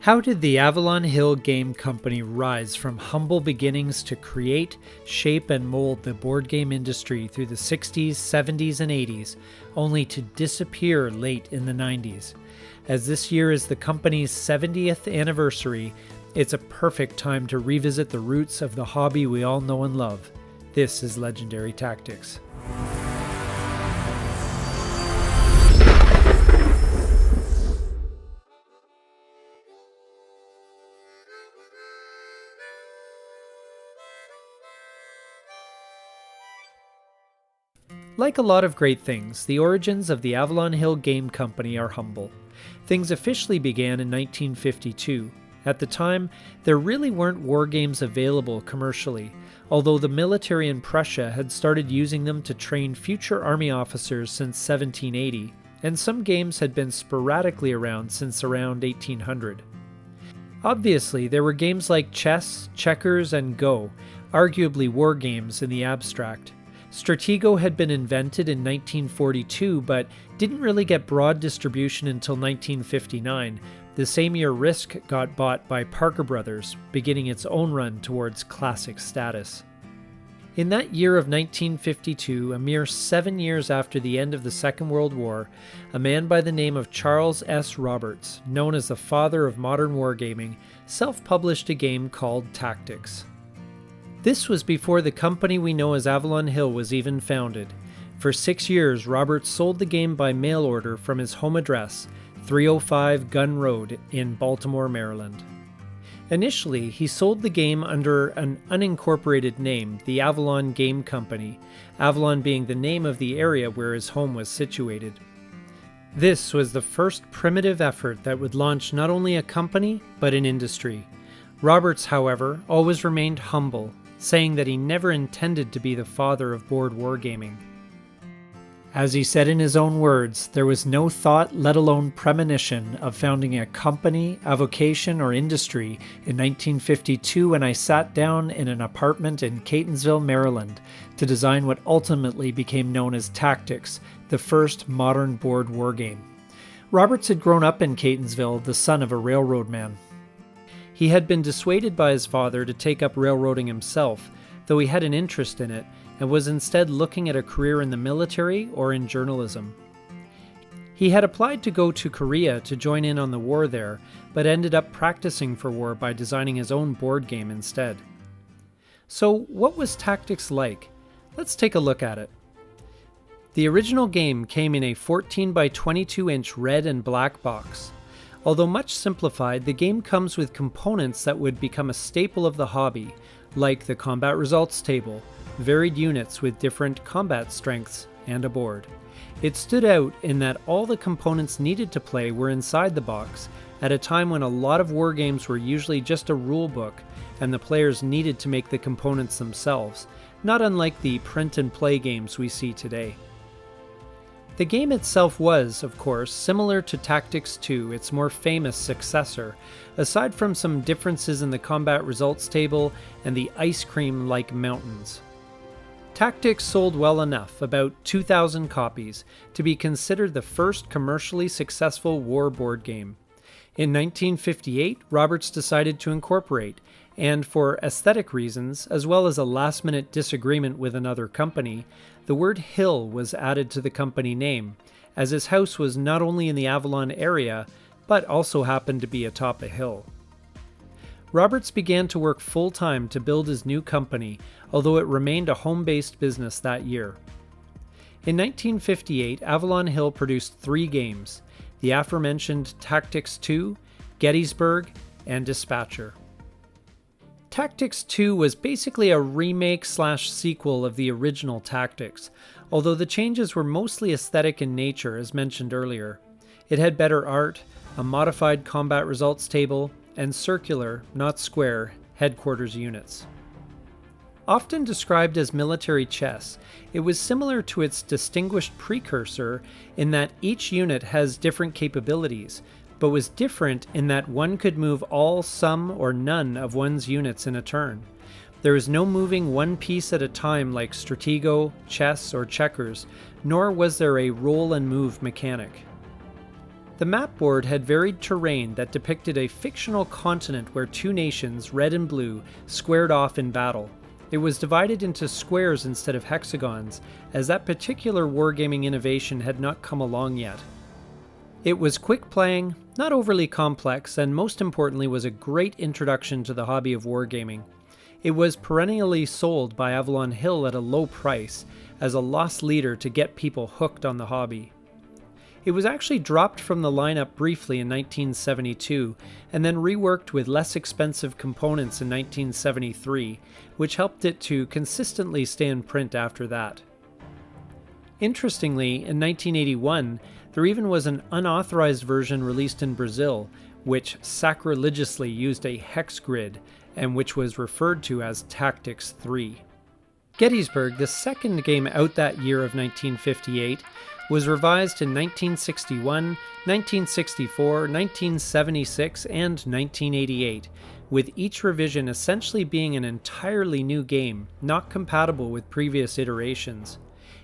How did the Avalon Hill Game Company rise from humble beginnings to create, shape, and mold the board game industry through the 60s, 70s, and 80s, only to disappear late in the 90s? As this year is the company's 70th anniversary, it's a perfect time to revisit the roots of the hobby we all know and love. This is Legendary Tactics. Like a lot of great things, the origins of the Avalon Hill Game Company are humble. Things officially began in 1952. At the time, there really weren't war games available commercially, although the military in Prussia had started using them to train future army officers since 1780, and some games had been sporadically around since around 1800. Obviously, there were games like chess, checkers, and Go, arguably war games in the abstract. Stratego had been invented in 1942, but didn't really get broad distribution until 1959, the same year Risk got bought by Parker Brothers, beginning its own run towards classic status. In that year of 1952, a mere 7 years after the end of the Second World War, a man by the name of Charles S. Roberts, known as the father of modern wargaming, self-published a game called Tactics. This was before the company we know as Avalon Hill was even founded. For 6 years, Roberts sold the game by mail order from his home address, 305 Gun Road in Baltimore, Maryland. Initially, he sold the game under an unincorporated name, the Avalon Game Company, Avalon being the name of the area where his home was situated. This was the first primitive effort that would launch not only a company, but an industry. Roberts, however, always remained humble, saying that he never intended to be the father of board wargaming. As he said in his own words, there was no thought, let alone premonition, of founding a company, avocation, or industry in 1952 when I sat down in an apartment in Catonsville, Maryland, to design what ultimately became known as Tactics, the first modern board wargame. Roberts had grown up in Catonsville, the son of a railroad man. He had been dissuaded by his father to take up railroading himself, though he had an interest in it, and was instead looking at a career in the military or in journalism. He had applied to go to Korea to join in on the war there, but ended up practicing for war by designing his own board game instead. So what was Tactics like? Let's take a look at it. The original game came in a 14 by 22 inch red and black box. Although much simplified, the game comes with components that would become a staple of the hobby, like the combat results table, varied units with different combat strengths, and a board. It stood out in that all the components needed to play were inside the box, at a time when a lot of wargames were usually just a rule book, and the players needed to make the components themselves, not unlike the print-and-play games we see today. The game itself was, of course, similar to Tactics 2, its more famous successor, aside from some differences in the combat results table and the ice cream-like mountains. Tactics sold well enough, about 2,000 copies, to be considered the first commercially successful war board game. In 1958, Roberts decided to incorporate, and for aesthetic reasons, as well as a last-minute disagreement with another company, the word Hill was added to the company name, as his house was not only in the Avalon area, but also happened to be atop a hill. Roberts began to work full-time to build his new company, although it remained a home-based business that year. In 1958, Avalon Hill produced 3 games, the aforementioned Tactics 2, Gettysburg, and Dispatcher. Tactics 2 was basically a remake/sequel of the original Tactics, although the changes were mostly aesthetic in nature, as mentioned earlier. It had better art, a modified combat results table, and circular, not square, headquarters units. Often described as military chess, it was similar to its distinguished precursor in that each unit has different capabilities, but was different in that one could move all, some, or none of one's units in a turn. There is no moving one piece at a time like Stratego, chess, or checkers, nor was there a roll and move mechanic. The map board had varied terrain that depicted a fictional continent where two nations, red and blue, squared off in battle. It was divided into squares instead of hexagons, as that particular wargaming innovation had not come along yet. It was quick playing, not overly complex, and most importantly was a great introduction to the hobby of wargaming. It was perennially sold by Avalon Hill at a low price, as a lost leader to get people hooked on the hobby. It was actually dropped from the lineup briefly in 1972, and then reworked with less expensive components in 1973, which helped it to consistently stay in print after that. Interestingly, in 1981, there even was an unauthorized version released in Brazil, which sacrilegiously used a hex grid, and which was referred to as Tactics 3. Gettysburg, the second game out that year of 1958, was revised in 1961, 1964, 1976, and 1988, with each revision essentially being an entirely new game, not compatible with previous iterations.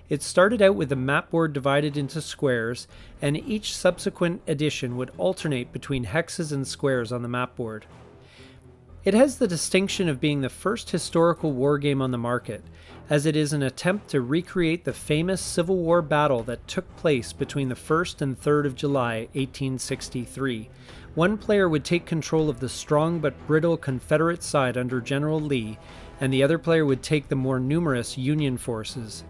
It started out with the map board divided into squares, and each subsequent edition would alternate between hexes and squares on the map board. It has the distinction of being the first historical wargame on the market, as it is an attempt to recreate the famous Civil War battle that took place between the 1st and 3rd of July, 1863. One player would take control of the strong but brittle Confederate side under General Lee, and the other player would take the more numerous Union forces.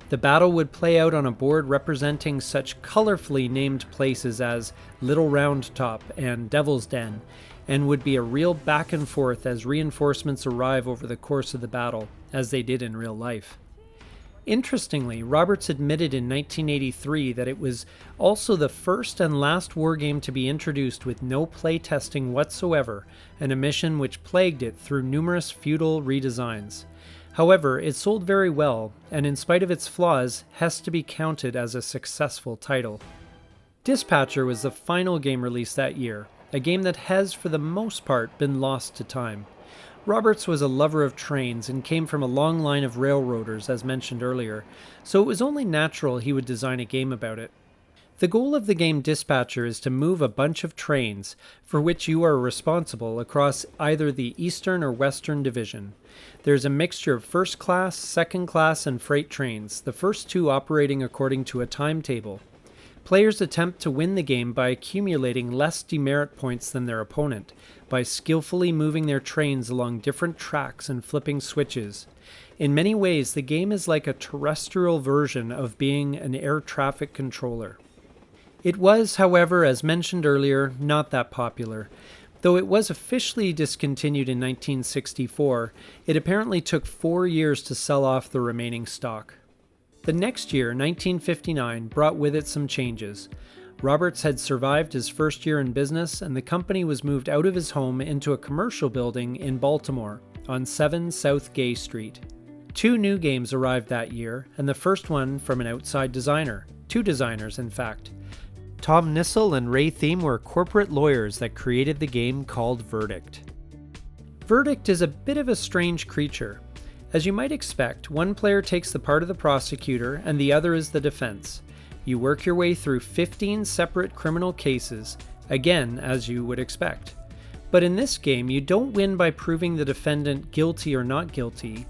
The battle would play out on a board representing such colorfully named places as Little Round Top and Devil's Den, and would be a real back and forth as reinforcements arrive over the course of the battle, as they did in real life. Interestingly, Roberts admitted in 1983 that it was also the first and last wargame to be introduced with no playtesting whatsoever, an omission which plagued it through numerous futile redesigns. However, it sold very well, and in spite of its flaws, has to be counted as a successful title. Dispatcher was the final game released that year, a game that has, for the most part, been lost to time. Roberts was a lover of trains and came from a long line of railroaders, as mentioned earlier, so it was only natural he would design a game about it. The goal of the game Dispatcher is to move a bunch of trains, for which you are responsible, across either the Eastern or Western Division. There's a mixture of first class, second class, and freight trains, the first two operating according to a timetable. Players attempt to win the game by accumulating less demerit points than their opponent, by skillfully moving their trains along different tracks and flipping switches. In many ways, the game is like a terrestrial version of being an air traffic controller. It was, however, as mentioned earlier, not that popular. Though it was officially discontinued in 1964, it apparently took 4 years to sell off the remaining stock. The next year, 1959, brought with it some changes. Roberts had survived his first year in business, and the company was moved out of his home into a commercial building in Baltimore, on 7 South Gay Street. 2 new games arrived that year, and the first one from an outside designer. 2 designers, in fact. Tom Nissel and Ray Thiem were corporate lawyers that created the game called Verdict. Verdict is a bit of a strange creature. As you might expect, one player takes the part of the prosecutor and the other is the defense. You work your way through 15 separate criminal cases, again as you would expect. But in this game, you don't win by proving the defendant guilty or not guilty,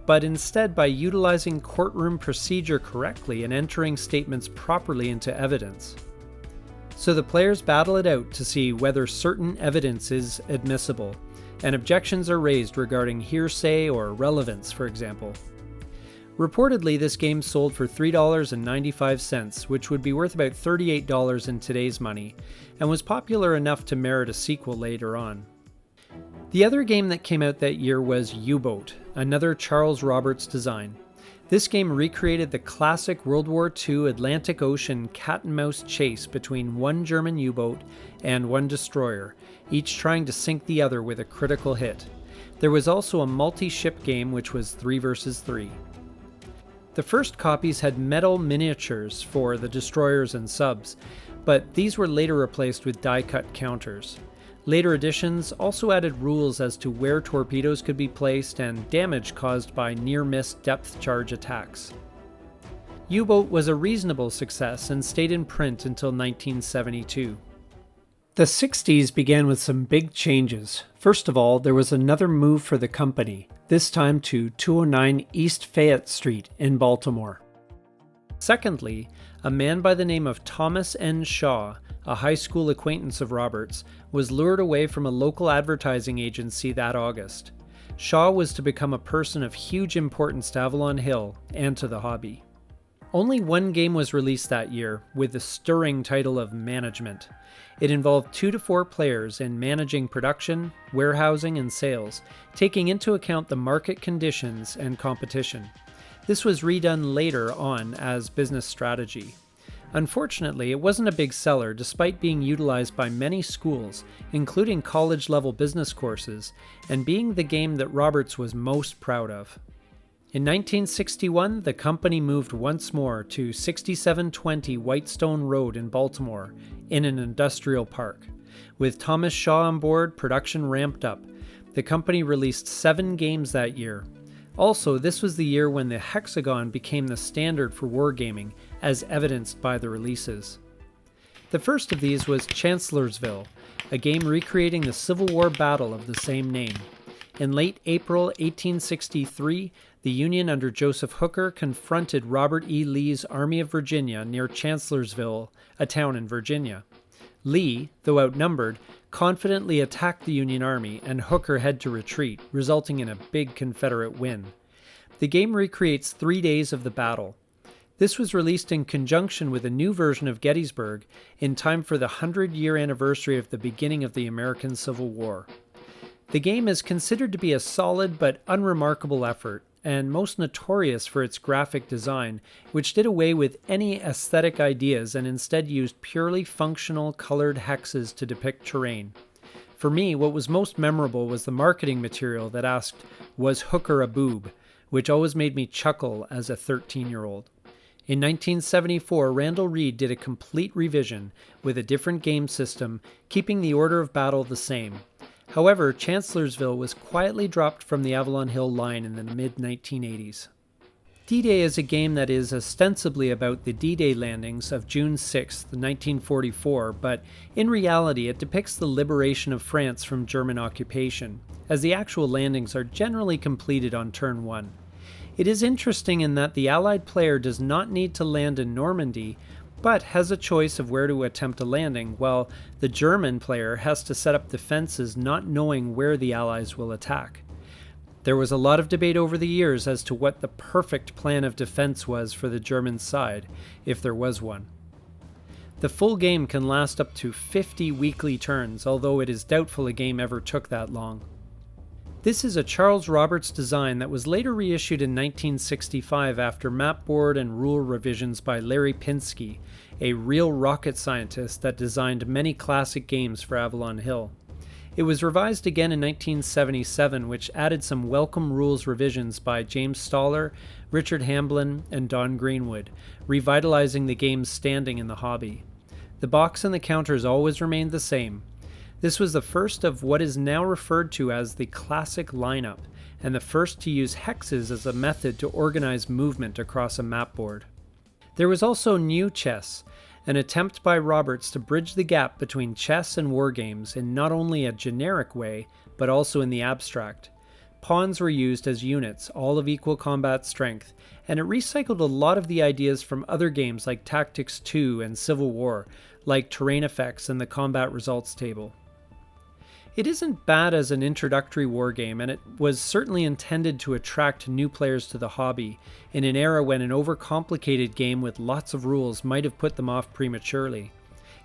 but instead by utilizing courtroom procedure correctly and entering statements properly into evidence. So the players battle it out to see whether certain evidence is admissible, and objections are raised regarding hearsay or relevance, for example. Reportedly, this game sold for $3.95, which would be worth about $38 in today's money, and was popular enough to merit a sequel later on. The other game that came out that year was U-Boat, another Charles Roberts design. This game recreated the classic World War II Atlantic Ocean cat-and-mouse chase between one German U-boat and one destroyer, each trying to sink the other with a critical hit. There was also a multi-ship game which was 3 versus 3. The first copies had metal miniatures for the destroyers and subs, but these were later replaced with die-cut counters. Later editions also added rules as to where torpedoes could be placed and damage caused by near-miss depth charge attacks. U-Boat was a reasonable success and stayed in print until 1972. The 60s began with some big changes. First of all, there was another move for the company, this time to 209 East Fayette Street in Baltimore. Secondly, a man by the name of Thomas N. Shaw, a high school acquaintance of Roberts, was lured away from a local advertising agency that August. Shaw was to become a person of huge importance to Avalon Hill and to the hobby. Only one game was released that year, with the stirring title of Management. It involved 2 to 4 players in managing production, warehousing, and sales, taking into account the market conditions and competition. This was redone later on as business strategy. Unfortunately, it wasn't a big seller despite being utilized by many schools, including college-level business courses, and being the game that Roberts was most proud of. In 1961, the company moved once more to 6720 Whitestone Road in Baltimore, in an industrial park. With Thomas Shaw on board, production ramped up. The company released 7 games that year. Also, this was the year when the hexagon became the standard for wargaming, as evidenced by the releases. The first of these was Chancellorsville, a game recreating the Civil War battle of the same name. In late April 1863, the Union under Joseph Hooker confronted Robert E. Lee's Army of Virginia near Chancellorsville, a town in Virginia. Lee, though outnumbered, confidently attacked the Union Army, and Hooker had to retreat, resulting in a big Confederate win. The game recreates 3 days of the battle. This was released in conjunction with a new version of Gettysburg in time for the 100-year anniversary of the beginning of the American Civil War. The game is considered to be a solid but unremarkable effort, and most notorious for its graphic design, which did away with any aesthetic ideas and instead used purely functional colored hexes to depict terrain. For me, what was most memorable was the marketing material that asked, "Was Hooker a boob?" which always made me chuckle as a 13-year-old. In 1974, Randall Reed did a complete revision with a different game system, keeping the order of battle the same. However, Chancellorsville was quietly dropped from the Avalon Hill line in the mid-1980s. D-Day is a game that is ostensibly about the D-Day landings of June 6, 1944, but in reality it depicts the liberation of France from German occupation, as the actual landings are generally completed on turn 1. It is interesting in that the Allied player does not need to land in Normandy, but has a choice of where to attempt a landing, while the German player has to set up defenses not knowing where the Allies will attack. There was a lot of debate over the years as to what the perfect plan of defense was for the German side, if there was one. The full game can last up to 50 weekly turns, although it is doubtful a game ever took that long. This is a Charles Roberts design that was later reissued in 1965 after mapboard and rule revisions by Larry Pinsky, a real rocket scientist that designed many classic games for Avalon Hill. It was revised again in 1977, which added some welcome rules revisions by James Stoller, Richard Hamblin, and Don Greenwood, revitalizing the game's standing in the hobby. The box and the counters always remained the same. This was the first of what is now referred to as the classic lineup, and the first to use hexes as a method to organize movement across a mapboard. There was also New Chess, an attempt by Roberts to bridge the gap between chess and wargames in not only a generic way, but also in the abstract. Pawns were used as units, all of equal combat strength, and it recycled a lot of the ideas from other games like Tactics 2 and Civil War, like terrain effects and the combat results table. It isn't bad as an introductory wargame, and it was certainly intended to attract new players to the hobby, in an era when an overcomplicated game with lots of rules might have put them off prematurely.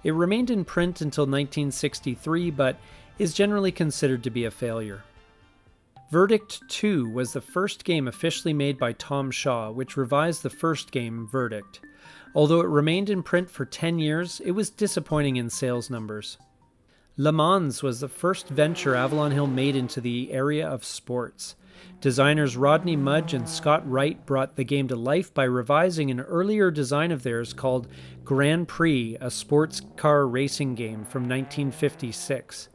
It remained in print until 1963, but is generally considered to be a failure. Verdict 2 was the first game officially made by Tom Shaw, which revised the first game, Verdict. Although it remained in print for 10 years, it was disappointing in sales numbers. Le Mans was the first venture Avalon Hill made into the area of sports. Designers Rodney Mudge and Scott Wright brought the game to life by revising an earlier design of theirs called Grand Prix, a sports car racing game from 1956.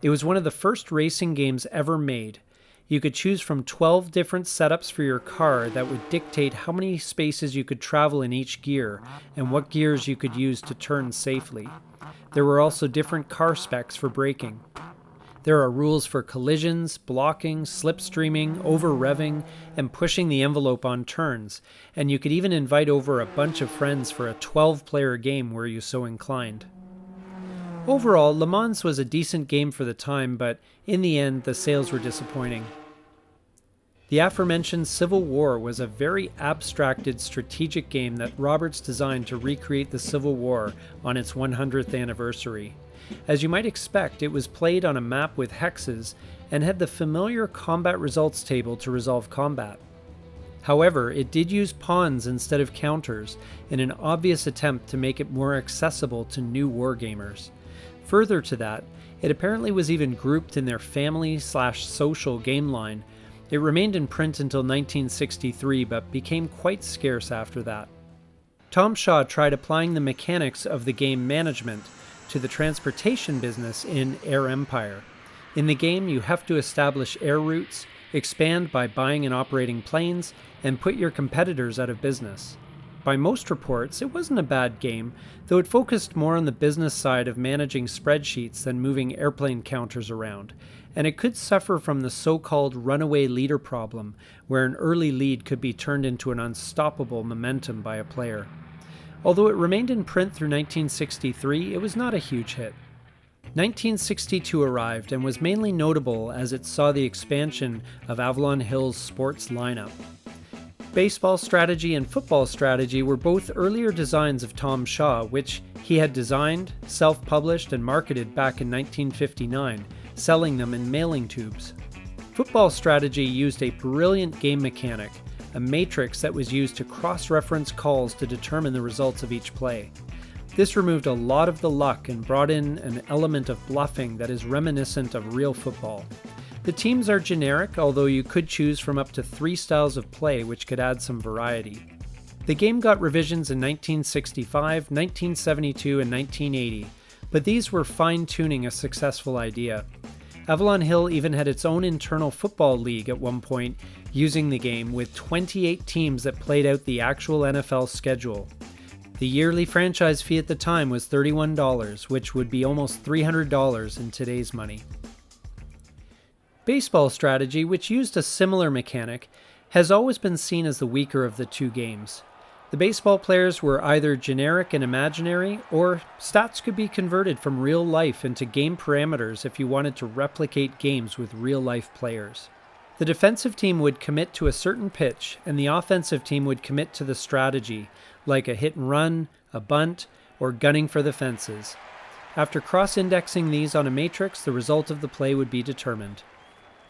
It was one of the first racing games ever made. You could choose from 12 different setups for your car that would dictate how many spaces you could travel in each gear and what gears you could use to turn safely. There were also different car specs for braking. There are rules for collisions, blocking, slipstreaming, over-revving, and pushing the envelope on turns, and you could even invite over a bunch of friends for a 12-player game were you so inclined. Overall, Le Mans was a decent game for the time, but in the end, the sales were disappointing. The aforementioned Civil War was a very abstracted strategic game that Roberts designed to recreate the Civil War on its 100th anniversary. As you might expect, it was played on a map with hexes and had the familiar combat results table to resolve combat. However, it did use pawns instead of counters in an obvious attempt to make it more accessible to new wargamers. Further to that, it apparently was even grouped in their family/social game line. It remained in print until 1963 but became quite scarce after that. Tom Shaw tried applying the mechanics of the game management to the transportation business in Air Empire. In the game, you have to establish air routes, expand by buying and operating planes, and put your competitors out of business. By most reports, it wasn't a bad game, though it focused more on the business side of managing spreadsheets than moving airplane counters around, and it could suffer from the so-called runaway leader problem, where an early lead could be turned into an unstoppable momentum by a player. Although it remained in print through 1963, it was not a huge hit. 1962 arrived and was mainly notable as it saw the expansion of Avalon Hill's sports lineup. Baseball strategy and football strategy were both earlier designs of Tom Shaw, which he had designed, self-published, and marketed back in 1959, selling them in mailing tubes. Football strategy used a brilliant game mechanic, a matrix that was used to cross-reference calls to determine the results of each play. This removed a lot of the luck and brought in an element of bluffing that is reminiscent of real football. The teams are generic, although you could choose from up to 3 styles of play, which could add some variety. The game got revisions in 1965, 1972, and 1980, but these were fine-tuning a successful idea. Avalon Hill even had its own internal football league at one point, using the game with 28 teams that played out the actual NFL schedule. The yearly franchise fee at the time was $31, which would be almost $300 in today's money. Baseball strategy, which used a similar mechanic, has always been seen as the weaker of the two games. The baseball players were either generic and imaginary, or stats could be converted from real life into game parameters if you wanted to replicate games with real-life players. The defensive team would commit to a certain pitch, and the offensive team would commit to the strategy, like a hit and run, a bunt, or gunning for the fences. After cross-indexing these on a matrix, the result of the play would be determined.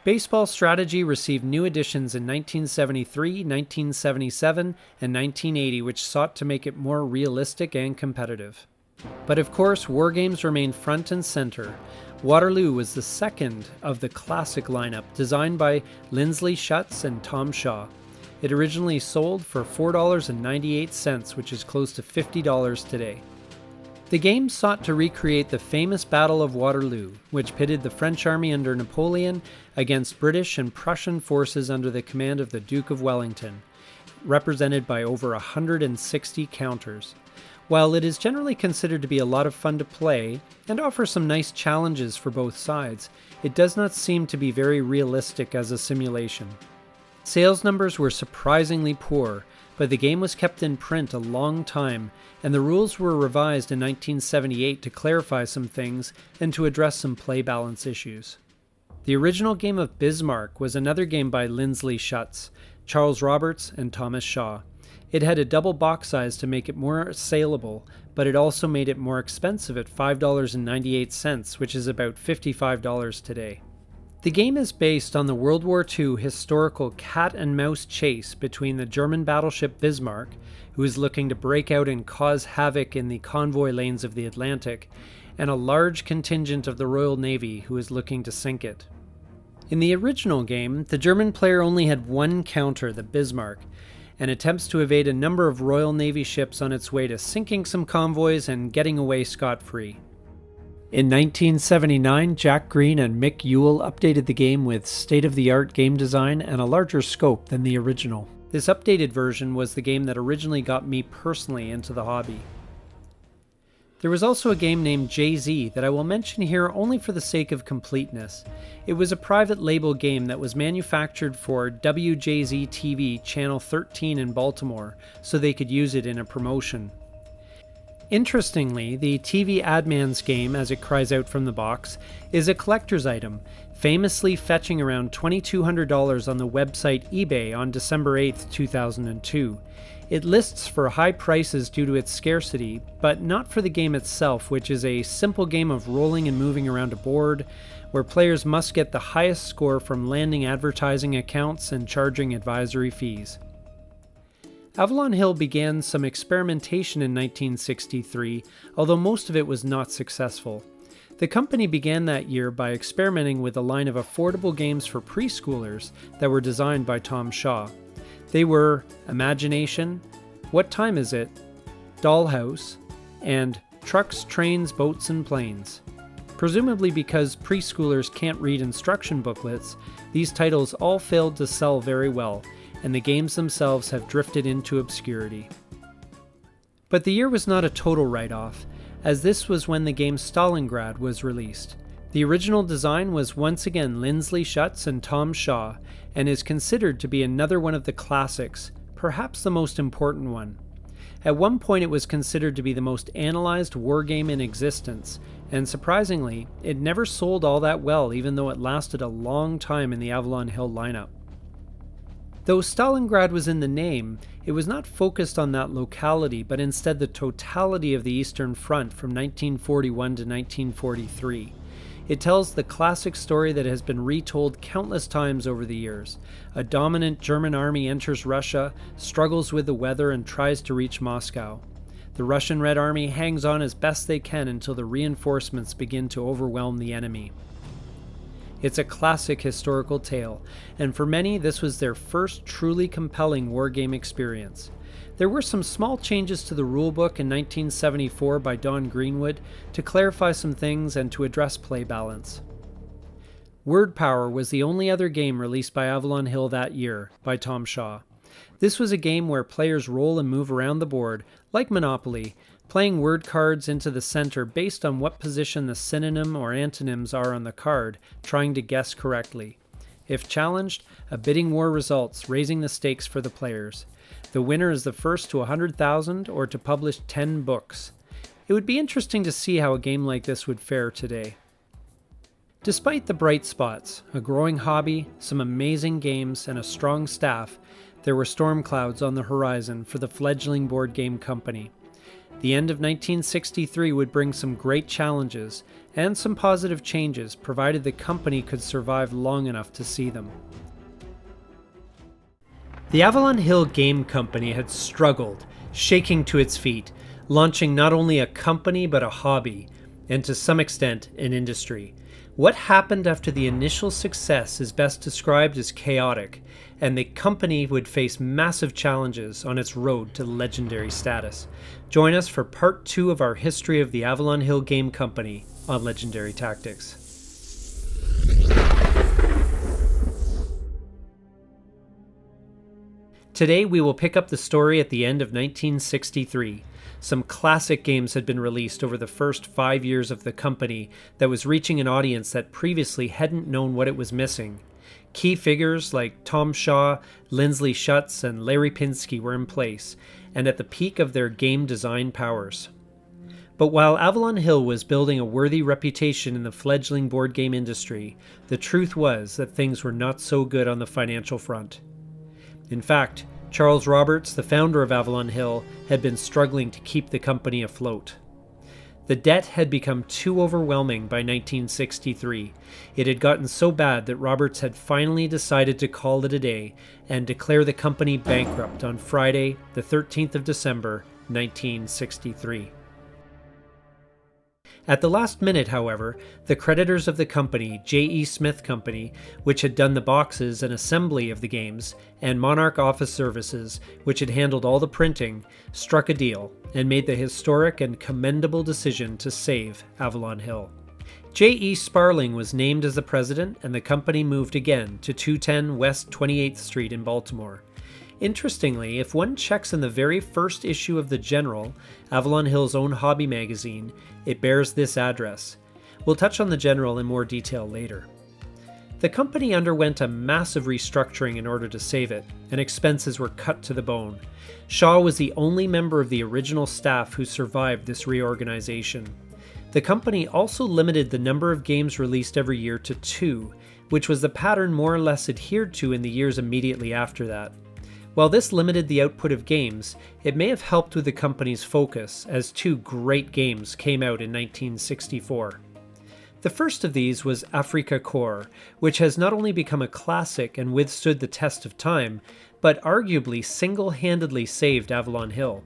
Baseball strategy received new additions in 1973, 1977, and 1980, which sought to make it more realistic and competitive. But of course, wargames remained front and center. Waterloo was the second of the classic lineup, designed by Lindsley Schutz and Tom Shaw. It originally sold for $4.98, which is close to $50 today. The game sought to recreate the famous Battle of Waterloo, which pitted the French army under Napoleon against British and Prussian forces under the command of the Duke of Wellington, represented by over 160 counters. While it is generally considered to be a lot of fun to play and offers some nice challenges for both sides, it does not seem to be very realistic as a simulation. Sales numbers were surprisingly poor, but the game was kept in print a long time, and the rules were revised in 1978 to clarify some things and to address some play balance issues. The original game of Bismarck was another game by Lindsley Schutz, Charles Roberts, and Thomas Shaw. It had a double box size to make it more saleable, but it also made it more expensive at $5.98, which is about $55 today. The game is based on the World War II historical cat-and-mouse chase between the German battleship Bismarck, who is looking to break out and cause havoc in the convoy lanes of the Atlantic, and a large contingent of the Royal Navy who is looking to sink it. In the original game, the German player only had one counter, the Bismarck, and attempts to evade a number of Royal Navy ships on its way to sinking some convoys and getting away scot-free. In 1979, Jack Green and Mick Ewell updated the game with state-of-the-art game design and a larger scope than the original. This updated version was the game that originally got me personally into the hobby. There was also a game named Jay-Z that I will mention here only for the sake of completeness. It was a private label game that was manufactured for WJZ TV Channel 13 in Baltimore, so they could use it in a promotion. Interestingly, the TV Adman's game, as it cries out from the box, is a collector's item, famously fetching around $2,200 on the website eBay on December 8, 2002. It lists for high prices due to its scarcity, but not for the game itself, which is a simple game of rolling and moving around a board, where players must get the highest score from landing advertising accounts and charging advisory fees. Avalon Hill began some experimentation in 1963, although most of it was not successful. The company began that year by experimenting with a line of affordable games for preschoolers that were designed by Tom Shaw. They were Imagination, What Time Is It?, Dollhouse, and Trucks, Trains, Boats, and Planes. Presumably because preschoolers can't read instruction booklets, these titles all failed to sell very well, and the games themselves have drifted into obscurity. But the year was not a total write-off, as this was when the game Stalingrad was released. The original design was once again Lindsley Schutz and Tom Shaw, and is considered to be another one of the classics, perhaps the most important one. At one point it was considered to be the most analyzed wargame in existence, and surprisingly, it never sold all that well even though it lasted a long time in the Avalon Hill lineup. Though Stalingrad was in the name, it was not focused on that locality, but instead the totality of the Eastern Front from 1941 to 1943. It tells the classic story that has been retold countless times over the years. A dominant German army enters Russia, struggles with the weather, and tries to reach Moscow. The Russian Red Army hangs on as best they can until the reinforcements begin to overwhelm the enemy. It's a classic historical tale, and for many this was their first truly compelling wargame experience. There were some small changes to the rulebook in 1974 by Don Greenwood to clarify some things and to address play balance. Word Power was the only other game released by Avalon Hill that year, by Tom Shaw. This was a game where players roll and move around the board, like Monopoly, playing word cards into the center based on what position the synonym or antonyms are on the card, trying to guess correctly. If challenged, a bidding war results, raising the stakes for the players. The winner is the first to 100,000 or to publish 10 books. It would be interesting to see how a game like this would fare today. Despite the bright spots, a growing hobby, some amazing games, and a strong staff, there were storm clouds on the horizon for the fledgling board game company. The end of 1963 would bring some great challenges and some positive changes, provided the company could survive long enough to see them. The Avalon Hill Game Company had struggled, shaking to its feet, launching not only a company but a hobby, and to some extent an industry. What happened after the initial success is best described as chaotic, and the company would face massive challenges on its road to legendary status. Join us for part 2 of our history of the Avalon Hill Game Company on Legendary Tactics. Today we will pick up the story at the end of 1963. Some classic games had been released over the first 5 years of the company that was reaching an audience that previously hadn't known what it was missing. Key figures like Tom Shaw, Lindsley Schutz, and Larry Pinsky were in place, and at the peak of their game design powers. But while Avalon Hill was building a worthy reputation in the fledgling board game industry, the truth was that things were not so good on the financial front. In fact, Charles Roberts, the founder of Avalon Hill, had been struggling to keep the company afloat. The debt had become too overwhelming by 1963. It had gotten so bad that Roberts had finally decided to call it a day and declare the company bankrupt on Friday, the 13th of December, 1963. At the last minute, however, the creditors of the company, J.E. Smith Company, which had done the boxes and assembly of the games, and Monarch Office Services, which had handled all the printing, struck a deal and made the historic and commendable decision to save Avalon Hill. J.E. Sparling was named as the president, and the company moved again to 210 West 28th Street in Baltimore. Interestingly, if one checks in the very first issue of The General, Avalon Hill's own hobby magazine, it bears this address. We'll touch on The General in more detail later. The company underwent a massive restructuring in order to save it, and expenses were cut to the bone. Shaw was the only member of the original staff who survived this reorganization. The company also limited the number of games released every year to 2, which was the pattern more or less adhered to in the years immediately after that. While this limited the output of games, it may have helped with the company's focus, as 2 great games came out in 1964. The first of these was Afrika Korps, which has not only become a classic and withstood the test of time, but arguably single-handedly saved Avalon Hill.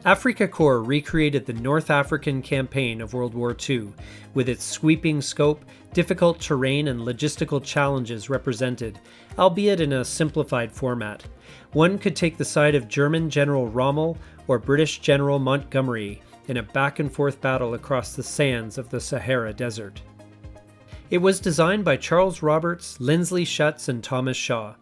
Afrika Korps recreated the North African campaign of World War II, with its sweeping scope, difficult terrain, and logistical challenges represented, albeit in a simplified format. One could take the side of German General Rommel or British General Montgomery in a back-and-forth battle across the sands of the Sahara Desert. It was designed by Charles Roberts, Lindsley Schutz, and Thomas Shaw.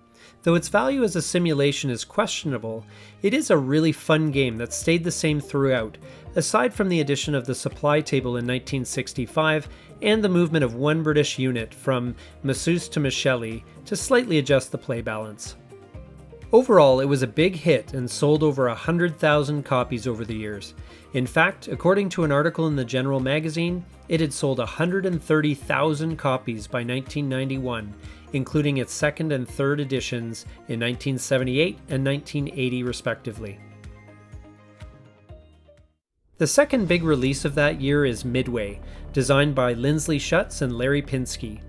Though its value as a simulation is questionable, it is a really fun game that stayed the same throughout, aside from the addition of the supply table in 1965 and the movement of one British unit from Masseuse to Michelli to slightly adjust the play balance. Overall, it was a big hit and sold over 100,000 copies over the years. In fact, according to an article in the General magazine, it had sold 130,000 copies by 1991, including its second and third editions in 1978 and 1980 respectively. The second big release of that year is Midway, designed by Lindsley Schutz and Larry Pinsky.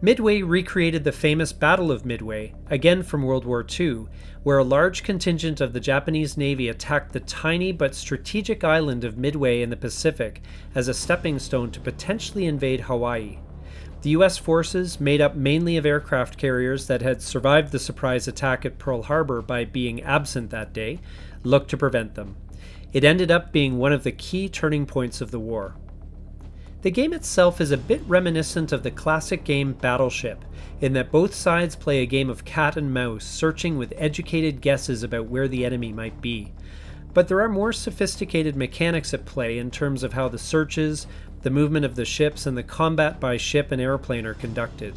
Midway recreated the famous Battle of Midway, again from World War II, where a large contingent of the Japanese Navy attacked the tiny but strategic island of Midway in the Pacific as a stepping stone to potentially invade Hawaii. The U.S. forces, made up mainly of aircraft carriers that had survived the surprise attack at Pearl Harbor by being absent that day, looked to prevent them. It ended up being one of the key turning points of the war. The game itself is a bit reminiscent of the classic game Battleship, in that both sides play a game of cat and mouse, searching with educated guesses about where the enemy might be. But there are more sophisticated mechanics at play in terms of how the searches, the movement of the ships, and the combat by ship and airplane are conducted.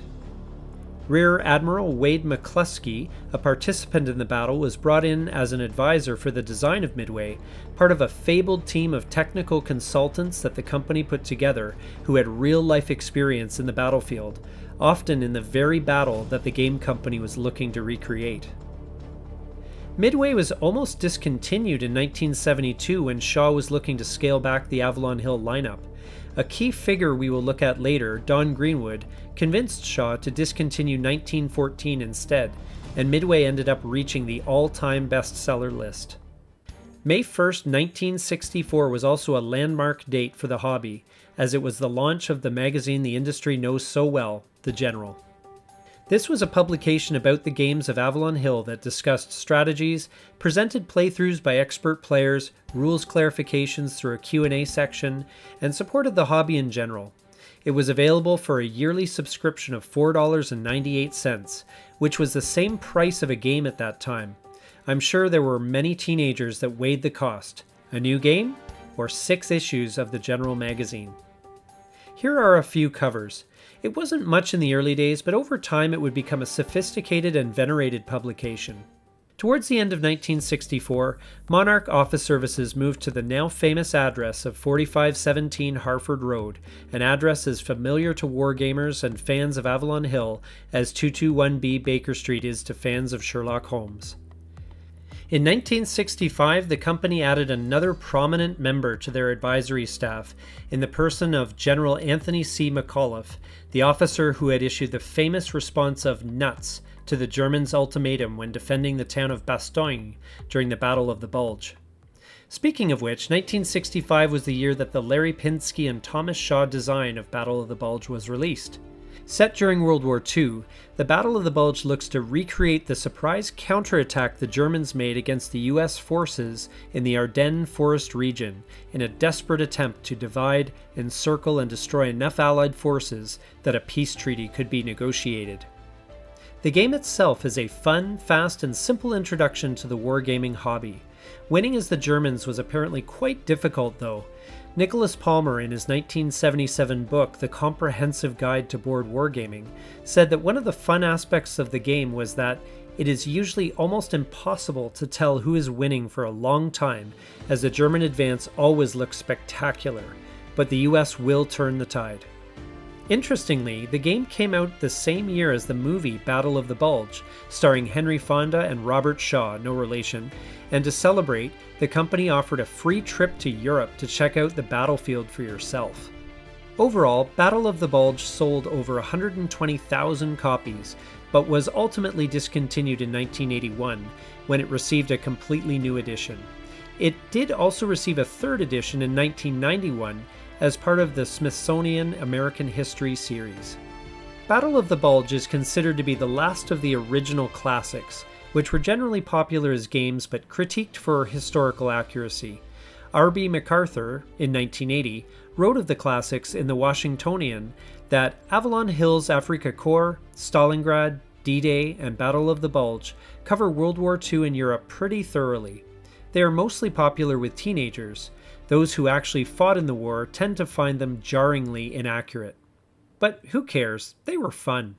Rear Admiral Wade McCluskey, a participant in the battle, was brought in as an advisor for the design of Midway, part of a fabled team of technical consultants that the company put together who had real-life experience in the battlefield, often in the very battle that the game company was looking to recreate. Midway was almost discontinued in 1972 when Shaw was looking to scale back the Avalon Hill lineup. A key figure we will look at later, Don Greenwood, convinced Shaw to discontinue 1914 instead, and Midway ended up reaching the all-time bestseller list. May 1st, 1964 was also a landmark date for the hobby, as it was the launch of the magazine the industry knows so well, The General. This was a publication about the games of Avalon Hill that discussed strategies, presented playthroughs by expert players, rules clarifications through a Q&A section, and supported the hobby in general. It was available for a yearly subscription of $4.98, which was the same price of a game at that time. I'm sure there were many teenagers that weighed the cost. A new game, or 6 issues of the General magazine. Here are a few covers. It wasn't much in the early days, but over time it would become a sophisticated and venerated publication. Towards the end of 1964, Monarch Office Services moved to the now famous address of 4517 Harford Road, an address as familiar to wargamers and fans of Avalon Hill as 221B Baker Street is to fans of Sherlock Holmes. In 1965, the company added another prominent member to their advisory staff in the person of General Anthony C. McAuliffe, the officer who had issued the famous response of "nuts" to the Germans' ultimatum when defending the town of Bastogne during the Battle of the Bulge. Speaking of which, 1965 was the year that the Larry Pinsky and Thomas Shaw design of Battle of the Bulge was released. Set during World War II, the Battle of the Bulge looks to recreate the surprise counterattack the Germans made against the US forces in the Ardennes Forest region in a desperate attempt to divide, encircle, and destroy enough Allied forces that a peace treaty could be negotiated. The game itself is a fun, fast, and simple introduction to the wargaming hobby. Winning as the Germans was apparently quite difficult though. Nicholas Palmer, in his 1977 book, The Comprehensive Guide to Board Wargaming, said that one of the fun aspects of the game was that it is usually almost impossible to tell who is winning for a long time, as the German advance always looks spectacular, but the US will turn the tide. Interestingly, the game came out the same year as the movie Battle of the Bulge, starring Henry Fonda and Robert Shaw, no relation, and to celebrate, the company offered a free trip to Europe to check out the battlefield for yourself. Overall, Battle of the Bulge sold over 120,000 copies, but was ultimately discontinued in 1981 when it received a completely new edition. It did also receive a third edition in 1991 as part of the Smithsonian American History series. Battle of the Bulge is considered to be the last of the original classics, which were generally popular as games but critiqued for historical accuracy. R.B. MacArthur, in 1980, wrote of the classics in the Washingtonian that Avalon Hill's Afrika Korps, Stalingrad, D-Day, and Battle of the Bulge cover World War II in Europe pretty thoroughly. They are mostly popular with teenagers. Those who actually fought in the war tend to find them jarringly inaccurate. But who cares? They were fun.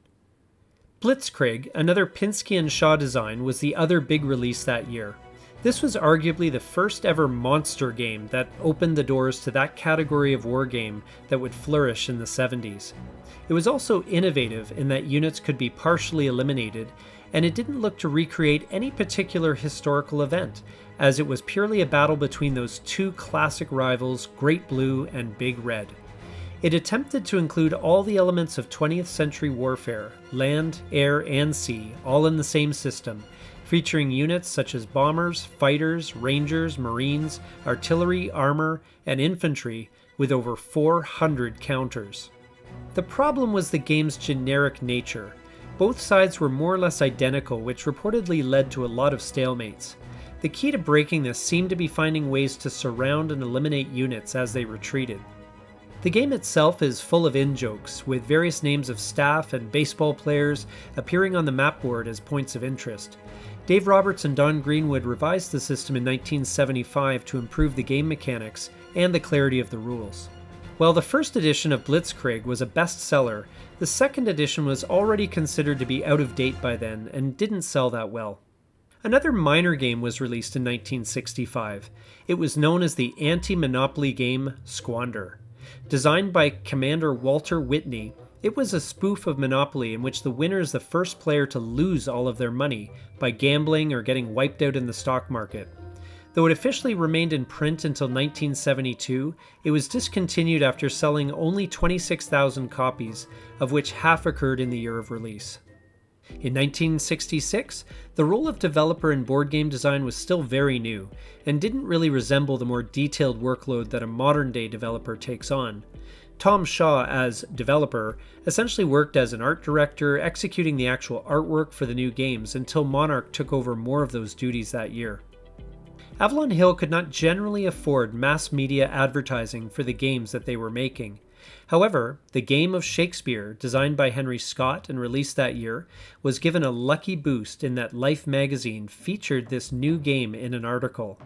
Blitzkrieg, another Pinsky and Shaw design, was the other big release that year. This was arguably the first ever monster game that opened the doors to that category of wargame that would flourish in the 70s. It was also innovative in that units could be partially eliminated, and it didn't look to recreate any particular historical event, as it was purely a battle between those two classic rivals, Great Blue and Big Red. It attempted to include all the elements of 20th century warfare, land, air, and sea, all in the same system, featuring units such as bombers, fighters, rangers, marines, artillery, armor, and infantry, with over 400 counters. The problem was the game's generic nature. Both sides were more or less identical, which reportedly led to a lot of stalemates. The key to breaking this seemed to be finding ways to surround and eliminate units as they retreated. The game itself is full of in-jokes, with various names of staff and baseball players appearing on the map board as points of interest. Dave Roberts and Don Greenwood revised the system in 1975 to improve the game mechanics and the clarity of the rules. While the first edition of Blitzkrieg was a bestseller, the second edition was already considered to be out of date by then and didn't sell that well. Another minor game was released in 1965. It was known as the anti-monopoly game Squander. Designed by Commander Walter Whitney, it was a spoof of Monopoly in which the winner is the first player to lose all of their money by gambling or getting wiped out in the stock market. Though it officially remained in print until 1972, it was discontinued after selling only 26,000 copies, of which half occurred in the year of release. In 1966, the role of developer in board game design was still very new, and didn't really resemble the more detailed workload that a modern-day developer takes on. Tom Shaw, as developer, essentially worked as an art director, executing the actual artwork for the new games until Monarch took over more of those duties that year. Avalon Hill could not generally afford mass media advertising for the games that they were making. However, the Game of Shakespeare, designed by Henry Scott and released that year, was given a lucky boost in that Life magazine featured this new game in an article.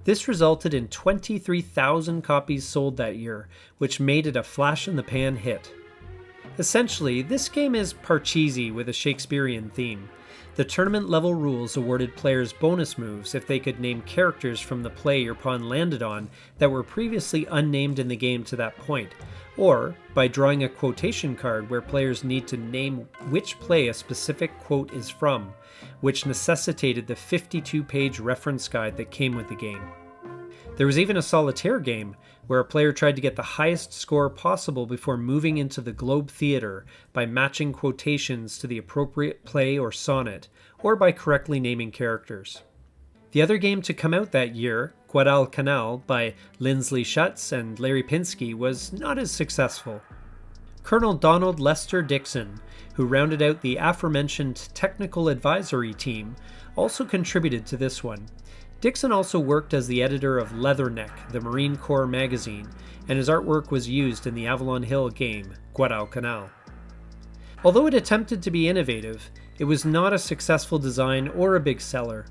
This resulted in 23,000 copies sold that year, which made it a flash-in-the-pan hit. Essentially, this game is Parcheesi with a Shakespearean theme. The tournament-level rules awarded players bonus moves if they could name characters from the play your pawn landed on that were previously unnamed in the game to that point, or by drawing a quotation card where players need to name which play a specific quote is from, which necessitated the 52-page reference guide that came with the game. There was even a solitaire game, where a player tried to get the highest score possible before moving into the Globe Theatre by matching quotations to the appropriate play or sonnet, or by correctly naming characters. The other game to come out that year, Guadalcanal by Lindsley Schutz and Larry Pinsky, was not as successful. Colonel Donald Lester Dixon, who rounded out the aforementioned technical advisory team, also contributed to this one. Dixon also worked as the editor of Leatherneck, the Marine Corps magazine, and his artwork was used in the Avalon Hill game, Guadalcanal. Although it attempted to be innovative, it was not a successful design or a big seller.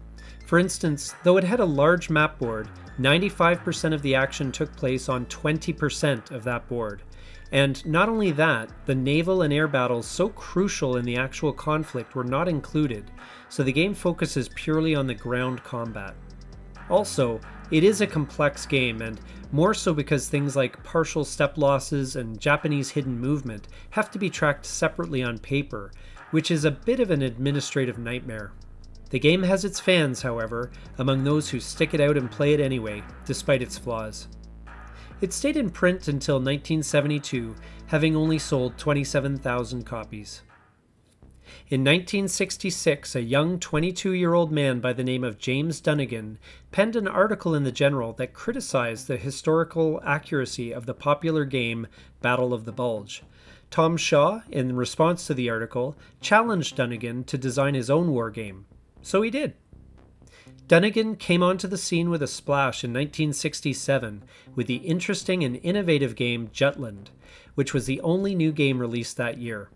For instance, though it had a large map board, 95% of the action took place on 20% of that board. And not only that, the naval and air battles so crucial in the actual conflict were not included, so the game focuses purely on the ground combat. Also, it is a complex game, and more so because things like partial step losses and Japanese hidden movement have to be tracked separately on paper, which is a bit of an administrative nightmare. The game has its fans, however, among those who stick it out and play it anyway, despite its flaws. It stayed in print until 1972, having only sold 27,000 copies. In 1966, a young 22-year-old man by the name of James Dunnigan penned an article in the General that criticized the historical accuracy of the popular game Battle of the Bulge. Tom Shaw, in response to the article, challenged Dunnigan to design his own wargame. So he did. Dunnigan came onto the scene with a splash in 1967 with the interesting and innovative game Jutland, which was the only new game released that year.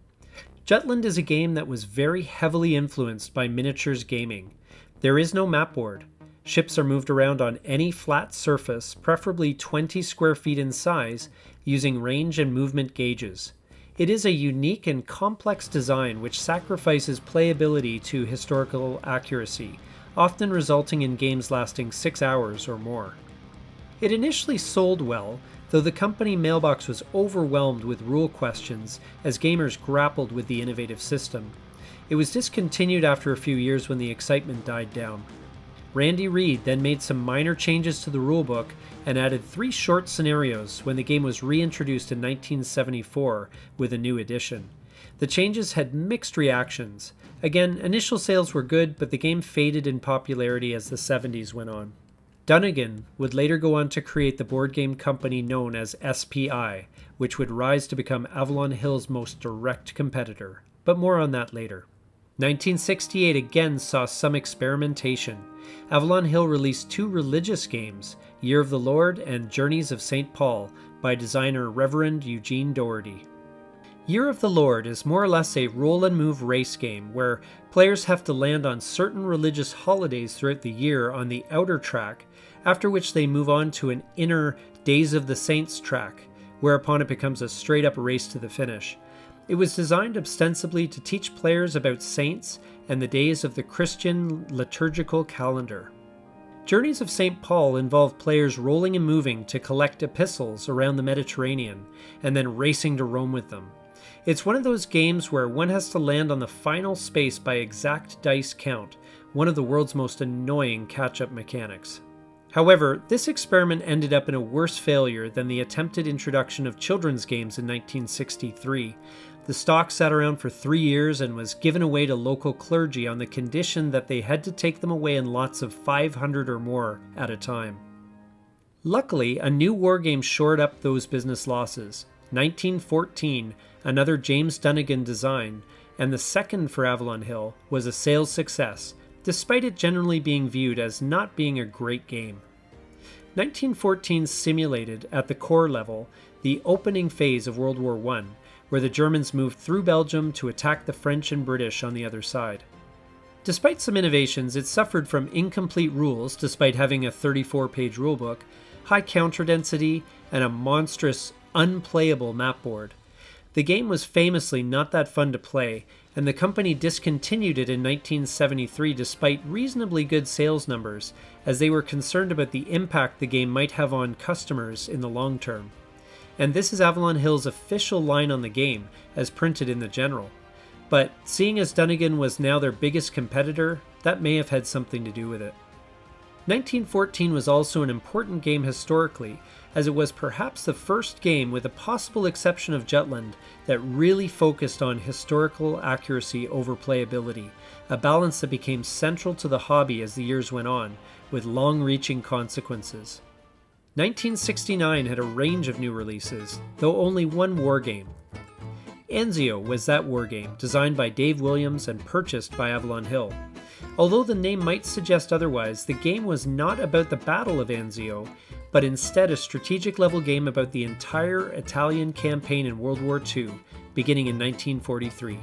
Jutland is a game that was very heavily influenced by miniatures gaming. There is no map board. Ships are moved around on any flat surface, preferably 20 square feet in size, using range and movement gauges. It is a unique and complex design which sacrifices playability to historical accuracy, often resulting in games lasting 6 hours or more. It initially sold well, though the company mailbox was overwhelmed with rule questions as gamers grappled with the innovative system. It was discontinued after a few years when the excitement died down. Randy Reed then made some minor changes to the rulebook and added 3 short scenarios when the game was reintroduced in 1974 with a new edition. The changes had mixed reactions. Again, initial sales were good, but the game faded in popularity as the 70s went on. Dunnigan would later go on to create the board game company known as SPI, which would rise to become Avalon Hill's most direct competitor, but more on that later. 1968 again saw some experimentation. Avalon Hill released 2 religious games, Year of the Lord and Journeys of St. Paul, by designer Reverend Eugene Doherty. Year of the Lord is more or less a roll-and-move race game where players have to land on certain religious holidays throughout the year on the outer track, after which they move on to an inner Days of the Saints track, whereupon it becomes a straight-up race to the finish. It was designed ostensibly to teach players about saints and the days of the Christian liturgical calendar. Journeys of St. Paul involve players rolling and moving to collect epistles around the Mediterranean, and then racing to Rome with them. It's one of those games where one has to land on the final space by exact dice count, one of the world's most annoying catch-up mechanics. However, this experiment ended up in a worse failure than the attempted introduction of children's games in 1963. The stock sat around for 3 years and was given away to local clergy on the condition that they had to take them away in lots of 500 or more at a time. Luckily, a new wargame shored up those business losses. 1914, another James Dunnigan design, and the second for Avalon Hill, was a sales success, despite it generally being viewed as not being a great game. 1914 simulated, at the core level, the opening phase of World War I, where the Germans moved through Belgium to attack the French and British on the other side. Despite some innovations, it suffered from incomplete rules despite having a 34-page rulebook, high counter density, and a monstrous, unplayable map board. The game was famously not that fun to play, and the company discontinued it in 1973 despite reasonably good sales numbers, as they were concerned about the impact the game might have on customers in the long term. And this is Avalon Hill's official line on the game, as printed in the General. But seeing as Dunnigan was now their biggest competitor, that may have had something to do with it. 1914 was also an important game historically, as it was perhaps the first game, with the possible exception of Jutland, that really focused on historical accuracy over playability, a balance that became central to the hobby as the years went on, with long-reaching consequences. 1969 had a range of new releases, though only one wargame. Anzio was that wargame, designed by Dave Williams and purchased by Avalon Hill. Although the name might suggest otherwise, the game was not about the Battle of Anzio, but instead a strategic-level game about the entire Italian campaign in World War II, beginning in 1943.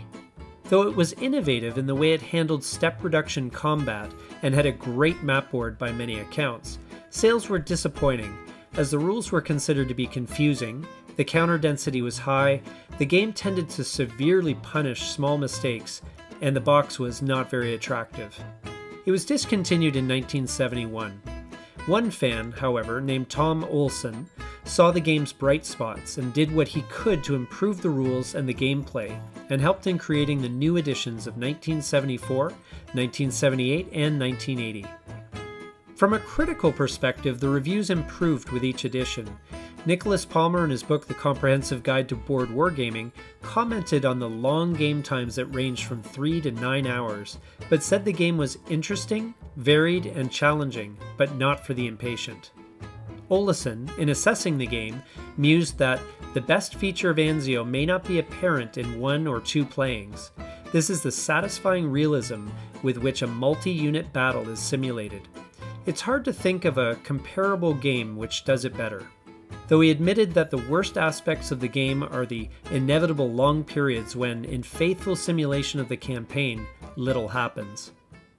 Though it was innovative in the way it handled step reduction combat and had a great map board by many accounts, sales were disappointing, as the rules were considered to be confusing, the counter density was high, the game tended to severely punish small mistakes, and the box was not very attractive. It was discontinued in 1971. One fan, however, named Tom Olson, saw the game's bright spots and did what he could to improve the rules and the gameplay, and helped in creating the new editions of 1974, 1978, and 1980. From a critical perspective, the reviews improved with each edition. Nicholas Palmer, in his book The Comprehensive Guide to Board Wargaming, commented on the long game times that ranged from 3 to 9 hours, but said the game was interesting, varied, and challenging, but not for the impatient. Olison, in assessing the game, mused that the best feature of Anzio may not be apparent in 1 or 2 playings. This is the satisfying realism with which a multi-unit battle is simulated. It's hard to think of a comparable game which does it better. Though he admitted that the worst aspects of the game are the inevitable long periods when, in faithful simulation of the campaign, little happens.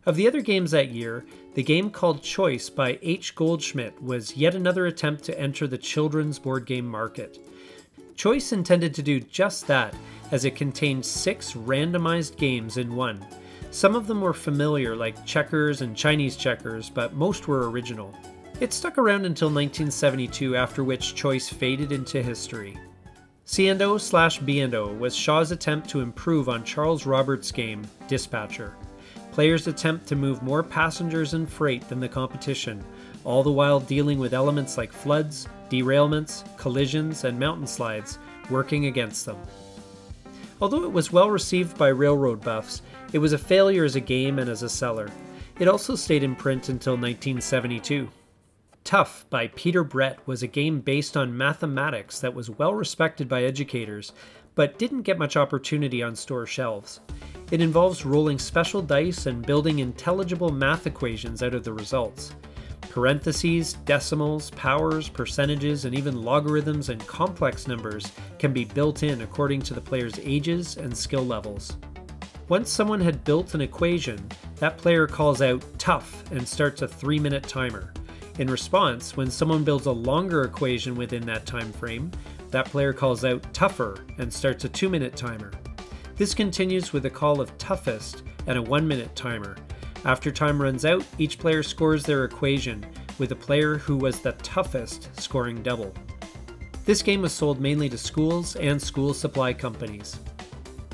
Of the other games that year, the game called Choice by H. Goldschmidt was yet another attempt to enter the children's board game market. Choice intended to do just that, as it contained 6 randomized games in one. Some of them were familiar, like checkers and Chinese checkers, but most were original. It stuck around until 1972, after which Choice faded into history. C&O/B&O was Shaw's attempt to improve on Charles Roberts' game, Dispatcher. Players attempt to move more passengers and freight than the competition, all the while dealing with elements like floods, derailments, collisions, and mountain slides working against them. Although it was well received by railroad buffs, it was a failure as a game and as a seller. It also stayed in print until 1972. Tough by Peter Brett was a game based on mathematics that was well respected by educators, but didn't get much opportunity on store shelves. It involves rolling special dice and building intelligible math equations out of the results. Parentheses, decimals, powers, percentages, and even logarithms and complex numbers can be built in according to the player's ages and skill levels. Once someone had built an equation, that player calls out tough and starts a 3-minute timer. In response, when someone builds a longer equation within that time frame, that player calls out tougher and starts a 2-minute timer. This continues with a call of toughest and a 1-minute timer. After time runs out, each player scores their equation, with the player who was the toughest scoring double. This game was sold mainly to schools and school supply companies.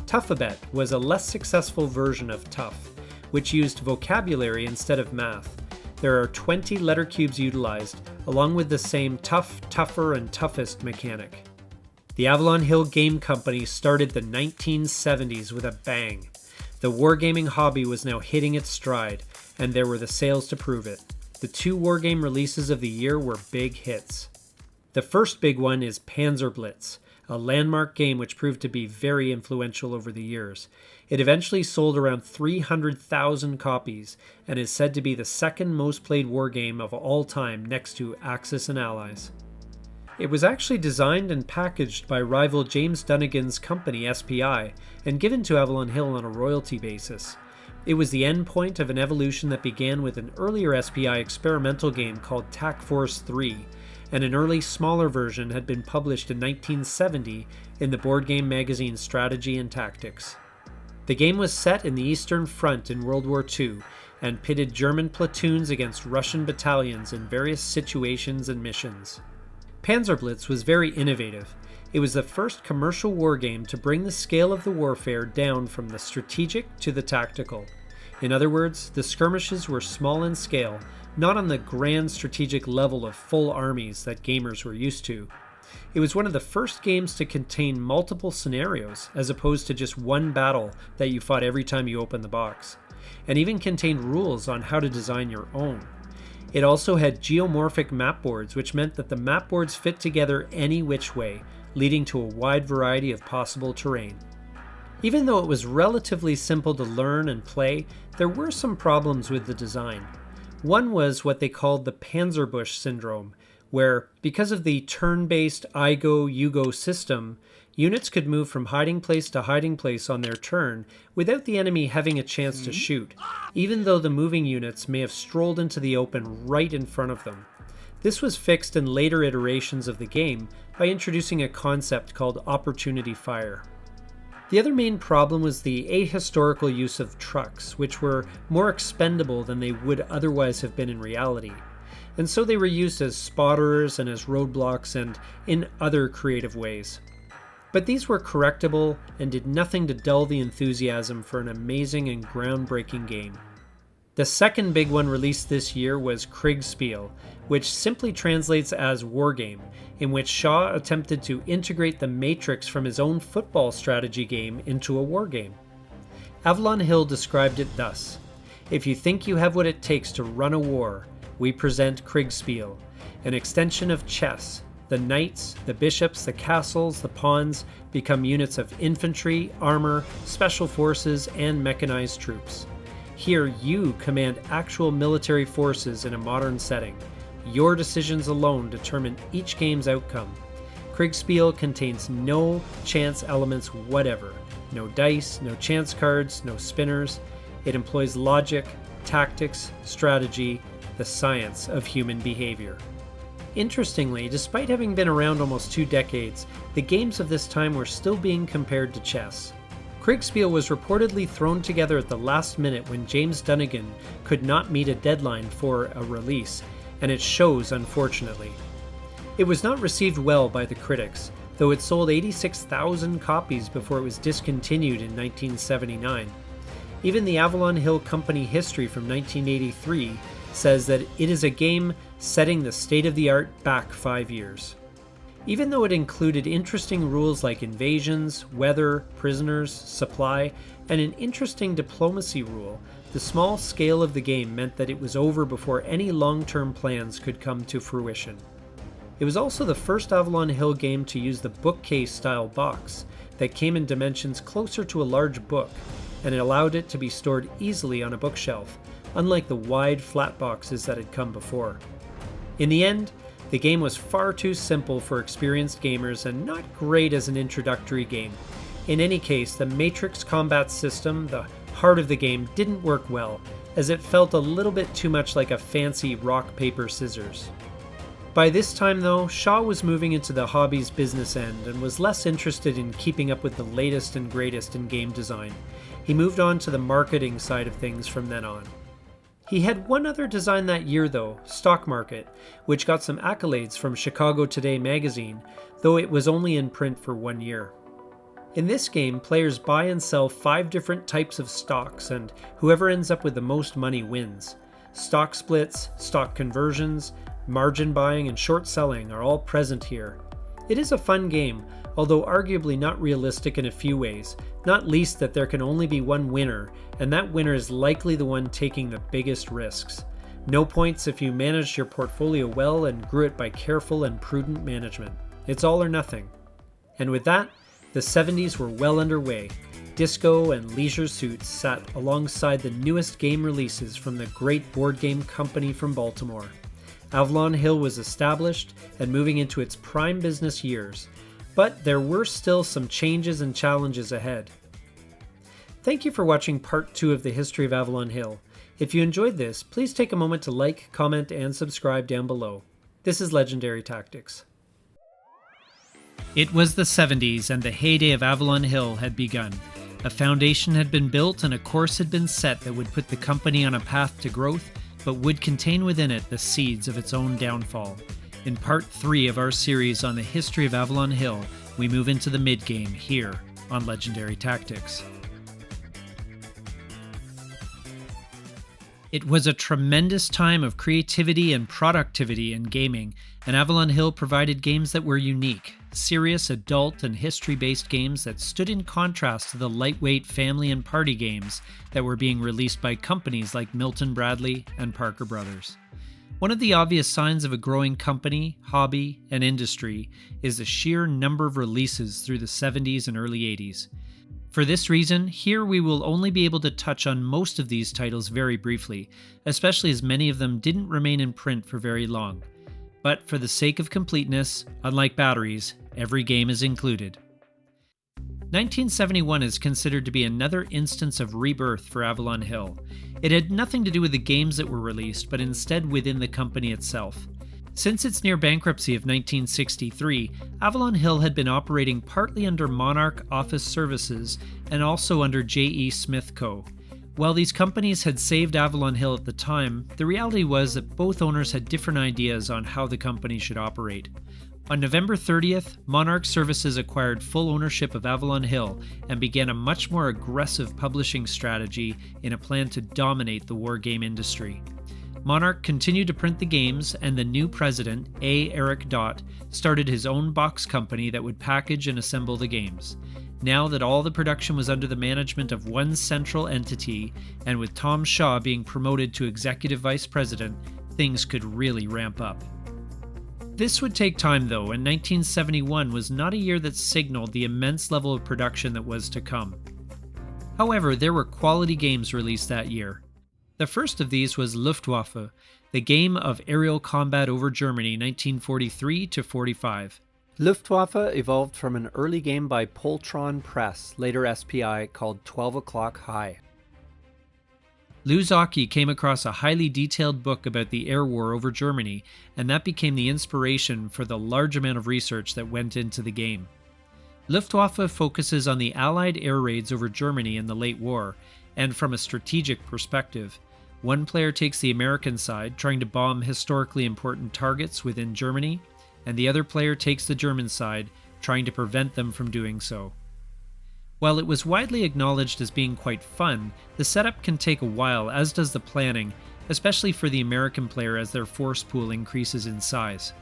Tough-a-Bet was a less successful version of Tough, which used vocabulary instead of math. There are 20 letter cubes utilized, along with the same tough, tougher, and toughest mechanic. The Avalon Hill Game Company started the 1970s with a bang. The wargaming hobby was now hitting its stride, and there were the sales to prove it. The 2 wargame releases of the year were big hits. The first big one is Panzerblitz, a landmark game which proved to be very influential over the years. It eventually sold around 300,000 copies, and is said to be the second most played wargame of all time next to Axis and Allies. It was actually designed and packaged by rival James Dunnigan's company SPI, and given to Avalon Hill on a royalty basis. It was the end point of an evolution that began with an earlier SPI experimental game called TAC Force 3, and an early smaller version had been published in 1970 in the board game magazine Strategy and Tactics. The game was set in the Eastern Front in World War II, and pitted German platoons against Russian battalions in various situations and missions. Panzerblitz was very innovative. It was the first commercial wargame to bring the scale of the warfare down from the strategic to the tactical. In other words, the skirmishes were small in scale, not on the grand strategic level of full armies that gamers were used to. It was one of the first games to contain multiple scenarios, as opposed to just one battle that you fought every time you opened the box, and even contained rules on how to design your own. It also had geomorphic map boards, which meant that the map boards fit together any which way, leading to a wide variety of possible terrain. Even though it was relatively simple to learn and play, there were some problems with the design. One was what they called the Panzerbusch syndrome, where, because of the turn-based I go, you go system, units could move from hiding place to hiding place on their turn without the enemy having a chance to shoot, even though the moving units may have strolled into the open right in front of them. This was fixed in later iterations of the game by introducing a concept called opportunity fire. The other main problem was the ahistorical use of trucks, which were more expendable than they would otherwise have been in reality. And so they were used as spotters and as roadblocks and in other creative ways. But these were correctable and did nothing to dull the enthusiasm for an amazing and groundbreaking game. The second big one released this year was Kriegspiel, which simply translates as wargame, in which Shaw attempted to integrate the matrix from his own football strategy game into a wargame. Avalon Hill described it thus: "If you think you have what it takes to run a war, we present Kriegspiel, an extension of chess. The knights, the bishops, the castles, the pawns become units of infantry, armor, special forces, and mechanized troops. Here you command actual military forces in a modern setting. Your decisions alone determine each game's outcome. Kriegspiel contains no chance elements whatever. No dice, no chance cards, no spinners. It employs logic, tactics, strategy, the science of human behavior." Interestingly, despite having been around almost 2 decades, the games of this time were still being compared to chess. Kriegspiel was reportedly thrown together at the last minute when James Dunnigan could not meet a deadline for a release, and it shows, unfortunately. It was not received well by the critics, though it sold 86,000 copies before it was discontinued in 1979. Even the Avalon Hill Company history from 1983 says that it is a game setting the state-of-the-art back 5 years. Even though it included interesting rules like invasions, weather, prisoners, supply, and an interesting diplomacy rule, the small scale of the game meant that it was over before any long-term plans could come to fruition. It was also the first Avalon Hill game to use the bookcase-style box that came in dimensions closer to a large book, and it allowed it to be stored easily on a bookshelf, unlike the wide, flat boxes that had come before. In the end, the game was far too simple for experienced gamers and not great as an introductory game. In any case, the Matrix combat system, the heart of the game, didn't work well, as it felt a little bit too much like a fancy rock, paper, scissors. By this time though, Shaw was moving into the hobby's business end and was less interested in keeping up with the latest and greatest in game design. He moved on to the marketing side of things from then on. He had one other design that year though, Stock Market, which got some accolades from Chicago Today magazine, though it was only in print for 1 year. In this game, players buy and sell 5 different types of stocks, and whoever ends up with the most money wins. Stock splits, stock conversions, margin buying, and short selling are all present here. It is a fun game, although arguably not realistic in a few ways, not least that there can only be one winner, and that winner is likely the one taking the biggest risks. No points if you managed your portfolio well and grew it by careful and prudent management. It's all or nothing. And with that, the 70s were well underway. Disco and Leisure Suits sat alongside the newest game releases from the great board game company from Baltimore. Avalon Hill was established and moving into its prime business years, but there were still some changes and challenges ahead. Thank you for watching part 2 of the history of Avalon Hill. If you enjoyed this, please take a moment to like, comment, and subscribe down below. This is Legendary Tactics. It was the 70s and the heyday of Avalon Hill had begun. A foundation had been built and a course had been set that would put the company on a path to growth, but would contain within it the seeds of its own downfall. In part 3 of our series on the history of Avalon Hill, we move into the mid-game here on Legendary Tactics. It was a tremendous time of creativity and productivity in gaming, and Avalon Hill provided games that were unique, serious adult and history-based games that stood in contrast to the lightweight family and party games that were being released by companies like Milton Bradley and Parker Brothers. One of the obvious signs of a growing company, hobby, and industry is the sheer number of releases through the 70s and early 80s. For this reason, here we will only be able to touch on most of these titles very briefly, especially as many of them didn't remain in print for very long. But for the sake of completeness, unlike batteries, every game is included. 1971 is considered to be another instance of rebirth for Avalon Hill. It had nothing to do with the games that were released, but instead within the company itself. Since its near bankruptcy of 1963, Avalon Hill had been operating partly under Monarch Office Services and also under J.E. Smith Co. While these companies had saved Avalon Hill at the time, the reality was that both owners had different ideas on how the company should operate. On November 30th, Monarch Services acquired full ownership of Avalon Hill and began a much more aggressive publishing strategy in a plan to dominate the wargame industry. Monarch continued to print the games, and the new president, A. Eric Dott, started his own box company that would package and assemble the games. Now that all the production was under the management of one central entity, and with Tom Shaw being promoted to executive vice president, things could really ramp up. This would take time though, and 1971 was not a year that signaled the immense level of production that was to come. However, there were quality games released that year. The first of these was Luftwaffe, the game of aerial combat over Germany 1943 to 45. Luftwaffe evolved from an early game by Poltron Press, later SPI, called 12 O'Clock High. Lou Zocchi came across a highly detailed book about the air war over Germany, and that became the inspiration for the large amount of research that went into the game. Luftwaffe focuses on the Allied air raids over Germany in the late war, and from a strategic perspective. One player takes the American side, trying to bomb historically important targets within Germany, and the other player takes the German side, trying to prevent them from doing so. While it was widely acknowledged as being quite fun, the setup can take a while, as does the planning, especially for the American player as their force pool increases in size.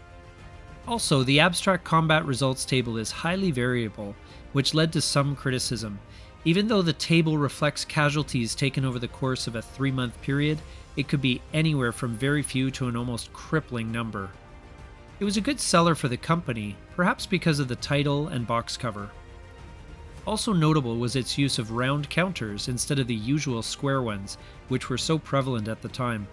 Also, the abstract combat results table is highly variable, which led to some criticism. Even though the table reflects casualties taken over the course of a 3-month period, it could be anywhere from very few to an almost crippling number. It was a good seller for the company, perhaps because of the title and box cover. Also notable was its use of round counters instead of the usual square ones, which were so prevalent at the time.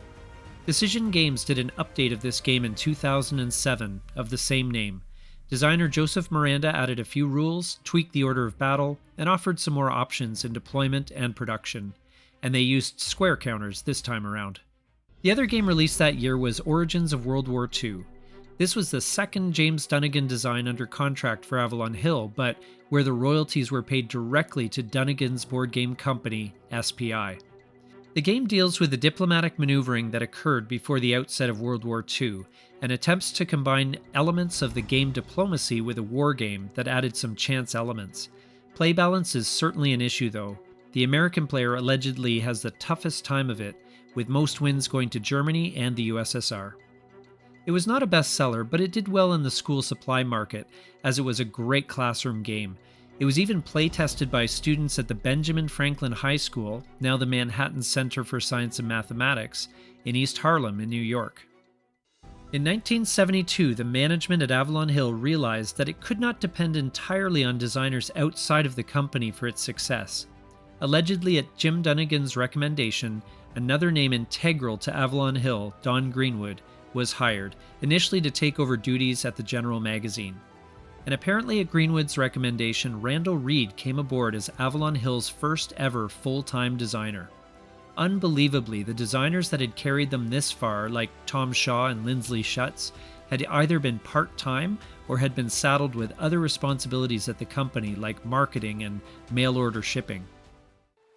Decision Games did an update of this game in 2007 of the same name. Designer Joseph Miranda added a few rules, tweaked the order of battle, and offered some more options in deployment and production. And they used square counters this time around. The other game released that year was Origins of World War II. This was the second James Dunnigan design under contract for Avalon Hill, but where the royalties were paid directly to Dunnigan's board game company, SPI. The game deals with the diplomatic maneuvering that occurred before the outset of World War II, and attempts to combine elements of the game diplomacy with a war game that added some chance elements. Play balance is certainly an issue though. The American player allegedly has the toughest time of it, with most wins going to Germany and the USSR. It was not a bestseller, but it did well in the school supply market, as it was a great classroom game. It was even play-tested by students at the Benjamin Franklin High School, now the Manhattan Center for Science and Mathematics, in East Harlem in New York. In 1972, the management at Avalon Hill realized that it could not depend entirely on designers outside of the company for its success. Allegedly at Jim Dunnigan's recommendation, another name integral to Avalon Hill, Don Greenwood, was hired, initially to take over duties at the General Magazine. And apparently at Greenwood's recommendation, Randall Reed came aboard as Avalon Hill's first ever full-time designer. Unbelievably, the designers that had carried them this far, like Tom Shaw and Lindsley Schutz, had either been part-time or had been saddled with other responsibilities at the company like marketing and mail-order shipping.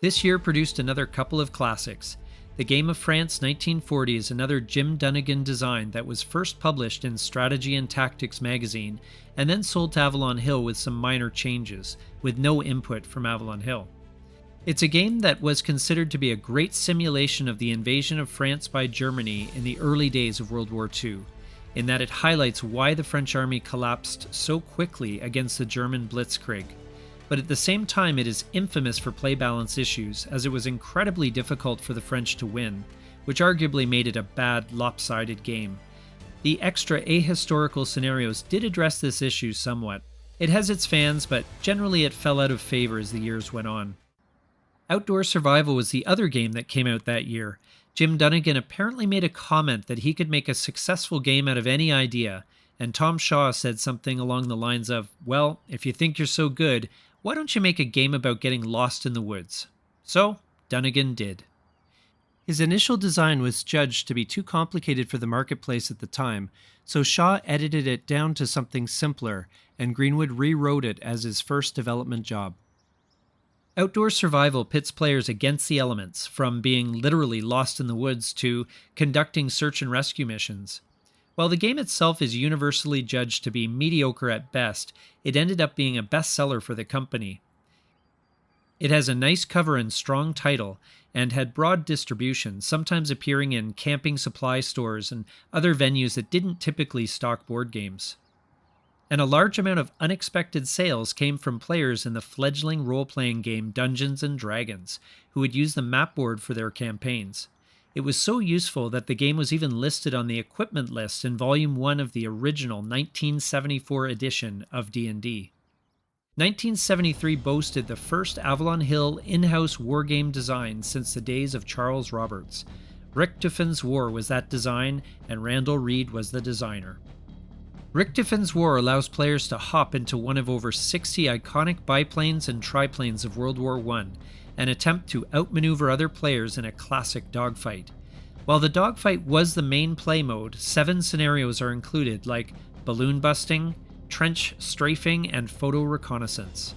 This year produced another couple of classics. The Game of France 1940 is another Jim Dunnigan design that was first published in Strategy and Tactics magazine and then sold to Avalon Hill with some minor changes, with no input from Avalon Hill. It's a game that was considered to be a great simulation of the invasion of France by Germany in the early days of World War II, in that it highlights why the French army collapsed so quickly against the German blitzkrieg. But at the same time, it is infamous for play balance issues, as it was incredibly difficult for the French to win, which arguably made it a bad, lopsided game. The extra ahistorical scenarios did address this issue somewhat. It has its fans, but generally it fell out of favor as the years went on. Outdoor Survival was the other game that came out that year. Jim Dunnigan apparently made a comment that he could make a successful game out of any idea, and Tom Shaw said something along the lines of, "Well, if you think you're so good, why don't you make a game about getting lost in the woods?" So, Dunnigan did. His initial design was judged to be too complicated for the marketplace at the time, so Shaw edited it down to something simpler, and Greenwood rewrote it as his first development job. Outdoor Survival pits players against the elements, from being literally lost in the woods to conducting search and rescue missions. While the game itself is universally judged to be mediocre at best, it ended up being a bestseller for the company. It has a nice cover and strong title, and had broad distribution, sometimes appearing in camping supply stores and other venues that didn't typically stock board games. And a large amount of unexpected sales came from players in the fledgling role-playing game Dungeons & Dragons, who would use the map board for their campaigns. It was so useful that the game was even listed on the equipment list in Volume 1 of the original 1974 edition of D&D. 1973 boasted the first Avalon Hill in-house wargame design since the days of Charles Roberts. Richthofen's War was that design, and Randall Reed was the designer. Richthofen's War allows players to hop into one of over 60 iconic biplanes and triplanes of World War I and attempt to outmaneuver other players in a classic dogfight. While the dogfight was the main play mode, 7 scenarios are included, like balloon busting, trench strafing, and photo reconnaissance.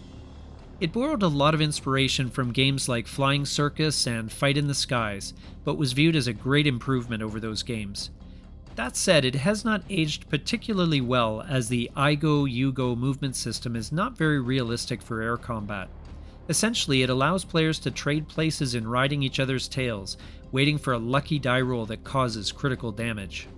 It borrowed a lot of inspiration from games like Flying Circus and Fight in the Skies, but was viewed as a great improvement over those games. That said, it has not aged particularly well, as the I go, you go movement system is not very realistic for air combat. Essentially, it allows players to trade places in riding each other's tails, waiting for a lucky die roll that causes critical damage.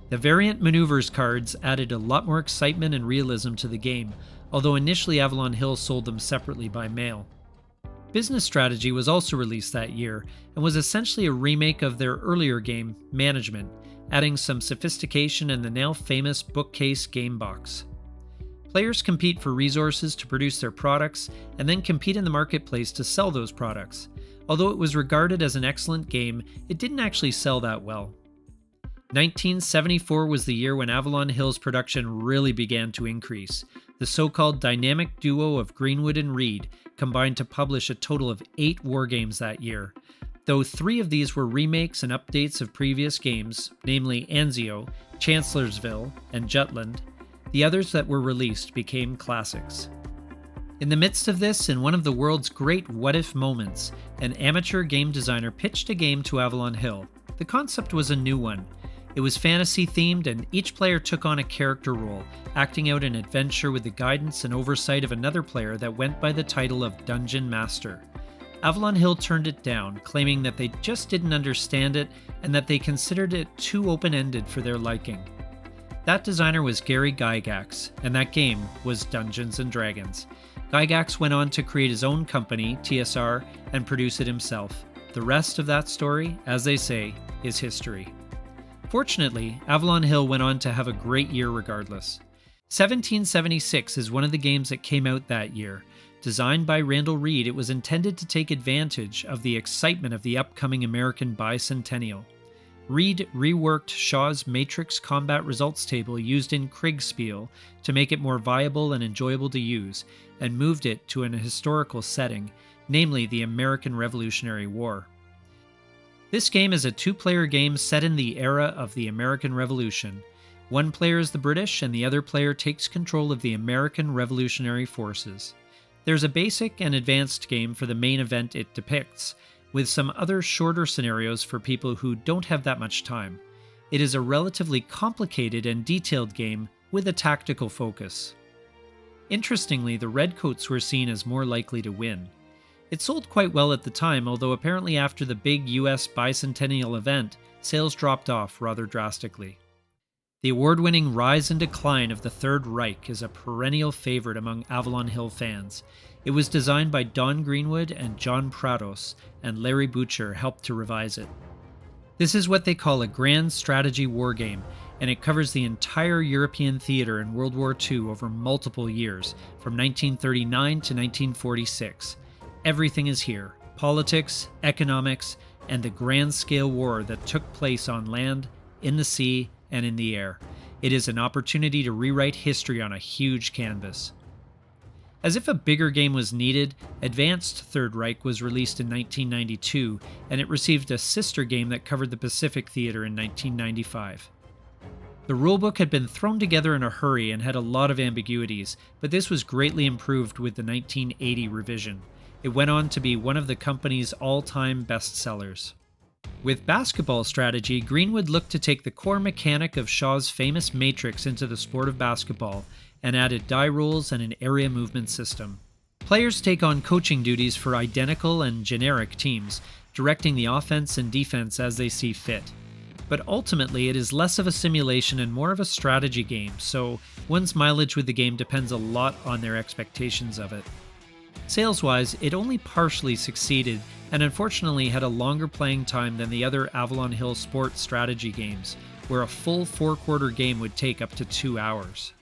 The variant maneuvers cards added a lot more excitement and realism to the game, although initially Avalon Hill sold them separately by mail. Business Strategy was also released that year, and was essentially a remake of their earlier game, Management, adding some sophistication in the now famous bookcase game box. Players compete for resources to produce their products, and then compete in the marketplace to sell those products. Although it was regarded as an excellent game, it didn't actually sell that well. 1974 was the year when Avalon Hill's production really began to increase. The so-called dynamic duo of Greenwood and Reed combined to publish a total of 8 wargames that year. Though 3 of these were remakes and updates of previous games, namely Anzio, Chancellorsville, and Jutland, the others that were released became classics. In the midst of this, in one of the world's great what-if moments, an amateur game designer pitched a game to Avalon Hill. The concept was a new one. It was fantasy-themed, and each player took on a character role, acting out an adventure with the guidance and oversight of another player that went by the title of Dungeon Master. Avalon Hill turned it down, claiming that they just didn't understand it and that they considered it too open-ended for their liking. That designer was Gary Gygax, and that game was Dungeons & Dragons. Gygax went on to create his own company, TSR, and produce it himself. The rest of that story, as they say, is history. Fortunately, Avalon Hill went on to have a great year regardless. 1776 is one of the games that came out that year. Designed by Randall Reed, it was intended to take advantage of the excitement of the upcoming American bicentennial. Reed reworked Shaw's Matrix combat results table used in Kriegspiel to make it more viable and enjoyable to use, and moved it to an historical setting, namely the American Revolutionary War. This game is a 2-player game set in the era of the American Revolution. One player is the British, and the other player takes control of the American Revolutionary Forces. There's a basic and advanced game for the main event it depicts, with some other shorter scenarios for people who don't have that much time. It is a relatively complicated and detailed game with a tactical focus. Interestingly, the Redcoats were seen as more likely to win. It sold quite well at the time, although apparently after the big US bicentennial event, sales dropped off rather drastically. The award-winning rise and decline of the Third Reich is a perennial favorite among Avalon Hill fans. It was designed by Don Greenwood and John Prados, and Larry Butcher helped to revise it. This is what they call a grand strategy wargame, and it covers the entire European theater in World War II over multiple years, from 1939 to 1946. Everything is here: politics, economics, and the grand-scale war that took place on land, in the sea, and in the air. It is an opportunity to rewrite history on a huge canvas. As if a bigger game was needed, Advanced Third Reich was released in 1992, and it received a sister game that covered the Pacific Theater in 1995. The rulebook had been thrown together in a hurry and had a lot of ambiguities, but this was greatly improved with the 1980 revision. It went on to be one of the company's all-time bestsellers. With basketball strategy, Greenwood looked to take the core mechanic of Shaw's famous Matrix into the sport of basketball, and added die rules and an area movement system. Players take on coaching duties for identical and generic teams, directing the offense and defense as they see fit. But ultimately, it is less of a simulation and more of a strategy game, so one's mileage with the game depends a lot on their expectations of it. Sales-wise, it only partially succeeded, and unfortunately had a longer playing time than the other Avalon Hill sports strategy games, where a full 4-quarter game would take up to 2 hours.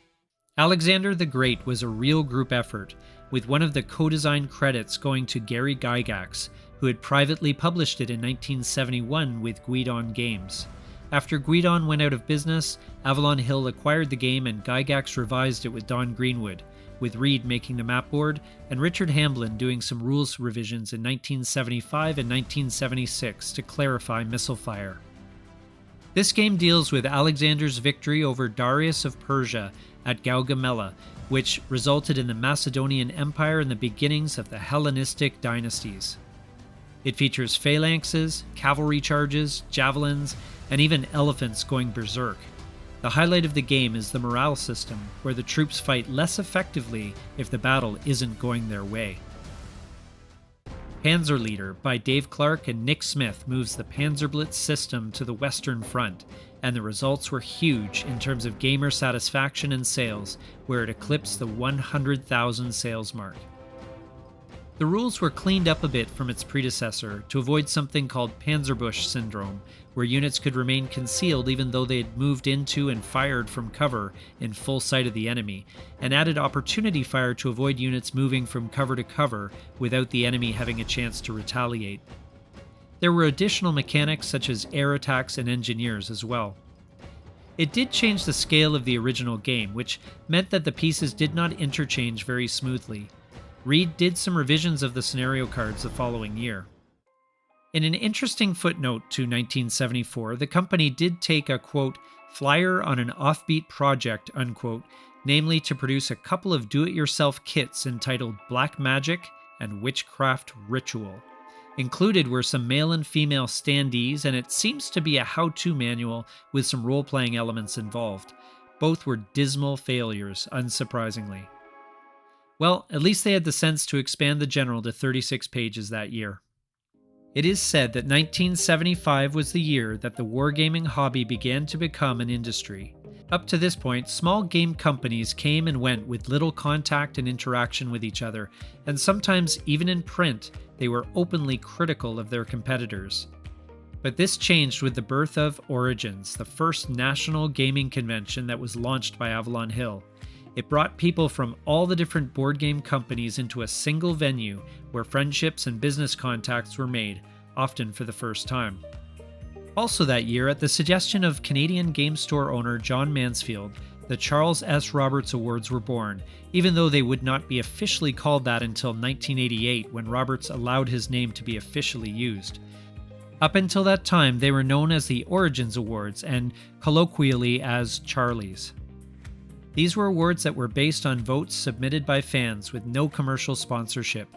Alexander the Great was a real group effort, with one of the co-design credits going to Gary Gygax, who had privately published it in 1971 with Guidon Games. After Guidon went out of business, Avalon Hill acquired the game and Gygax revised it with Don Greenwood, with Reed making the map board and Richard Hamblin doing some rules revisions in 1975 and 1976 to clarify missile fire. This game deals with Alexander's victory over Darius of Persia at Gaugamela, which resulted in the Macedonian Empire and the beginnings of the Hellenistic dynasties. It features phalanxes, cavalry charges, javelins, and even elephants going berserk. The highlight of the game is the morale system, where the troops fight less effectively if the battle isn't going their way. Panzerleader by Dave Clark and Nick Smith moves the Panzerblitz system to the Western Front, and the results were huge in terms of gamer satisfaction and sales, where it eclipsed the 100,000 sales mark. The rules were cleaned up a bit from its predecessor to avoid something called Panzerbusch syndrome, where units could remain concealed even though they had moved into and fired from cover in full sight of the enemy, and added opportunity fire to avoid units moving from cover to cover without the enemy having a chance to retaliate. There were additional mechanics such as air attacks and engineers as well. It did change the scale of the original game, which meant that the pieces did not interchange very smoothly. Reed did some revisions of the scenario cards the following year. In an interesting footnote to 1974, the company did take a, quote, flyer on an offbeat project, unquote, namely to produce a couple of do-it-yourself kits entitled Black Magic and Witchcraft Ritual. Included were some male and female standees, and it seems to be a how-to manual with some role-playing elements involved. Both were dismal failures, unsurprisingly. Well, at least they had the sense to expand the general to 36 pages that year. It is said that 1975 was the year that the wargaming hobby began to become an industry. Up to this point, small game companies came and went with little contact and interaction with each other, and sometimes even in print, they were openly critical of their competitors. But this changed with the birth of Origins, the first national gaming convention that was launched by Avalon Hill. It brought people from all the different board game companies into a single venue where friendships and business contacts were made, often for the first time. Also that year, at the suggestion of Canadian game store owner John Mansfield, the Charles S. Roberts Awards were born, even though they would not be officially called that until 1988 when Roberts allowed his name to be officially used. Up until that time, they were known as the Origins Awards and colloquially as Charlies. These were awards that were based on votes submitted by fans with no commercial sponsorship,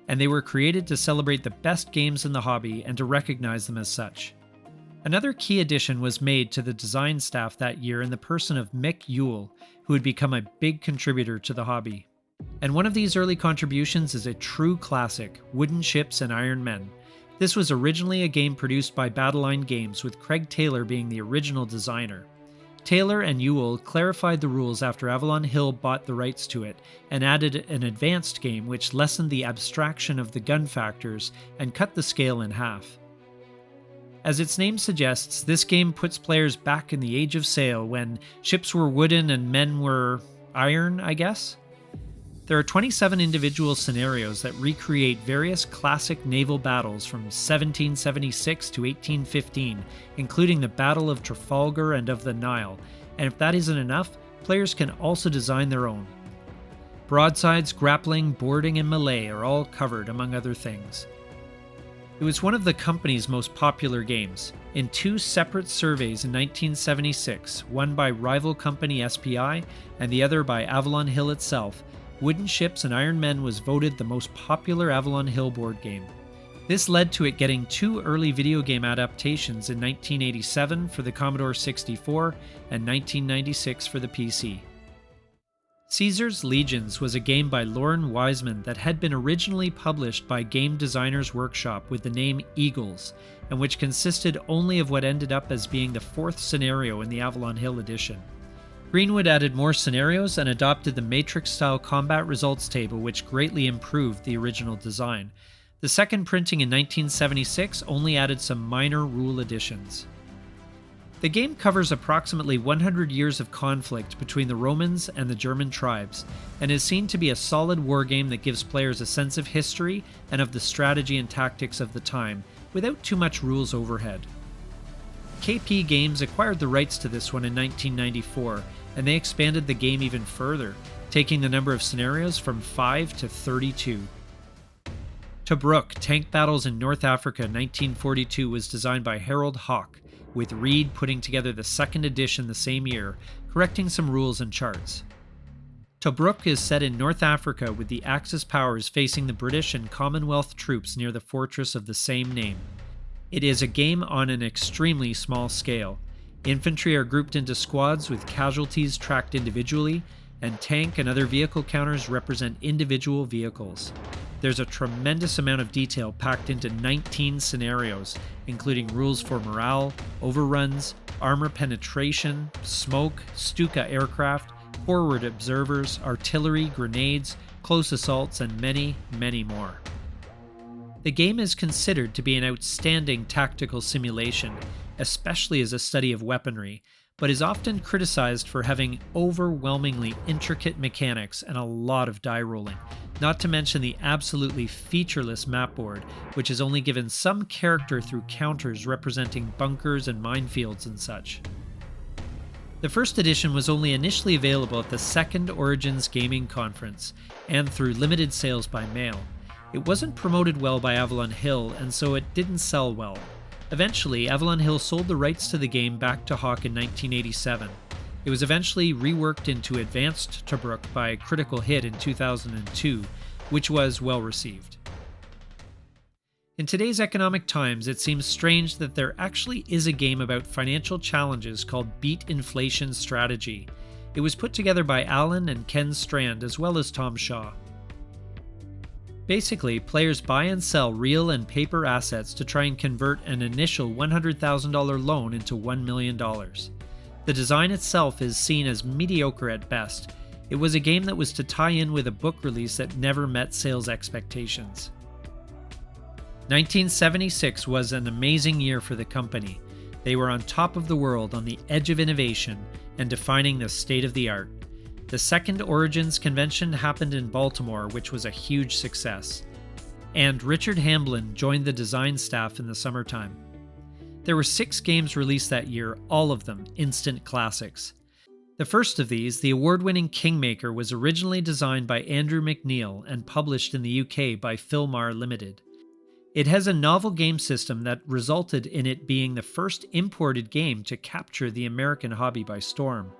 and they were created to celebrate the best games in the hobby and to recognize them as such. Another key addition was made to the design staff that year in the person of Mick Yule, who had become a big contributor to the hobby. And one of these early contributions is a true classic, Wooden Ships and Iron Men. This was originally a game produced by Battleline Games, with Craig Taylor being the original designer. Taylor and Ewell clarified the rules after Avalon Hill bought the rights to it, and added an advanced game which lessened the abstraction of the gun factors and cut the scale in half. As its name suggests, this game puts players back in the Age of Sail, when ships were wooden and men were iron, I guess? There are 27 individual scenarios that recreate various classic naval battles from 1776 to 1815, including the Battle of Trafalgar and of the Nile, and if that isn't enough, players can also design their own. Broadsides, grappling, boarding, and melee are all covered, among other things. It was one of the company's most popular games. In 2 separate surveys in 1976, one by rival company SPI and the other by Avalon Hill itself, Wooden Ships and Iron Men was voted the most popular Avalon Hill board game. This led to it getting 2 early video game adaptations in 1987 for the Commodore 64 and 1996 for the PC. Caesar's Legions was a game by Lauren Wiseman that had been originally published by Game Designers Workshop with the name Eagles, and which consisted only of what ended up as being the 4th scenario in the Avalon Hill edition. Greenwood added more scenarios and adopted the Matrix-style combat results table, which greatly improved the original design. The second printing in 1976 only added some minor rule additions. The game covers approximately 100 years of conflict between the Romans and the German tribes, and is seen to be a solid wargame that gives players a sense of history and of the strategy and tactics of the time, without too much rules overhead. KP Games acquired the rights to this one in 1994, and they expanded the game even further, taking the number of scenarios from 5 to 32. Tobruk, Tank Battles in North Africa 1942 was designed by Harold Hawk, with Reed putting together the 2nd edition the same year, correcting some rules and charts. Tobruk is set in North Africa with the Axis powers facing the British and Commonwealth troops near the fortress of the same name. It is a game on an extremely small scale. Infantry are grouped into squads with casualties tracked individually, and tank and other vehicle counters represent individual vehicles. There's a tremendous amount of detail packed into 19 scenarios, including rules for morale, overruns, armor penetration, smoke, Stuka aircraft, forward observers, artillery, grenades, close assaults, and many, many more. The game is considered to be an outstanding tactical simulation, especially as a study of weaponry, but is often criticized for having overwhelmingly intricate mechanics and a lot of die rolling, not to mention the absolutely featureless map board, which is only given some character through counters representing bunkers and minefields and such. The first edition was only initially available at the second Origins Gaming Conference, and through limited sales by mail. It wasn't promoted well by Avalon Hill, and so it didn't sell well. Eventually, Avalon Hill sold the rights to the game back to Hawk in 1987. It was eventually reworked into Advanced Tobruk by Critical Hit in 2002, which was well received. In today's economic times, it seems strange that there actually is a game about financial challenges called Beat Inflation Strategy. It was put together by Alan and Ken Strand, as well as Tom Shaw. Basically, players buy and sell real and paper assets to try and convert an initial $100,000 loan into $1 million. The design itself is seen as mediocre at best. It was a game that was to tie in with a book release that never met sales expectations. 1976 was an amazing year for the company. They were on top of the world, on the edge of innovation, and defining the state of the art. The second Origins convention happened in Baltimore, which was a huge success. And Richard Hamblin joined the design staff in the summertime. There were 6 games released that year, all of them instant classics. The first of these, the award-winning Kingmaker, was originally designed by Andrew McNeil and published in the UK by Philmar Limited. It has a novel game system that resulted in it being the first imported game to capture the American hobby by storm.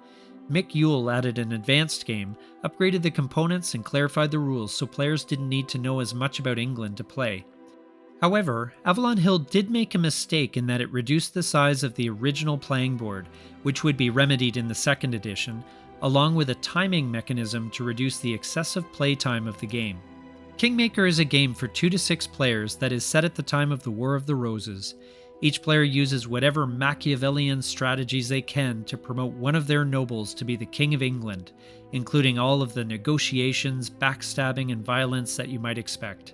Mick Yule added an advanced game, upgraded the components, and clarified the rules so players didn't need to know as much about England to play. However, Avalon Hill did make a mistake in that it reduced the size of the original playing board, which would be remedied in the second edition, along with a timing mechanism to reduce the excessive playtime of the game. Kingmaker is a game for 2 to 6 players that is set at the time of the War of the Roses. Each player uses whatever Machiavellian strategies they can to promote one of their nobles to be the King of England, including all of the negotiations, backstabbing, and violence that you might expect.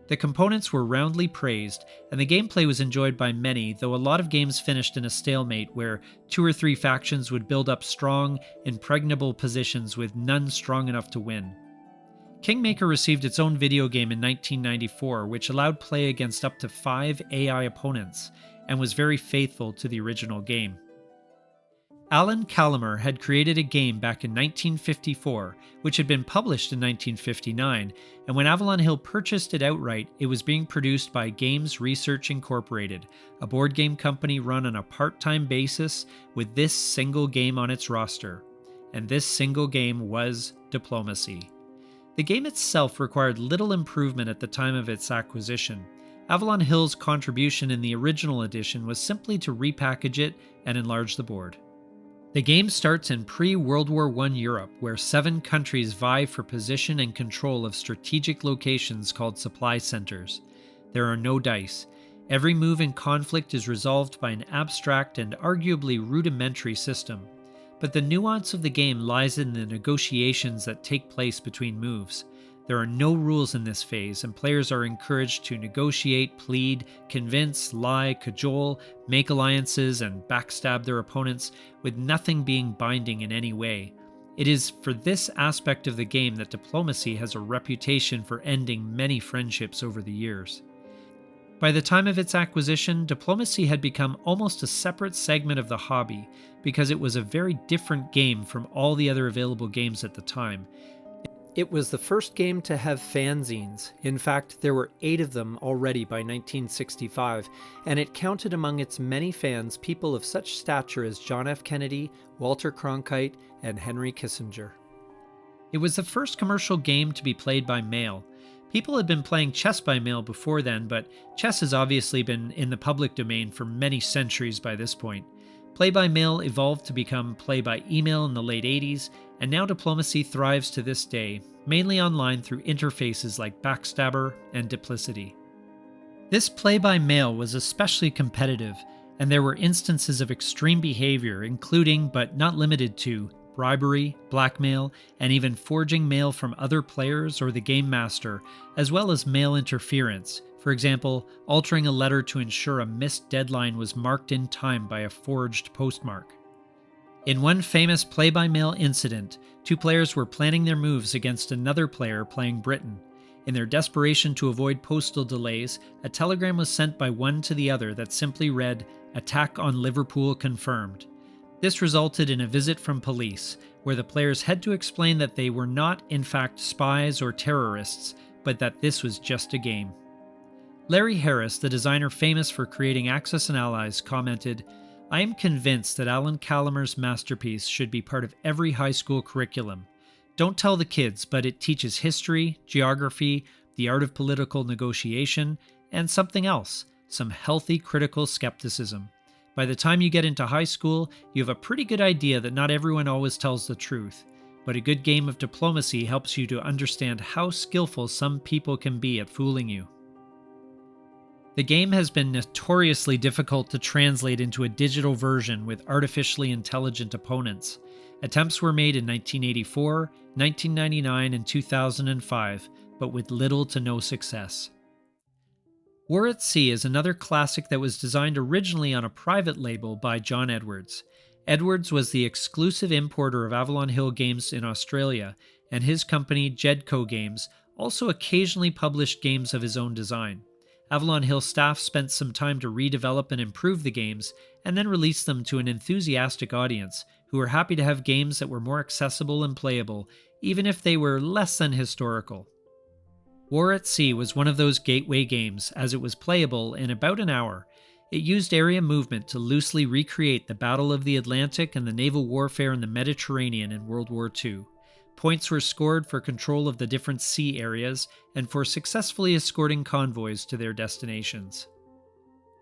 The components were roundly praised, and the gameplay was enjoyed by many, though a lot of games finished in a stalemate where 2 or 3 factions would build up strong, impregnable positions with none strong enough to win. Kingmaker received its own video game in 1994, which allowed play against up to 5 AI opponents, and was very faithful to the original game. Alan Calamer had created a game back in 1954, which had been published in 1959, and when Avalon Hill purchased it outright, it was being produced by Games Research Incorporated, a board game company run on a part-time basis with this single game on its roster. And this single game was Diplomacy. The game itself required little improvement at the time of its acquisition. Avalon Hill's contribution in the original edition was simply to repackage it and enlarge the board. The game starts in pre-World War I Europe, where 7 countries vie for position and control of strategic locations called supply centers. There are no dice. Every move in conflict is resolved by an abstract and arguably rudimentary system. But the nuance of the game lies in the negotiations that take place between moves. There are no rules in this phase, and players are encouraged to negotiate, plead, convince, lie, cajole, make alliances, and backstab their opponents, with nothing being binding in any way. It is for this aspect of the game that Diplomacy has a reputation for ending many friendships over the years. By the time of its acquisition, Diplomacy had become almost a separate segment of the hobby, because it was a very different game from all the other available games at the time. It was the first game to have fanzines. In fact, there were 8 of them already by 1965, and it counted among its many fans people of such stature as John F. Kennedy, Walter Cronkite, and Henry Kissinger. It was the first commercial game to be played by mail. People had been playing chess by mail before then, but chess has obviously been in the public domain for many centuries by this point. Play by mail evolved to become play by email in the late 80s, and now Diplomacy thrives to this day, mainly online through interfaces like Backstabber and Diplicity. This play by mail was especially competitive, and there were instances of extreme behavior, including, but not limited to, bribery, blackmail, and even forging mail from other players or the game master, as well as mail interference. For example, altering a letter to ensure a missed deadline was marked in time by a forged postmark. In one famous play-by-mail incident, 2 players were planning their moves against another player playing Britain. In their desperation to avoid postal delays, a telegram was sent by one to the other that simply read, "Attack on Liverpool confirmed." This resulted in a visit from police, where the players had to explain that they were not, in fact, spies or terrorists, but that this was just a game. Larry Harris, the designer famous for creating Axis and Allies, commented, "I am convinced that Alan Calamer's masterpiece should be part of every high school curriculum. Don't tell the kids, but it teaches history, geography, the art of political negotiation, and something else, some healthy critical skepticism. By the time you get into high school, you have a pretty good idea that not everyone always tells the truth, but a good game of Diplomacy helps you to understand how skillful some people can be at fooling you." The game has been notoriously difficult to translate into a digital version with artificially intelligent opponents. Attempts were made in 1984, 1999, and 2005, but with little to no success. War at Sea is another classic that was designed originally on a private label by John Edwards. Edwards was the exclusive importer of Avalon Hill Games in Australia, and his company, Jedco Games, also occasionally published games of his own design. Avalon Hill staff spent some time to redevelop and improve the games, and then released them to an enthusiastic audience, who were happy to have games that were more accessible and playable, even if they were less than historical. War at Sea was one of those gateway games, as it was playable in about an hour. It used area movement to loosely recreate the Battle of the Atlantic and the naval warfare in the Mediterranean in World War II. Points were scored for control of the different sea areas and for successfully escorting convoys to their destinations.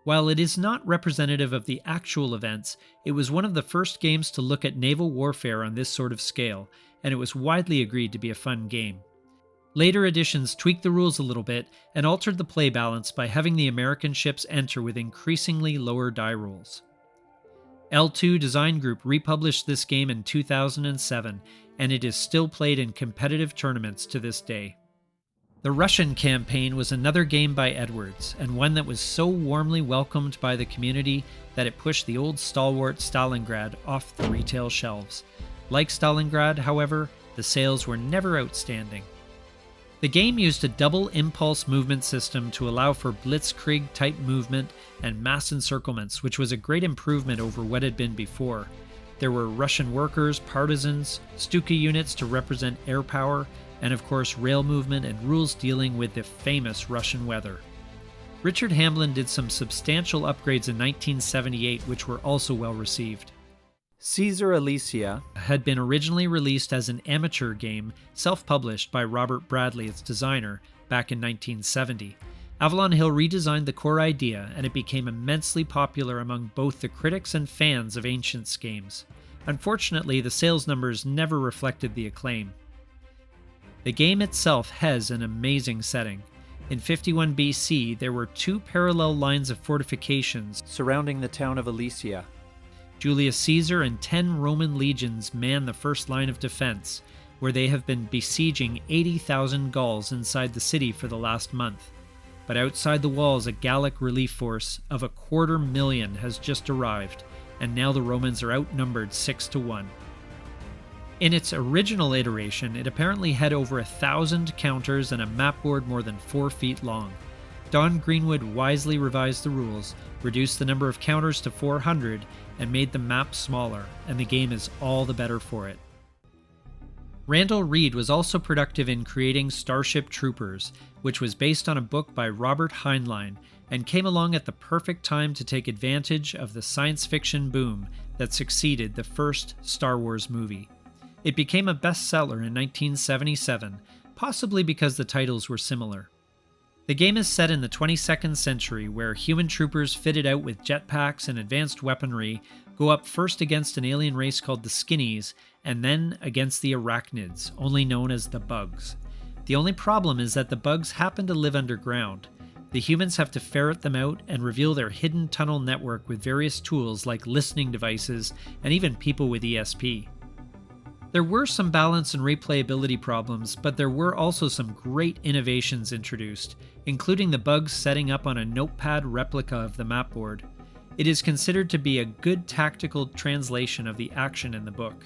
While it is not representative of the actual events, it was one of the first games to look at naval warfare on this sort of scale, and it was widely agreed to be a fun game. Later editions tweaked the rules a little bit and altered the play balance by having the American ships enter with increasingly lower die rolls. L2 Design Group republished this game in 2007, and it is still played in competitive tournaments to this day. The Russian campaign was another game by Edwards, and one that was so warmly welcomed by the community that it pushed the old stalwart Stalingrad off the retail shelves. Like Stalingrad, however, the sales were never outstanding. The game used a double impulse movement system to allow for blitzkrieg-type movement and mass encirclements, which was a great improvement over what had been before. There were Russian workers, partisans, Stuka units to represent air power, and of course rail movement and rules dealing with the famous Russian weather. Richard Hamblin did some substantial upgrades in 1978, which were also well received. Caesar Alicia had been originally released as an amateur game, self-published by Robert Bradley, its designer, back in 1970. Avalon Hill redesigned the core idea, and it became immensely popular among both the critics and fans of Ancients games. Unfortunately, the sales numbers never reflected the acclaim. The game itself has an amazing setting. In 51 BC, there were 2 parallel lines of fortifications surrounding the town of Alicia. Julius Caesar and 10 Roman legions man the first line of defense, where they have been besieging 80,000 Gauls inside the city for the last month. But outside the walls, a Gallic relief force of 250,000 has just arrived, and now the Romans are outnumbered 6-1. In its original iteration, it apparently had over 1,000 counters and a map board more than 4 feet long. Don Greenwood wisely revised the rules, reduced the number of counters to 400, and made the map smaller, and the game is all the better for it. Randall Reed was also productive in creating Starship Troopers, which was based on a book by Robert Heinlein, and came along at the perfect time to take advantage of the science fiction boom that succeeded the first Star Wars movie. It became a bestseller in 1977, possibly because the titles were similar. The game is set in the 22nd century, where human troopers fitted out with jetpacks and advanced weaponry go up first against an alien race called the Skinnies, and then against the Arachnids, only known as the Bugs. The only problem is that the Bugs happen to live underground. The humans have to ferret them out and reveal their hidden tunnel network with various tools like listening devices and even people with ESP. There were some balance and replayability problems, but there were also some great innovations introduced, including the Bugs setting up on a notepad replica of the map board. It is considered to be a good tactical translation of the action in the book.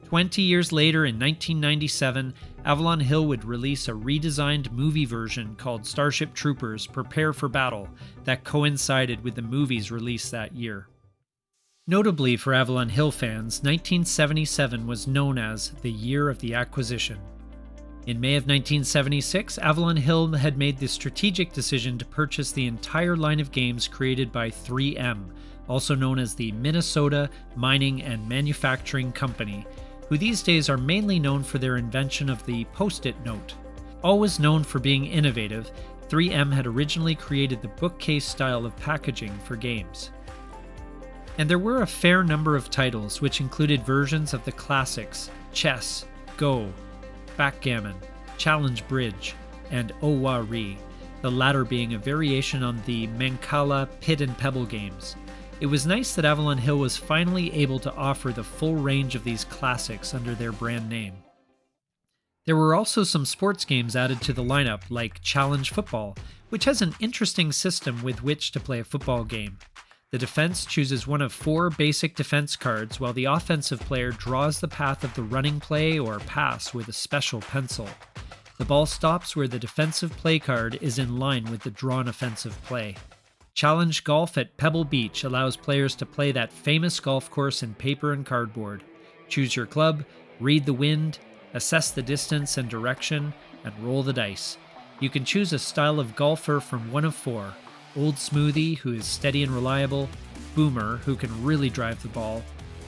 20 years later, in 1997, Avalon Hill would release a redesigned movie version called Starship Troopers Prepare for Battle that coincided with the movie's release that year. Notably for Avalon Hill fans, 1977 was known as the Year of the Acquisition. In May of 1976, Avalon Hill had made the strategic decision to purchase the entire line of games created by 3M, also known as the Minnesota Mining and Manufacturing Company, who these days are mainly known for their invention of the Post-it note. Always known for being innovative, 3M had originally created the bookcase style of packaging for games. And there were a fair number of titles which included versions of the classics Chess, Go, Backgammon, Challenge Bridge, and Owari, the latter being a variation on the Mancala Pit and Pebble games. It was nice that Avalon Hill was finally able to offer the full range of these classics under their brand name. There were also some sports games added to the lineup, like Challenge Football, which has an interesting system with which to play a football game. The defense chooses one of 4 basic defense cards, while the offensive player draws the path of the running play or pass with a special pencil. The ball stops where the defensive play card is in line with the drawn offensive play. Challenge Golf at Pebble Beach allows players to play that famous golf course in paper and cardboard. Choose your club, read the wind, assess the distance and direction, and roll the dice. You can choose a style of golfer from one of 4. Old Smoothie, who is steady and reliable, Boomer, who can really drive the ball,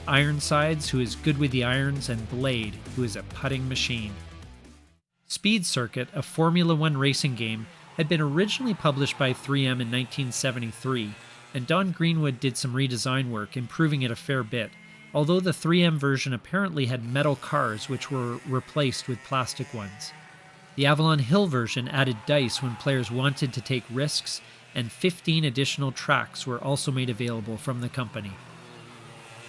Ironsides, who is good with the irons, and Blade, who is a putting machine. Speed Circuit, a Formula One racing game, had been originally published by 3M in 1973, and Don Greenwood did some redesign work, improving it a fair bit, although the 3M version apparently had metal cars which were replaced with plastic ones. The Avalon Hill version added dice when players wanted to take risks, and 15 additional tracks were also made available from the company.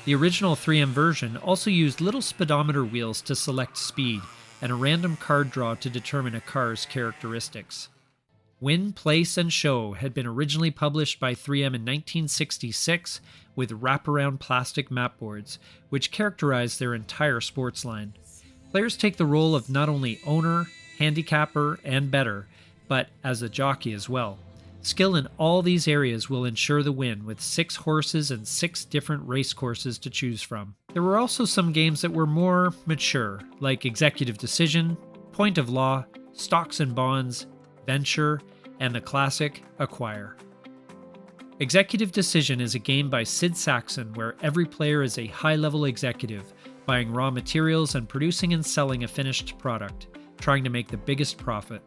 The original 3M version also used little speedometer wheels to select speed, and a random card draw to determine a car's characteristics. Win, Place, and Show had been originally published by 3M in 1966 with wraparound plastic map boards, which characterized their entire sports line. Players take the role of not only owner, handicapper, and bettor, but as a jockey as well. Skill in all these areas will ensure the win, with 6 horses and 6 different race courses to choose from. There were also some games that were more mature, like Executive Decision, Point of Law, Stocks and Bonds, Venture, and the classic Acquire. Executive Decision is a game by Sid Saxon where every player is a high-level executive, buying raw materials and producing and selling a finished product, trying to make the biggest profit.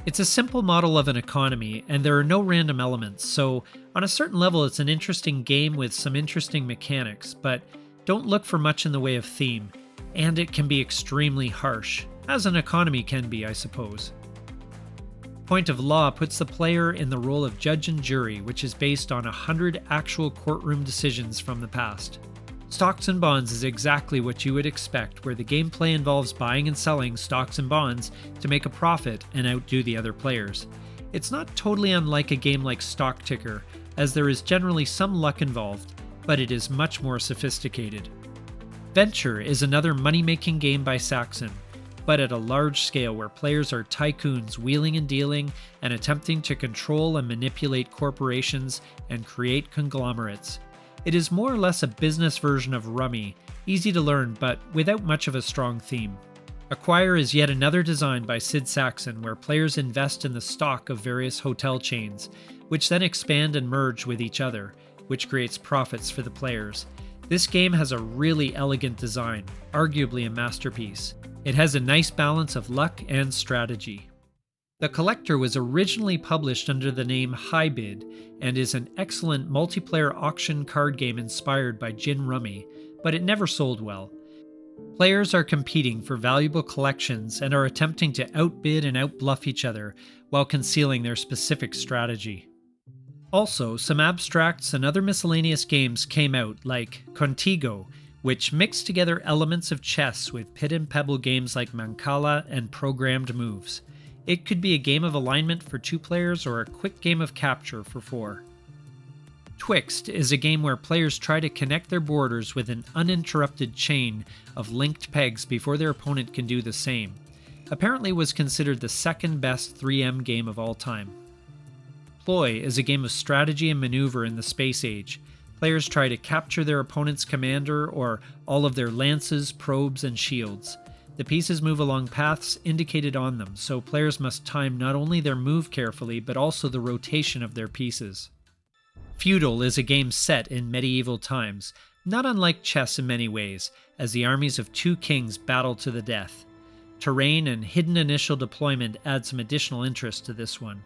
It's a simple model of an economy, and there are no random elements, so on a certain level it's an interesting game with some interesting mechanics, but don't look for much in the way of theme, and it can be extremely harsh, as an economy can be, I suppose. Point of Law puts the player in the role of judge and jury, which is based on 100 actual courtroom decisions from the past. Stocks and Bonds is exactly what you would expect, where the gameplay involves buying and selling stocks and bonds to make a profit and outdo the other players. It's not totally unlike a game like Stock Ticker, as there is generally some luck involved, but it is much more sophisticated. Venture is another money-making game by Saxon, but at a large scale where players are tycoons wheeling and dealing and attempting to control and manipulate corporations and create conglomerates. It is more or less a business version of Rummy, easy to learn but without much of a strong theme. Acquire is yet another design by Sid Saxon where players invest in the stock of various hotel chains, which then expand and merge with each other, which creates profits for the players. This game has a really elegant design, arguably a masterpiece. It has a nice balance of luck and strategy. The Collector was originally published under the name High Bid and is an excellent multiplayer auction card game inspired by Gin Rummy, but it never sold well. Players are competing for valuable collections and are attempting to outbid and outbluff each other while concealing their specific strategy. Also, some abstracts and other miscellaneous games came out, like Contigo, which mixed together elements of chess with pit and pebble games like Mancala and programmed moves. It could be a game of alignment for 2 players or a quick game of capture for 4. Twixt is a game where players try to connect their borders with an uninterrupted chain of linked pegs before their opponent can do the same. Apparently was considered the second best 3M game of all time. Ploy is a game of strategy and maneuver in the space age. Players try to capture their opponent's commander or all of their lances, probes, and shields. The pieces move along paths indicated on them, so players must time not only their move carefully, but also the rotation of their pieces. Feudal is a game set in medieval times, not unlike chess in many ways, as the armies of 2 kings battle to the death. Terrain and hidden initial deployment add some additional interest to this one.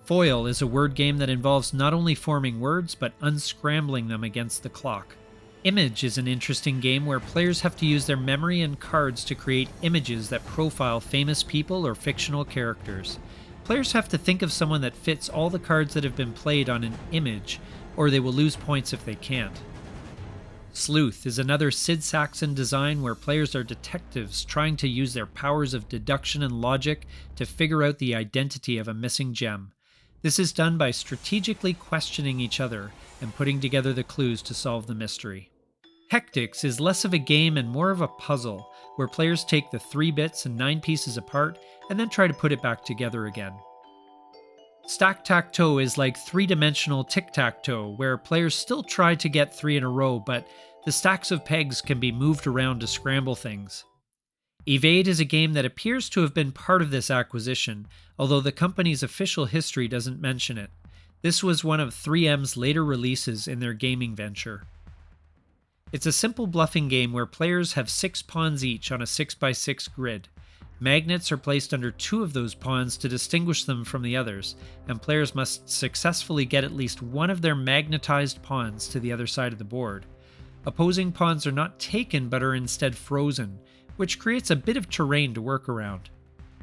Foil is a word game that involves not only forming words, but unscrambling them against the clock. Image is an interesting game where players have to use their memory and cards to create images that profile famous people or fictional characters. Players have to think of someone that fits all the cards that have been played on an image, or they will lose points if they can't. Sleuth is another Sid Saxon design where players are detectives trying to use their powers of deduction and logic to figure out the identity of a missing gem. This is done by strategically questioning each other and putting together the clues to solve the mystery. Hectics is less of a game and more of a puzzle, where players take the 3 bits and 9 pieces apart and then try to put it back together again. Stack-tac-toe is like 3-dimensional tic-tac-toe, where players still try to get 3 in a row, but the stacks of pegs can be moved around to scramble things. Evade is a game that appears to have been part of this acquisition, although the company's official history doesn't mention it. This was one of 3M's later releases in their gaming venture. It's a simple bluffing game where players have 6 pawns each on a 6x6 grid. Magnets are placed under 2 of those pawns to distinguish them from the others, and players must successfully get at least one of their magnetized pawns to the other side of the board. Opposing pawns are not taken but are instead frozen, which creates a bit of terrain to work around.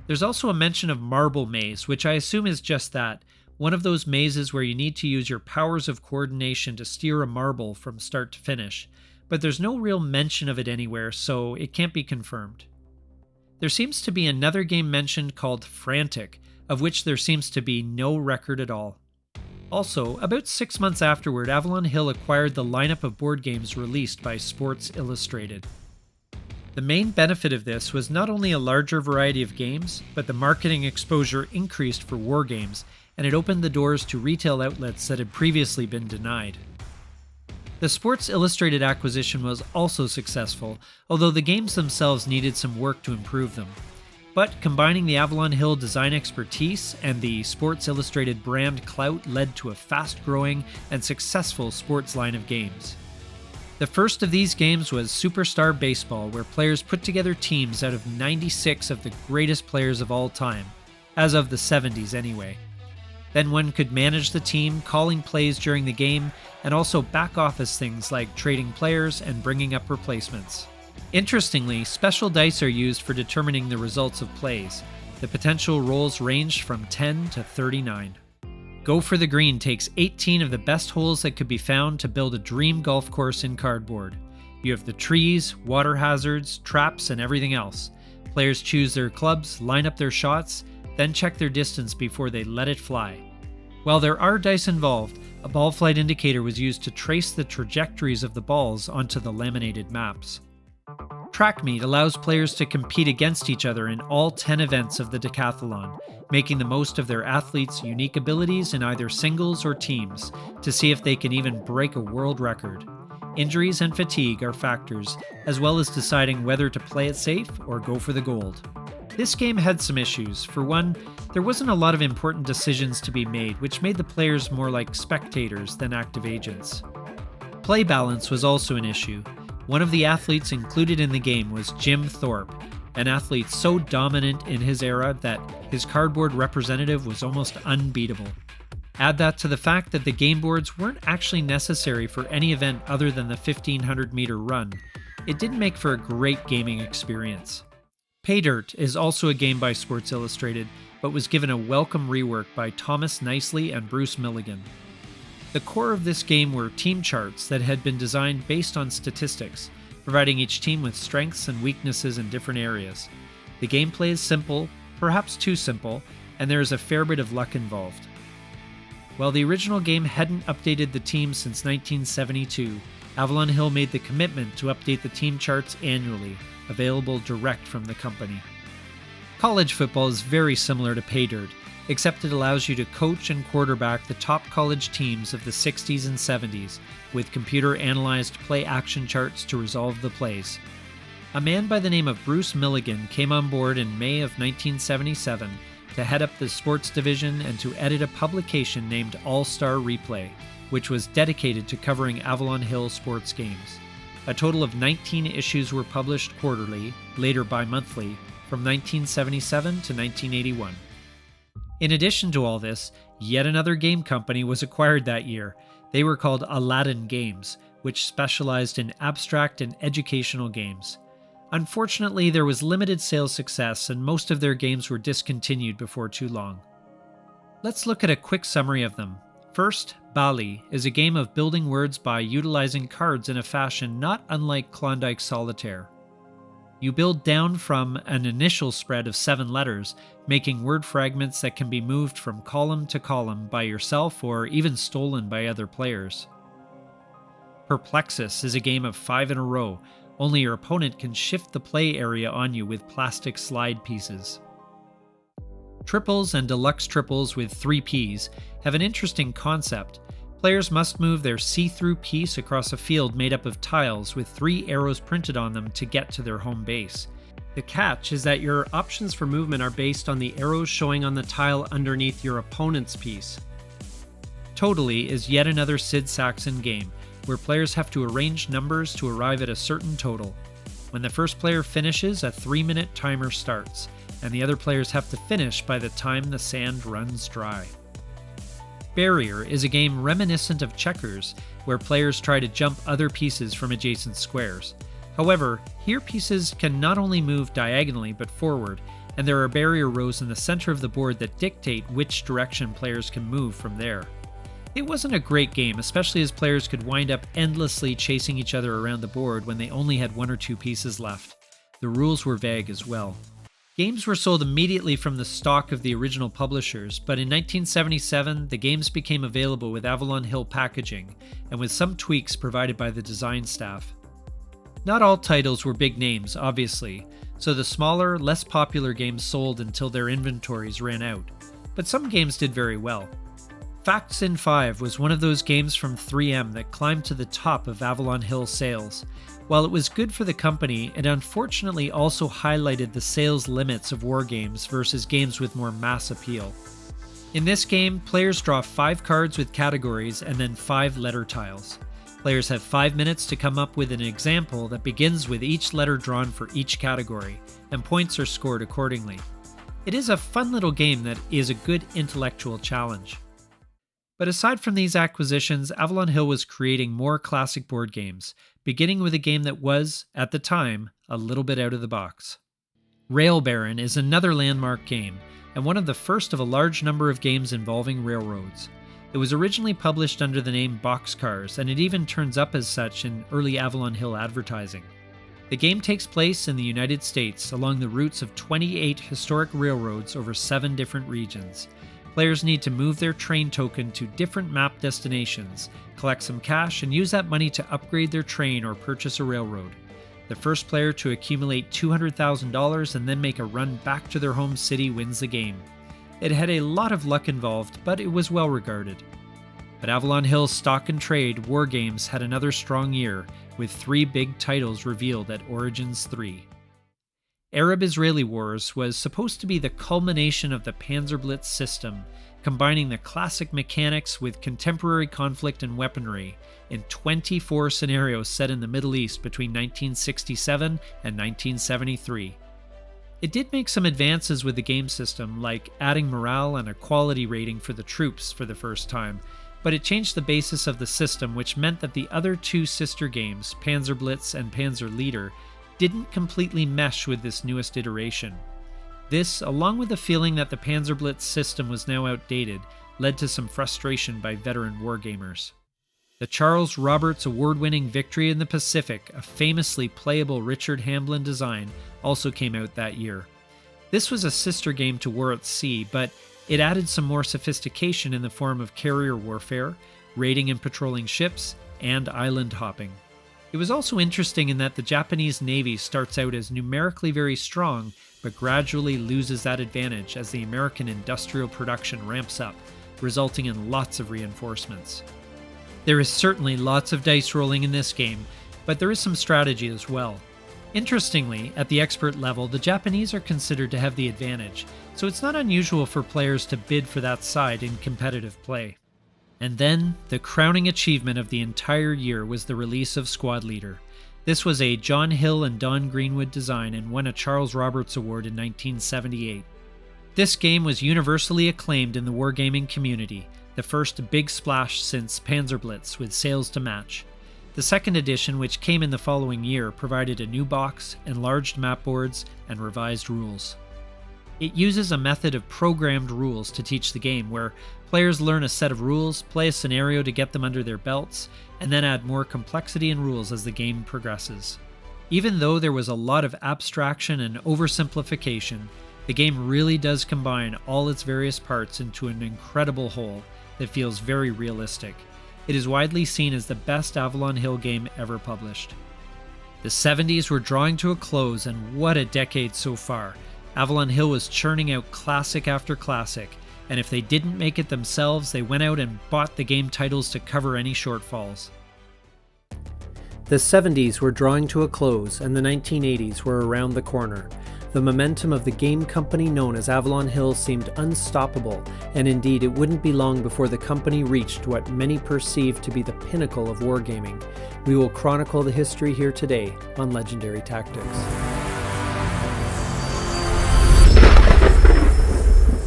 There's also a mention of marble maze, which I assume is just that, one of those mazes where you need to use your powers of coordination to steer a marble from start to finish, but there's no real mention of it anywhere, so it can't be confirmed. There seems to be another game mentioned called Frantic, of which there seems to be no record at all. Also, about 6 months afterward, Avalon Hill acquired the lineup of board games released by Sports Illustrated. The main benefit of this was not only a larger variety of games, but the marketing exposure increased for wargames, and it opened the doors to retail outlets that had previously been denied. The Sports Illustrated acquisition was also successful, although the games themselves needed some work to improve them. But combining the Avalon Hill design expertise and the Sports Illustrated brand clout led to a fast-growing and successful sports line of games. The first of these games was Superstar Baseball, where players put together teams out of 96 of the greatest players of all time, as of the 70s anyway. Then one could manage the team, calling plays during the game, and also back office things like trading players and bringing up replacements. Interestingly, special dice are used for determining the results of plays. The potential rolls ranged from 10 to 39. Go for the Green takes 18 of the best holes that could be found to build a dream golf course in cardboard. You have the trees, water hazards, traps, and everything else. Players choose their clubs, line up their shots, then check their distance before they let it fly. While there are dice involved, a ball flight indicator was used to trace the trajectories of the balls onto the laminated maps. Track meet allows players to compete against each other in all 10 events of the decathlon, making the most of their athletes' unique abilities in either singles or teams to see if they can even break a world record. Injuries and fatigue are factors, as well as deciding whether to play it safe or go for the gold. This game had some issues. For one, there wasn't a lot of important decisions to be made, which made the players more like spectators than active agents. Play balance was also an issue. One of the athletes included in the game was Jim Thorpe, an athlete so dominant in his era that his cardboard representative was almost unbeatable. Add that to the fact that the game boards weren't actually necessary for any event other than the 1500-meter run. It didn't make for a great gaming experience. Pay Dirt is also a game by Sports Illustrated, but was given a welcome rework by Thomas Nicely and Bruce Milligan. The core of this game were team charts that had been designed based on statistics, providing each team with strengths and weaknesses in different areas. The gameplay is simple, perhaps too simple, and there is a fair bit of luck involved. While the original game hadn't updated the team since 1972, Avalon Hill made the commitment to update the team charts annually, available direct from the company. College football is very similar to Pay Dirt, except it allows you to coach and quarterback the top college teams of the 60s and 70s with computer-analyzed play-action charts to resolve the plays. A man by the name of Bruce Milligan came on board in May of 1977 to head up the sports division and to edit a publication named All-Star Replay, which was dedicated to covering Avalon Hill sports games. A total of 19 issues were published quarterly, later bi-monthly, from 1977 to 1981. In addition to all this, yet another game company was acquired that year. They were called Aladdin Games, which specialized in abstract and educational games. Unfortunately, there was limited sales success and most of their games were discontinued before too long. Let's look at a quick summary of them. First, Bali is a game of building words by utilizing cards in a fashion not unlike Klondike Solitaire. You build down from an initial spread of 7 letters, making word fragments that can be moved from column to column by yourself or even stolen by other players. Perplexus is a game of 5 in a row, only your opponent can shift the play area on you with plastic slide pieces. Triples and deluxe triples with 3 Ps have an interesting concept. Players must move their see-through piece across a field made up of tiles with 3 arrows printed on them to get to their home base. The catch is that your options for movement are based on the arrows showing on the tile underneath your opponent's piece. Totally is yet another Sid Saxon game, where players have to arrange numbers to arrive at a certain total. When the first player finishes, a 3-minute timer starts. and the other players have to finish by the time the sand runs dry. Barrier is a game reminiscent of checkers, where players try to jump other pieces from adjacent squares. However, here pieces can not only move diagonally but forward, and there are barrier rows in the center of the board that dictate which direction players can move from there. It wasn't a great game, especially as players could wind up endlessly chasing each other around the board when they only had 1 or 2 pieces left. The rules were vague as well. Games were sold immediately from the stock of the original publishers, but in 1977 the games became available with Avalon Hill packaging, and with some tweaks provided by the design staff. Not all titles were big names, obviously, so the smaller, less popular games sold until their inventories ran out, but some games did very well. Facts in 5 was one of those games from 3M that climbed to the top of Avalon Hill sales. While it was good for the company, it unfortunately also highlighted the sales limits of wargames versus games with more mass appeal. In this game, players draw 5 cards with categories and then 5 letter tiles. Players have 5 minutes to come up with an example that begins with each letter drawn for each category, and points are scored accordingly. It is a fun little game that is a good intellectual challenge. But aside from these acquisitions, Avalon Hill was creating more classic board games, beginning with a game that was, at the time, a little bit out of the box. Rail Baron is another landmark game, and one of the first of a large number of games involving railroads. It was originally published under the name Boxcars, and it even turns up as such in early Avalon Hill advertising. The game takes place in the United States along the routes of 28 historic railroads over 7 different regions. Players need to move their train token to different map destinations, collect some cash, and use that money to upgrade their train or purchase a railroad. The first player to accumulate $200,000 and then make a run back to their home city wins the game. It had a lot of luck involved, but it was well regarded. But Avalon Hill's stock and trade, Wargames, had another strong year, with 3 big titles revealed at Origins 3. Arab-Israeli Wars was supposed to be the culmination of the Panzerblitz system, combining the classic mechanics with contemporary conflict and weaponry in 24 scenarios set in the Middle East between 1967 and 1973. It did make some advances with the game system, like adding morale and a quality rating for the troops for the first time, but it changed the basis of the system, which meant that the other 2 sister games, Panzerblitz and Panzer Leader, didn't completely mesh with this newest iteration. This, along with the feeling that the Panzerblitz system was now outdated, led to some frustration by veteran wargamers. The Charles Roberts award-winning Victory in the Pacific, a famously playable Richard Hamblin design, also came out that year. This was a sister game to War at Sea, but it added some more sophistication in the form of carrier warfare, raiding and patrolling ships, and island hopping. It was also interesting in that the Japanese Navy starts out as numerically very strong, but gradually loses that advantage as the American industrial production ramps up, resulting in lots of reinforcements. There is certainly lots of dice rolling in this game, but there is some strategy as well. Interestingly, at the expert level, the Japanese are considered to have the advantage, so it's not unusual for players to bid for that side in competitive play. And then, the crowning achievement of the entire year was the release of Squad Leader. This was a John Hill and Don Greenwood design and won a Charles Roberts Award in 1978. This game was universally acclaimed in the wargaming community, the first big splash since Panzerblitz with sales to match. The second edition, which came in the following year, provided a new box, enlarged map boards, and revised rules. It uses a method of programmed rules to teach the game, where players learn a set of rules, play a scenario to get them under their belts, and then add more complexity and rules as the game progresses. Even though there was a lot of abstraction and oversimplification, the game really does combine all its various parts into an incredible whole that feels very realistic. It is widely seen as the best Avalon Hill game ever published. The 70s were drawing to a close, and what a decade so far. Avalon Hill was churning out classic after classic, and if they didn't make it themselves, they went out and bought the game titles to cover any shortfalls. The 70s were drawing to a close, and the 1980s were around the corner. The momentum of the game company known as Avalon Hill seemed unstoppable, and indeed it wouldn't be long before the company reached what many perceived to be the pinnacle of wargaming. We will chronicle the history here today on Legendary Tactics.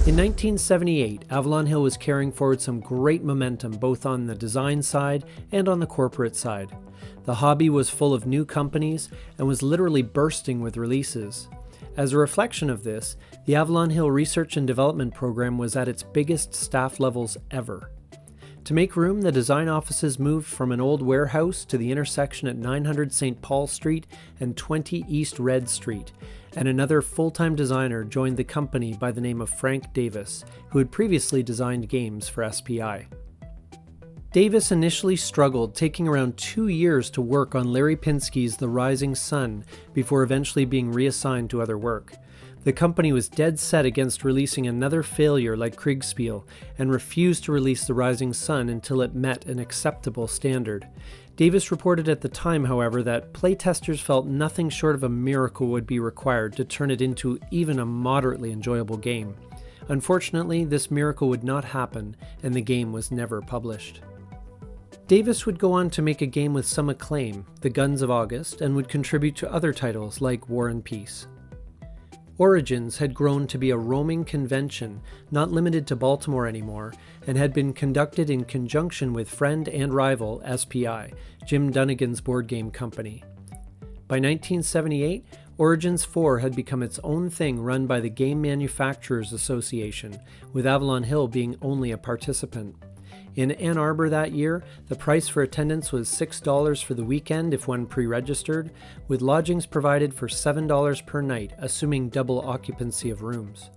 In 1978, Avalon Hill was carrying forward some great momentum both on the design side and on the corporate side. The hobby was full of new companies and was literally bursting with releases. As a reflection of this, the Avalon Hill Research and Development Program was at its biggest staff levels ever. To make room, the design offices moved from an old warehouse to the intersection at 900 St. Paul Street and 20 East Red Street, and another full-time designer joined the company by the name of Frank Davis, who had previously designed games for SPI. Davis initially struggled, taking around 2 years to work on Larry Pinsky's The Rising Sun before eventually being reassigned to other work. The company was dead set against releasing another failure like Kriegspiel and refused to release The Rising Sun until it met an acceptable standard. Davis reported at the time, however, that playtesters felt nothing short of a miracle would be required to turn it into even a moderately enjoyable game. Unfortunately, this miracle would not happen, and the game was never published. Davis would go on to make a game with some acclaim, The Guns of August, and would contribute to other titles like War and Peace. Origins had grown to be a roaming convention, not limited to Baltimore anymore, and had been conducted in conjunction with friend and rival SPI, Jim Dunnigan's board game company. By 1978, Origins 4 had become its own thing run by the Game Manufacturers Association, with Avalon Hill being only a participant. In Ann Arbor that year, the price for attendance was $6 for the weekend if one pre-registered, with lodgings provided for $7 per night, assuming double occupancy of rooms.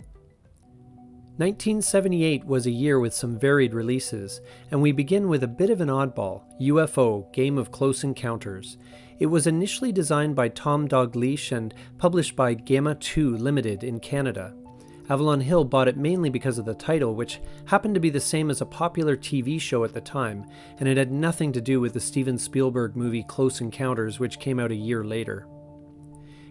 1978 was a year with some varied releases, and we begin with a bit of an oddball, UFO, Game of Close Encounters. It was initially designed by Tom Dalgleish and published by Gamma 2 Limited in Canada. Avalon Hill bought it mainly because of the title, which happened to be the same as a popular TV show at the time, and it had nothing to do with the Steven Spielberg movie Close Encounters, which came out a year later.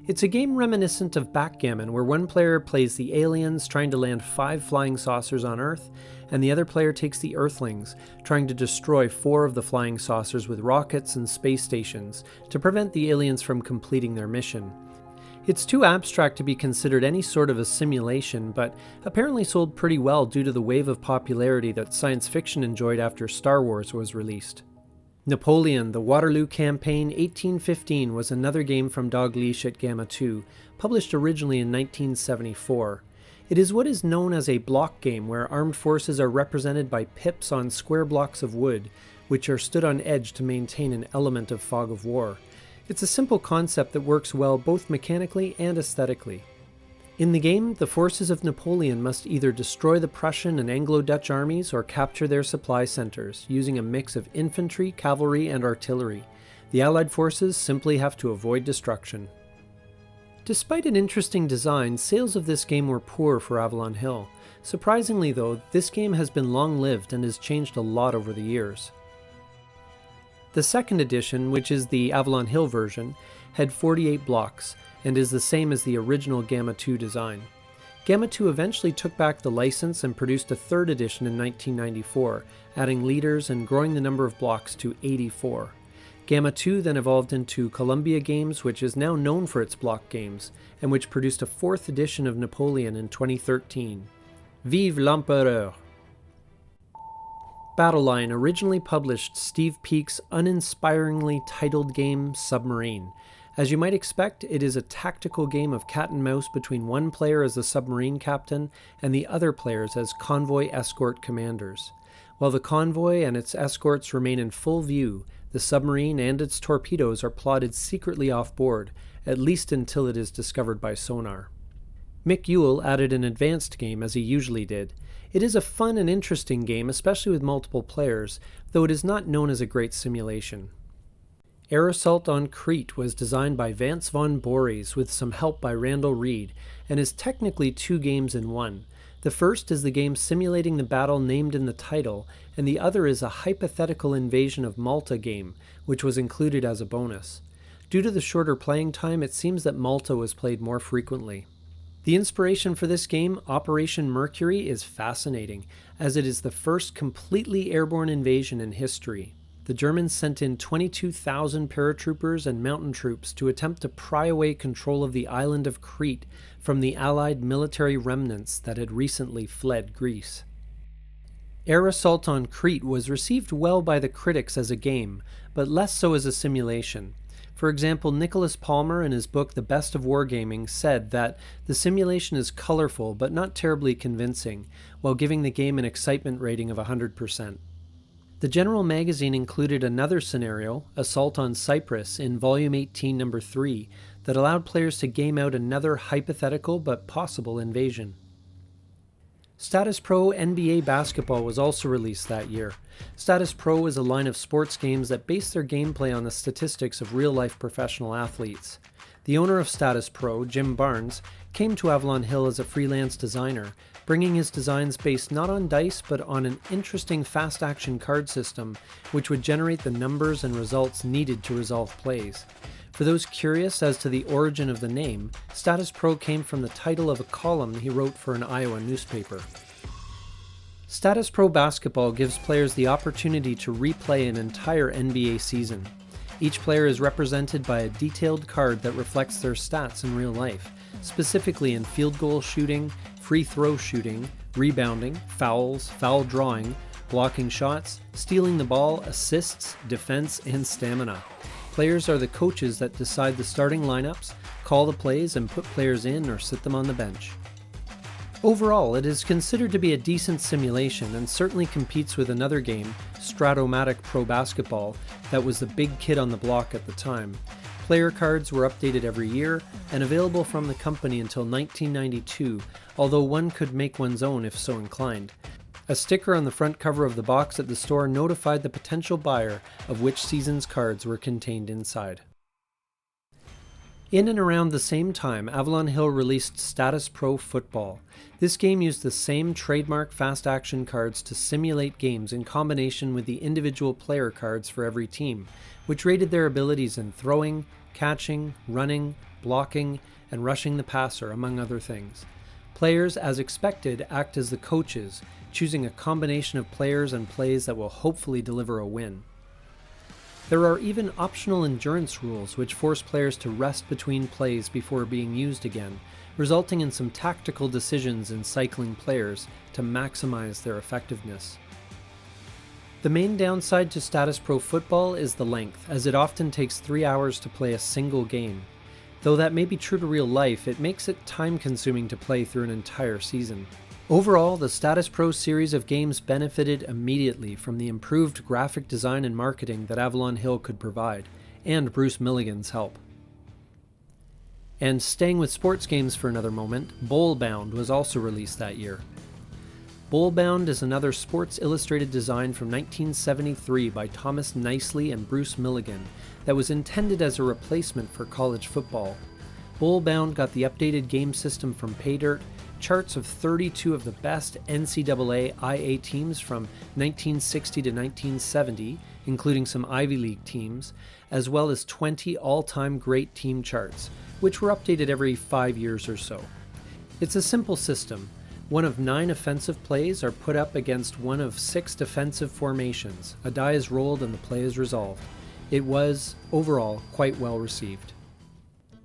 It's a game reminiscent of backgammon, where one player plays the aliens trying to land 5 flying saucers on Earth, and the other player takes the Earthlings, trying to destroy 4 of the flying saucers with rockets and space stations to prevent the aliens from completing their mission. It's too abstract to be considered any sort of a simulation, but apparently sold pretty well due to the wave of popularity that science fiction enjoyed after Star Wars was released. Napoleon, the Waterloo Campaign 1815 was another game from Dalgleish at Gamma 2, published originally in 1974. It is what is known as a block game, where armed forces are represented by pips on square blocks of wood, which are stood on edge to maintain an element of fog of war. It's a simple concept that works well both mechanically and aesthetically. In the game, the forces of Napoleon must either destroy the Prussian and Anglo-Dutch armies or capture their supply centers, using a mix of infantry, cavalry, and artillery. The Allied forces simply have to avoid destruction. Despite an interesting design, sales of this game were poor for Avalon Hill. Surprisingly though, this game has been long-lived and has changed a lot over the years. The second edition, which is the Avalon Hill version, had 48 blocks, and is the same as the original Gamma 2 design. Gamma 2 eventually took back the license and produced a third edition in 1994, adding leaders and growing the number of blocks to 84. Gamma 2 then evolved into Columbia Games, which is now known for its block games, and which produced a fourth edition of Napoleon in 2013. Vive l'Empereur! Battleline originally published Steve Peake's uninspiringly titled game Submarine. As you might expect, it is a tactical game of cat and mouse between one player as the submarine captain and the other players as convoy escort commanders. While the convoy and its escorts remain in full view, the submarine and its torpedoes are plotted secretly off board, at least until it is discovered by sonar. Mick Ewell added an advanced game as he usually did. It is a fun and interesting game, especially with multiple players, though it is not known as a great simulation. Air Assault on Crete was designed by Vance von Borries with some help by Randall Reed, and is technically 2 games in one. The first is the game simulating the battle named in the title, and the other is a hypothetical invasion of Malta game, which was included as a bonus. Due to the shorter playing time, it seems that Malta was played more frequently. The inspiration for this game, Operation Mercury, is fascinating, as it is the first completely airborne invasion in history. the Germans sent in 22,000 paratroopers and mountain troops to attempt to pry away control of the island of Crete from the Allied military remnants that had recently fled Greece. Air Assault on Crete was received well by the critics as a game, but less so as a simulation. For example, Nicholas Palmer in his book The Best of Wargaming said that the simulation is colorful but not terribly convincing, while giving the game an excitement rating of 100%. The General magazine included another scenario, Assault on Cyprus, in Volume 18, Number 3, that allowed players to game out another hypothetical but possible invasion. Status Pro NBA Basketball was also released that year. Status Pro is a line of sports games that base their gameplay on the statistics of real-life professional athletes. The owner of Status Pro, Jim Barnes, came to Avalon Hill as a freelance designer, bringing his designs based not on dice but on an interesting fast-action card system which would generate the numbers and results needed to resolve plays. For those curious as to the origin of the name, Status Pro came from the title of a column he wrote for an Iowa newspaper. Status Pro Basketball gives players the opportunity to replay an entire NBA season. Each player is represented by a detailed card that reflects their stats in real life, specifically in field goal shooting, free throw shooting, rebounding, fouls, foul drawing, blocking shots, stealing the ball, assists, defense, and stamina. Players are the coaches that decide the starting lineups, call the plays, and put players in or sit them on the bench. Overall, it is considered to be a decent simulation and certainly competes with another game, Stratomatic Pro Basketball, that was the big kid on the block at the time. Player cards were updated every year and available from the company until 1992, although one could make one's own if so inclined. A sticker on the front cover of the box at the store notified the potential buyer of which season's cards were contained inside. In and around the same time, Avalon Hill released Status Pro Football. This game used the same trademark fast-action cards to simulate games in combination with the individual player cards for every team, which rated their abilities in throwing, catching, running, blocking, and rushing the passer, among other things. Players, as expected, act as the coaches, choosing a combination of players and plays that will hopefully deliver a win. There are even optional endurance rules which force players to rest between plays before being used again, resulting in some tactical decisions in cycling players to maximize their effectiveness. The main downside to Status Pro Football is the length, as it often takes 3 hours to play a single game. Though that may be true to real life, it makes it time-consuming to play through an entire season. Overall, the Status Pro series of games benefited immediately from the improved graphic design and marketing that Avalon Hill could provide, and Bruce Milligan's help. And staying with sports games for another moment, Bowlbound was also released that year. Bowlbound is another Sports Illustrated design from 1973 by Thomas Nicely and Bruce Milligan that was intended as a replacement for college football. Bowlbound got the updated game system from Paydirt, charts of 32 of the best NCAA IA teams from 1960 to 1970, including some Ivy League teams, as well as 20 all-time great team charts, which were updated every 5 years or so. It's a simple system. One of 9 offensive plays are put up against one of 6 defensive formations. A die is rolled and the play is resolved. It was, overall, quite well received.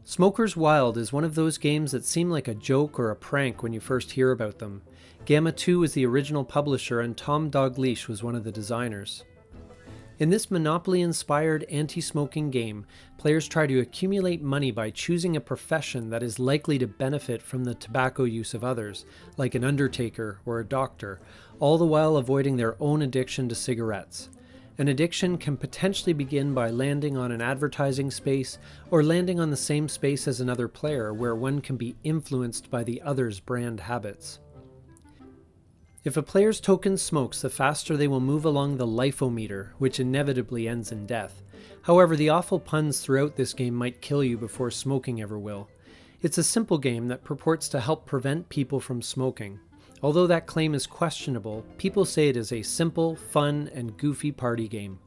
Smokers Wild is one of those games that seem like a joke or a prank when you first hear about them. Gamma 2 was the original publisher and Tom Dalgleish was one of the designers. In this Monopoly-inspired anti-smoking game, players try to accumulate money by choosing a profession that is likely to benefit from the tobacco use of others, like an undertaker or a doctor, all the while avoiding their own addiction to cigarettes. An addiction can potentially begin by landing on an advertising space or landing on the same space as another player where one can be influenced by the other's brand habits. If a player's token smokes, the faster they will move along the life-o-meter, which inevitably ends in death. However, the awful puns throughout this game might kill you before smoking ever will. It's a simple game that purports to help prevent people from smoking. Although that claim is questionable, people say it is a simple, fun, and goofy party game.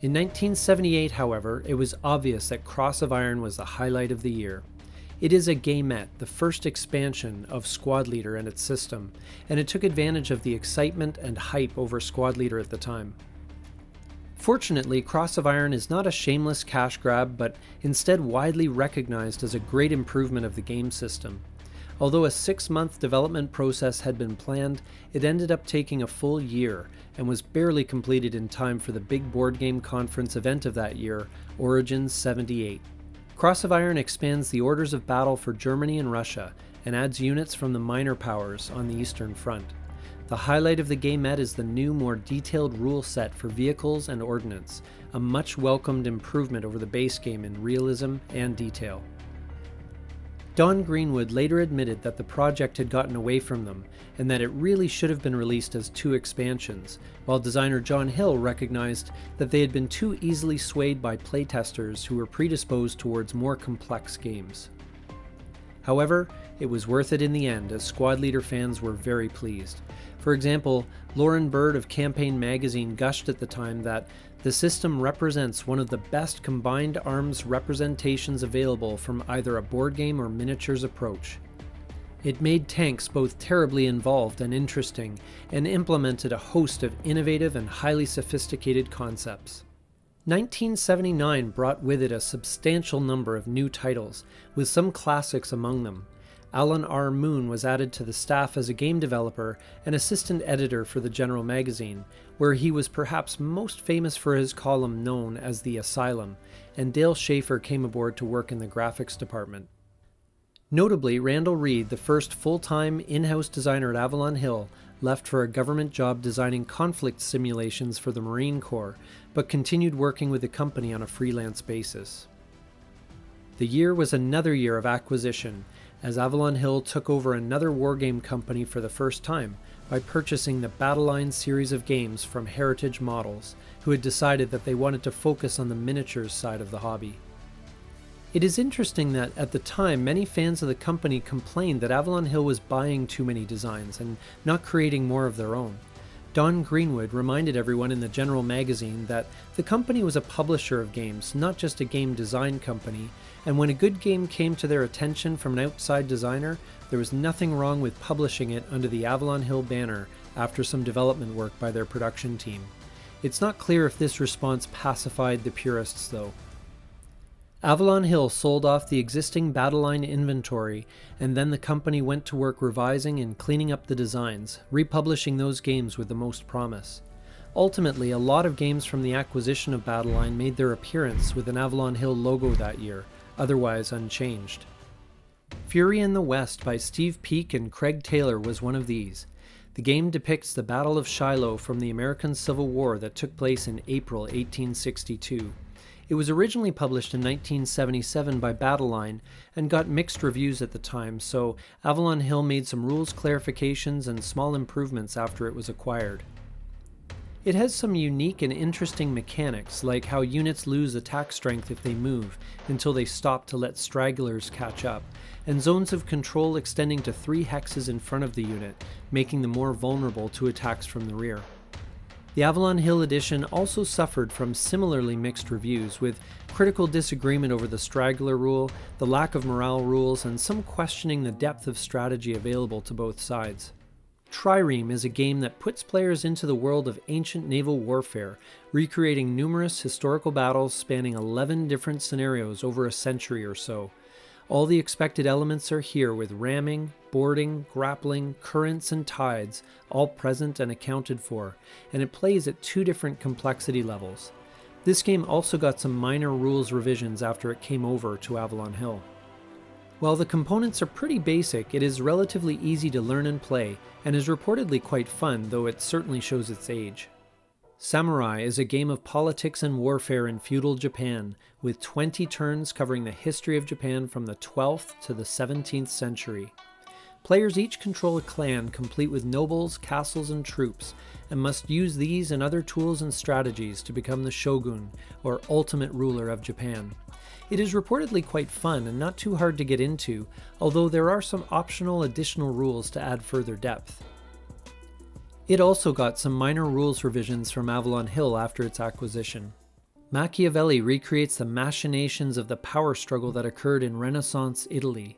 In 1978, however, it was obvious that Cross of Iron was the highlight of the year. It is a gamette, the first expansion of Squad Leader and its system, and it took advantage of the excitement and hype over Squad Leader at the time. Fortunately, Cross of Iron is not a shameless cash grab, but instead widely recognized as a great improvement of the game system. Although a 6-month development process had been planned, it ended up taking a full year and was barely completed in time for the big board game conference event of that year, Origins 78. Cross of Iron expands the orders of battle for Germany and Russia and adds units from the minor powers on the Eastern Front. The highlight of the gamette is the new, more detailed rule set for vehicles and ordnance, a much welcomed improvement over the base game in realism and detail. Don Greenwood later admitted that the project had gotten away from them and that it really should have been released as 2 expansions, while designer John Hill recognized that they had been too easily swayed by playtesters who were predisposed towards more complex games. However, it was worth it in the end, as squad leader fans were very pleased. For example, Lauren Bird of Campaign magazine gushed at the time that the system represents one of the best combined arms representations available from either a board game or miniatures approach. It made tanks both terribly involved and interesting, and implemented a host of innovative and highly sophisticated concepts. 1979 brought with it a substantial number of new titles, with some classics among them. Alan R. Moon was added to the staff as a game developer and assistant editor for the General magazine, where he was perhaps most famous for his column known as The Asylum, and Dale Schaefer came aboard to work in the graphics department. Notably, Randall Reed, the first full-time in-house designer at Avalon Hill, left for a government job designing conflict simulations for the Marine Corps, but continued working with the company on a freelance basis. The year was another year of acquisition, as Avalon Hill took over another wargame company for the first time by purchasing the Battle Line series of games from Heritage Models, who had decided that they wanted to focus on the miniatures side of the hobby. It is interesting that at the time many fans of the company complained that Avalon Hill was buying too many designs and not creating more of their own. Don Greenwood reminded everyone in the General magazine that the company was a publisher of games, not just a game design company, and when a good game came to their attention from an outside designer, there was nothing wrong with publishing it under the Avalon Hill banner after some development work by their production team. It's not clear if this response pacified the purists, though. Avalon Hill sold off the existing Battle Line inventory, and then the company went to work revising and cleaning up the designs, republishing those games with the most promise. Ultimately, a lot of games from the acquisition of Battle Line made their appearance with an Avalon Hill logo that year, otherwise unchanged. Fury in the West by Steve Peake and Craig Taylor was one of these. The game depicts the Battle of Shiloh from the American Civil War that took place in April 1862. It was originally published in 1977 by Battle Line and got mixed reviews at the time, so Avalon Hill made some rules clarifications and small improvements after it was acquired. It has some unique and interesting mechanics, like how units lose attack strength if they move until they stop to let stragglers catch up, and zones of control extending to 3 hexes in front of the unit, making them more vulnerable to attacks from the rear. The Avalon Hill edition also suffered from similarly mixed reviews, with critical disagreement over the straggler rule, the lack of morale rules, and some questioning the depth of strategy available to both sides. Trireme is a game that puts players into the world of ancient naval warfare, recreating numerous historical battles spanning 11 different scenarios over a century or so. All the expected elements are here, with ramming, boarding, grappling, currents, and tides all present and accounted for, and it plays at 2 different complexity levels. This game also got some minor rules revisions after it came over to Avalon Hill. While the components are pretty basic, it is relatively easy to learn and play, and is reportedly quite fun, though it certainly shows its age. Samurai is a game of politics and warfare in feudal Japan, with 20 turns covering the history of Japan from the 12th to the 17th century. Players each control a clan complete with nobles, castles, and troops, and must use these and other tools and strategies to become the shogun, or ultimate ruler of Japan. It is reportedly quite fun and not too hard to get into, although there are some optional additional rules to add further depth. It also got some minor rules revisions from Avalon Hill after its acquisition. Machiavelli recreates the machinations of the power struggle that occurred in Renaissance Italy.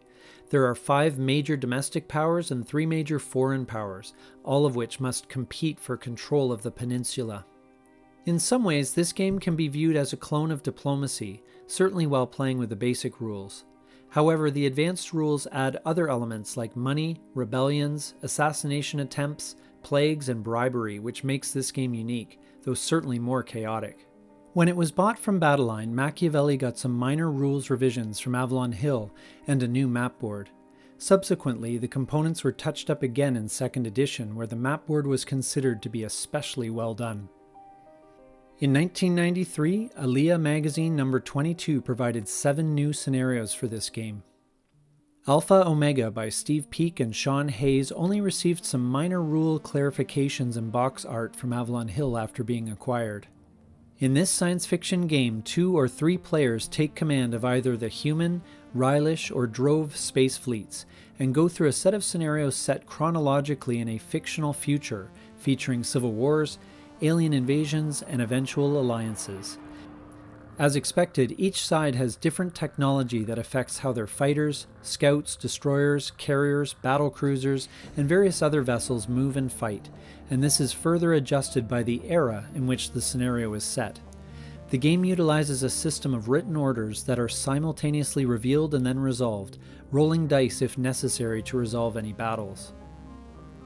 There are 5 major domestic powers and 3 major foreign powers, all of which must compete for control of the peninsula. In some ways, this game can be viewed as a clone of Diplomacy, certainly while playing with the basic rules. However, the advanced rules add other elements like money, rebellions, assassination attempts, plagues, and bribery, which makes this game unique, though certainly more chaotic. When it was bought from Battleline, Machiavelli got some minor rules revisions from Avalon Hill and a new map board. Subsequently, the components were touched up again in 2nd edition, where the map board was considered to be especially well done. In 1993, Aliyah magazine number 22 provided 7 new scenarios for this game. Alpha Omega by Steve Peake and Sean Hayes only received some minor rule clarifications and box art from Avalon Hill after being acquired. In this science fiction game, 2 or 3 players take command of either the human, Rylish, or Drove space fleets, and go through a set of scenarios set chronologically in a fictional future, featuring civil wars, alien invasions, and eventual alliances. As expected, each side has different technology that affects how their fighters, scouts, destroyers, carriers, battle cruisers, and various other vessels move and fight, and this is further adjusted by the era in which the scenario is set. The game utilizes a system of written orders that are simultaneously revealed and then resolved, rolling dice if necessary to resolve any battles.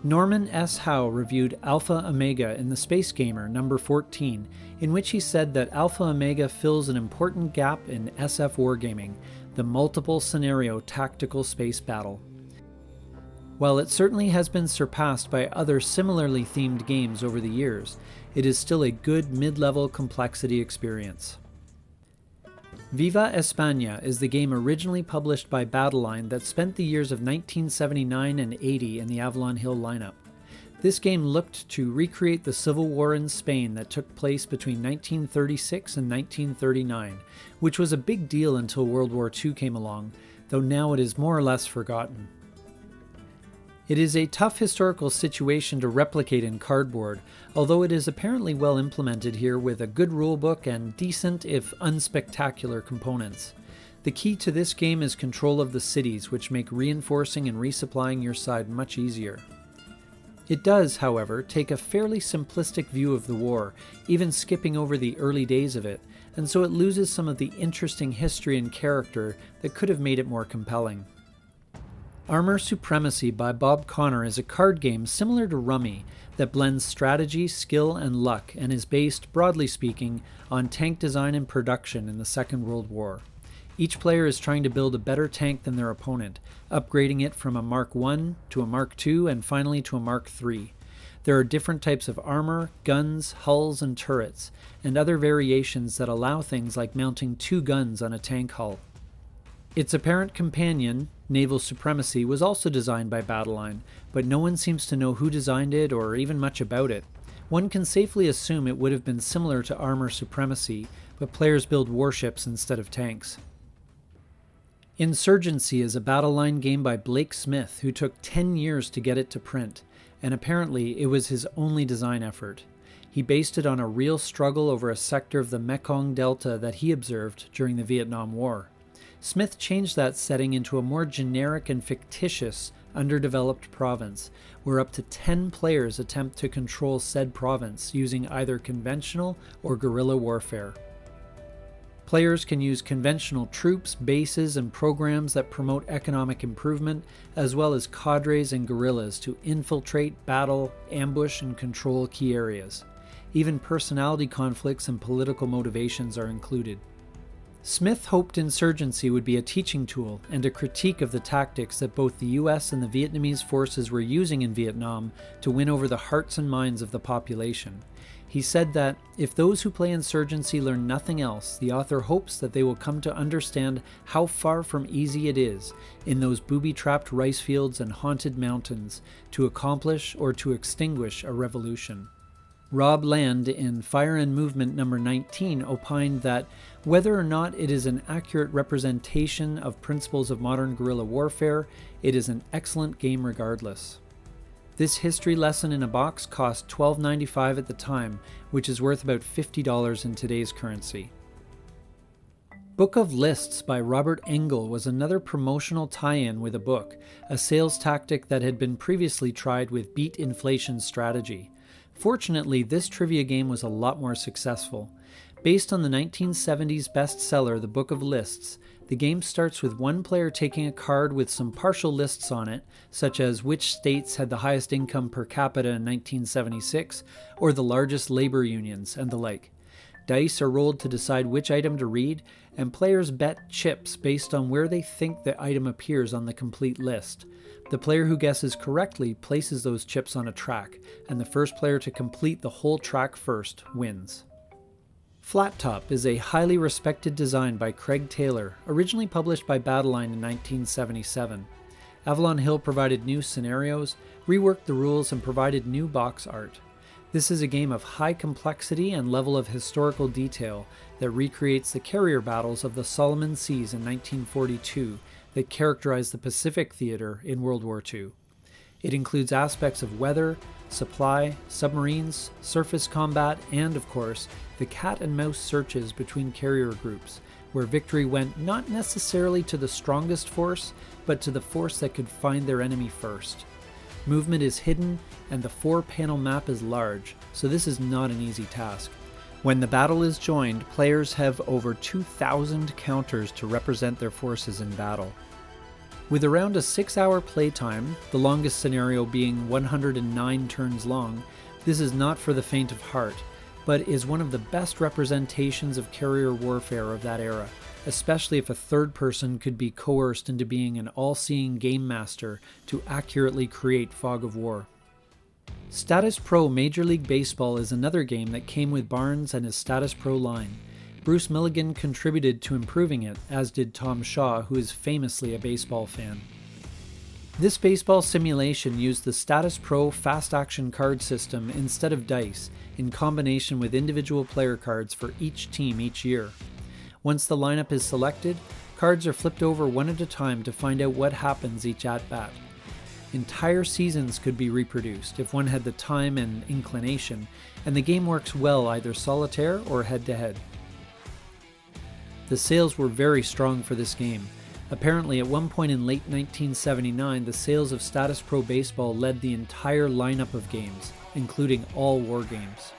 Norman S. Howe reviewed Alpha Omega in the Space Gamer number 14, in which he said that Alpha Omega fills an important gap in SF wargaming, the multiple scenario tactical space battle. While it certainly has been surpassed by other similarly themed games over the years, it is still a good mid-level complexity experience. Viva España is the game originally published by Battleline that spent the years of 1979 and 80 in the Avalon Hill lineup. This game looked to recreate the civil war in Spain that took place between 1936 and 1939, which was a big deal until World War II came along, though now it is more or less forgotten. It is a tough historical situation to replicate in cardboard, although it is apparently well implemented here with a good rulebook and decent, if unspectacular, components. The key to this game is control of the cities, which make reinforcing and resupplying your side much easier. It does, however, take a fairly simplistic view of the war, even skipping over the early days of it, and so it loses some of the interesting history and character that could have made it more compelling. Armor Supremacy by Bob Connor is a card game similar to Rummy that blends strategy, skill, and luck, and is based, broadly speaking, on tank design and production in the Second World War. Each player is trying to build a better tank than their opponent, upgrading it from a Mark I to a Mark II and finally to a Mark III. There are different types of armor, guns, hulls, and turrets, and other variations that allow things like mounting 2 guns on a tank hull. Its apparent companion, Naval Supremacy, was also designed by Battleline, but no one seems to know who designed it or even much about it. One can safely assume it would have been similar to Armor Supremacy, but players build warships instead of tanks. Insurgency is a Battleline game by Blake Smith, who took 10 years to get it to print, and apparently it was his only design effort. He based it on a real struggle over a sector of the Mekong Delta that he observed during the Vietnam War. Smith changed that setting into a more generic and fictitious, underdeveloped province, where up to 10 players attempt to control said province using either conventional or guerrilla warfare. Players can use conventional troops, bases, and programs that promote economic improvement, as well as cadres and guerrillas to infiltrate, battle, ambush, and control key areas. Even personality conflicts and political motivations are included. Smith hoped Insurgency would be a teaching tool and a critique of the tactics that both the US and the Vietnamese forces were using in Vietnam to win over the hearts and minds of the population. He said that, if those who play Insurgency learn nothing else, the author hopes that they will come to understand how far from easy it is, in those booby-trapped rice fields and haunted mountains, to accomplish or to extinguish a revolution. Rob Land in Fire and Movement number 19 opined that whether or not it is an accurate representation of principles of modern guerrilla warfare, it is an excellent game regardless. This history lesson in a box cost $12.95 at the time, which is worth about $50 in today's currency. Book of Lists by Robert Engel was another promotional tie-in with a book, a sales tactic that had been previously tried with Beat Inflation Strategy. Fortunately, this trivia game was a lot more successful. Based on the 1970s bestseller The Book of Lists, the game starts with one player taking a card with some partial lists on it, such as which states had the highest income per capita in 1976, or the largest labor unions, and the like. Dice are rolled to decide which item to read, and players bet chips based on where they think the item appears on the complete list. The player who guesses correctly places those chips on a track, and the first player to complete the whole track first wins. Flat Top is a highly respected design by Craig Taylor, originally published by Battleline in 1977. Avalon Hill provided new scenarios, reworked the rules, and provided new box art. This is a game of high complexity and level of historical detail that recreates the carrier battles of the Solomon Seas in 1942 that characterized the Pacific Theater in World War II. It includes aspects of weather, supply, submarines, surface combat, and, of course, the cat and mouse searches between carrier groups, where victory went not necessarily to the strongest force, but to the force that could find their enemy first. Movement is hidden, and the 4-panel map is large, so this is not an easy task. When the battle is joined, players have over 2,000 counters to represent their forces in battle. With around a 6-hour playtime, the longest scenario being 109 turns long, this is not for the faint of heart, but is one of the best representations of carrier warfare of that era, especially if a third person could be coerced into being an all-seeing game master to accurately create fog of war. Status Pro Major League Baseball is another game that came with Barnes and his Status Pro line. Bruce Milligan contributed to improving it, as did Tom Shaw, who is famously a baseball fan. This baseball simulation used the Status Pro fast action card system instead of dice, in combination with individual player cards for each team each year. Once the lineup is selected, cards are flipped over one at a time to find out what happens each at-bat. Entire seasons could be reproduced if one had the time and inclination, and the game works well either solitaire or head-to-head. The sales were very strong for this game. Apparently, at one point in late 1979, the sales of Status Pro Baseball led the entire lineup of games, including all wargames.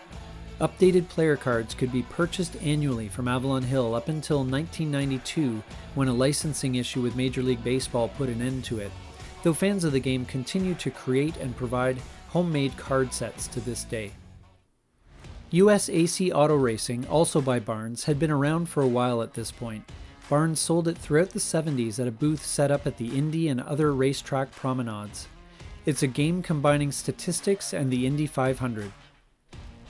Updated player cards could be purchased annually from Avalon Hill up until 1992, when a licensing issue with Major League Baseball put an end to it, though fans of the game continue to create and provide homemade card sets to this day. US AC Auto Racing, also by Barnes, had been around for a while at this point. Barnes sold it throughout the 70s at a booth set up at the Indy and other racetrack promenades. It's a game combining statistics and the Indy 500.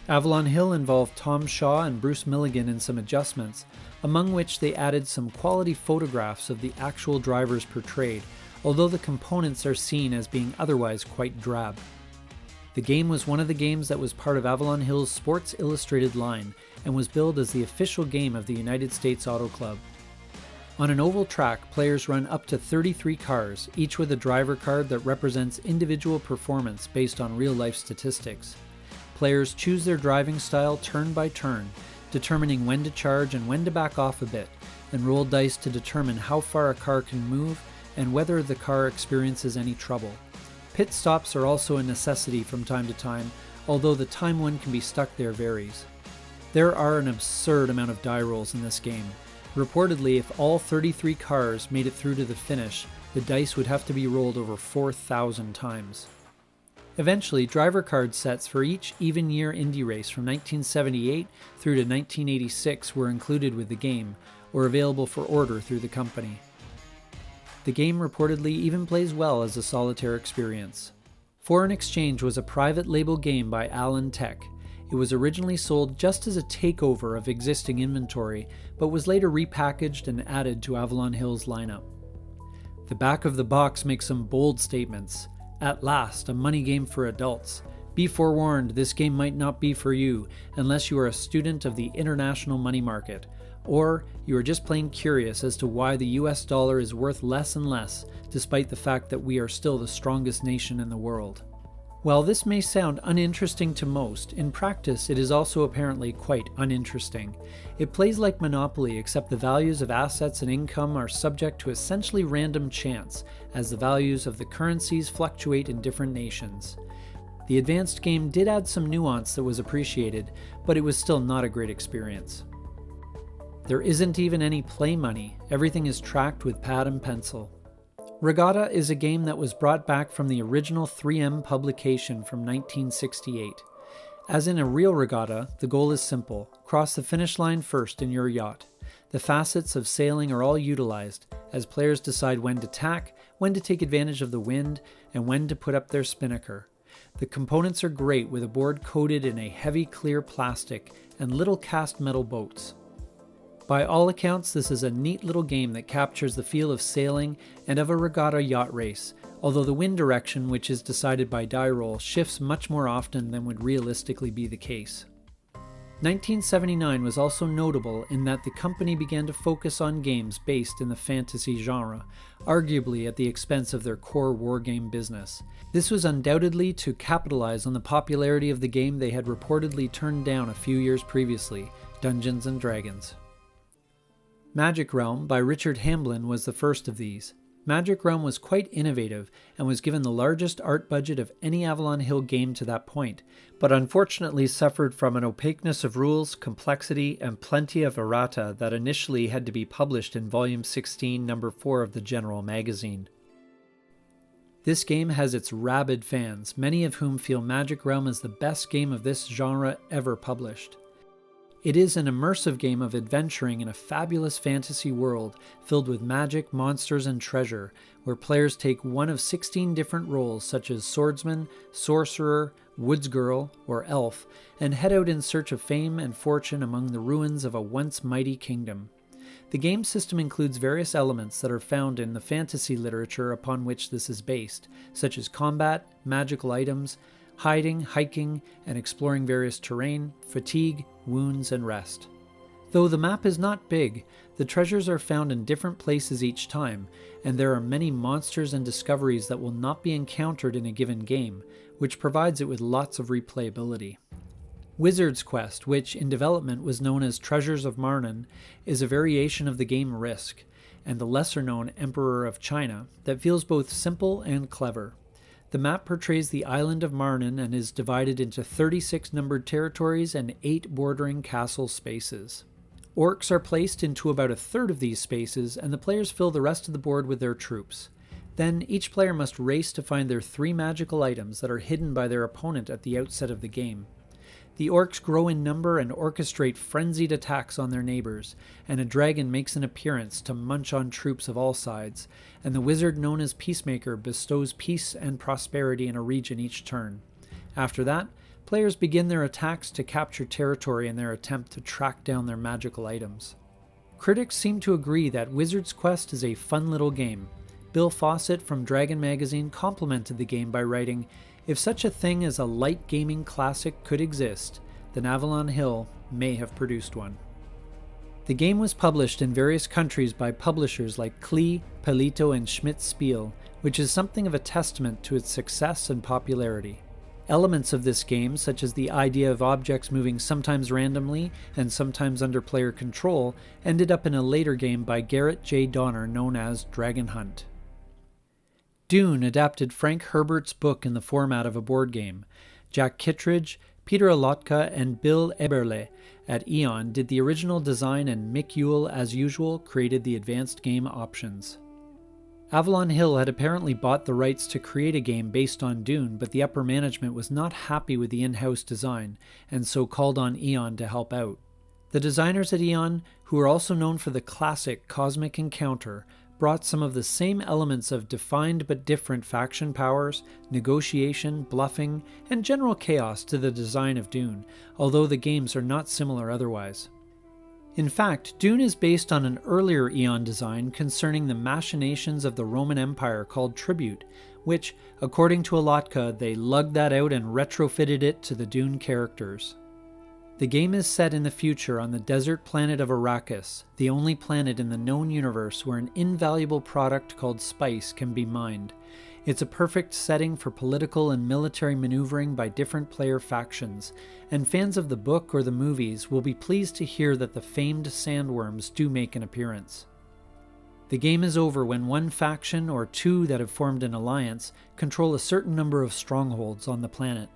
Avalon Hill involved Tom Shaw and Bruce Milligan in some adjustments, among which they added some quality photographs of the actual drivers portrayed, although the components are seen as being otherwise quite drab. The game was one of the games that was part of Avalon Hill's Sports Illustrated line and was billed as the official game of the United States Auto Club. On an oval track, players run up to 33 cars, each with a driver card that represents individual performance based on real-life statistics. Players choose their driving style turn by turn, determining when to charge and when to back off a bit, and roll dice to determine how far a car can move and whether the car experiences any trouble. Pit stops are also a necessity from time to time, although the time one can be stuck there varies. There are an absurd amount of die rolls in this game. Reportedly, if all 33 cars made it through to the finish, the dice would have to be rolled over 4,000 times. Eventually, driver card sets for each even-year Indy race from 1978 through to 1986 were included with the game, or available for order through the company. The game reportedly even plays well as a solitaire experience. Foreign Exchange was a private label game by Alan Tech. It was originally sold just as a takeover of existing inventory, but was later repackaged and added to Avalon Hill's lineup. The back of the box makes some bold statements. At last, a money game for adults. Be forewarned, this game might not be for you unless you are a student of the international money market, or you are just plain curious as to why the US dollar is worth less and less, despite the fact that we are still the strongest nation in the world. While this may sound uninteresting to most, in practice it is also apparently quite uninteresting. It plays like Monopoly, except the values of assets and income are subject to essentially random chance, as the values of the currencies fluctuate in different nations. The advanced game did add some nuance that was appreciated, but it was still not a great experience. There isn't even any play money, everything is tracked with pad and pencil. Regatta is a game that was brought back from the original 3M publication from 1968. As in a real regatta, the goal is simple: cross the finish line first in your yacht. The facets of sailing are all utilized, as players decide when to tack, when to take advantage of the wind, and when to put up their spinnaker. The components are great, with a board coated in a heavy clear plastic and little cast metal boats. By all accounts, this is a neat little game that captures the feel of sailing and of a regatta yacht race, although the wind direction, which is decided by die roll, shifts much more often than would realistically be the case. 1979 was also notable in that the company began to focus on games based in the fantasy genre, arguably at the expense of their core wargame business. This was undoubtedly to capitalize on the popularity of the game they had reportedly turned down a few years previously, Dungeons & Dragons. Magic Realm by Richard Hamblin was the first of these. Magic Realm was quite innovative and was given the largest art budget of any Avalon Hill game to that point, but unfortunately suffered from an opaqueness of rules, complexity, and plenty of errata that initially had to be published in Volume 16, Number 4 of the General Magazine. This game has its rabid fans, many of whom feel Magic Realm is the best game of this genre ever published. It is an immersive game of adventuring in a fabulous fantasy world filled with magic, monsters, and treasure, where players take one of 16 different roles such as swordsman, sorcerer, woods girl, or elf, and head out in search of fame and fortune among the ruins of a once mighty kingdom. The game system includes various elements that are found in the fantasy literature upon which this is based, such as combat, magical items, hiding, hiking, and exploring various terrain, fatigue, wounds, and rest. Though the map is not big, the treasures are found in different places each time, and there are many monsters and discoveries that will not be encountered in a given game, which provides it with lots of replayability. Wizard's Quest, which in development was known as Treasures of Marnen, is a variation of the game Risk, and the lesser-known Emperor of China, that feels both simple and clever. The map portrays the island of Marnen and is divided into 36 numbered territories and 8 bordering castle spaces. Orcs are placed into about a third of these spaces, and the players fill the rest of the board with their troops. Then each player must race to find their 3 magical items that are hidden by their opponent at the outset of the game. The orcs grow in number and orchestrate frenzied attacks on their neighbors, and a dragon makes an appearance to munch on troops of all sides, and the wizard known as Peacemaker bestows peace and prosperity in a region each turn. After that, players begin their attacks to capture territory in their attempt to track down their magical items. Critics seem to agree that Wizard's Quest is a fun little game. Bill Fawcett from Dragon Magazine complimented the game by writing, "If such a thing as a light gaming classic could exist, then Avalon Hill may have produced one." The game was published in various countries by publishers like Klee, Palito, and Schmidt-Spiel, which is something of a testament to its success and popularity. Elements of this game, such as the idea of objects moving sometimes randomly and sometimes under player control, ended up in a later game by Garrett J. Donner known as Dragon Hunt. Dune adapted Frank Herbert's book in the format of a board game. Jack Kittredge, Peter Alotka, and Bill Eberle at Eon did the original design, and Mick Yule, as usual, created the advanced game options. Avalon Hill had apparently bought the rights to create a game based on Dune, but the upper management was not happy with the in-house design, and so called on Eon to help out. The designers at Eon, who are also known for the classic Cosmic Encounter, brought some of the same elements of defined but different faction powers, negotiation, bluffing, and general chaos to the design of Dune, although the games are not similar otherwise. In fact, Dune is based on an earlier Eon design concerning the machinations of the Roman Empire called Tribute, which, according to Alotka, they lugged that out and retrofitted it to the Dune characters. The game is set in the future on the desert planet of Arrakis, the only planet in the known universe where an invaluable product called spice can be mined. It's a perfect setting for political and military maneuvering by different player factions, and fans of the book or the movies will be pleased to hear that the famed sandworms do make an appearance. The game is over when one faction or two that have formed an alliance control a certain number of strongholds on the planet.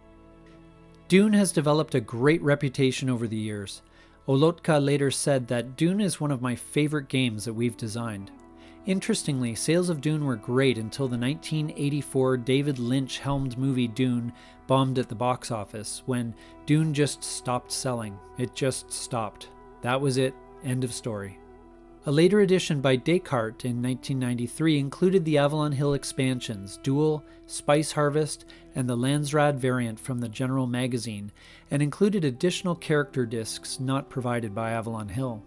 Dune has developed a great reputation over the years. Olotka later said that Dune is one of my favorite games that we've designed. Interestingly, sales of Dune were great until the 1984 David Lynch-helmed movie Dune bombed at the box office, when Dune just stopped selling. It just stopped. That was it. End of story. A later edition by Descartes in 1993 included the Avalon Hill expansions, Duel, Spice Harvest, and the Landsrad variant from the General Magazine, and included additional character discs not provided by Avalon Hill.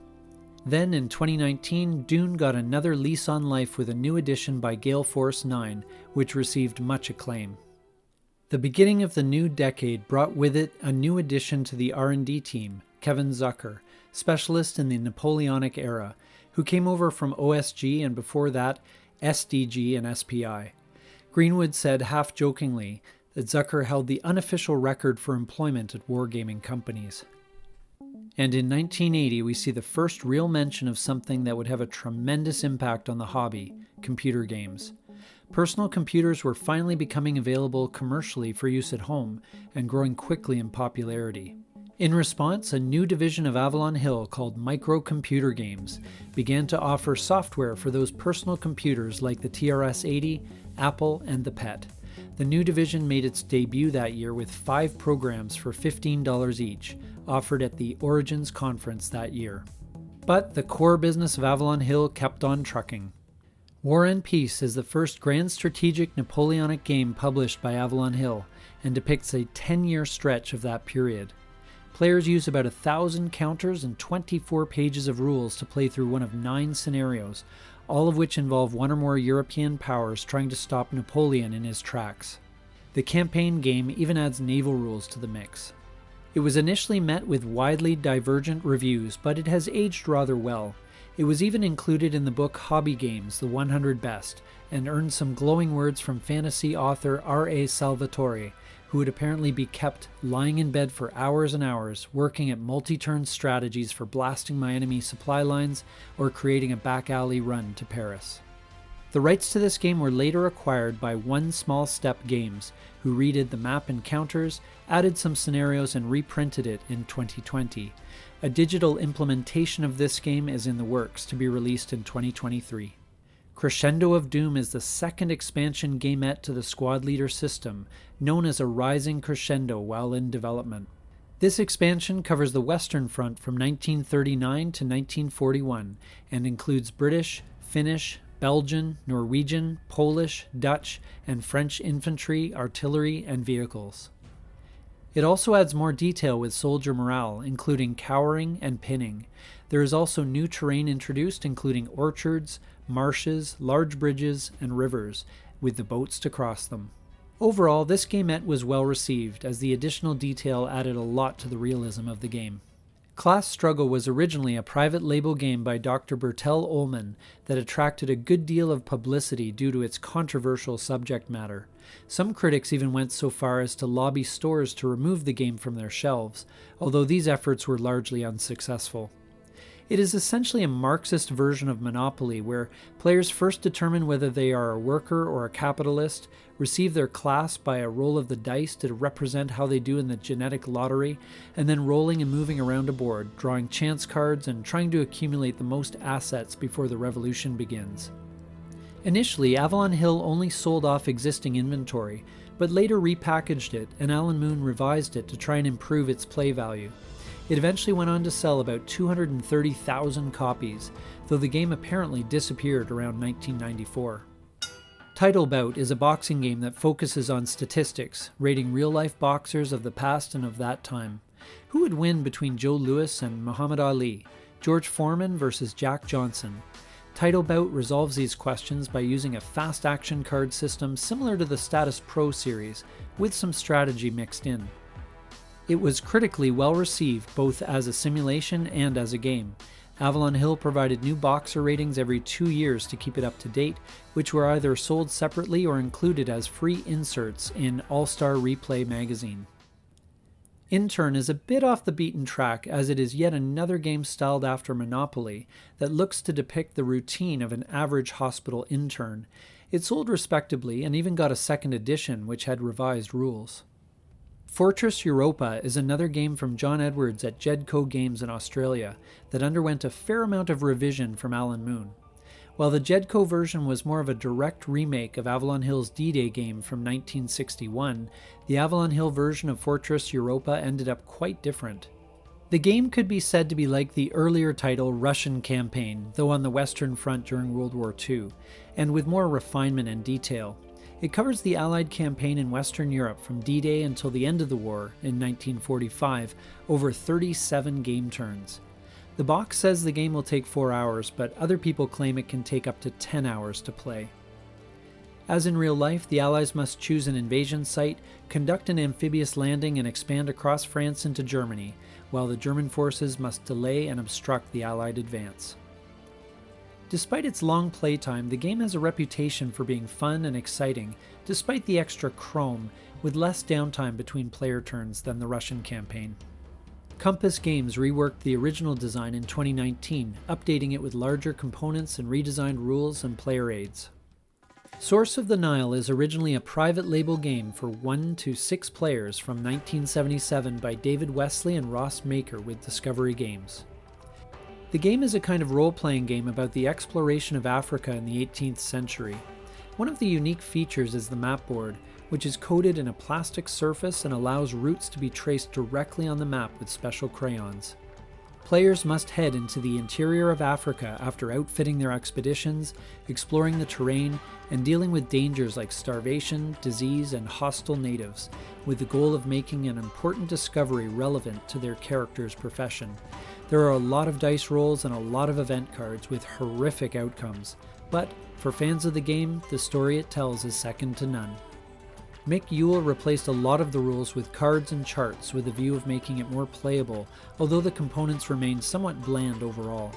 Then in 2019, Dune got another lease on life with a new edition by Gale Force 9, which received much acclaim. The beginning of the new decade brought with it a new addition to the R&D team, Kevin Zucker, specialist in the Napoleonic era, who came over from OSG and before that, SDG and SPI. Greenwood said half-jokingly that Zucker held the unofficial record for employment at wargaming companies. And in 1980, we see the first real mention of something that would have a tremendous impact on the hobby, computer games. Personal computers were finally becoming available commercially for use at home and growing quickly in popularity. In response, a new division of Avalon Hill called Microcomputer Games began to offer software for those personal computers like the TRS-80, Apple, and the PET. The new division made its debut that year with 5 programs for $15 each, offered at the Origins conference that year. But the core business of Avalon Hill kept on trucking. War and Peace is the first grand strategic Napoleonic game published by Avalon Hill and depicts a 10-year stretch of that period. Players use about 1,000 counters and 24 pages of rules to play through one of 9 scenarios, all of which involve one or more European powers trying to stop Napoleon in his tracks. The campaign game even adds naval rules to the mix. It was initially met with widely divergent reviews, but it has aged rather well. It was even included in the book Hobby Games, the 100 Best, and earned some glowing words from fantasy author R.A. Salvatore, who would apparently be kept lying in bed for hours and hours, working at multi-turn strategies for blasting my enemy supply lines or creating a back alley run to Paris. The rights to this game were later acquired by One Small Step Games, who redid the map and counters, added some scenarios, and reprinted it in 2020. A digital implementation of this game is in the works to be released in 2023. Crescendo of Doom is the second expansion gamette to the Squad Leader system, known as a Rising Crescendo while in development. This expansion covers the Western Front from 1939 to 1941 and includes British, Finnish, Belgian, Norwegian, Polish, Dutch, and French infantry, artillery, and vehicles. It also adds more detail with soldier morale, including cowering and pinning. There is also new terrain introduced, including orchards, marshes, large bridges, and rivers, with the boats to cross them. Overall, this gamette was well received, as the additional detail added a lot to the realism of the game. Class Struggle was originally a private label game by Dr. Bertel Ullman that attracted a good deal of publicity due to its controversial subject matter. Some critics even went so far as to lobby stores to remove the game from their shelves, although these efforts were largely unsuccessful. It is essentially a Marxist version of Monopoly, where players first determine whether they are a worker or a capitalist, receive their class by a roll of the dice to represent how they do in the genetic lottery, and then rolling and moving around a board, drawing chance cards and trying to accumulate the most assets before the revolution begins. Initially, Avalon Hill only sold off existing inventory, but later repackaged it, and Alan Moon revised it to try and improve its play value. It eventually went on to sell about 230,000 copies, though the game apparently disappeared around 1994. Title Bout is a boxing game that focuses on statistics, rating real-life boxers of the past and of that time. Who would win between Joe Louis and Muhammad Ali? George Foreman versus Jack Johnson? Title Bout resolves these questions by using a fast action card system similar to the Status Pro series, with some strategy mixed in. It was critically well received both as a simulation and as a game. Avalon Hill provided new boxer ratings every 2 years to keep it up to date, which were either sold separately or included as free inserts in All-Star Replay magazine. In-turn is a bit off the beaten track, as it is yet another game styled after Monopoly that looks to depict the routine of an average hospital intern. It sold respectably and even got a second edition which had revised rules. Fortress Europa is another game from John Edwards at Gedco Games in Australia that underwent a fair amount of revision from Alan Moon. While the Gedco version was more of a direct remake of Avalon Hill's D-Day game from 1961, the Avalon Hill version of Fortress Europa ended up quite different. The game could be said to be like the earlier title Russian Campaign, though on the Western Front during World War II, and with more refinement and detail. It covers the Allied campaign in Western Europe from D-Day until the end of the war in 1945, over 37 game turns. The box says the game will take 4 hours, but other people claim it can take up to 10 hours to play. As in real life, the Allies must choose an invasion site, conduct an amphibious landing, and expand across France into Germany, while the German forces must delay and obstruct the Allied advance. Despite its long playtime, the game has a reputation for being fun and exciting, despite the extra chrome, with less downtime between player turns than the Russian campaign. Compass Games reworked the original design in 2019, updating it with larger components and redesigned rules and player aids. Source of the Nile is originally a private label game for 1 to 6 players from 1977 by David Wesley and Ross Maker with Discovery Games. The game is a kind of role-playing game about the exploration of Africa in the 18th century. One of the unique features is the map board, which is coated in a plastic surface and allows routes to be traced directly on the map with special crayons. Players must head into the interior of Africa after outfitting their expeditions, exploring the terrain, and dealing with dangers like starvation, disease, and hostile natives, with the goal of making an important discovery relevant to their character's profession. There are a lot of dice rolls and a lot of event cards with horrific outcomes, but for fans of the game, the story it tells is second to none. Mick Yule replaced a lot of the rules with cards and charts with a view of making it more playable, although the components remained somewhat bland overall.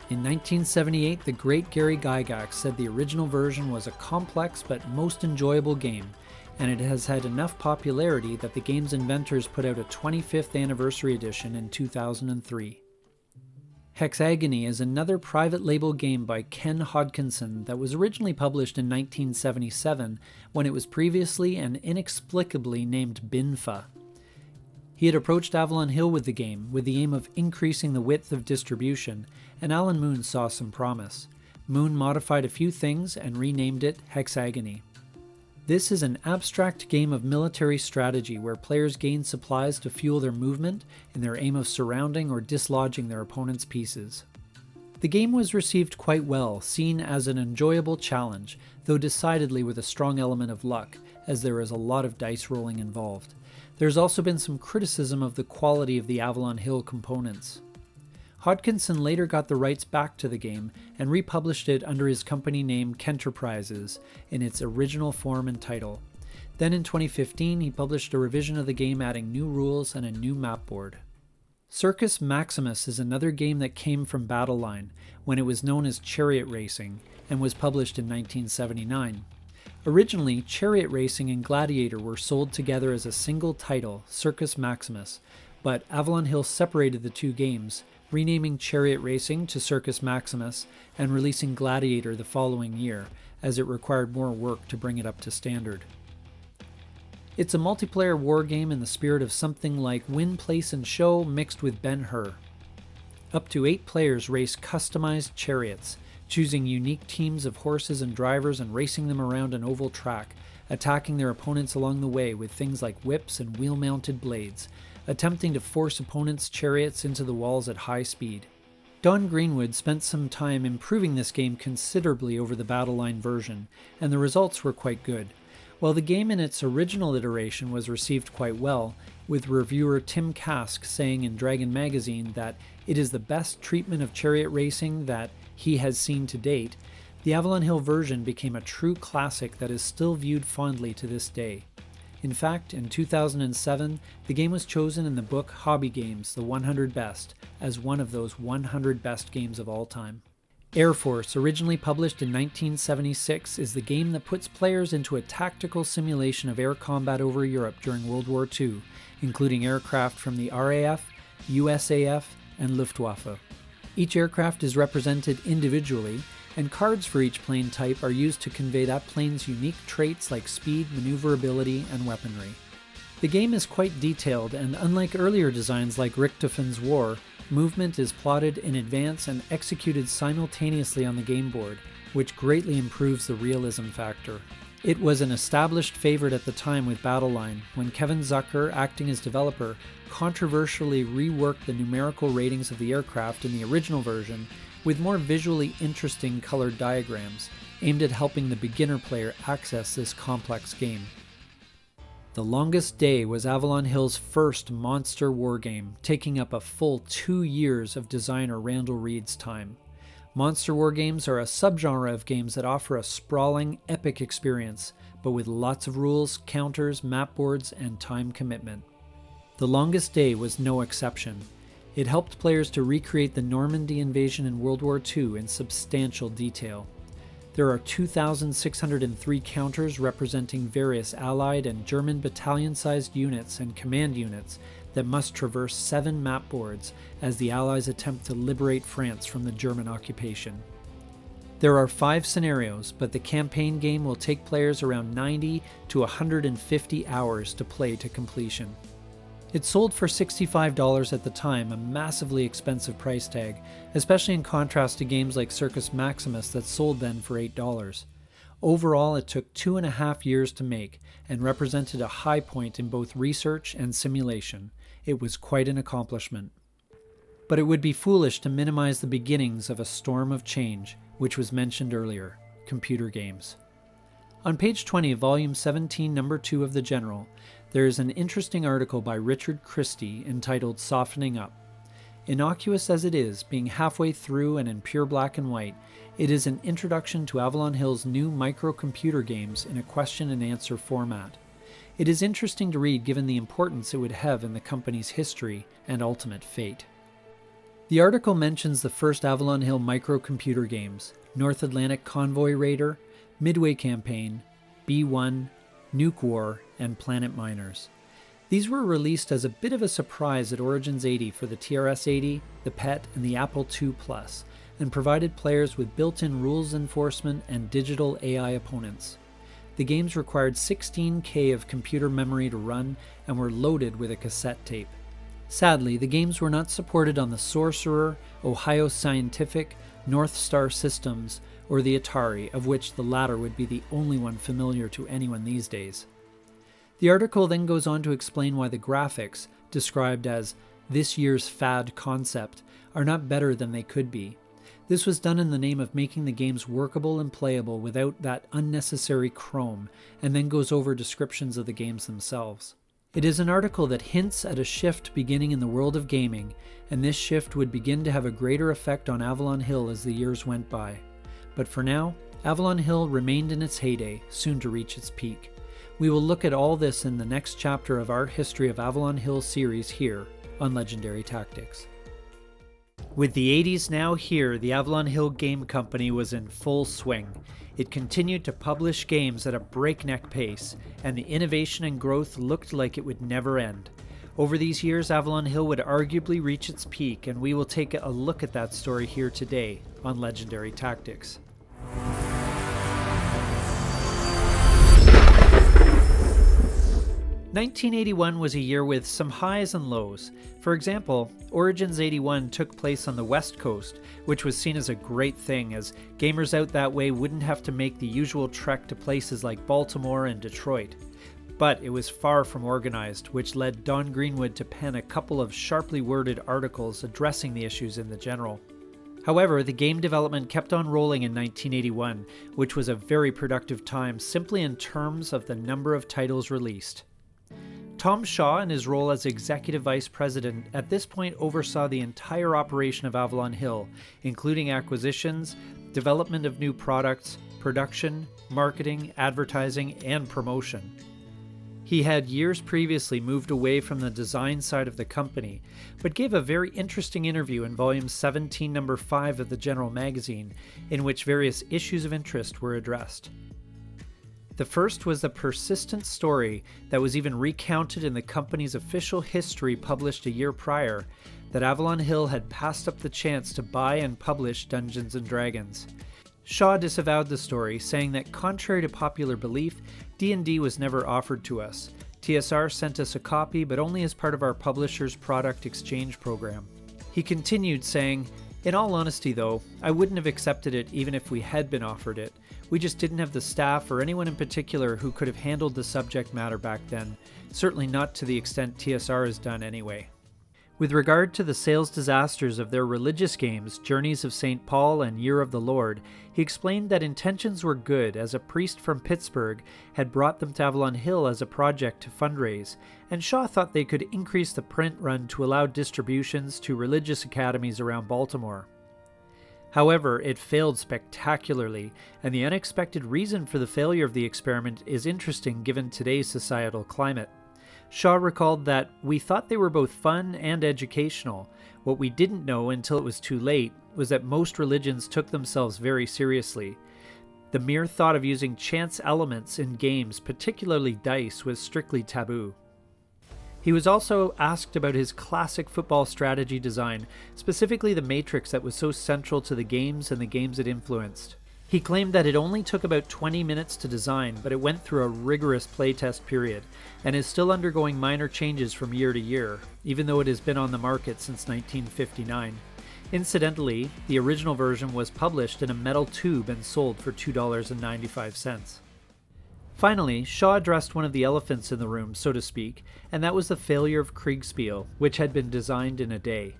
In 1978, the great Gary Gygax said the original version was a complex but most enjoyable game, and it has had enough popularity that the game's inventors put out a 25th anniversary edition in 2003. Hexagony is another private label game by Ken Hodkinson that was originally published in 1977 when it was previously and inexplicably named Binfa. He had approached Avalon Hill with the game with the aim of increasing the width of distribution, and Alan Moon saw some promise. Moon modified a few things and renamed it Hexagony. This is an abstract game of military strategy where players gain supplies to fuel their movement in their aim of surrounding or dislodging their opponent's pieces. The game was received quite well, seen as an enjoyable challenge, though decidedly with a strong element of luck, as there is a lot of dice rolling involved. There's also been some criticism of the quality of the Avalon Hill components. Hodkinson later got the rights back to the game and republished it under his company name Kenterprises in its original form and title. Then in 2015 he published a revision of the game adding new rules and a new map board. Circus Maximus is another game that came from Battle Line when it was known as Chariot Racing and was published in 1979. Originally, Chariot Racing and Gladiator were sold together as a single title, Circus Maximus, but Avalon Hill separated the two games, renaming Chariot Racing to Circus Maximus and releasing Gladiator the following year, as it required more work to bring it up to standard. It's a multiplayer war game in the spirit of something like Win, Place, and Show mixed with Ben-Hur. Up to 8 players race customized chariots, choosing unique teams of horses and drivers and racing them around an oval track, attacking their opponents along the way with things like whips and wheel-mounted blades, attempting to force opponents' chariots into the walls at high speed. Don Greenwood spent some time improving this game considerably over the Battle Line version, and the results were quite good. While the game in its original iteration was received quite well, with reviewer Tim Kask saying in Dragon magazine that it is the best treatment of chariot racing that he has seen to date, the Avalon Hill version became a true classic that is still viewed fondly to this day. In fact, in 2007, the game was chosen in the book Hobby Games, The 100 Best, as one of those 100 best games of all time. Air Force, originally published in 1976, is the game that puts players into a tactical simulation of air combat over Europe during World War II, including aircraft from the RAF, USAF, and Luftwaffe. Each aircraft is represented individually, and cards for each plane type are used to convey that plane's unique traits like speed, maneuverability, and weaponry. The game is quite detailed, and unlike earlier designs like Richthofen's War, movement is plotted in advance and executed simultaneously on the game board, which greatly improves the realism factor. It was an established favorite at the time with Battleline, when Kevin Zucker, acting as developer, controversially reworked the numerical ratings of the aircraft in the original version with more visually interesting colored diagrams, aimed at helping the beginner player access this complex game. The Longest Day was Avalon Hill's first monster wargame, taking up a full 2 years of designer Randall Reed's time. Monster wargames are a subgenre of games that offer a sprawling, epic experience, but with lots of rules, counters, map boards, and time commitment. The Longest Day was no exception. It helped players to recreate the Normandy invasion in World War II in substantial detail. There are 2,603 counters representing various Allied and German battalion-sized units and command units that must traverse 7 map boards as the Allies attempt to liberate France from the German occupation. There are 5 scenarios, but the campaign game will take players around 90 to 150 hours to play to completion. It sold for $65 at the time, a massively expensive price tag, especially in contrast to games like Circus Maximus that sold then for $8. Overall, it took 2.5 years to make and represented a high point in both research and simulation. It was quite an accomplishment. But it would be foolish to minimize the beginnings of a storm of change, which was mentioned earlier, computer games. On page 20 of volume 17, number 2 of the General, there is an interesting article by Richard Christie entitled Softening Up. Innocuous as it is, being halfway through and in pure black and white, it is an introduction to Avalon Hill's new microcomputer games in a question and answer format. It is interesting to read given the importance it would have in the company's history and ultimate fate. The article mentions the first Avalon Hill microcomputer games, North Atlantic Convoy Raider, Midway Campaign, B1, Nuke War, and Planet Miners. These were released as a bit of a surprise at Origins 80 for the TRS-80, the PET, and the Apple II Plus, and provided players with built-in rules enforcement and digital AI opponents. The games required 16K of computer memory to run and were loaded with a cassette tape. Sadly, the games were not supported on the Sorcerer, Ohio Scientific, North Star Systems, or the Atari, of which the latter would be the only one familiar to anyone these days. The article then goes on to explain why the graphics, described as this year's fad concept, are not better than they could be. This was done in the name of making the games workable and playable without that unnecessary chrome, and then goes over descriptions of the games themselves. It is an article that hints at a shift beginning in the world of gaming, and this shift would begin to have a greater effect on Avalon Hill as the years went by. But for now, Avalon Hill remained in its heyday, soon to reach its peak. We will look at all this in the next chapter of our History of Avalon Hill series here on Legendary Tactics. With the 80s now here, the Avalon Hill Game Company was in full swing. It continued to publish games at a breakneck pace, and the innovation and growth looked like it would never end. Over these years, Avalon Hill would arguably reach its peak, and we will take a look at that story here today on Legendary Tactics. 1981 was a year with some highs and lows. For example, Origins 81 took place on the West Coast, which was seen as a great thing, as gamers out that way wouldn't have to make the usual trek to places like Baltimore and Detroit. But it was far from organized, which led Don Greenwood to pen a couple of sharply worded articles addressing the issues in the General. However, the game development kept on rolling in 1981, which was a very productive time simply in terms of the number of titles released. Tom Shaw, in his role as Executive Vice President, at this point oversaw the entire operation of Avalon Hill, including acquisitions, development of new products, production, marketing, advertising, and promotion. He had years previously moved away from the design side of the company, but gave a very interesting interview in volume 17, number 5 of the General Magazine, in which various issues of interest were addressed. The first was the persistent story that was even recounted in the company's official history published a year prior, that Avalon Hill had passed up the chance to buy and publish Dungeons & Dragons. Shaw disavowed the story, saying that contrary to popular belief, D&D was never offered to us. TSR sent us a copy, but only as part of our publisher's product exchange program. He continued, saying, "In all honesty though, I wouldn't have accepted it even if we had been offered it. We just didn't have the staff or anyone in particular who could have handled the subject matter back then, certainly not to the extent TSR has done anyway." With regard to the sales disasters of their religious games, Journeys of St. Paul and Year of the Lord, he explained that intentions were good, as a priest from Pittsburgh had brought them to Avalon Hill as a project to fundraise, and Shaw thought they could increase the print run to allow distributions to religious academies around Baltimore. However, it failed spectacularly, and the unexpected reason for the failure of the experiment is interesting given today's societal climate. Shaw recalled that, "We thought they were both fun and educational. What we didn't know until it was too late was that most religions took themselves very seriously. The mere thought of using chance elements in games, particularly dice, was strictly taboo." He was also asked about his classic football strategy design, specifically the matrix that was so central to the games and the games it influenced. He claimed that it only took about 20 minutes to design, but it went through a rigorous playtest period, and is still undergoing minor changes from year to year, even though it has been on the market since 1959. Incidentally, the original version was published in a metal tube and sold for $2.95. Finally, Shaw addressed one of the elephants in the room, so to speak, and that was the failure of Kriegspiel, which had been designed in a day.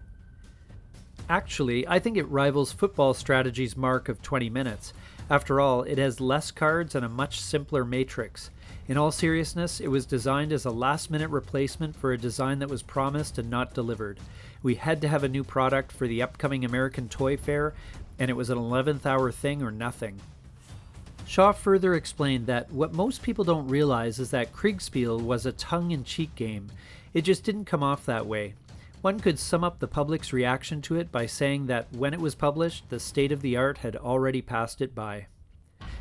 Actually, I think it rivals football strategy's mark of 20 minutes. After all, it has less cards and a much simpler matrix. In all seriousness, it was designed as a last-minute replacement for a design that was promised and not delivered. We had to have a new product for the upcoming American Toy Fair, and it was an 11th-hour thing or nothing. Shaw further explained that what most people don't realize is that Kriegspiel was a tongue-in-cheek game. It just didn't come off that way. One could sum up the public's reaction to it by saying that when it was published, the state of the art had already passed it by.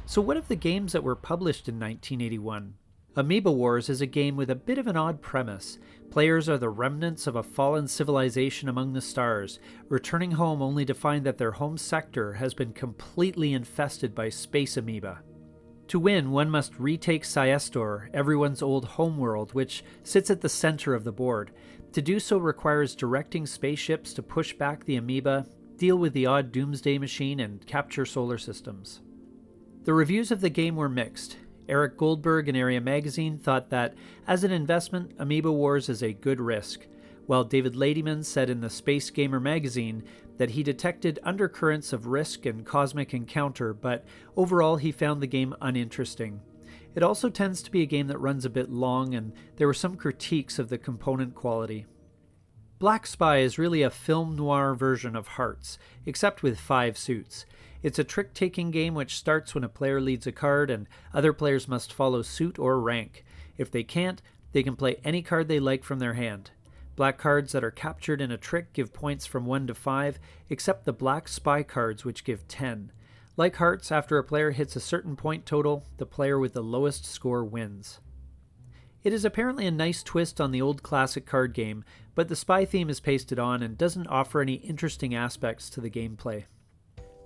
So what of the games that were published in 1981? Amoeba Wars is a game with a bit of an odd premise. Players are the remnants of a fallen civilization among the stars, returning home only to find that their home sector has been completely infested by space amoeba. To win, one must retake Siestor, everyone's old homeworld, which sits at the center of the board. To do so requires directing spaceships to push back the amoeba, deal with the odd doomsday machine, and capture solar systems. The reviews of the game were mixed. Eric Goldberg in Area Magazine thought that, as an investment, Amoeba Wars is a good risk, while David Ladyman said in the Space Gamer magazine that he detected undercurrents of risk and cosmic encounter, but overall he found the game uninteresting. It also tends to be a game that runs a bit long, and there were some critiques of the component quality. Black Spy is really a film noir version of Hearts, except with 5 suits. It's a trick-taking game which starts when a player leads a card and other players must follow suit or rank. If they can't, they can play any card they like from their hand. Black cards that are captured in a trick give points from 1 to 5, except the Black Spy cards which give 10. Like Hearts, after a player hits a certain point total, the player with the lowest score wins. It is apparently a nice twist on the old classic card game, but the spy theme is pasted on and doesn't offer any interesting aspects to the gameplay.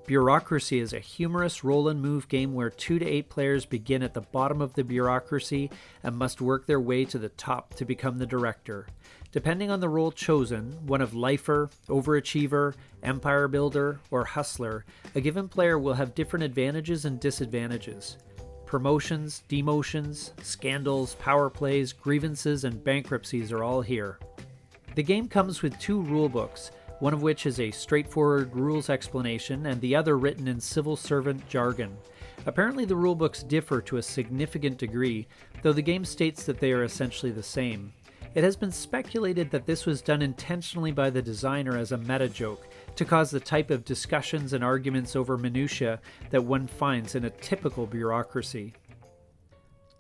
Bureaucracy is a humorous roll and move game where 2 to 8 players begin at the bottom of the bureaucracy and must work their way to the top to become the director. Depending on the role chosen, one of lifer, overachiever, empire builder, or hustler, a given player will have different advantages and disadvantages. Promotions, demotions, scandals, power plays, grievances, and bankruptcies are all here. The game comes with 2 rulebooks, one of which is a straightforward rules explanation and the other written in civil servant jargon. Apparently the rulebooks differ to a significant degree, though the game states that they are essentially the same. It has been speculated that this was done intentionally by the designer as a meta-joke, to cause the type of discussions and arguments over minutiae that one finds in a typical bureaucracy.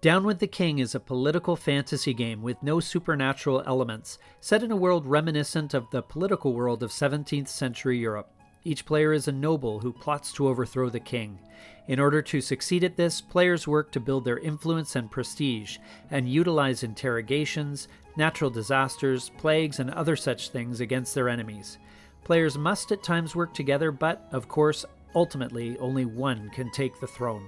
Down with the King is a political fantasy game with no supernatural elements, set in a world reminiscent of the political world of 17th century Europe. Each player is a noble who plots to overthrow the king. In order to succeed at this, players work to build their influence and prestige, and utilize interrogations, natural disasters, plagues, and other such things against their enemies. Players must at times work together, but, of course, ultimately only one can take the throne.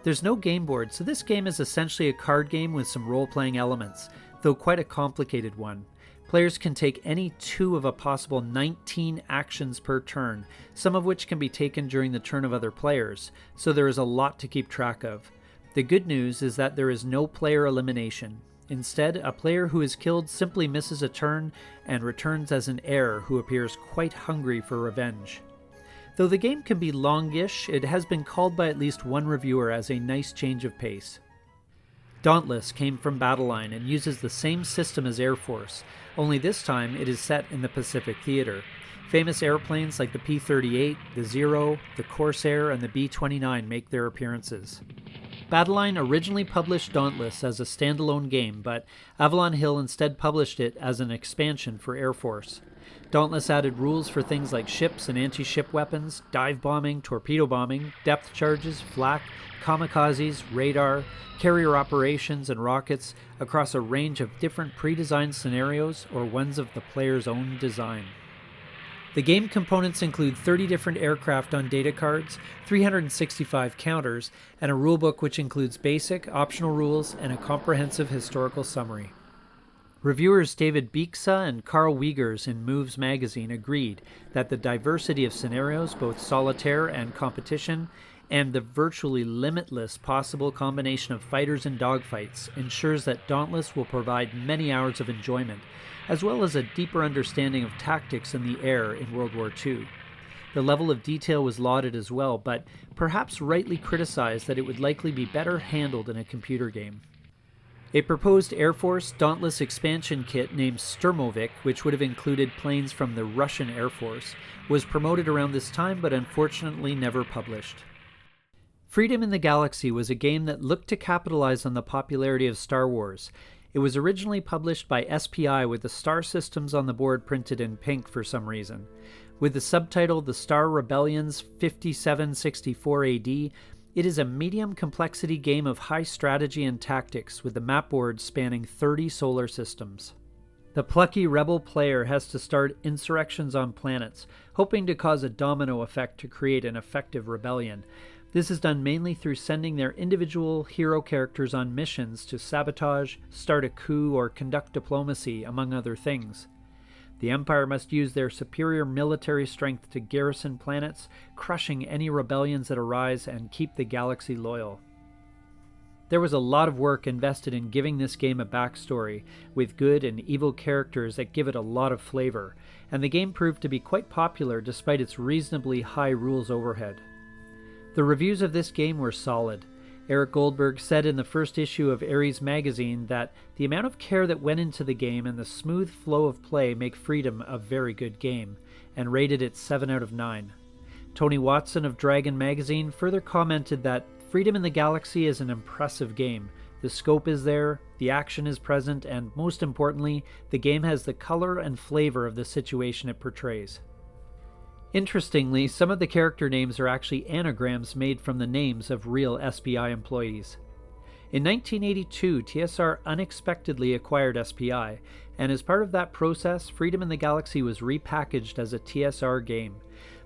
There's no game board, so this game is essentially a card game with some role-playing elements, though quite a complicated one. Players can take any 2 of a possible 19 actions per turn, some of which can be taken during the turn of other players, so there is a lot to keep track of. The good news is that there is no player elimination. Instead, a player who is killed simply misses a turn and returns as an heir who appears quite hungry for revenge. Though the game can be longish, it has been called by at least one reviewer as a nice change of pace. Dauntless came from Battleline and uses the same system as Air Force, only this time it is set in the Pacific Theater. Famous airplanes like the P-38, the Zero, the Corsair, and the B-29 make their appearances. Battleline originally published Dauntless as a standalone game, but Avalon Hill instead published it as an expansion for Air Force. Dauntless added rules for things like ships and anti-ship weapons, dive bombing, torpedo bombing, depth charges, flak, kamikazes, radar, carrier operations, and rockets across a range of different pre-designed scenarios or ones of the player's own design. The game components include 30 different aircraft on data cards, 365 counters, and a rulebook which includes basic, optional rules, and a comprehensive historical summary. Reviewers David Bieksa and Carl Wiegers in Moves magazine agreed that the diversity of scenarios, both solitaire and competition, and the virtually limitless possible combination of fighters and dogfights ensures that Dauntless will provide many hours of enjoyment, as well as a deeper understanding of tactics in the air in World War II. The level of detail was lauded as well, but perhaps rightly criticized that it would likely be better handled in a computer game. A proposed Air Force Dauntless expansion kit named Sturmovik, which would have included planes from the Russian Air Force, was promoted around this time but unfortunately never published. Freedom in the Galaxy was a game that looked to capitalize on the popularity of Star Wars. It was originally published by SPI with the star systems on the board printed in pink for some reason. With the subtitle The Star Rebellions 5764 AD, it is a medium complexity game of high strategy and tactics with the map board spanning 30 solar systems. The plucky rebel player has to start insurrections on planets, hoping to cause a domino effect to create an effective rebellion. This is done mainly through sending their individual hero characters on missions to sabotage, start a coup, or conduct diplomacy, among other things. The Empire must use their superior military strength to garrison planets, crushing any rebellions that arise and keep the galaxy loyal. There was a lot of work invested in giving this game a backstory, with good and evil characters that give it a lot of flavor, and the game proved to be quite popular despite its reasonably high rules overhead. The reviews of this game were solid. Eric Goldberg said in the first issue of Ares magazine that the amount of care that went into the game and the smooth flow of play make Freedom a very good game, and rated it 7 out of 9. Tony Watson of Dragon magazine further commented that Freedom in the Galaxy is an impressive game. The scope is there, the action is present, and most importantly, the game has the color and flavor of the situation it portrays. Interestingly, some of the character names are actually anagrams made from the names of real SPI employees. In 1982, TSR unexpectedly acquired SPI, and as part of that process, Freedom in the Galaxy was repackaged as a TSR game.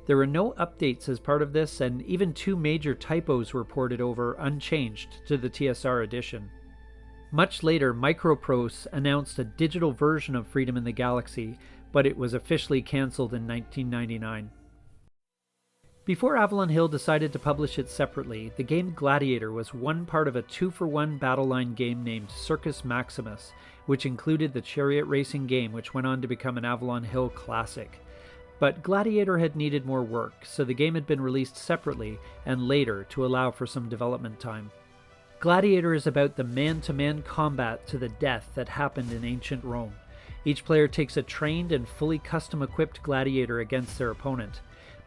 There were no updates as part of this, and even 2 major typos were ported over unchanged to the TSR edition. Much later, Microprose announced a digital version of Freedom in the Galaxy, but it was officially cancelled in 1999. Before Avalon Hill decided to publish it separately, the game Gladiator was one part of a 2-for-1 Battleline game named Circus Maximus, which included the chariot racing game which went on to become an Avalon Hill classic. But Gladiator had needed more work, so the game had been released separately and later to allow for some development time. Gladiator is about the man-to-man combat to the death that happened in ancient Rome. Each player takes a trained and fully custom-equipped gladiator against their opponent.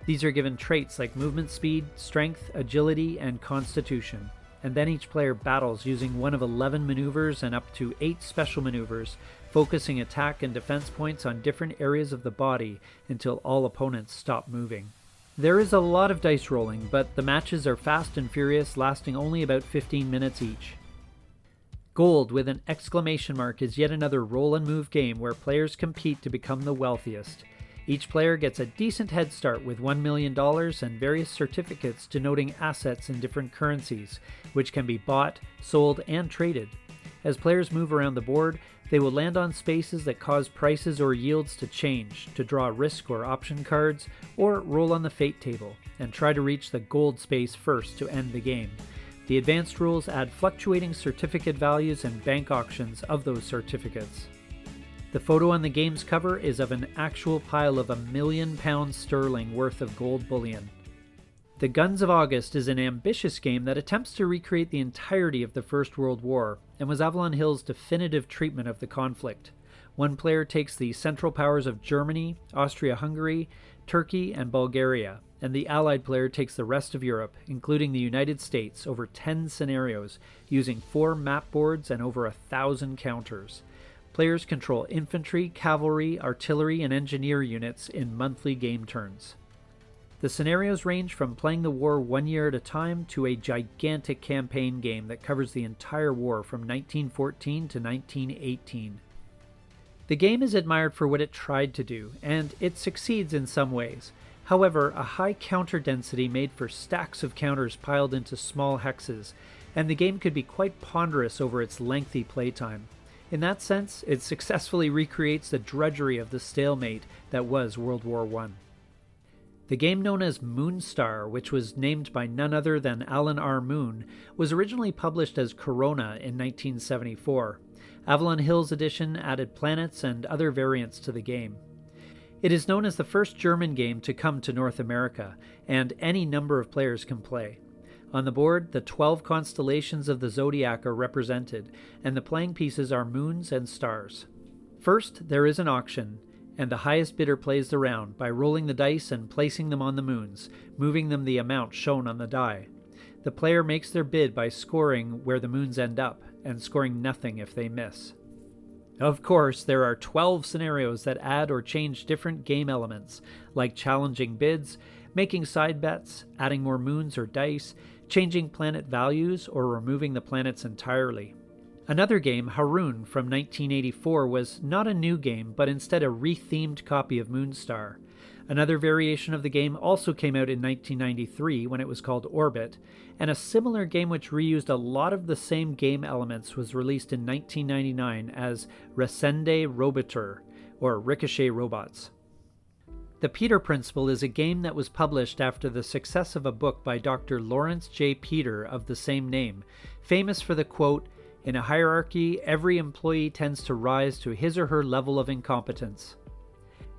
These are given traits like movement speed, strength, agility, and constitution. and then each player battles using one of 11 maneuvers and up to 8 special maneuvers, focusing attack and defense points on different areas of the body until all opponents stop moving. There is a lot of dice rolling, but the matches are fast and furious, lasting only about 15 minutes each. Gold with an exclamation mark is yet another roll and move game where players compete to become the wealthiest. Each player gets a decent head start with $1 million and various certificates denoting assets in different currencies, which can be bought, sold, and traded. As players move around the board, they will land on spaces that cause prices or yields to change, to draw risk or option cards, or roll on the fate table, and try to reach the gold space first to end the game. The advanced rules add fluctuating certificate values and bank auctions of those certificates. The photo on the game's cover is of an actual pile of £1 million sterling worth of gold bullion. The Guns of August is an ambitious game that attempts to recreate the entirety of the First World War, and was Avalon Hill's definitive treatment of the conflict. One player takes the Central Powers of Germany, Austria-Hungary, Turkey, and Bulgaria, and the Allied player takes the rest of Europe, including the United States, over 10 scenarios, using 4 map boards and over 1,000 counters. Players control infantry, cavalry, artillery, and engineer units in monthly game turns. The scenarios range from playing the war 1 year at a time to a gigantic campaign game that covers the entire war from 1914 to 1918. The game is admired for what it tried to do, and it succeeds in some ways. However, a high counter density made for stacks of counters piled into small hexes, and the game could be quite ponderous over its lengthy playtime. In that sense, it successfully recreates the drudgery of the stalemate that was World War I. The game known as Moonstar, which was named by none other than Alan R. Moon, was originally published as Corona in 1974. Avalon Hill's edition added planets and other variants to the game. It is known as the first German game to come to North America, and any number of players can play. On the board, the 12 constellations of the zodiac are represented, and the playing pieces are moons and stars. First, there is an auction, and the highest bidder plays the round by rolling the dice and placing them on the moons, moving them the amount shown on the die. The player makes their bid by scoring where the moons end up, and scoring nothing if they miss. Of course, there are 12 scenarios that add or change different game elements, like challenging bids, making side bets, adding more moons or dice, changing planet values, or removing the planets entirely. Another game, Haroun, from 1984, was not a new game, but instead a re-themed copy of Moonstar. Another variation of the game also came out in 1993 when it was called Orbit, and a similar game which reused a lot of the same game elements was released in 1999 as Resende Roboter, or Ricochet Robots. The Peter Principle is a game that was published after the success of a book by Dr. Lawrence J. Peter of the same name, famous for the quote, "In a hierarchy, every employee tends to rise to his or her level of incompetence."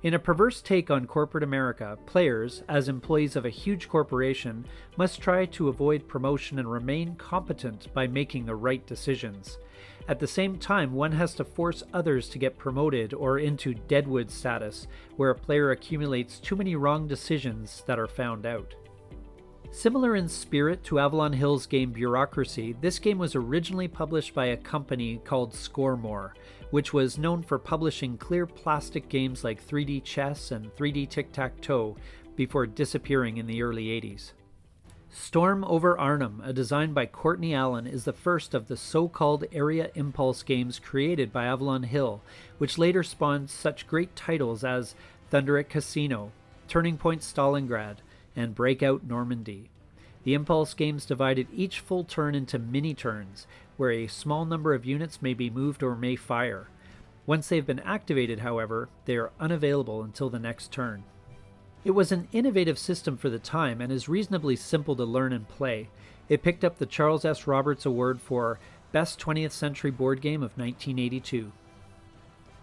In a perverse take on corporate America, players, as employees of a huge corporation, must try to avoid promotion and remain competent by making the right decisions. At the same time, one has to force others to get promoted or into deadwood status, where a player accumulates too many wrong decisions that are found out. Similar in spirit to Avalon Hill's game Bureaucracy, this game was originally published by a company called Scoremore, which was known for publishing clear plastic games like 3D Chess and 3D Tic-Tac-Toe before disappearing in the early 80s. Storm over Arnhem, a design by Courtney Allen, is the first of the so-called Area Impulse games created by Avalon Hill, which later spawned such great titles as Thunder at Casino, Turning Point Stalingrad, and Breakout Normandy. The Impulse games divided each full turn into mini-turns, where a small number of units may be moved or may fire. Once they've been activated, however, they are unavailable until the next turn. It was an innovative system for the time and is reasonably simple to learn and play. It picked up the Charles S. Roberts Award for Best 20th Century Board Game of 1982.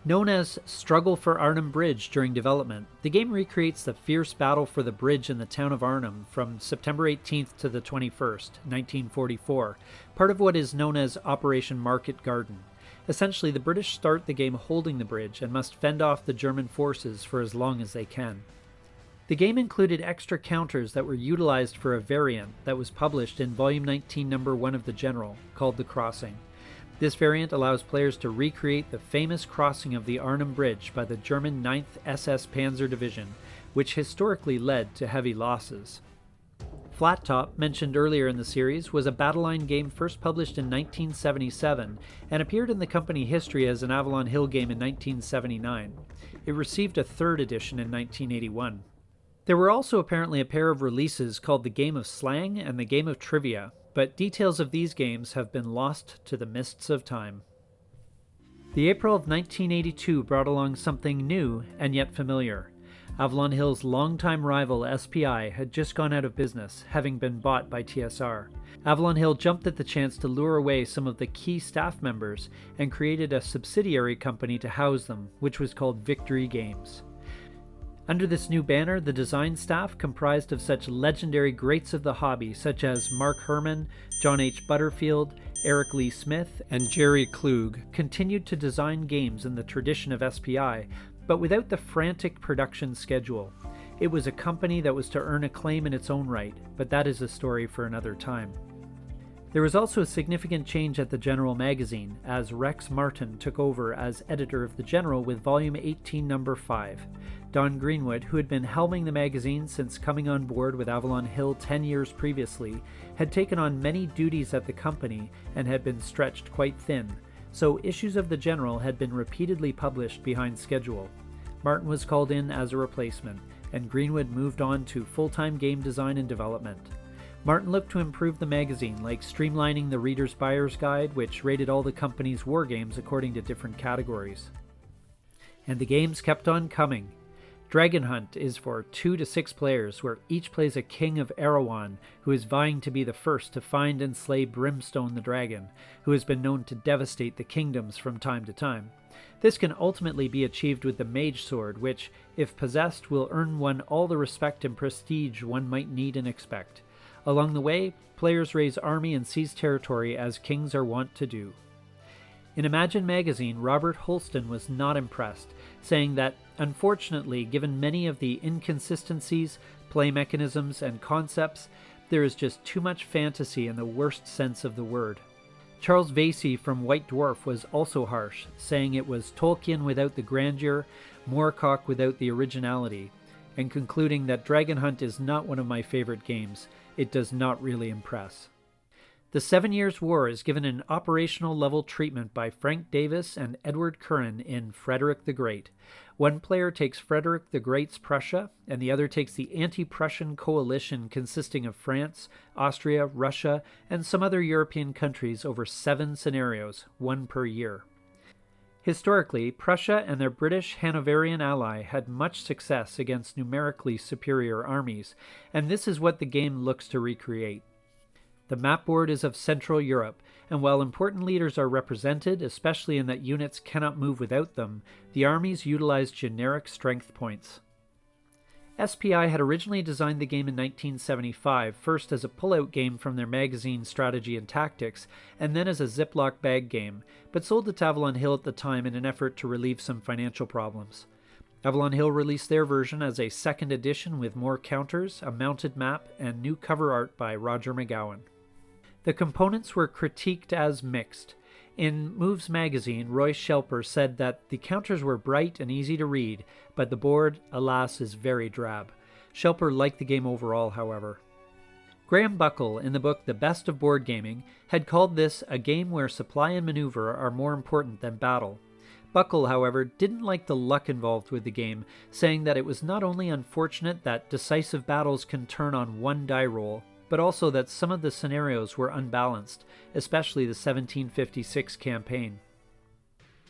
Known as Struggle for Arnhem Bridge during development, the game recreates the fierce battle for the bridge in the town of Arnhem from September 18th to the 21st, 1944, part of what is known as Operation Market Garden. Essentially, the British start the game holding the bridge and must fend off the German forces for as long as they can. The game included extra counters that were utilized for a variant that was published in Volume 19, Number 1 of the General, called The Crossing. This variant allows players to recreate the famous crossing of the Arnhem Bridge by the German 9th SS Panzer Division, which historically led to heavy losses. Flat Top, mentioned earlier in the series, was a battle line game first published in 1977 and appeared in the company history as an Avalon Hill game in 1979. It received a third edition in 1981. There were also apparently a pair of releases called the Game of Slang and the Game of Trivia, but details of these games have been lost to the mists of time. The April of 1982 brought along something new and yet familiar. Avalon Hill's longtime rival SPI had just gone out of business, having been bought by TSR. Avalon Hill jumped at the chance to lure away some of the key staff members and created a subsidiary company to house them, which was called Victory Games. Under this new banner, the design staff, comprised of such legendary greats of the hobby such as Mark Herman, John H. Butterfield, Eric Lee Smith, and Jerry Klug, continued to design games in the tradition of SPI, but without the frantic production schedule. It was a company that was to earn acclaim in its own right, but that is a story for another time. There was also a significant change at the General magazine, as Rex Martin took over as editor of the General with Volume 18, Number 5. Don Greenwood, who had been helming the magazine since coming on board with Avalon Hill 10 years previously, had taken on many duties at the company and had been stretched quite thin, so issues of the General had been repeatedly published behind schedule. Martin was called in as a replacement, and Greenwood moved on to full-time game design and development. Martin looked to improve the magazine, like streamlining the Reader's Buyer's Guide, which rated all the company's wargames according to different categories. And the games kept on coming. Dragon Hunt is for 2 to 6 players, where each plays a king of Erewhon, who is vying to be the first to find and slay Brimstone the Dragon, who has been known to devastate the kingdoms from time to time. This can ultimately be achieved with the Mage Sword, which, if possessed, will earn one all the respect and prestige one might need and expect. Along the way, players raise army and seize territory as kings are wont to do. In Imagine magazine, Robert Holston was not impressed, saying that, unfortunately, given many of the inconsistencies, play mechanisms, and concepts, there is just too much fantasy in the worst sense of the word. Charles Vasey from White Dwarf was also harsh, saying it was Tolkien without the grandeur, Moorcock without the originality, and concluding that Dragon Hunt is not one of my favorite games. It does not really impress. The 7 Years' War is given an operational level treatment by Frank Davis and Edward Curran in Frederick the Great. One player takes Frederick the Great's Prussia, and the other takes the anti-Prussian coalition consisting of France, Austria, Russia, and some other European countries over 7 scenarios, 1 per year. Historically, Prussia and their British Hanoverian ally had much success against numerically superior armies, and this is what the game looks to recreate. The map board is of Central Europe, and while important leaders are represented, especially in that units cannot move without them, the armies utilize generic strength points. SPI had originally designed the game in 1975, first as a pull-out game from their magazine Strategy and Tactics, and then as a Ziploc bag game, but sold it to Avalon Hill at the time in an effort to relieve some financial problems. Avalon Hill released their version as a second edition with more counters, a mounted map, and new cover art by Roger McGowan. The components were critiqued as mixed. In Moves magazine, Roy Shelper said that the counters were bright and easy to read, but the board, alas, is very drab. Shelper liked the game overall, however. Graham Buckle, in the book The Best of Board Gaming, had called this a game where supply and maneuver are more important than battle. Buckle, however, didn't like the luck involved with the game, saying that it was not only unfortunate that decisive battles can turn on one die roll, but also that some of the scenarios were unbalanced, especially the 1756 campaign.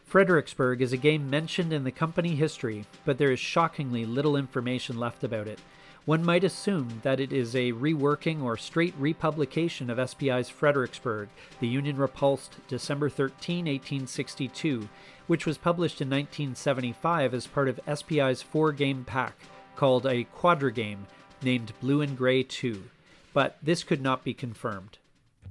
Fredericksburg is a game mentioned in the company history, but there is shockingly little information left about it. One might assume that it is a reworking or straight republication of SPI's Fredericksburg, the Union repulsed December 13, 1862, which was published in 1975 as part of SPI's 4-game pack, called a quadra-game, named Blue and Gray 2. But this could not be confirmed.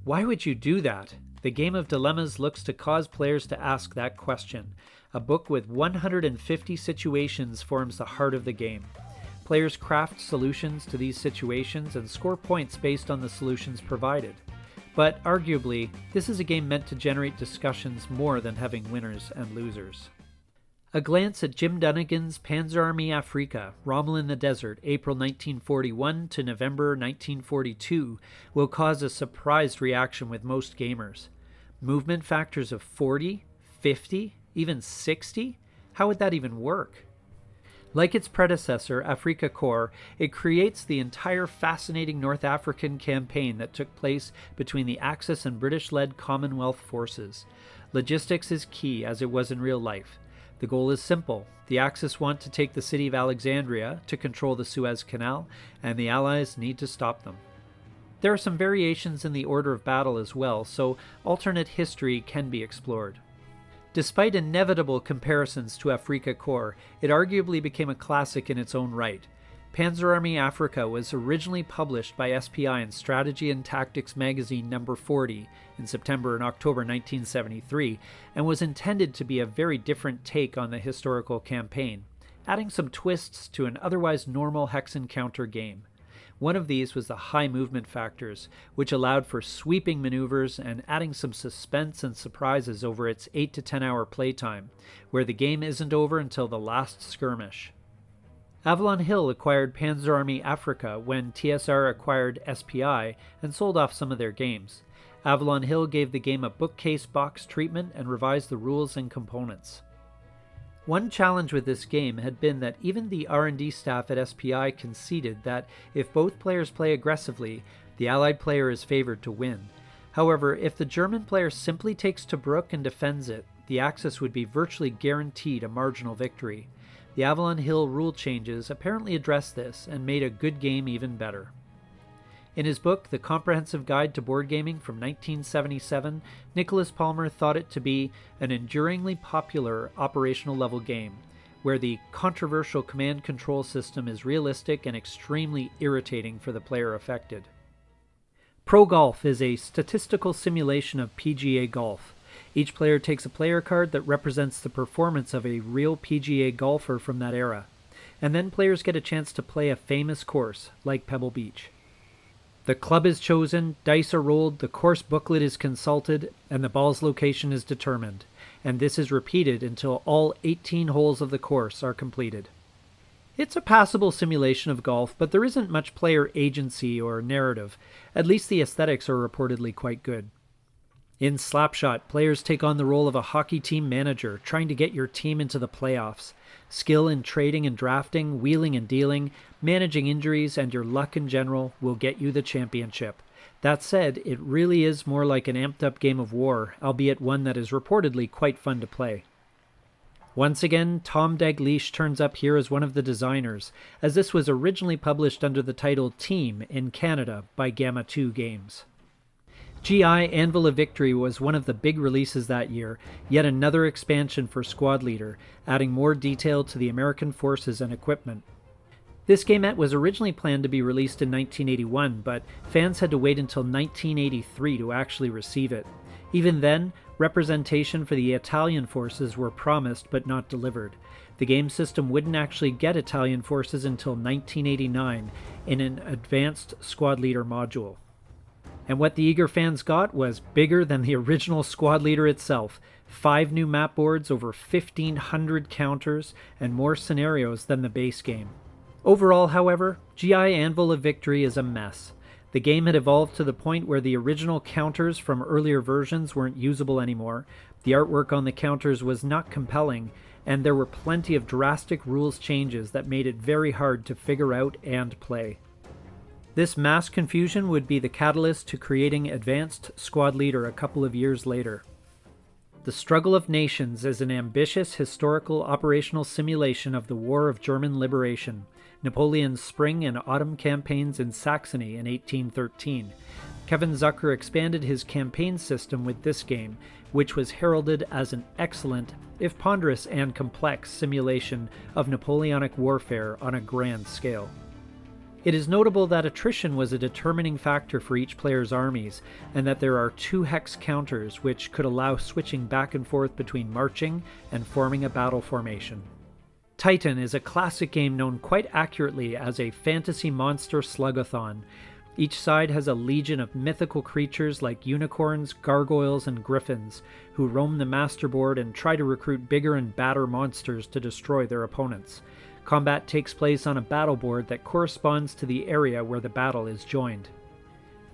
Why would you do that? The Game of Dilemmas looks to cause players to ask that question. A book with 150 situations forms the heart of the game. Players craft solutions to these situations and score points based on the solutions provided. But arguably, this is a game meant to generate discussions more than having winners and losers. A glance at Jim Dunnigan's Panzer Army Afrika, Rommel in the Desert, April 1941 to November 1942, will cause a surprised reaction with most gamers. Movement factors of 40, 50, even 60? How would that even work? Like its predecessor, Afrika Korps, it creates the entire fascinating North African campaign that took place between the Axis and British-led Commonwealth forces. Logistics is key, as it was in real life. The goal is simple. The Axis want to take the city of Alexandria to control the Suez Canal, and the Allies need to stop them. There are some variations in the order of battle as well, so alternate history can be explored. Despite inevitable comparisons to Afrika Korps, it arguably became a classic in its own right. Panzer Army Afrika was originally published by SPI in Strategy and Tactics magazine number 40 in September and October 1973, and was intended to be a very different take on the historical campaign, adding some twists to an otherwise normal hex encounter game. One of these was the high movement factors, which allowed for sweeping maneuvers and adding some suspense and surprises over its 8 to 10 hour playtime, where the game isn't over until the last skirmish. Avalon Hill acquired Panzer Army Afrika when TSR acquired SPI and sold off some of their games. Avalon Hill gave the game a bookcase box treatment and revised the rules and components. One challenge with this game had been that even the R&D staff at SPI conceded that if both players play aggressively, the Allied player is favored to win. However, if the German player simply takes Tobruk and defends it, the Axis would be virtually guaranteed a marginal victory. The Avalon Hill rule changes apparently addressed this and made a good game even better. In his book, The Comprehensive Guide to Board Gaming from 1977, Nicholas Palmer thought it to be an enduringly popular operational level game, where the controversial command control system is realistic and extremely irritating for the player affected. Pro Golf is a statistical simulation of PGA golf. Each player takes a player card that represents the performance of a real PGA golfer from that era, and then players get a chance to play a famous course, like Pebble Beach. The club is chosen, dice are rolled, the course booklet is consulted, and the ball's location is determined, and this is repeated until all 18 holes of the course are completed. It's a passable simulation of golf, but there isn't much player agency or narrative. At least the aesthetics are reportedly quite good. In Slapshot, players take on the role of a hockey team manager, trying to get your team into the playoffs. Skill in trading and drafting, wheeling and dealing, managing injuries, and your luck in general will get you the championship. That said, it really is more like an amped-up game of war, albeit one that is reportedly quite fun to play. Once again, Tom Dalgleish turns up here as one of the designers, as this was originally published under the title Team in Canada by Gamma 2 Games. GI Anvil of Victory was one of the big releases that year, yet another expansion for Squad Leader, adding more detail to the American forces and equipment. This gamette was originally planned to be released in 1981, but fans had to wait until 1983 to actually receive it. Even then, representation for the Italian forces were promised but not delivered. The game system wouldn't actually get Italian forces until 1989 in an advanced Squad Leader module. And what the eager fans got was bigger than the original Squad Leader itself, 5 new map boards, over 1,500 counters, and more scenarios than the base game. Overall, however, GI Anvil of Victory is a mess. The game had evolved to the point where the original counters from earlier versions weren't usable anymore, the artwork on the counters was not compelling, and there were plenty of drastic rules changes that made it very hard to figure out and play. This mass confusion would be the catalyst to creating Advanced Squad Leader a couple of years later. The Struggle of Nations is an ambitious historical operational simulation of the War of German Liberation, Napoleon's spring and autumn campaigns in Saxony in 1813. Kevin Zucker expanded his campaign system with this game, which was heralded as an excellent, if ponderous and complex, simulation of Napoleonic warfare on a grand scale. It is notable that attrition was a determining factor for each player's armies, and that there are 2 hex counters which could allow switching back and forth between marching and forming a battle formation. Titan is a classic game known quite accurately as a fantasy monster slugathon. Each side has a legion of mythical creatures like unicorns, gargoyles, and griffins, who roam the masterboard and try to recruit bigger and badder monsters to destroy their opponents. Combat takes place on a battle board that corresponds to the area where the battle is joined.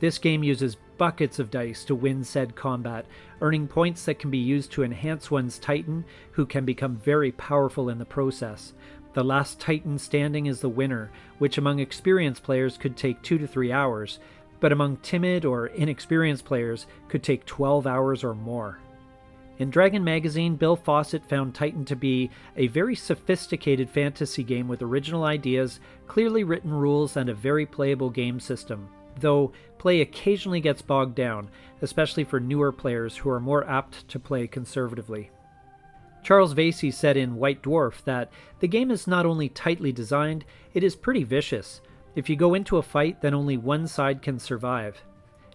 This game uses buckets of dice to win said combat, earning points that can be used to enhance one's Titan, who can become very powerful in the process. The last Titan standing is the winner, which among experienced players could take 2 to 3 hours, but among timid or inexperienced players could take 12 hours or more. In Dragon magazine, Bill Fawcett found Titan to be a very sophisticated fantasy game with original ideas, clearly written rules, and a very playable game system, though play occasionally gets bogged down, especially for newer players who are more apt to play conservatively. Charles Vasey said in White Dwarf that the game is not only tightly designed, it is pretty vicious. If you go into a fight, then only one side can survive.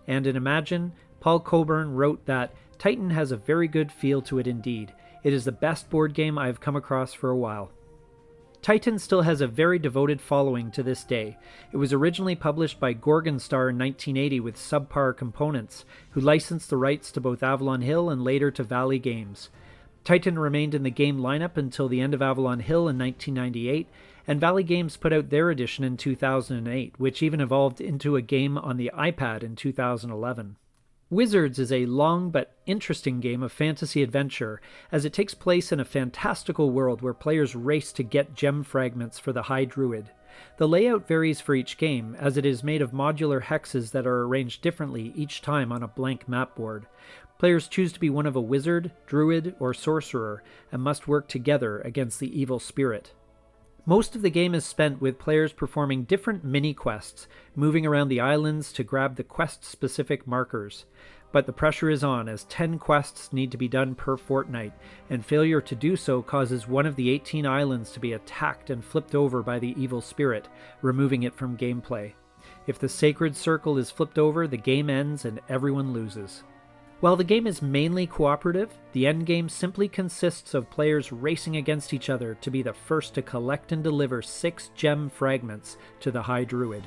And in Imagine, Paul Coburn wrote that Titan has a very good feel to it indeed. It is the best board game I have come across for a while. Titan still has a very devoted following to this day. It was originally published by Gorgonstar in 1980 with Subpar Components, who licensed the rights to both Avalon Hill and later to Valley Games. Titan remained in the game lineup until the end of Avalon Hill in 1998, and Valley Games put out their edition in 2008, which even evolved into a game on the iPad in 2011. Wizards is a long but interesting game of fantasy adventure, as it takes place in a fantastical world where players race to get gem fragments for the High Druid. The layout varies for each game, as it is made of modular hexes that are arranged differently each time on a blank map board. Players choose to be one of a wizard, druid, or sorcerer, and must work together against the evil spirit. Most of the game is spent with players performing different mini-quests, moving around the islands to grab the quest-specific markers. But the pressure is on, as 10 quests need to be done per fortnight, and failure to do so causes one of the 18 islands to be attacked and flipped over by the evil spirit, removing it from gameplay. If the sacred circle is flipped over, the game ends and everyone loses. While the game is mainly cooperative, the endgame simply consists of players racing against each other to be the first to collect and deliver 6 gem fragments to the High Druid.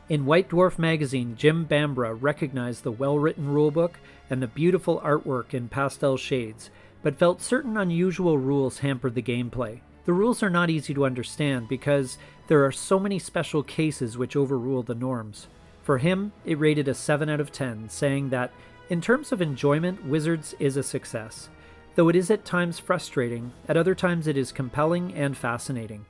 In White Dwarf magazine, Jim Bambra recognized the well-written rulebook and the beautiful artwork in pastel shades, but felt certain unusual rules hampered the gameplay. The rules are not easy to understand because there are so many special cases which overrule the norms. For him, it rated a 7 out of 10, saying that in terms of enjoyment, Wizards is a success. Though it is at times frustrating, at other times it is compelling and fascinating.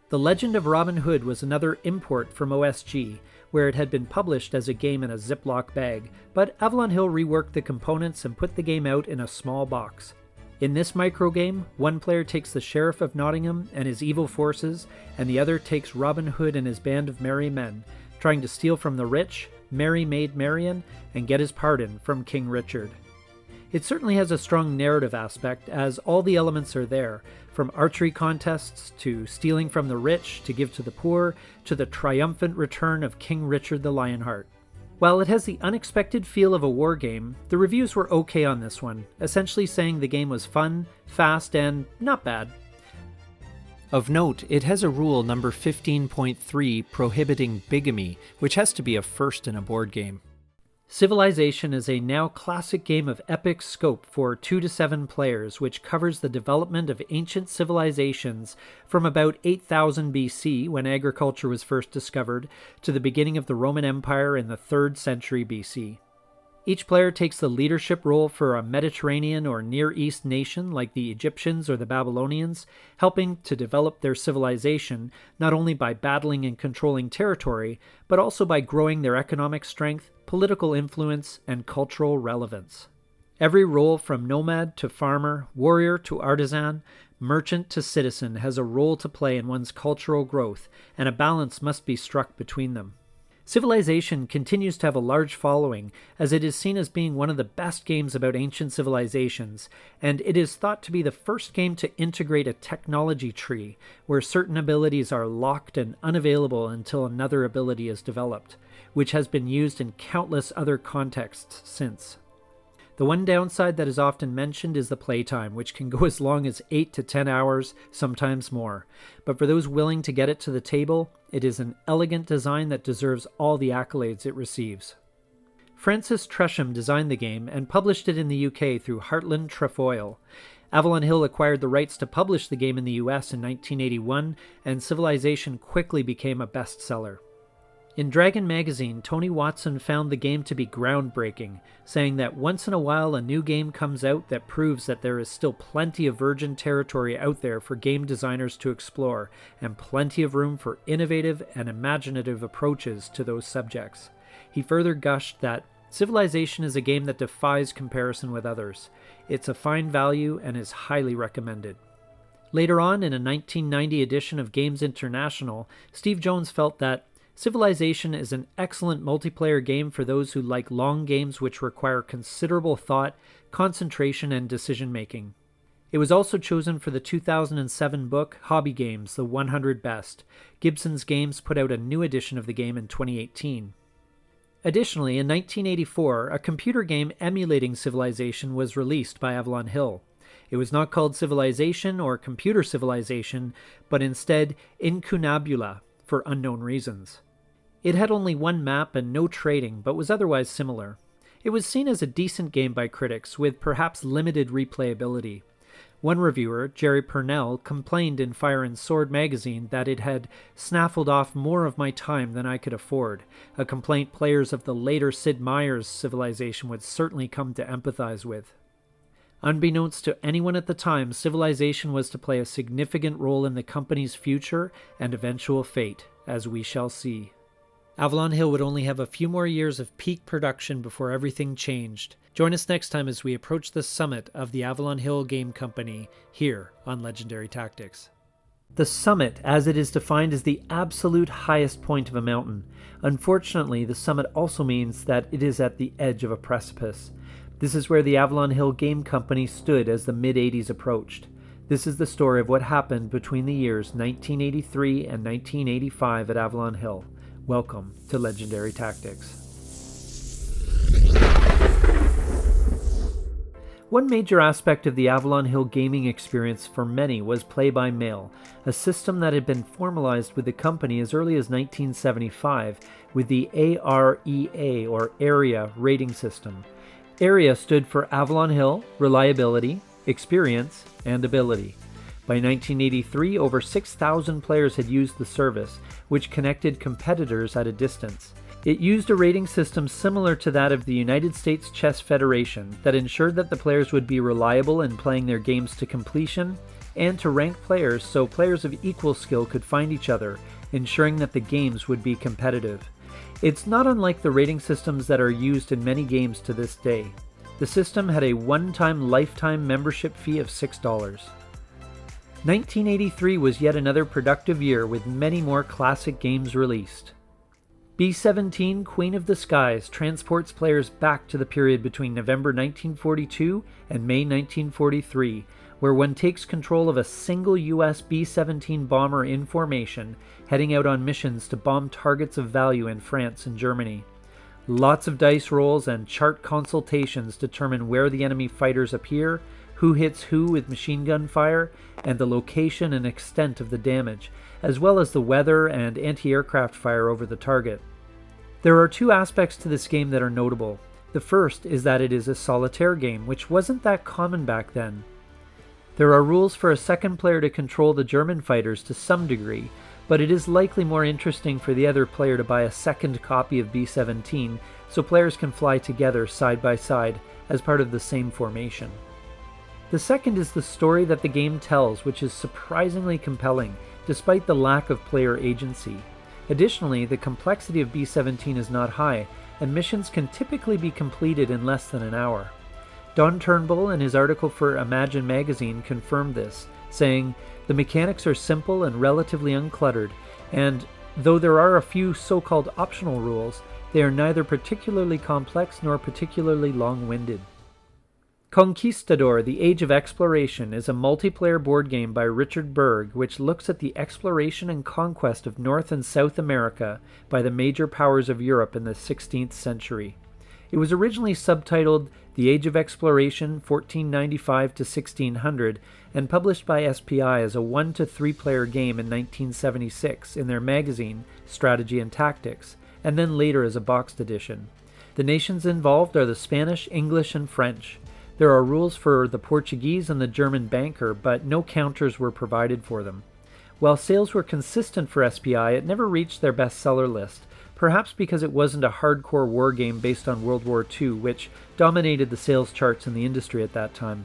The Legend of Robin Hood was another import from OSG, where it had been published as a game in a Ziploc bag, but Avalon Hill reworked the components and put the game out in a small box. In this microgame, one player takes the Sheriff of Nottingham and his evil forces, and the other takes Robin Hood and his band of merry men, trying to steal from the rich, Merry Maid Marian, and get his pardon from King Richard. It certainly has a strong narrative aspect, as all the elements are there, from archery contests to stealing from the rich to give to the poor, to the triumphant return of King Richard the Lionheart. While it has the unexpected feel of a war game, the reviews were okay on this one, essentially saying the game was fun, fast, and not bad. Of note, it has a rule number 15.3 prohibiting bigamy, which has to be a first in a board game. Civilization is a now classic game of epic scope for 2 to 7 players, which covers the development of ancient civilizations from about 8000 BC, when agriculture was first discovered, to the beginning of the Roman Empire in the 3rd century BC. Each player takes the leadership role for a Mediterranean or Near East nation like the Egyptians or the Babylonians, helping to develop their civilization not only by battling and controlling territory, but also by growing their economic strength, political influence, and cultural relevance. Every role from nomad to farmer, warrior to artisan, merchant to citizen has a role to play in one's cultural growth, and a balance must be struck between them. Civilization continues to have a large following, as it is seen as being one of the best games about ancient civilizations, and it is thought to be the first game to integrate a technology tree, where certain abilities are locked and unavailable until another ability is developed, which has been used in countless other contexts since. The one downside that is often mentioned is the playtime, which can go as long as 8 to 10 hours, sometimes more. But for those willing to get it to the table, it is an elegant design that deserves all the accolades it receives. Francis Tresham designed the game and published it in the UK through Heartland Trefoil. Avalon Hill acquired the rights to publish the game in the US in 1981, and Civilization quickly became a bestseller. In Dragon magazine, Tony Watson found the game to be groundbreaking, saying that once in a while a new game comes out that proves that there is still plenty of virgin territory out there for game designers to explore, and plenty of room for innovative and imaginative approaches to those subjects. He further gushed that Civilization is a game that defies comparison with others. It's a fine value and is highly recommended. Later on, in a 1990 edition of Games International, Steve Jones felt that Civilization is an excellent multiplayer game for those who like long games which require considerable thought, concentration, and decision-making. It was also chosen for the 2007 book, Hobby Games, The 100 Best. Gibson's Games put out a new edition of the game in 2018. Additionally, in 1984, a computer game emulating Civilization was released by Avalon Hill. It was not called Civilization or Computer Civilization, but instead Incunabula, for unknown reasons. It had only one map and no trading, but was otherwise similar. It was seen as a decent game by critics, with perhaps limited replayability. One reviewer, Jerry Purnell, complained in Fire and Sword magazine that it had snaffled off more of my time than I could afford, a complaint players of the later Sid Meier's Civilization would certainly come to empathize with. Unbeknownst to anyone at the time, Civilization was to play a significant role in the company's future and eventual fate, as we shall see. Avalon Hill would only have a few more years of peak production before everything changed. Join us next time as we approach the summit of the Avalon Hill Game Company here on Legendary Tactics. The summit, as it is defined, is the absolute highest point of a mountain. Unfortunately, the summit also means that it is at the edge of a precipice. This is where the Avalon Hill Game Company stood as the mid-80s approached. This is the story of what happened between the years 1983 and 1985 at Avalon Hill. Welcome to Legendary Tactics. One major aspect of the Avalon Hill gaming experience for many was play-by-mail, a system that had been formalized with the company as early as 1975 with the AREA, or Area Rating System. AREA stood for Avalon Hill, Reliability, Experience, and Ability. By 1983, over 6,000 players had used the service, which connected competitors at a distance. It used a rating system similar to that of the United States Chess Federation that ensured that the players would be reliable in playing their games to completion, and to rank players so players of equal skill could find each other, ensuring that the games would be competitive. It's not unlike the rating systems that are used in many games to this day. The system had a one-time lifetime membership fee of $6. 1983 was yet another productive year with many more classic games released. B-17 Queen of the Skies transports players back to the period between November 1942 and May 1943, where one takes control of a single US B-17 bomber in formation, heading out on missions to bomb targets of value in France and Germany. Lots of dice rolls and chart consultations determine where the enemy fighters appear, who hits who with machine gun fire, and the location and extent of the damage, as well as the weather and anti-aircraft fire over the target. There are two aspects to this game that are notable. The first is that it is a solitaire game, which wasn't that common back then. There are rules for a second player to control the German fighters to some degree, but it is likely more interesting for the other player to buy a second copy of B-17 so players can fly together side by side as part of the same formation. The second is the story that the game tells, which is surprisingly compelling, despite the lack of player agency. Additionally, the complexity of B-17 is not high, and missions can typically be completed in less than an hour. Don Turnbull, in his article for Imagine magazine, confirmed this, saying, "The mechanics are simple and relatively uncluttered, and, though there are a few so-called optional rules, they are neither particularly complex nor particularly long-winded." Conquistador, The Age of Exploration is a multiplayer board game by Richard Berg which looks at the exploration and conquest of North and South America by the major powers of Europe in the 16th century. It was originally subtitled The Age of Exploration 1495 to 1600 and published by SPI as a 1 to 3 player game in 1976 in their magazine Strategy and Tactics, and then later as a boxed edition. The nations involved are the Spanish, English, and French. There are rules for the Portuguese and the German banker, but no counters were provided for them. While sales were consistent for SPI, it never reached their bestseller list, perhaps because it wasn't a hardcore war game based on World War II, which dominated the sales charts in the industry at that time.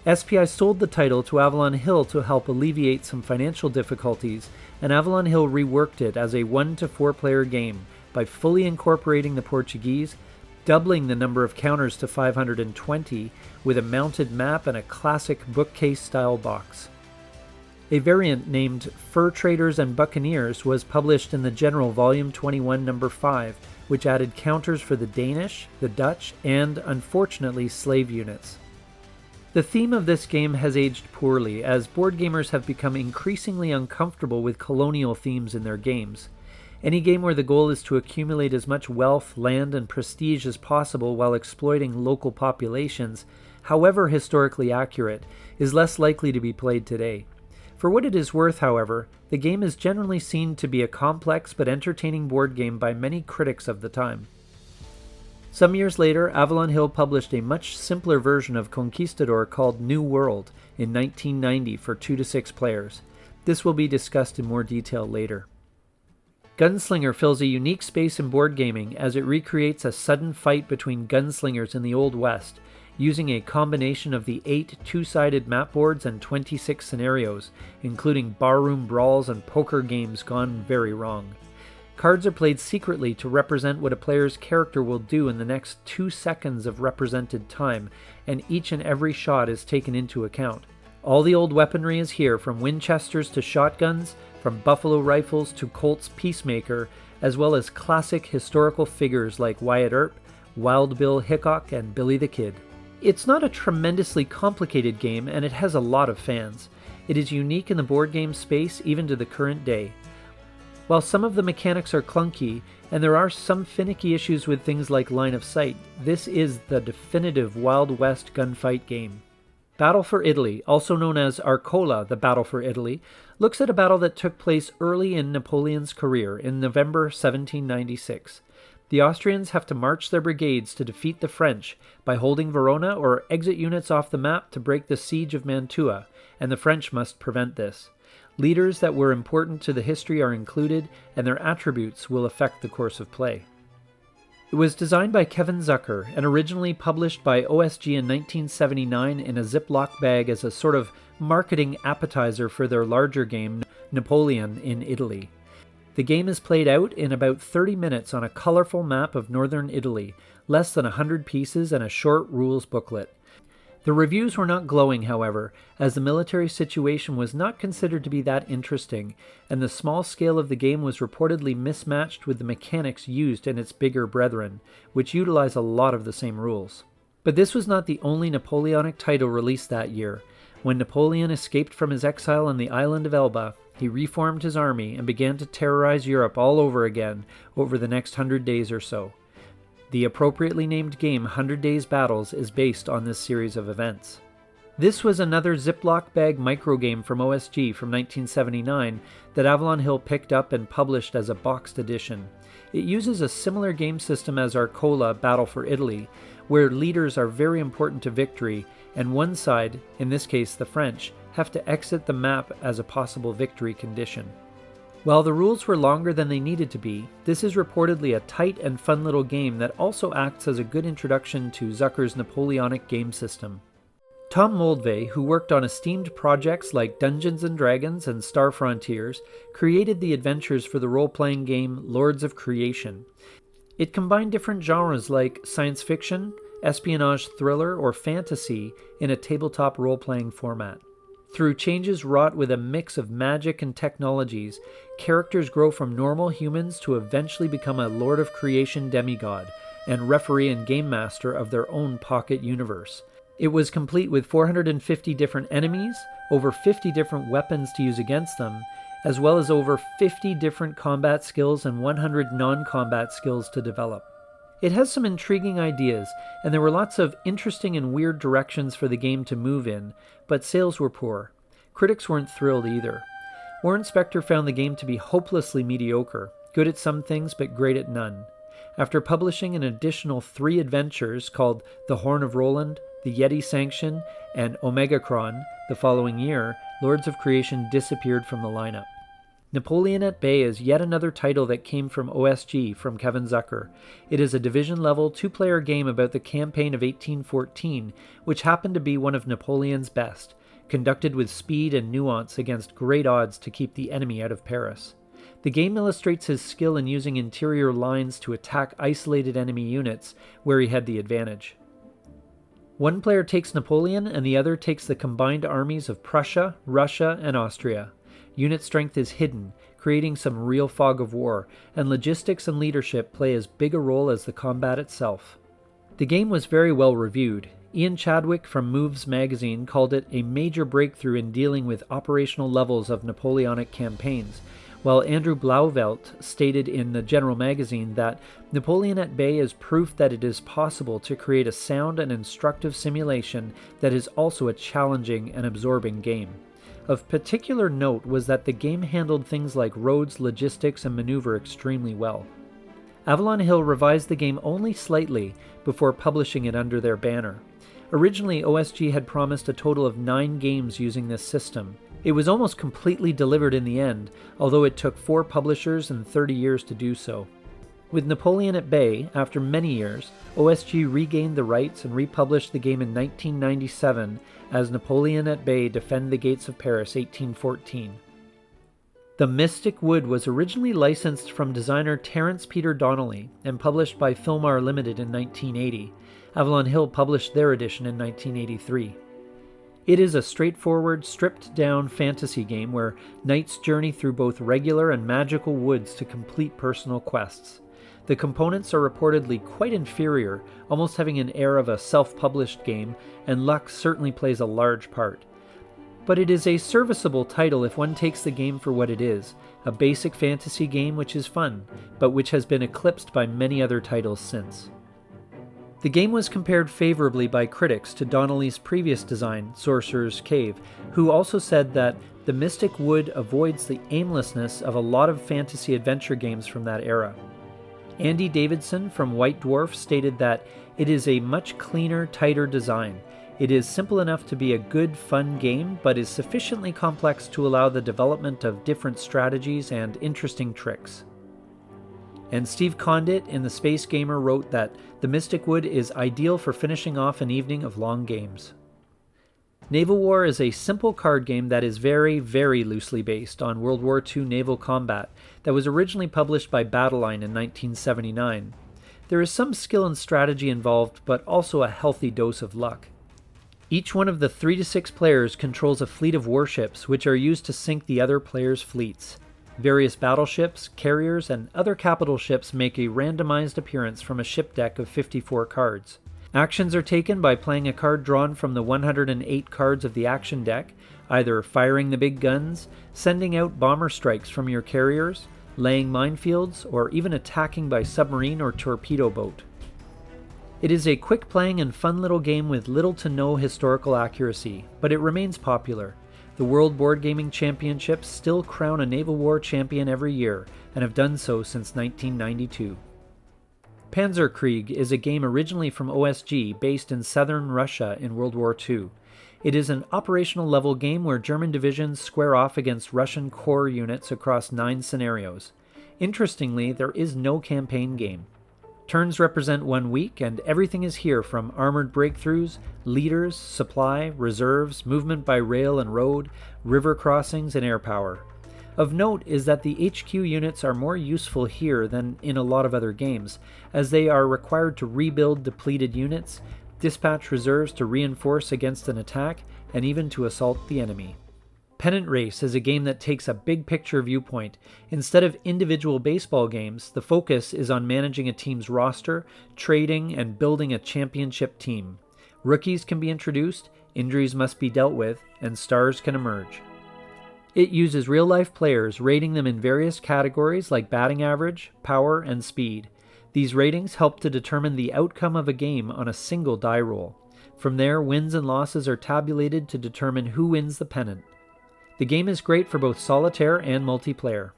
SPI sold the title to Avalon Hill to help alleviate some financial difficulties, and Avalon Hill reworked it as a 1 to 4 player game by fully incorporating the Portuguese, doubling the number of counters to 520 with a mounted map and a classic bookcase-style box. A variant named Fur Traders and Buccaneers was published in the General Volume 21 No. 5, which added counters for the Danish, the Dutch, and, unfortunately, slave units. The theme of this game has aged poorly, as board gamers have become increasingly uncomfortable with colonial themes in their games. Any game where the goal is to accumulate as much wealth, land, and prestige as possible while exploiting local populations, however historically accurate, is less likely to be played today. For what it is worth, however, the game is generally seen to be a complex but entertaining board game by many critics of the time. Some years later, Avalon Hill published a much simpler version of Conquistador called New World in 1990 for 2 to 6 players. This will be discussed in more detail later. Gunslinger fills a unique space in board gaming as it recreates a sudden fight between gunslingers in the Old West, using a combination of the 8 two-sided map boards and 26 scenarios, including barroom brawls and poker games gone very wrong. Cards are played secretly to represent what a player's character will do in the next 2 seconds of represented time, and each and every shot is taken into account. All the old weaponry is here, from Winchesters to shotguns, from buffalo rifles to Colt's Peacemaker, as well as classic historical figures like Wyatt Earp, Wild Bill Hickok, and Billy the Kid. It's not a tremendously complicated game, and it has a lot of fans. It is unique in the board game space even to the current day. While some of the mechanics are clunky, and there are some finicky issues with things like line of sight, this is the definitive Wild West gunfight game. Battle for Italy, also known as Arcola, the Battle for Italy, looks at a battle that took place early in Napoleon's career in November 1796. The Austrians have to march their brigades to defeat the French by holding Verona or exit units off the map to break the siege of Mantua, and the French must prevent this. Leaders that were important to the history are included, and their attributes will affect the course of play. It was designed by Kevin Zucker and originally published by OSG in 1979 in a Ziploc bag as a sort of marketing appetizer for their larger game, Napoleon in Italy. The game is played out in about 30 minutes on a colorful map of northern Italy, less than 100 pieces, and a short rules booklet. The reviews were not glowing, however, as the military situation was not considered to be that interesting, and the small scale of the game was reportedly mismatched with the mechanics used in its bigger brethren, which utilize a lot of the same rules. But this was not the only Napoleonic title released that year. When Napoleon escaped from his exile on the island of Elba, he reformed his army and began to terrorize Europe all over again over the next 100 days or so. The appropriately named game 100 Days Battles is based on this series of events. This was another Ziploc bag microgame from OSG from 1979 that Avalon Hill picked up and published as a boxed edition. It uses a similar game system as Arcola Battle for Italy, where leaders are very important to victory, and one side, in this case the French, have to exit the map as a possible victory condition. While the rules were longer than they needed to be, this is reportedly a tight and fun little game that also acts as a good introduction to Zucker's Napoleonic game system. Tom Moldvay, who worked on esteemed projects like Dungeons & Dragons and Star Frontiers, created the adventures for the role-playing game Lords of Creation. It combined different genres like science fiction, espionage thriller, or fantasy in a tabletop role-playing format. Through changes wrought with a mix of magic and technologies, characters grow from normal humans to eventually become a Lord of Creation demigod, and referee and game master of their own pocket universe. It was complete with 450 different enemies, over 50 different weapons to use against them, as well as over 50 different combat skills and 100 non-combat skills to develop. It has some intriguing ideas, and there were lots of interesting and weird directions for the game to move in, but sales were poor. Critics weren't thrilled either. Warren Spector found the game to be hopelessly mediocre, good at some things but great at none. After publishing an additional 3 adventures called The Horn of Roland, The Yeti Sanction, and Omegacron the following year, Lords of Creation disappeared from the lineup. Napoleon at Bay is yet another title that came from OSG from Kevin Zucker. It is a division-level 2-player game about the campaign of 1814, which happened to be one of Napoleon's best, conducted with speed and nuance against great odds to keep the enemy out of Paris. The game illustrates his skill in using interior lines to attack isolated enemy units where he had the advantage. One player takes Napoleon and the other takes the combined armies of Prussia, Russia, and Austria. Unit strength is hidden, creating some real fog of war, and logistics and leadership play as big a role as the combat itself. The game was very well reviewed. Ian Chadwick from Moves magazine called it a major breakthrough in dealing with operational levels of Napoleonic campaigns, while Andrew Blauvelt stated in the General magazine that Napoleon at Bay is proof that it is possible to create a sound and instructive simulation that is also a challenging and absorbing game. Of particular note was that the game handled things like roads, logistics, and maneuver extremely well. Avalon Hill revised the game only slightly before publishing it under their banner. Originally, OSG had promised a total of 9 games using this system. It was almost completely delivered in the end, although it took 4 publishers and 30 years to do so. With Napoleon at Bay, after many years, OSG regained the rights and republished the game in 1997 as Napoleon at Bay Defend the Gates of Paris 1814. The Mystic Wood was originally licensed from designer Terence Peter Donnelly and published by Filmar Limited in 1980. Avalon Hill published their edition in 1983. It is a straightforward, stripped-down fantasy game where knights journey through both regular and magical woods to complete personal quests. The components are reportedly quite inferior, almost having an air of a self-published game, and luck certainly plays a large part. But it is a serviceable title if one takes the game for what it is, a basic fantasy game which is fun, but which has been eclipsed by many other titles since. The game was compared favorably by critics to Donnelly's previous design, Sorcerer's Cave, who also said that the Mystic Wood avoids the aimlessness of a lot of fantasy adventure games from that era. Andy Davidson from White Dwarf stated that it is a much cleaner, tighter design. It is simple enough to be a good, fun game, but is sufficiently complex to allow the development of different strategies and interesting tricks. And Steve Condit in The Space Gamer wrote that the Mystic Wood is ideal for finishing off an evening of long games. Naval War is a simple card game that is very, very loosely based on World War II naval combat that was originally published by Battleline in 1979. There is some skill and strategy involved, but also a healthy dose of luck. Each one of the 3 to 6 players controls a fleet of warships which are used to sink the other players' fleets. Various battleships, carriers, and other capital ships make a randomized appearance from a ship deck of 54 cards. Actions are taken by playing a card drawn from the 108 cards of the action deck, either firing the big guns, sending out bomber strikes from your carriers, laying minefields, or even attacking by submarine or torpedo boat. It is a quick playing and fun little game with little to no historical accuracy, but it remains popular. The World Board Gaming Championships still crown a Naval War champion every year, and have done so since 1992. Panzerkrieg is a game originally from OSG based in southern Russia in World War II. It is an operational level game where German divisions square off against Russian corps units across 9 scenarios. Interestingly, there is no campaign game. Turns represent 1 week, and everything is here from armored breakthroughs, leaders, supply, reserves, movement by rail and road, river crossings, and air power. Of note is that the HQ units are more useful here than in a lot of other games, as they are required to rebuild depleted units, dispatch reserves to reinforce against an attack, and even to assault the enemy. Pennant Race is a game that takes a big picture viewpoint. Instead of individual baseball games, the focus is on managing a team's roster, trading, and building a championship team. Rookies can be introduced, injuries must be dealt with, and stars can emerge. It uses real-life players, rating them in various categories like batting average, power, and speed. These ratings help to determine the outcome of a game on a single die roll. From there, wins and losses are tabulated to determine who wins the pennant. The game is great for both solitaire and multiplayer.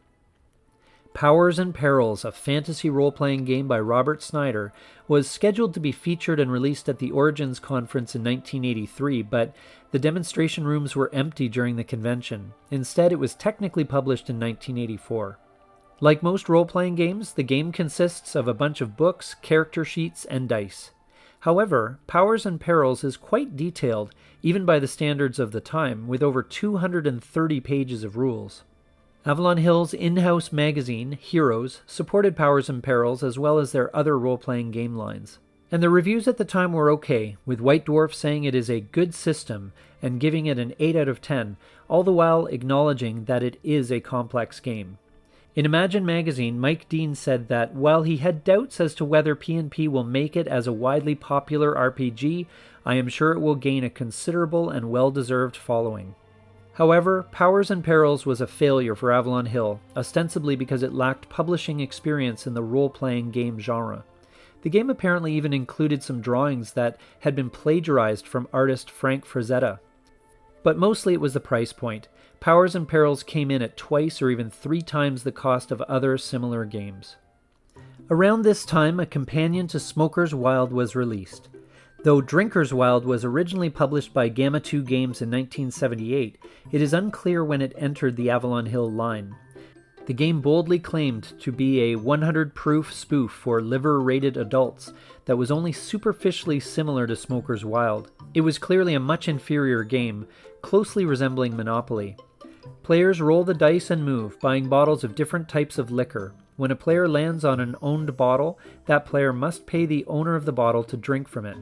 Powers and Perils, a fantasy role-playing game by Robert Snyder, was scheduled to be featured and released at the Origins conference in 1983, but the demonstration rooms were empty during the convention. Instead, it was technically published in 1984. Like most role-playing games, the game consists of a bunch of books, character sheets, and dice. However, Powers and Perils is quite detailed, even by the standards of the time, with over 230 pages of rules. Avalon Hill's in-house magazine, Heroes, supported Powers and Perils as well as their other role-playing game lines. And the reviews at the time were okay, with White Dwarf saying it is a good system and giving it an 8 out of 10, all the while acknowledging that it is a complex game. In Imagine magazine, Mike Dean said that while he had doubts as to whether P&P will make it as a widely popular RPG, I am sure it will gain a considerable and well-deserved following. However, Powers and Perils was a failure for Avalon Hill, ostensibly because it lacked publishing experience in the role-playing game genre. The game apparently even included some drawings that had been plagiarized from artist Frank Frazetta. But mostly it was the price point. Powers and Perils came in at twice or even 3 times the cost of other similar games. Around this time, a companion to Smoker's Wild was released. Though Drinker's Wild was originally published by Gamma 2 Games in 1978, it is unclear when it entered the Avalon Hill line. The game boldly claimed to be a 100-proof spoof for liver-rated adults that was only superficially similar to Smoker's Wild. It was clearly a much inferior game, closely resembling Monopoly. Players roll the dice and move, buying bottles of different types of liquor. When a player lands on an owned bottle, that player must pay the owner of the bottle to drink from it.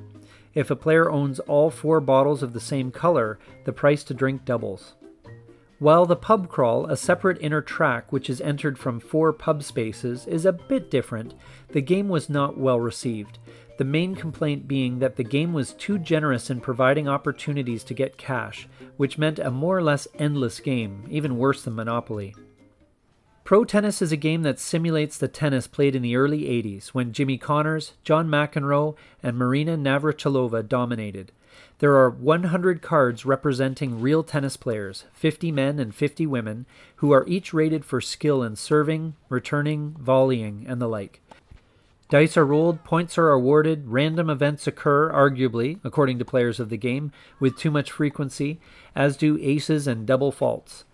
If a player owns all 4 bottles of the same color, the price to drink doubles. While the pub crawl, a separate inner track which is entered from 4 pub spaces, is a bit different, the game was not well received. The main complaint being that the game was too generous in providing opportunities to get cash, which meant a more or less endless game, even worse than Monopoly. Pro Tennis is a game that simulates the tennis played in the early 80s, when Jimmy Connors, John McEnroe, and Marina Navratilova dominated. There are 100 cards representing real tennis players, 50 men and 50 women, who are each rated for skill in serving, returning, volleying, and the like. Dice are rolled, points are awarded, random events occur, arguably, according to players of the game, with too much frequency, as do aces and double faults.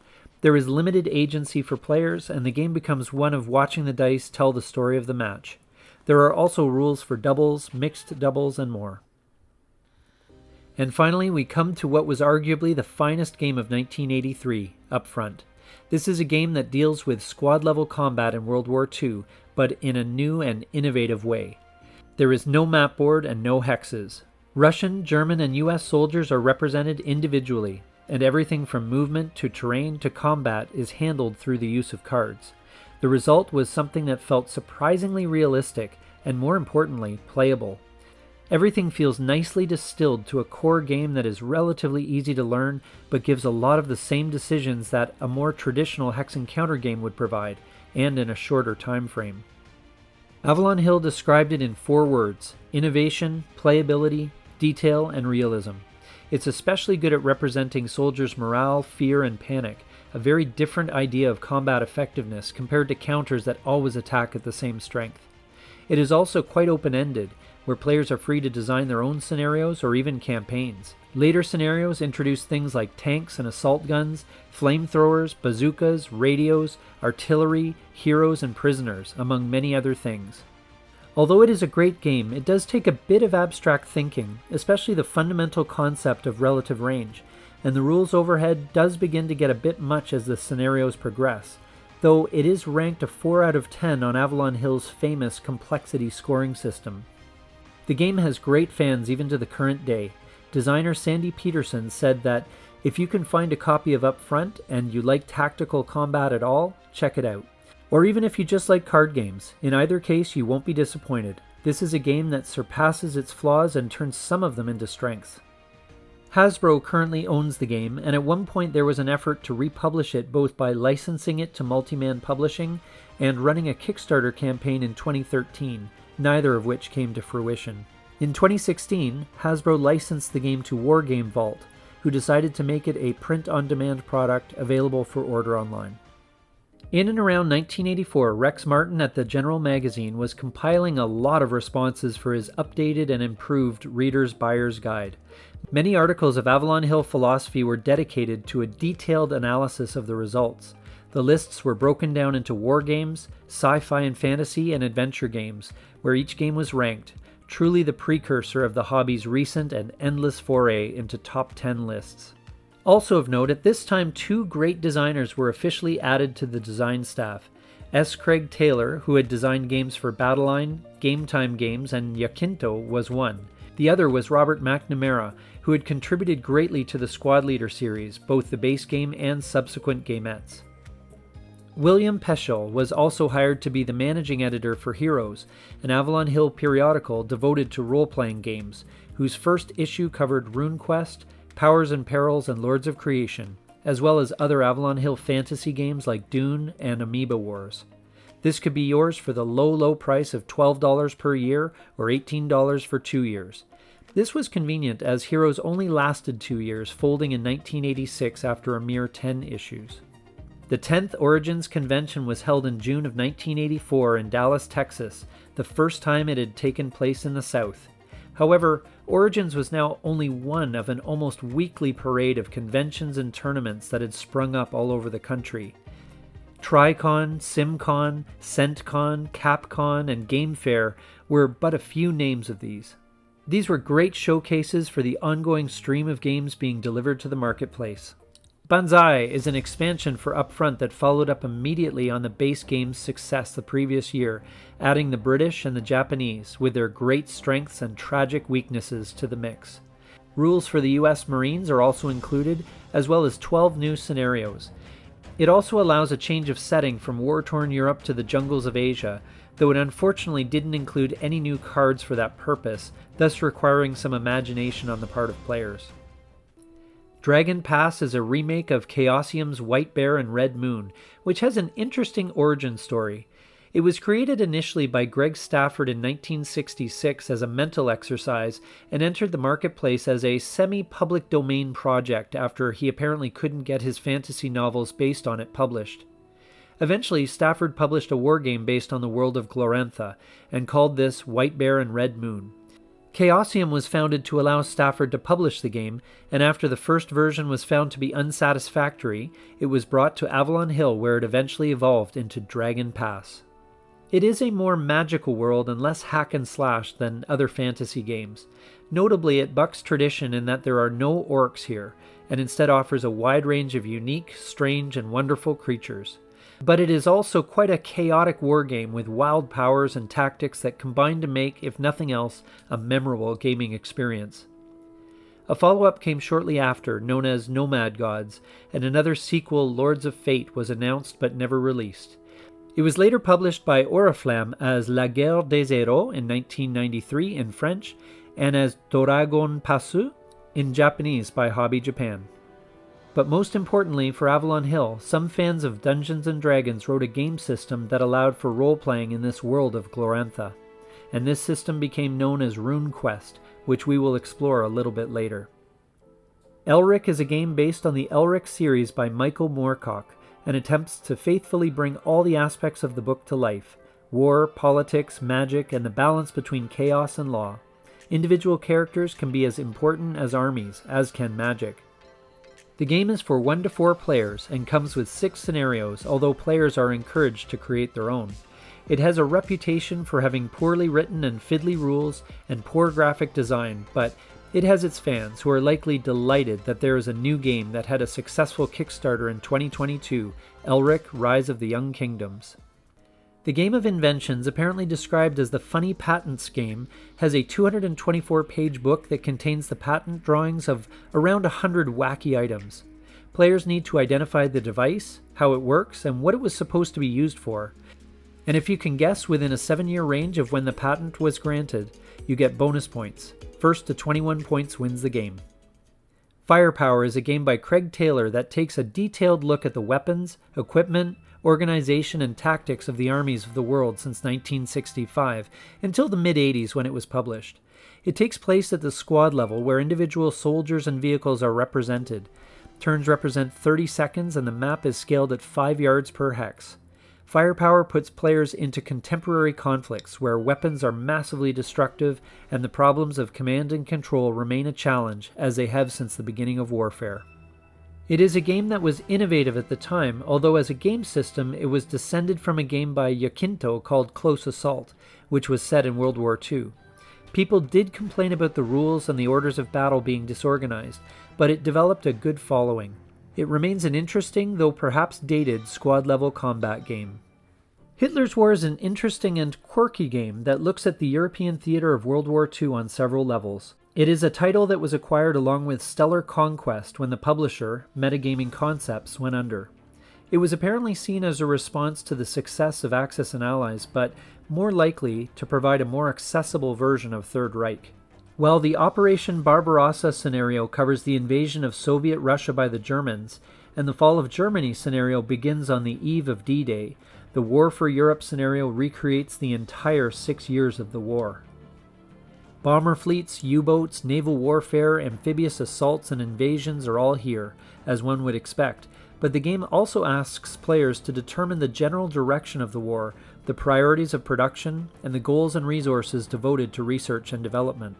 There is limited agency for players, and the game becomes one of watching the dice tell the story of the match. There are also rules for doubles, mixed doubles, and more. And finally, we come to what was arguably the finest game of 1983, Upfront. This is a game that deals with squad-level combat in World War II, but in a new and innovative way. There is no map board and no hexes. Russian, German, and US soldiers are represented individually, and everything from movement to terrain to combat is handled through the use of cards. The result was something that felt surprisingly realistic and, more importantly, playable. Everything feels nicely distilled to a core game that is relatively easy to learn, but gives a lot of the same decisions that a more traditional hex and counter game would provide, and in a shorter time frame. Avalon Hill described it in 4 words: innovation, playability, detail, and realism. It's especially good at representing soldiers' morale, fear, and panic, a very different idea of combat effectiveness compared to counters that always attack at the same strength. It is also quite open-ended, where players are free to design their own scenarios or even campaigns. Later scenarios introduce things like tanks and assault guns, flamethrowers, bazookas, radios, artillery, heroes, and prisoners, among many other things. Although it is a great game, it does take a bit of abstract thinking, especially the fundamental concept of relative range, and the rules overhead does begin to get a bit much as the scenarios progress, though it is ranked a 4 out of 10 on Avalon Hill's famous complexity scoring system. The game has great fans even to the current day. Designer Sandy Peterson said that if you can find a copy of Upfront and you like tactical combat at all, check it out. Or even if you just like card games, in either case you won't be disappointed. This is a game that surpasses its flaws and turns some of them into strengths. Hasbro currently owns the game, and at one point there was an effort to republish it both by licensing it to Multiman Publishing and running a Kickstarter campaign in 2013, neither of which came to fruition. In 2016, Hasbro licensed the game to Wargame Vault, who decided to make it a print-on-demand product available for order online. In and around 1984, Rex Martin at the General Magazine was compiling a lot of responses for his updated and improved Reader's Buyer's Guide. Many articles of Avalon Hill philosophy were dedicated to a detailed analysis of the results. The lists were broken down into war games, sci-fi and fantasy, and adventure games, where each game was ranked, truly the precursor of the hobby's recent and endless foray into top 10 lists. Also of note, at this time 2 great designers were officially added to the design staff. S. Craig Taylor, who had designed games for Battleline, Game Time Games, and Yaquinto, was one. The other was Robert McNamara, who had contributed greatly to the Squad Leader series, both the base game and subsequent gamettes. William Peschel was also hired to be the managing editor for Heroes, an Avalon Hill periodical devoted to role-playing games, whose first issue covered RuneQuest, Powers and Perils, and Lords of Creation, as well as other Avalon Hill fantasy games like Dune and Amoeba Wars. This could be yours for the low price of $12 per year or $18 for 2 years. This was convenient as Heroes only lasted 2 years, folding in 1986 after a mere 10 issues. The 10th Origins Convention was held in June of 1984 in Dallas, Texas, the first time it had taken place in the South. However, Origins was now only one of an almost weekly parade of conventions and tournaments that had sprung up all over the country. TriCon, SimCon, CentCon, CapCon, and Game Fair were but a few names of these. These were great showcases for the ongoing stream of games being delivered to the marketplace. Banzai is an expansion for Upfront that followed up immediately on the base game's success the previous year, adding the British and the Japanese, with their great strengths and tragic weaknesses, to the mix. Rules for the US Marines are also included, as well as 12 new scenarios. It also allows a change of setting from war-torn Europe to the jungles of Asia, though it unfortunately didn't include any new cards for that purpose, thus requiring some imagination on the part of players. Dragon Pass is a remake of Chaosium's White Bear and Red Moon, which has an interesting origin story. It was created initially by Greg Stafford in 1966 as a mental exercise and entered the marketplace as a semi-public domain project after he apparently couldn't get his fantasy novels based on it published. Eventually, Stafford published a wargame based on the world of Glorantha and called this White Bear and Red Moon. Chaosium was founded to allow Stafford to publish the game, and after the first version was found to be unsatisfactory, it was brought to Avalon Hill where it eventually evolved into Dragon Pass. It is a more magical world and less hack and slash than other fantasy games. Notably, it bucks tradition in that there are no orcs here, and instead offers a wide range of unique, strange, and wonderful creatures. But it is also quite a chaotic wargame with wild powers and tactics that combine to make, if nothing else, a memorable gaming experience. A follow-up came shortly after, known as Nomad Gods, and another sequel, Lords of Fate, was announced but never released. It was later published by Oriflamme as La Guerre des Héros in 1993 in French, and as Doragon Passu in Japanese by Hobby Japan. But most importantly for Avalon Hill, some fans of Dungeons & Dragons wrote a game system that allowed for role-playing in this world of Glorantha, and this system became known as RuneQuest, which we will explore a little bit later. Elric is a game based on the Elric series by Michael Moorcock, and attempts to faithfully bring all the aspects of the book to life: war, politics, magic, and the balance between chaos and law. Individual characters can be as important as armies, as can magic. The game is for 1 to 4 players and comes with 6 scenarios, although players are encouraged to create their own. It has a reputation for having poorly written and fiddly rules and poor graphic design, but it has its fans who are likely delighted that there is a new game that had a successful Kickstarter in 2022, Elric: Rise of the Young Kingdoms. The Game of Inventions, apparently described as the Funny Patents game, has a 224-page book that contains the patent drawings of around 100 wacky items. Players need to identify the device, how it works, and what it was supposed to be used for. And if you can guess within a 7-year range of when the patent was granted, you get bonus points. First to 21 points wins the game. Firepower is a game by Craig Taylor that takes a detailed look at the weapons, equipment, organization and tactics of the armies of the world since 1965, until the mid-80s when it was published. It takes place at the squad level where individual soldiers and vehicles are represented. Turns represent 30 seconds and the map is scaled at 5 yards per hex. Firepower puts players into contemporary conflicts where weapons are massively destructive and the problems of command and control remain a challenge as they have since the beginning of warfare. It is a game that was innovative at the time, although as a game system it was descended from a game by Giacinto called Close Assault, which was set in World War II. People did complain about the rules and the orders of battle being disorganized, but it developed a good following. It remains an interesting, though perhaps dated, squad-level combat game. Hitler's War is an interesting and quirky game that looks at the European theater of World War II on several levels. It is a title that was acquired along with Stellar Conquest when the publisher, Metagaming Concepts, went under. It was apparently seen as a response to the success of Axis and Allies, but more likely to provide a more accessible version of Third Reich. While the Operation Barbarossa scenario covers the invasion of Soviet Russia by the Germans, and the fall of Germany scenario begins on the eve of D-Day, the War for Europe scenario recreates the entire 6 years of the war. Bomber fleets, U-boats, naval warfare, amphibious assaults, and invasions are all here, as one would expect, but the game also asks players to determine the general direction of the war, the priorities of production, and the goals and resources devoted to research and development.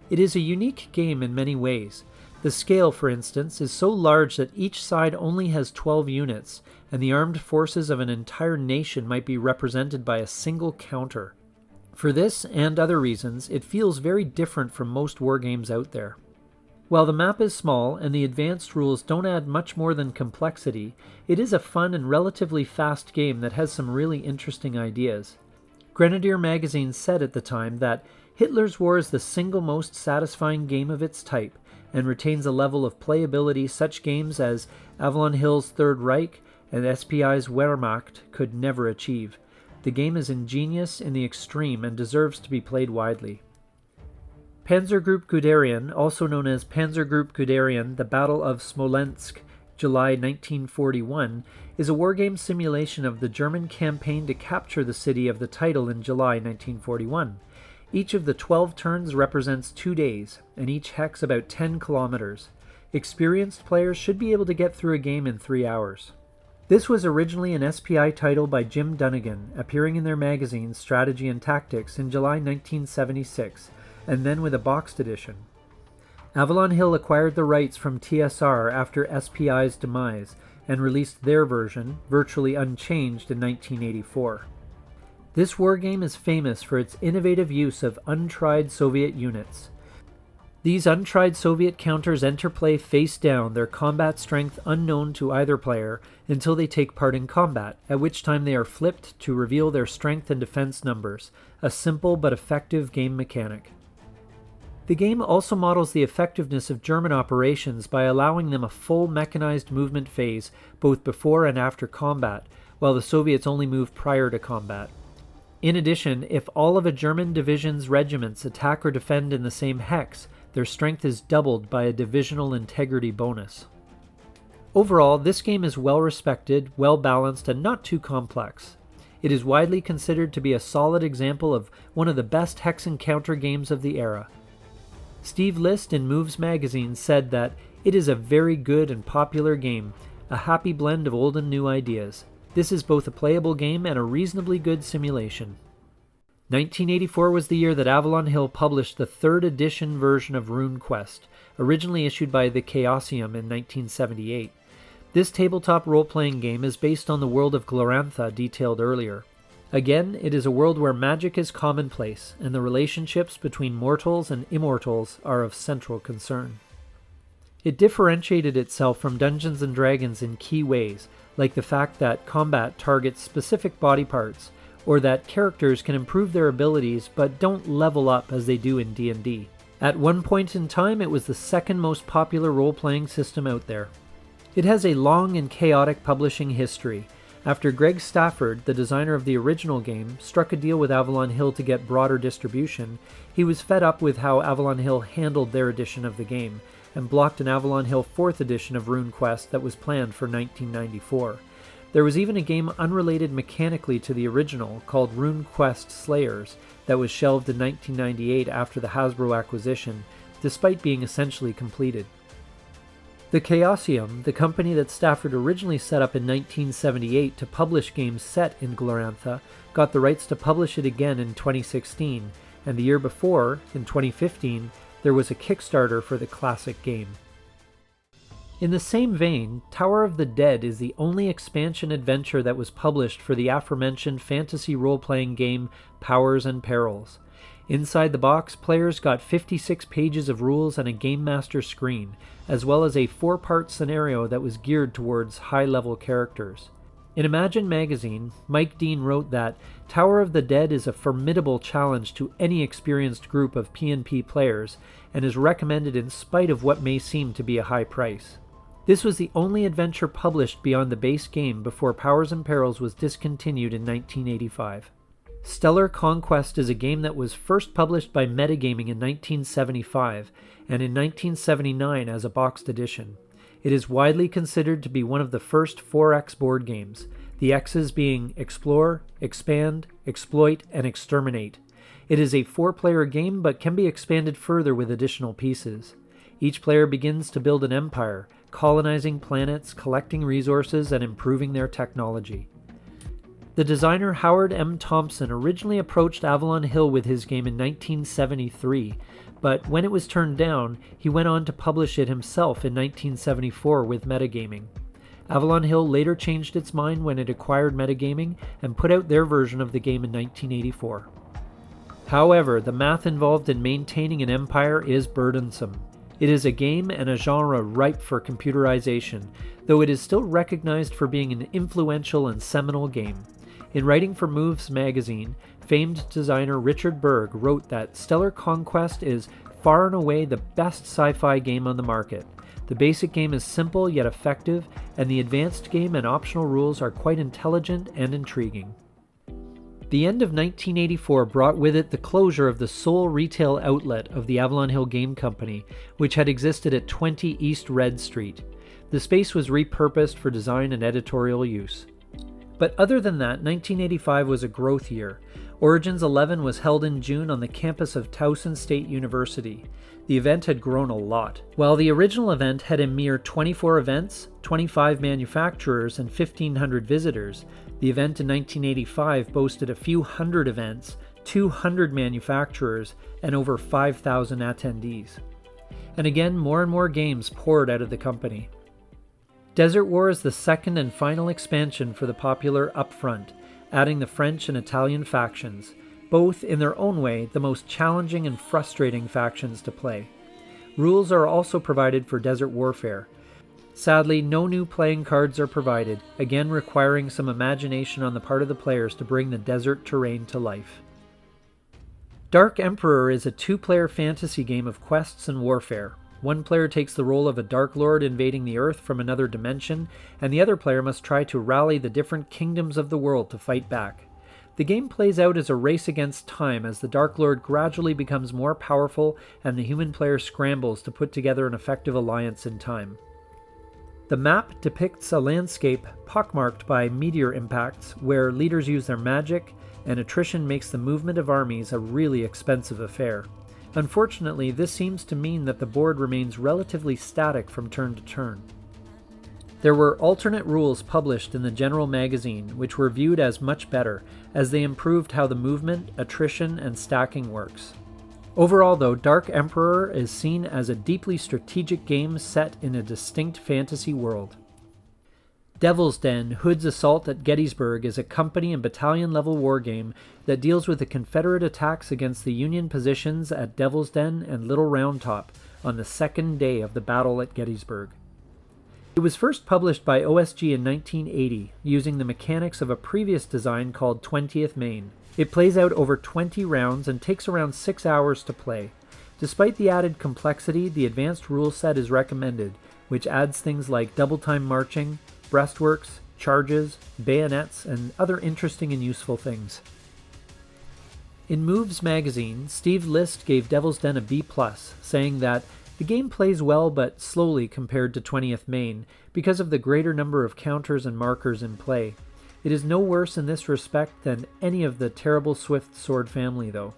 It is a unique game in many ways. The scale, for instance, is so large that each side only has 12 units, and the armed forces of an entire nation might be represented by a single counter. For this and other reasons, it feels very different from most wargames out there. While the map is small and the advanced rules don't add much more than complexity, it is a fun and relatively fast game that has some really interesting ideas. Grenadier magazine said at the time that Hitler's War is the single most satisfying game of its type and retains a level of playability such games as Avalon Hill's Third Reich and SPI's Wehrmacht could never achieve. The game is ingenious in the extreme and deserves to be played widely. Panzergruppe Guderian, also known as Panzergruppe Guderian, the Battle of Smolensk, July 1941, is a wargame simulation of the German campaign to capture the city of the title in July 1941. Each of the 12 turns represents 2 days, and each hex about 10 kilometers. Experienced players should be able to get through a game in 3 hours. This was originally an SPI title by Jim Dunnigan, appearing in their magazine Strategy and Tactics in July 1976, and then with a boxed edition. Avalon Hill acquired the rights from TSR after SPI's demise, and released their version, virtually unchanged, in 1984. This wargame is famous for its innovative use of untried Soviet units. These untried Soviet counters enter play face down, their combat strength unknown to either player, until they take part in combat, at which time they are flipped to reveal their strength and defense numbers, a simple but effective game mechanic. The game also models the effectiveness of German operations by allowing them a full mechanized movement phase both before and after combat, while the Soviets only move prior to combat. In addition, if all of a German division's regiments attack or defend in the same hex, their strength is doubled by a divisional integrity bonus. Overall, this game is well respected, well balanced, and not too complex. It is widely considered to be a solid example of one of the best hex and counter games of the era. Steve List in Moves magazine said that it is a very good and popular game, a happy blend of old and new ideas. This is both a playable game and a reasonably good simulation. 1984 was the year that Avalon Hill published the 3rd edition version of RuneQuest, originally issued by the Chaosium in 1978. This tabletop role-playing game is based on the world of Glorantha detailed earlier. Again, it is a world where magic is commonplace, and the relationships between mortals and immortals are of central concern. It differentiated itself from Dungeons & Dragons in key ways, like the fact that combat targets specific body parts, or that characters can improve their abilities but don't level up as they do in D&D. At one point in time, it was the second most popular role-playing system out there. It has a long and chaotic publishing history. After Greg Stafford, the designer of the original game, struck a deal with Avalon Hill to get broader distribution, he was fed up with how Avalon Hill handled their edition of the game, and blocked an Avalon Hill 4th edition of RuneQuest that was planned for 1994. There was even a game unrelated mechanically to the original called RuneQuest Slayers that was shelved in 1998 after the Hasbro acquisition, despite being essentially completed. The Chaosium, the company that Stafford originally set up in 1978 to publish games set in Glorantha, got the rights to publish it again in 2016, and the year before, in 2015, there was a Kickstarter for the classic game. In the same vein, Tower of the Dead is the only expansion adventure that was published for the aforementioned fantasy role-playing game Powers and Perils. Inside the box, players got 56 pages of rules and a Game Master screen, as well as a 4-part scenario that was geared towards high-level characters. In Imagine magazine, Mike Dean wrote that Tower of the Dead is a formidable challenge to any experienced group of P&P players and is recommended in spite of what may seem to be a high price. This was the only adventure published beyond the base game before Powers and Perils was discontinued in 1985. Stellar Conquest is a game that was first published by Metagaming in 1975 and in 1979 as a boxed edition. It is widely considered to be one of the first 4X board games, the X's being Explore, Expand, Exploit, and Exterminate. It is a 4-player game but can be expanded further with additional pieces. Each player begins to build an empire, colonizing planets, collecting resources, and improving their technology. The designer Howard M. Thompson originally approached Avalon Hill with his game in 1973, but when it was turned down, he went on to publish it himself in 1974 with Metagaming. Avalon Hill later changed its mind when it acquired Metagaming and put out their version of the game in 1984. However, the math involved in maintaining an empire is burdensome. It is a game and a genre ripe for computerization, though it is still recognized for being an influential and seminal game. In writing for Moves magazine, famed designer Richard Berg wrote that Stellar Conquest is far and away the best sci-fi game on the market. The basic game is simple yet effective, and the advanced game and optional rules are quite intelligent and intriguing. The end of 1984 brought with it the closure of the sole retail outlet of the Avalon Hill Game Company, which had existed at 20 East Red Street. The space was repurposed for design and editorial use. But other than that, 1985 was a growth year. Origins 11 was held in June on the campus of Towson State University. The event had grown a lot. While the original event had a mere 24 events, 25 manufacturers, and 1,500 visitors, the event in 1985 boasted a few hundred events, 200 manufacturers, and over 5,000 attendees. And again, more and more games poured out of the company. Desert War is the second and final expansion for the popular Upfront, adding the French and Italian factions, both in their own way the most challenging and frustrating factions to play. Rules are also provided for Desert Warfare. Sadly, no new playing cards are provided, again requiring some imagination on the part of the players to bring the desert terrain to life. Dark Emperor is a 2-player fantasy game of quests and warfare. One player takes the role of a Dark Lord invading the Earth from another dimension, and the other player must try to rally the different kingdoms of the world to fight back. The game plays out as a race against time as the Dark Lord gradually becomes more powerful and the human player scrambles to put together an effective alliance in time. The map depicts a landscape pockmarked by meteor impacts where leaders use their magic, and attrition makes the movement of armies a really expensive affair. Unfortunately, this seems to mean that the board remains relatively static from turn to turn. There were alternate rules published in the general magazine, which were viewed as much better, as they improved how the movement, attrition, and stacking works. Overall, though, Dark Emperor is seen as a deeply strategic game set in a distinct fantasy world. Devil's Den: Hood's Assault at Gettysburg is a company and battalion-level wargame that deals with the Confederate attacks against the Union positions at Devil's Den and Little Round Top on the second day of the battle at Gettysburg. It was first published by OSG in 1980, using the mechanics of a previous design called 20th Maine. It plays out over 20 rounds and takes around 6 hours to play. Despite the added complexity, the advanced rule set is recommended, which adds things like double-time marching, breastworks, charges, bayonets, and other interesting and useful things. In Moves magazine, Steve List gave Devil's Den a B+, saying that The game plays well but slowly compared to 20th Main because of the greater number of counters and markers in play. It is no worse in this respect than any of the terrible Swift Sword family though.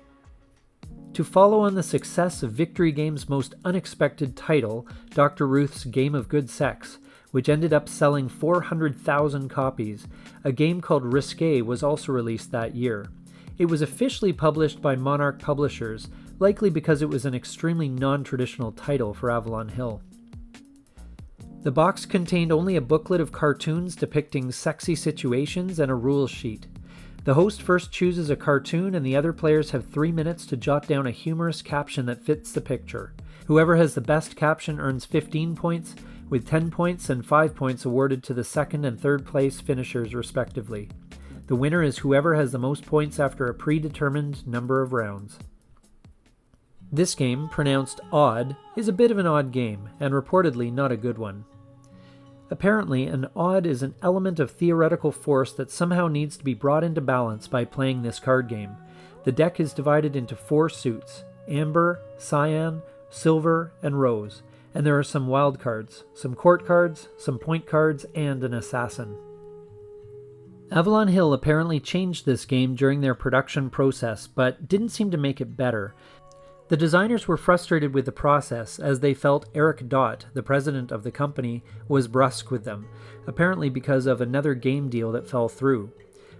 To follow on the success of Victory Games' most unexpected title, Dr. Ruth's Game of Good Sex, which ended up selling 400,000 copies, a game called Risque was also released that year. It was officially published by Monarch Publishers, likely because it was an extremely non-traditional title for Avalon Hill. The box contained only a booklet of cartoons depicting sexy situations and a rules sheet. The host first chooses a cartoon and the other players have 3 minutes to jot down a humorous caption that fits the picture. Whoever has the best caption earns 15 points, with 10 points and 5 points awarded to the second and third place finishers respectively. The winner is whoever has the most points after a predetermined number of rounds. This game, pronounced odd, is a bit of an odd game, and reportedly not a good one. Apparently, an odd is an element of theoretical force that somehow needs to be brought into balance by playing this card game. The deck is divided into 4 suits: amber, cyan, silver, and rose, and there are some wild cards, some court cards, some point cards, and an assassin. Avalon Hill apparently changed this game during their production process, but didn't seem to make it better. The designers were frustrated with the process as they felt Eric Dott, the president of the company, was brusque with them, apparently because of another game deal that fell through.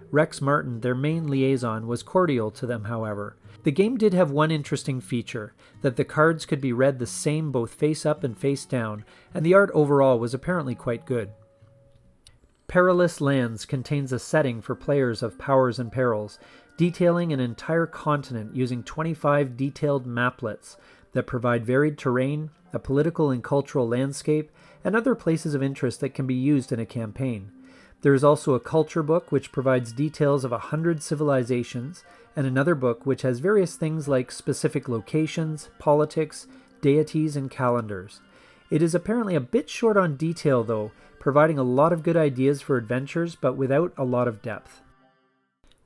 Rex Martin, their main liaison, was cordial to them, however. The game did have one interesting feature, that the cards could be read the same both face up and face down, and the art overall was apparently quite good. Perilous Lands contains a setting for players of powers and perils, detailing an entire continent using 25 detailed maplets that provide varied terrain, a political and cultural landscape, and other places of interest that can be used in a campaign. There is also a culture book which provides details of 100 civilizations, and another book which has various things like specific locations, politics, deities, and calendars. It is apparently a bit short on detail though, providing a lot of good ideas for adventures but without a lot of depth.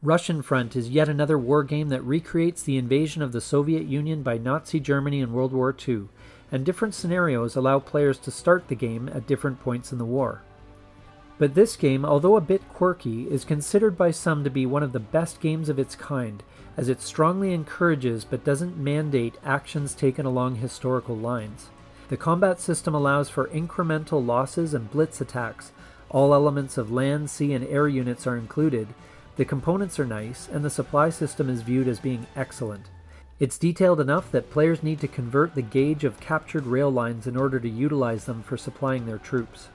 Russian Front is yet another war game that recreates the invasion of the Soviet Union by Nazi Germany in World War II, and different scenarios allow players to start the game at different points in the war. But this game, although a bit quirky, is considered by some to be one of the best games of its kind, as it strongly encourages but doesn't mandate actions taken along historical lines. The combat system allows for incremental losses and blitz attacks. All elements of land, sea, and air units are included. The components are nice, and the supply system is viewed as being excellent. It's detailed enough that players need to convert the gauge of captured rail lines in order to utilize them for supplying their troops.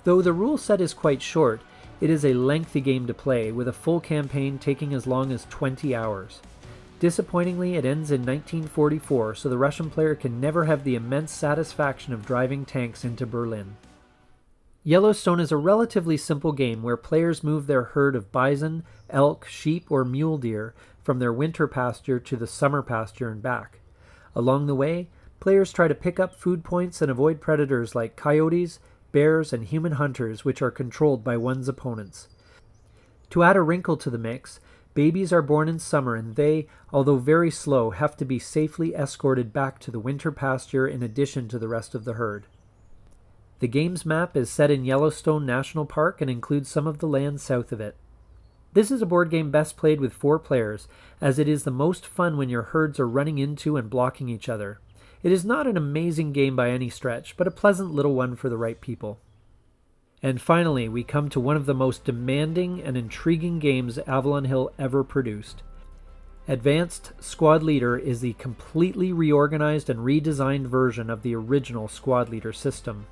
Though the rule set is quite short, it is a lengthy game to play, with a full campaign taking as long as 20 hours. Disappointingly, it ends in 1944, so the Russian player can never have the immense satisfaction of driving tanks into Berlin. Yellowstone is a relatively simple game where players move their herd of bison, elk, sheep, or mule deer from their winter pasture to the summer pasture and back. Along the way, players try to pick up food points and avoid predators like coyotes, bears, and human hunters, which are controlled by one's opponents. To add a wrinkle to the mix, babies are born in summer and they, although very slow, have to be safely escorted back to the winter pasture in addition to the rest of the herd. The game's map is set in Yellowstone National Park and includes some of the land south of it. This is a board game best played with 4 players, as it is the most fun when your herds are running into and blocking each other. It is not an amazing game by any stretch, but a pleasant little one for the right people. And finally, we come to one of the most demanding and intriguing games Avalon Hill ever produced. Advanced Squad Leader is the completely reorganized and redesigned version of the original Squad Leader system.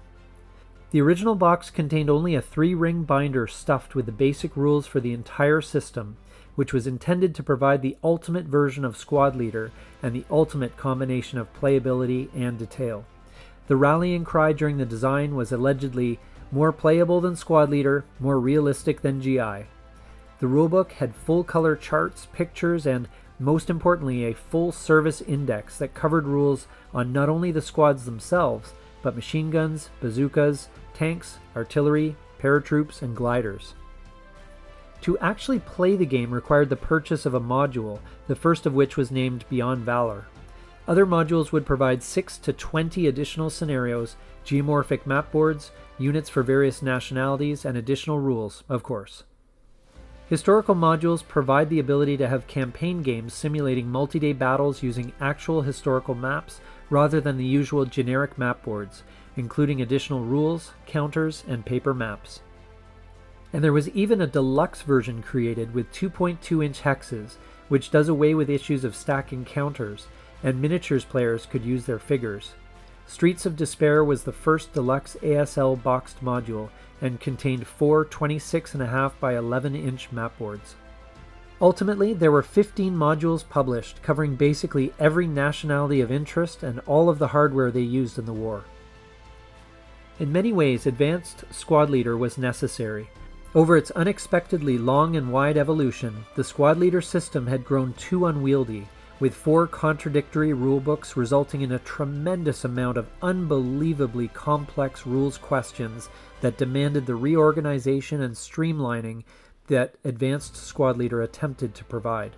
The original box contained only a 3-ring binder stuffed with the basic rules for the entire system, which was intended to provide the ultimate version of Squad Leader and the ultimate combination of playability and detail. The rallying cry during the design was allegedly more playable than Squad Leader, more realistic than GI. The rulebook had full-color charts, pictures, and, most importantly, a full service index that covered rules on not only the squads themselves, but machine guns, bazookas, tanks, artillery, paratroops, and gliders. To actually play the game required the purchase of a module, the first of which was named Beyond Valor. Other modules would provide 6 to 20 additional scenarios, geomorphic map boards, units for various nationalities, and additional rules, of course. Historical modules provide the ability to have campaign games simulating multi-day battles using actual historical maps rather than the usual generic map boards, including additional rules, counters, and paper maps. And there was even a deluxe version created with 2.2-inch hexes, which does away with issues of stacking counters, and miniatures players could use their figures. Streets of Despair was the first deluxe ASL boxed module and contained 4 26.5 by 11-inch map boards. Ultimately, there were 15 modules published covering basically every nationality of interest and all of the hardware they used in the war. In many ways, Advanced Squad Leader was necessary. Over its unexpectedly long and wide evolution, the Squad Leader system had grown too unwieldy, with 4 contradictory rulebooks resulting in a tremendous amount of unbelievably complex rules questions that demanded the reorganization and streamlining that Advanced Squad Leader attempted to provide.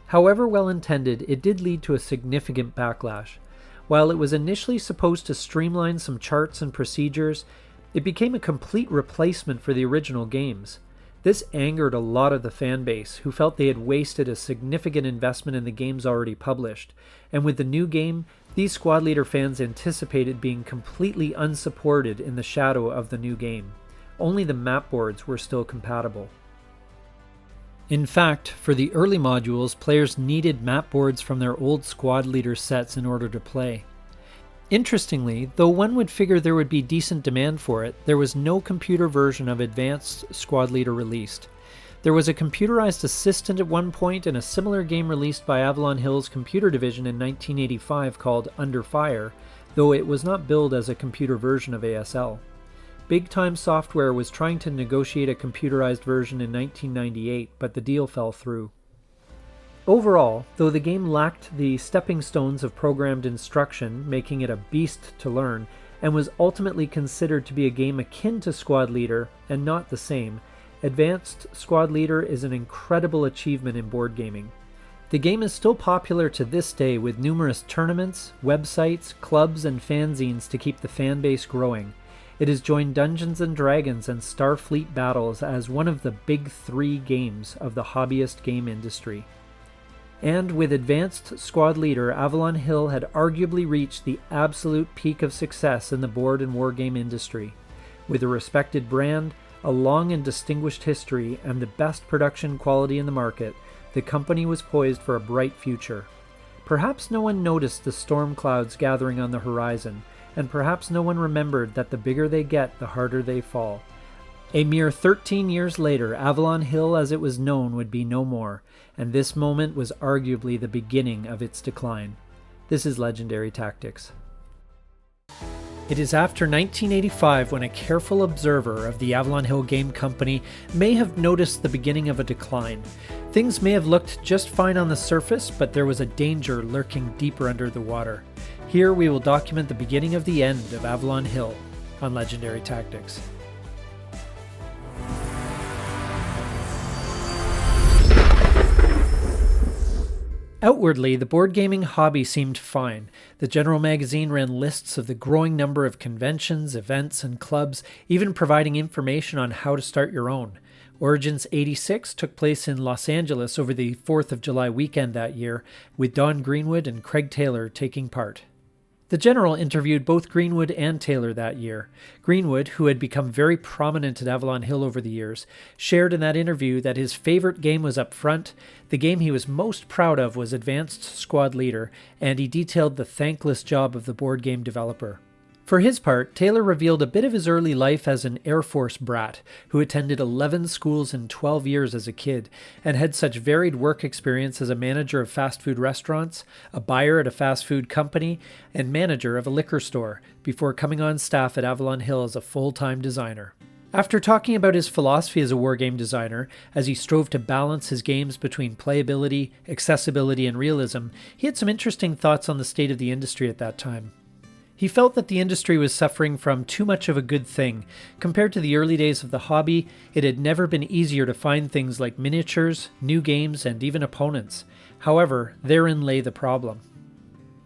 However well intended, it did lead to a significant backlash. While it was initially supposed to streamline some charts and procedures, it became a complete replacement for the original games. This angered a lot of the fan base, who felt they had wasted a significant investment in the games already published, and with the new game, these Squad Leader fans anticipated being completely unsupported in the shadow of the new game. Only the map boards were still compatible. In fact, for the early modules, players needed map boards from their old Squad Leader sets in order to play. Interestingly, though one would figure there would be decent demand for it, there was no computer version of Advanced Squad Leader released. There was a computerized assistant at one point and a similar game released by Avalon Hill's computer division in 1985 called Under Fire, though it was not billed as a computer version of ASL. Big Time Software was trying to negotiate a computerized version in 1998, but the deal fell through. Overall, though the game lacked the stepping stones of programmed instruction, making it a beast to learn, and was ultimately considered to be a game akin to Squad Leader and not the same, Advanced Squad Leader is an incredible achievement in board gaming. The game is still popular to this day with numerous tournaments, websites, clubs, and fanzines to keep the fan base growing. It has joined Dungeons & Dragons and Starfleet Battles as one of the big 3 games of the hobbyist game industry. And with Advanced Squad Leader, Avalon Hill had arguably reached the absolute peak of success in the board and wargame industry. With a respected brand, a long and distinguished history, and the best production quality in the market, the company was poised for a bright future. Perhaps no one noticed the storm clouds gathering on the horizon, and perhaps no one remembered that the bigger they get, the harder they fall. A mere 13 years later, Avalon Hill as it was known would be no more, and this moment was arguably the beginning of its decline. This is Legendary Tactics. It is after 1985 when a careful observer of the Avalon Hill Game Company may have noticed the beginning of a decline. Things may have looked just fine on the surface, but there was a danger lurking deeper under the water. Here we will document the beginning of the end of Avalon Hill on Legendary Tactics. Outwardly, the board gaming hobby seemed fine. The General Magazine ran lists of the growing number of conventions, events, and clubs, even providing information on how to start your own. Origins 86 took place in Los Angeles over the 4th of July weekend that year, with Don Greenwood and Craig Taylor taking part. The General interviewed both Greenwood and Taylor that year. Greenwood, who had become very prominent at Avalon Hill over the years, shared in that interview that his favorite game was up front, the game he was most proud of was Advanced Squad Leader, and he detailed the thankless job of the board game developer. For his part, Taylor revealed a bit of his early life as an Air Force brat who attended 11 schools in 12 years as a kid and had such varied work experience as a manager of fast food restaurants, a buyer at a fast food company, and manager of a liquor store before coming on staff at Avalon Hill as a full-time designer. After talking about his philosophy as a wargame designer, as he strove to balance his games between playability, accessibility, and realism, he had some interesting thoughts on the state of the industry at that time. He felt that the industry was suffering from too much of a good thing. Compared to the early days of the hobby, it had never been easier to find things like miniatures, new games, and even opponents. However, therein lay the problem.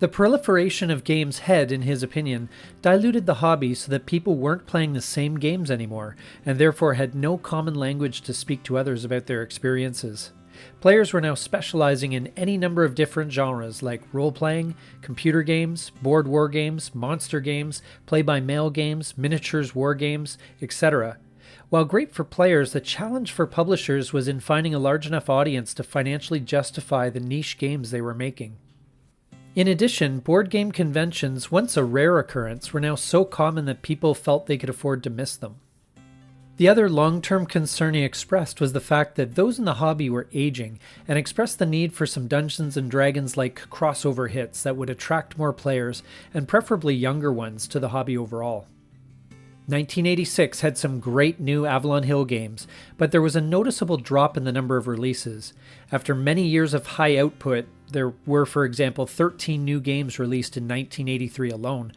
The proliferation of games had, in his opinion, diluted the hobby so that people weren't playing the same games anymore, and therefore had no common language to speak to others about their experiences. Players were now specializing in any number of different genres like role-playing, computer games, board war games, monster games, play-by-mail games, miniatures war games, etc. While great for players, the challenge for publishers was in finding a large enough audience to financially justify the niche games they were making. In addition, board game conventions, once a rare occurrence, were now so common that people felt they could afford to miss them. The other long-term concern he expressed was the fact that those in the hobby were aging, and expressed the need for some Dungeons & Dragons-like crossover hits that would attract more players, and preferably younger ones, to the hobby overall. 1986 had some great new Avalon Hill games, but there was a noticeable drop in the number of releases. After many years of high output, there were, for example, 13 new games released in 1983 alone.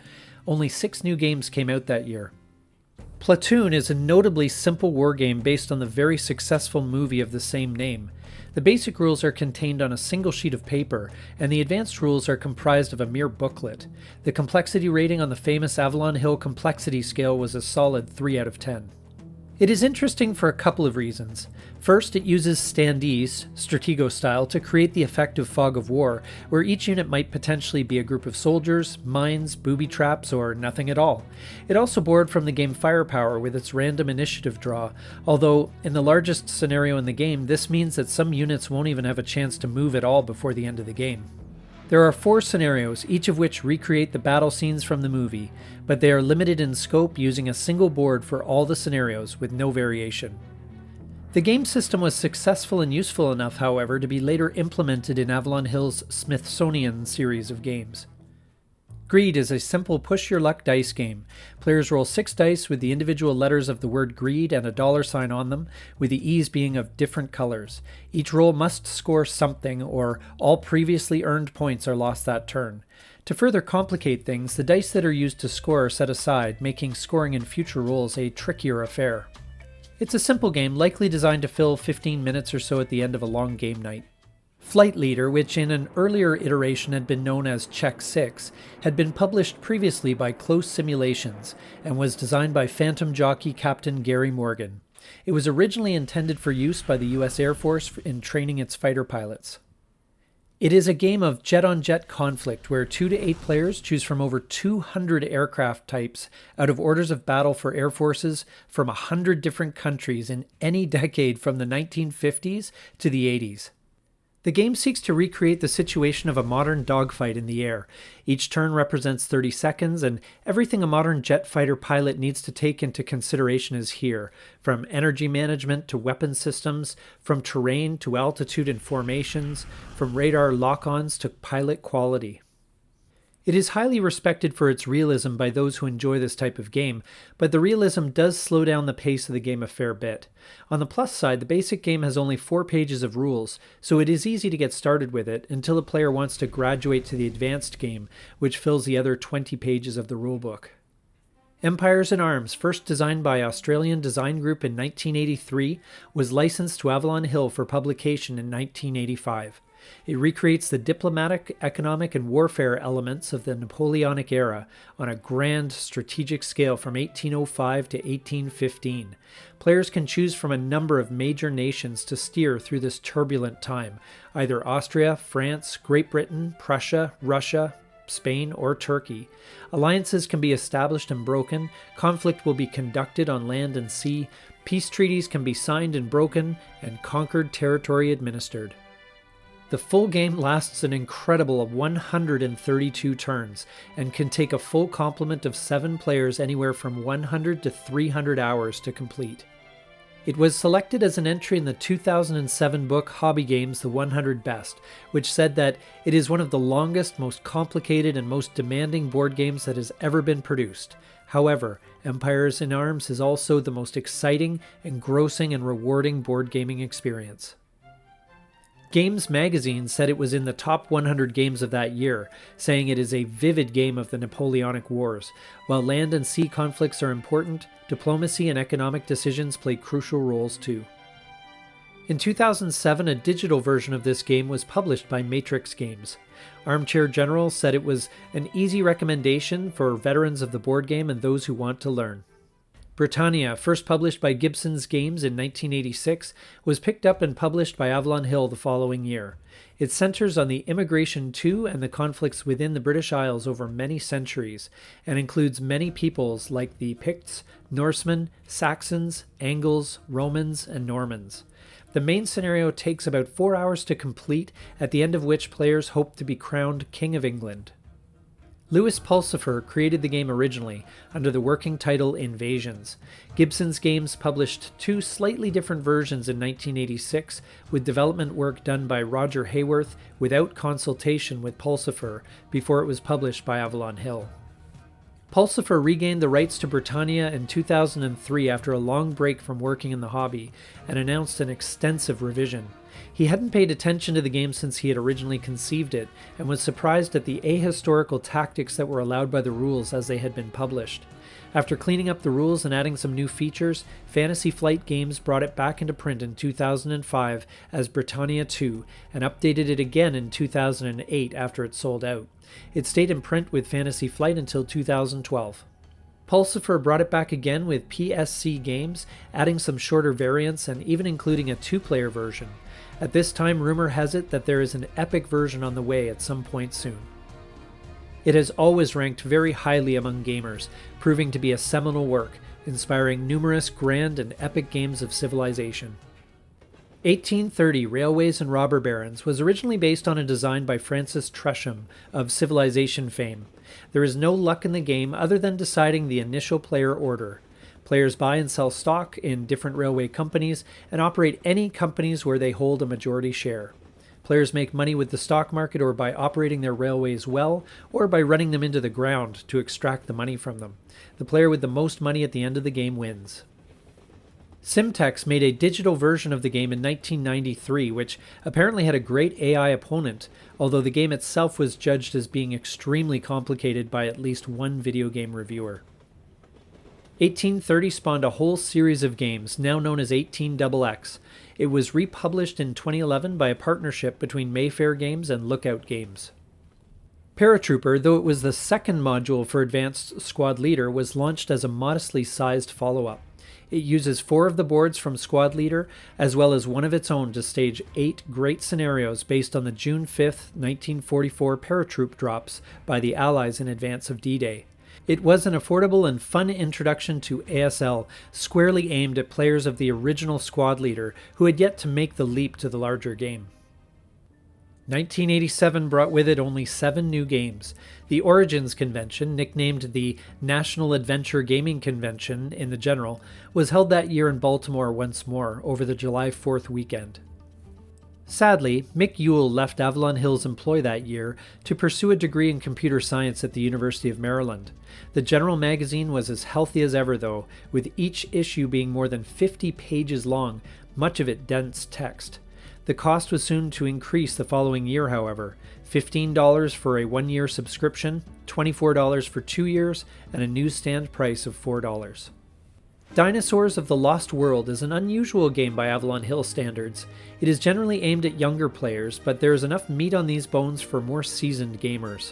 Only 6 new games came out that year. Platoon is a notably simple wargame based on the very successful movie of the same name. The basic rules are contained on a single sheet of paper, and the advanced rules are comprised of a mere booklet. The complexity rating on the famous Avalon Hill complexity scale was a solid 3 out of 10. It is interesting for a couple of reasons. First, it uses standees, Stratego style, to create the effect of fog of war, where each unit might potentially be a group of soldiers, mines, booby traps, or nothing at all. It also borrowed from the game Firepower with its random initiative draw, although in the largest scenario in the game, this means that some units won't even have a chance to move at all before the end of the game. There are 4 scenarios, each of which recreate the battle scenes from the movie, but they are limited in scope using a single board for all the scenarios with no variation. The game system was successful and useful enough, however, to be later implemented in Avalon Hill's Smithsonian series of games. Greed is a simple push-your-luck dice game. Players roll 6 dice with the individual letters of the word greed and a $sign on them, with the E's being of different colors. Each roll must score something, or all previously earned points are lost that turn. To further complicate things, the dice that are used to score are set aside, making scoring in future rolls a trickier affair. It's a simple game, likely designed to fill 15 minutes or so at the end of a long game night. Flight Leader, which in an earlier iteration had been known as Check 6, had been published previously by Close Simulations and was designed by Phantom jockey Captain Gary Morgan. It was originally intended for use by the US Air Force in training its fighter pilots. It is a game of jet-on-jet conflict where 2 to 8 players choose from over 200 aircraft types out of orders of battle for air forces from 100 different countries in any decade from the 1950s to the 80s. The game seeks to recreate the situation of a modern dogfight in the air. Each turn represents 30 seconds, and everything a modern jet fighter pilot needs to take into consideration is here, from energy management to weapon systems, from terrain to altitude and formations, from radar lock-ons to pilot quality. It is highly respected for its realism by those who enjoy this type of game, but the realism does slow down the pace of the game a fair bit. On the plus side, the basic game has only 4 pages of rules, so it is easy to get started with it until the player wants to graduate to the advanced game, which fills the other 20 pages of the rulebook. Empires in Arms, first designed by Australian Design Group in 1983, was licensed to Avalon Hill for publication in 1985. It recreates the diplomatic, economic, and warfare elements of the Napoleonic era on a grand strategic scale from 1805 to 1815. Players can choose from a number of major nations to steer through this turbulent time, either Austria, France, Great Britain, Prussia, Russia, Spain, or Turkey. Alliances can be established and broken, conflict will be conducted on land and sea, peace treaties can be signed and broken, and conquered territory administered. The full game lasts an incredible 132 turns and can take a full complement of 7 players anywhere from 100 to 300 hours to complete. It was selected as an entry in the 2007 book Hobby Games: The 100 Best, which said that it is one of the longest, most complicated, and most demanding board games that has ever been produced. However, Empires in Arms is also the most exciting, engrossing, and rewarding board gaming experience. Games Magazine said it was in the top 100 games of that year, saying it is a vivid game of the Napoleonic Wars. While land and sea conflicts are important, diplomacy and economic decisions play crucial roles too. In 2007, a digital version of this game was published by Matrix Games. Armchair General said it was an easy recommendation for veterans of the board game and those who want to learn. Britannia, first published by Gibson's Games in 1986, was picked up and published by Avalon Hill the following year. It centers on the immigration to and the conflicts within the British Isles over many centuries, and includes many peoples like the Picts, Norsemen, Saxons, Angles, Romans, and Normans. The main scenario takes about 4 hours to complete, at the end of which players hope to be crowned King of England. Louis Pulsifer created the game originally under the working title Invasions. Gibson's Games published 2 slightly different versions in 1986, with development work done by Roger Hayworth without consultation with Pulsifer before it was published by Avalon Hill. Pulsifer regained the rights to Britannia in 2003 after a long break from working in the hobby and announced an extensive revision. He hadn't paid attention to the game since he had originally conceived it, and was surprised at the ahistorical tactics that were allowed by the rules as they had been published. After cleaning up the rules and adding some new features, Fantasy Flight Games brought it back into print in 2005 as Britannia 2, and updated it again in 2008 after it sold out. It stayed in print with Fantasy Flight until 2012. Pulsifer brought it back again with PSC Games, adding some shorter variants and even including a 2-player version. At this time, rumor has it that there is an epic version on the way at some point soon. It has always ranked very highly among gamers, proving to be a seminal work, inspiring numerous grand and epic games of civilization. 1830 Railways and Robber Barons was originally based on a design by Francis Tresham of Civilization fame. There is no luck in the game other than deciding the initial player order. Players buy and sell stock in different railway companies and operate any companies where they hold a majority share. Players make money with the stock market or by operating their railways well, or by running them into the ground to extract the money from them. The player with the most money at the end of the game wins. Simtex made a digital version of the game in 1993, which apparently had a great AI opponent, although the game itself was judged as being extremely complicated by at least one video game reviewer. 1830 spawned a whole series of games, now known as 18XX. It was republished in 2011 by a partnership between Mayfair Games and Lookout Games. Paratrooper, though it was the second module for Advanced Squad Leader, was launched as a modestly sized follow-up. It uses 4 of the boards from Squad Leader, as well as one of its own to stage 8 great scenarios based on the June 5, 1944 paratroop drops by the Allies in advance of D-Day. It was an affordable and fun introduction to ASL, squarely aimed at players of the original Squad Leader who had yet to make the leap to the larger game. 1987 brought with it only 7 new games. The Origins Convention, nicknamed the National Adventure Gaming Convention in the general, was held that year in Baltimore once more, over the July 4th weekend. Sadly, Mick Yule left Avalon Hill's employ that year to pursue a degree in computer science at the University of Maryland. The General magazine was as healthy as ever, though, with each issue being more than 50 pages long, much of it dense text. The cost was soon to increase the following year, however, $15 for a 1-year subscription, $24 for 2 years, and a newsstand price of $4. Dinosaurs of the Lost World is an unusual game by Avalon Hill standards. It is generally aimed at younger players, but there is enough meat on these bones for more seasoned gamers.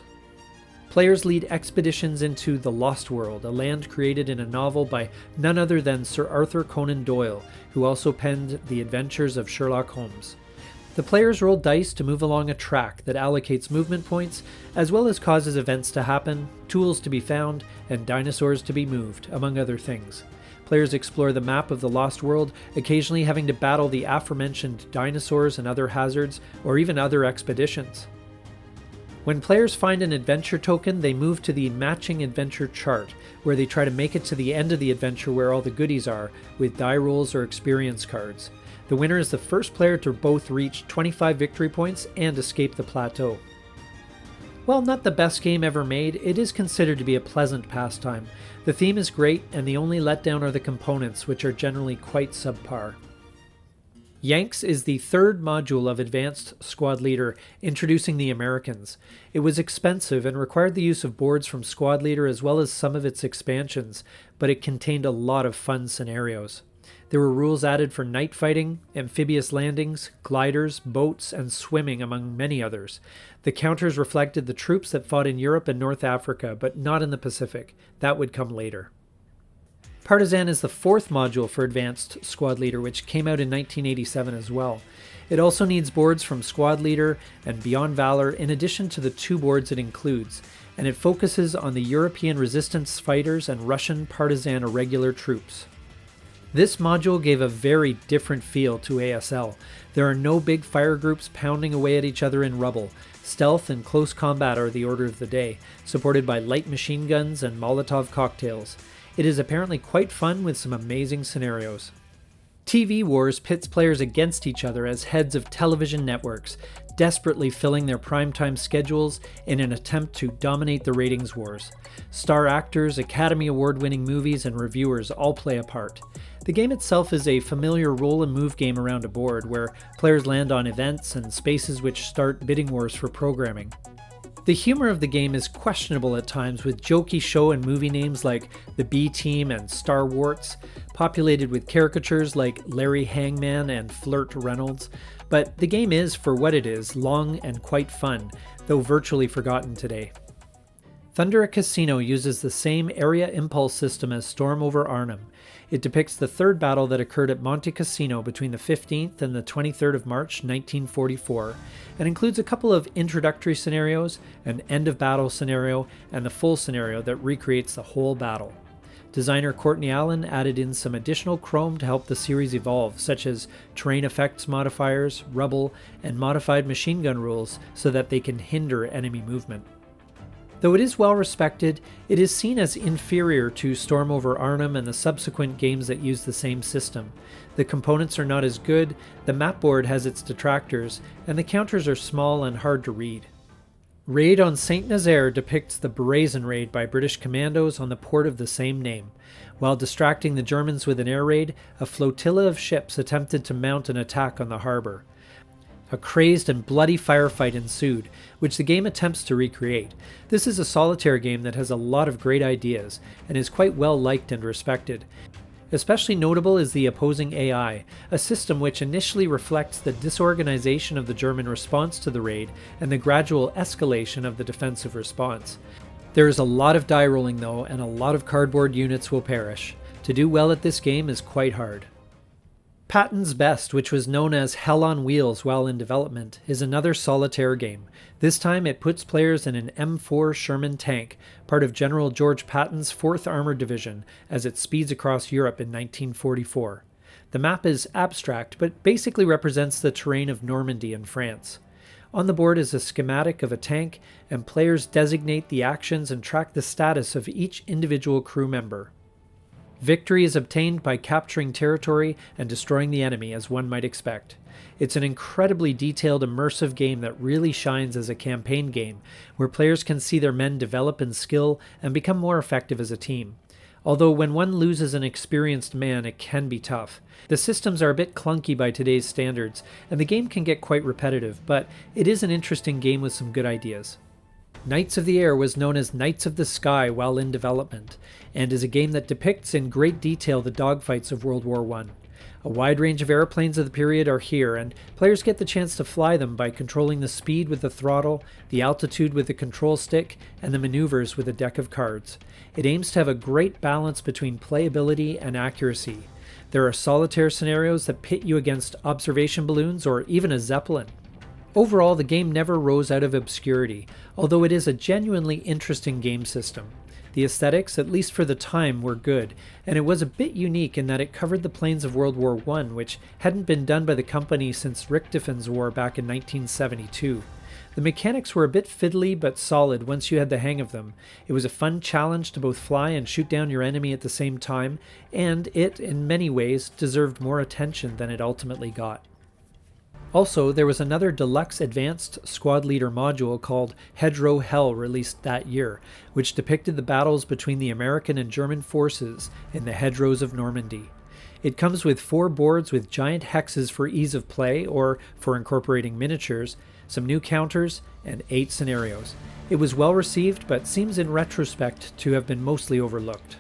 Players lead expeditions into the Lost World, a land created in a novel by none other than Sir Arthur Conan Doyle, who also penned The Adventures of Sherlock Holmes. The players roll dice to move along a track that allocates movement points, as well as causes events to happen, tools to be found, and dinosaurs to be moved, among other things. Players explore the map of the Lost World, occasionally having to battle the aforementioned dinosaurs and other hazards, or even other expeditions. When players find an adventure token, they move to the matching adventure chart, where they try to make it to the end of the adventure where all the goodies are, with die rolls or experience cards. The winner is the first player to both reach 25 victory points and escape the plateau. While not the best game ever made, it is considered to be a pleasant pastime. The theme is great, and the only letdown are the components, which are generally quite subpar. Yanks is the third module of Advanced Squad Leader, introducing the Americans. It was expensive and required the use of boards from Squad Leader as well as some of its expansions, but it contained a lot of fun scenarios. There were rules added for night fighting, amphibious landings, gliders, boats, and swimming, among many others. The counters reflected the troops that fought in Europe and North Africa, but not in the Pacific. That would come later. Partisan is the fourth module for Advanced Squad Leader, which came out in 1987 as well. It also needs boards from Squad Leader and Beyond Valor in addition to the 2 boards it includes, and it focuses on the European resistance fighters and Russian partisan irregular troops. This module gave a very different feel to ASL. There are no big fire groups pounding away at each other in rubble. Stealth and close combat are the order of the day, supported by light machine guns and Molotov cocktails. It is apparently quite fun with some amazing scenarios. TV Wars pits players against each other as heads of television networks, desperately filling their primetime schedules in an attempt to dominate the ratings wars. Star actors, Academy Award-winning movies, and reviewers all play a part. The game itself is a familiar roll and move game around a board where players land on events and spaces which start bidding wars for programming. The humor of the game is questionable at times, with jokey show and movie names like The B-Team and Star Warts, populated with caricatures like Larry Hangman and Flirt Reynolds, but the game is, for what it is, long and quite fun, though virtually forgotten today. Thundera Casino uses the same area impulse system as Storm over Arnhem. It depicts the third battle that occurred at Monte Cassino between the 15th and the 23rd of March 1944, and includes a couple of introductory scenarios, an end-of-battle scenario, and the full scenario that recreates the whole battle. Designer Courtney Allen added in some additional chrome to help the series evolve, such as terrain effects modifiers, rubble, and modified machine gun rules so that they can hinder enemy movement. Though it is well respected, it is seen as inferior to Storm over Arnhem and the subsequent games that use the same system. The components are not as good, the map board has its detractors, and the counters are small and hard to read. Raid on Saint Nazaire depicts the brazen raid by British commandos on the port of the same name. While distracting the Germans with an air raid, a flotilla of ships attempted to mount an attack on the harbour. A crazed and bloody firefight ensued, which the game attempts to recreate. This is a solitaire game that has a lot of great ideas, and is quite well liked and respected. Especially notable is the opposing AI, a system which initially reflects the disorganization of the German response to the raid and the gradual escalation of the defensive response. There is a lot of die rolling though, and a lot of cardboard units will perish. To do well at this game is quite hard. Patton's Best, which was known as Hell on Wheels while in development, is another solitaire game. This time it puts players in an M4 Sherman tank, part of General George Patton's 4th Armored Division, as it speeds across Europe in 1944. The map is abstract, but basically represents the terrain of Normandy in France. On the board is a schematic of a tank, and players designate the actions and track the status of each individual crew member. Victory is obtained by capturing territory and destroying the enemy, as one might expect. It's an incredibly detailed, immersive game that really shines as a campaign game, where players can see their men develop in skill and become more effective as a team. Although when one loses an experienced man, it can be tough. The systems are a bit clunky by today's standards, and the game can get quite repetitive, but it is an interesting game with some good ideas. Knights of the Air was known as Knights of the Sky while in development, and is a game that depicts in great detail the dogfights of World War I. A wide range of airplanes of the period are here, and players get the chance to fly them by controlling the speed with the throttle, the altitude with the control stick, and the maneuvers with a deck of cards. It aims to have a great balance between playability and accuracy. There are solitaire scenarios that pit you against observation balloons or even a Zeppelin. Overall, the game never rose out of obscurity, although it is a genuinely interesting game system. The aesthetics, at least for the time, were good, and it was a bit unique in that it covered the plains of World War I, which hadn't been done by the company since Richthofen's War back in 1972. The mechanics were a bit fiddly but solid once you had the hang of them. It was a fun challenge to both fly and shoot down your enemy at the same time, and it, in many ways, deserved more attention than it ultimately got. Also, there was another deluxe advanced squad leader module called Hedgerow Hell released that year, which depicted the battles between the American and German forces in the hedgerows of Normandy. It comes with 4 boards with giant hexes for ease of play or for incorporating miniatures, some new counters, and 8 scenarios. It was well received, but seems in retrospect to have been mostly overlooked.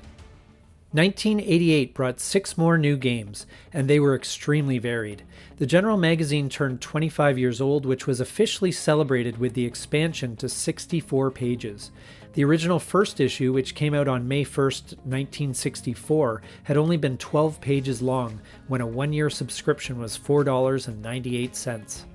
1988 brought 6 more new games, and they were extremely varied. The General magazine turned 25 years old, which was officially celebrated with the expansion to 64 pages. The original first issue, which came out on May 1st, 1964, had only been 12 pages long when a one-year subscription was $4.98.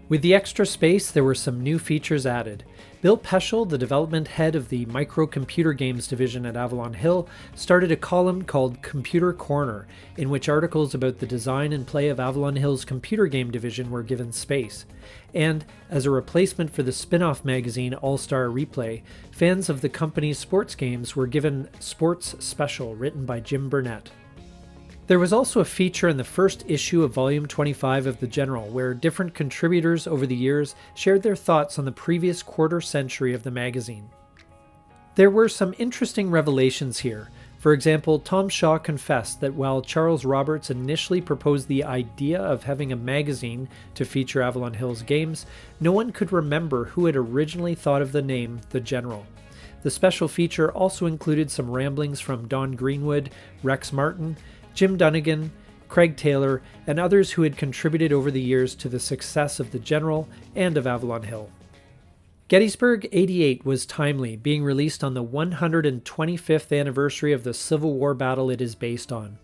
With the extra space, there were some new features added. Bill Peschel, the development head of the microcomputer games division at Avalon Hill, started a column called Computer Corner, in which articles about the design and play of Avalon Hill's computer game division were given space. And, as a replacement for the spin-off magazine All-Star Replay, fans of the company's sports games were given Sports Special, written by Jim Burnett. There was also a feature in the first issue of Volume 25 of The General, where different contributors over the years shared their thoughts on the previous quarter century of the magazine. There were some interesting revelations here. For example, Tom Shaw confessed that while Charles Roberts initially proposed the idea of having a magazine to feature Avalon Hill's games, no one could remember who had originally thought of the name The General. The special feature also included some ramblings from Don Greenwood, Rex Martin, Jim Dunnigan, Craig Taylor, and others who had contributed over the years to the success of The General and of Avalon Hill. Gettysburg 88 was timely, being released on the 125th anniversary of the Civil War battle it is based on.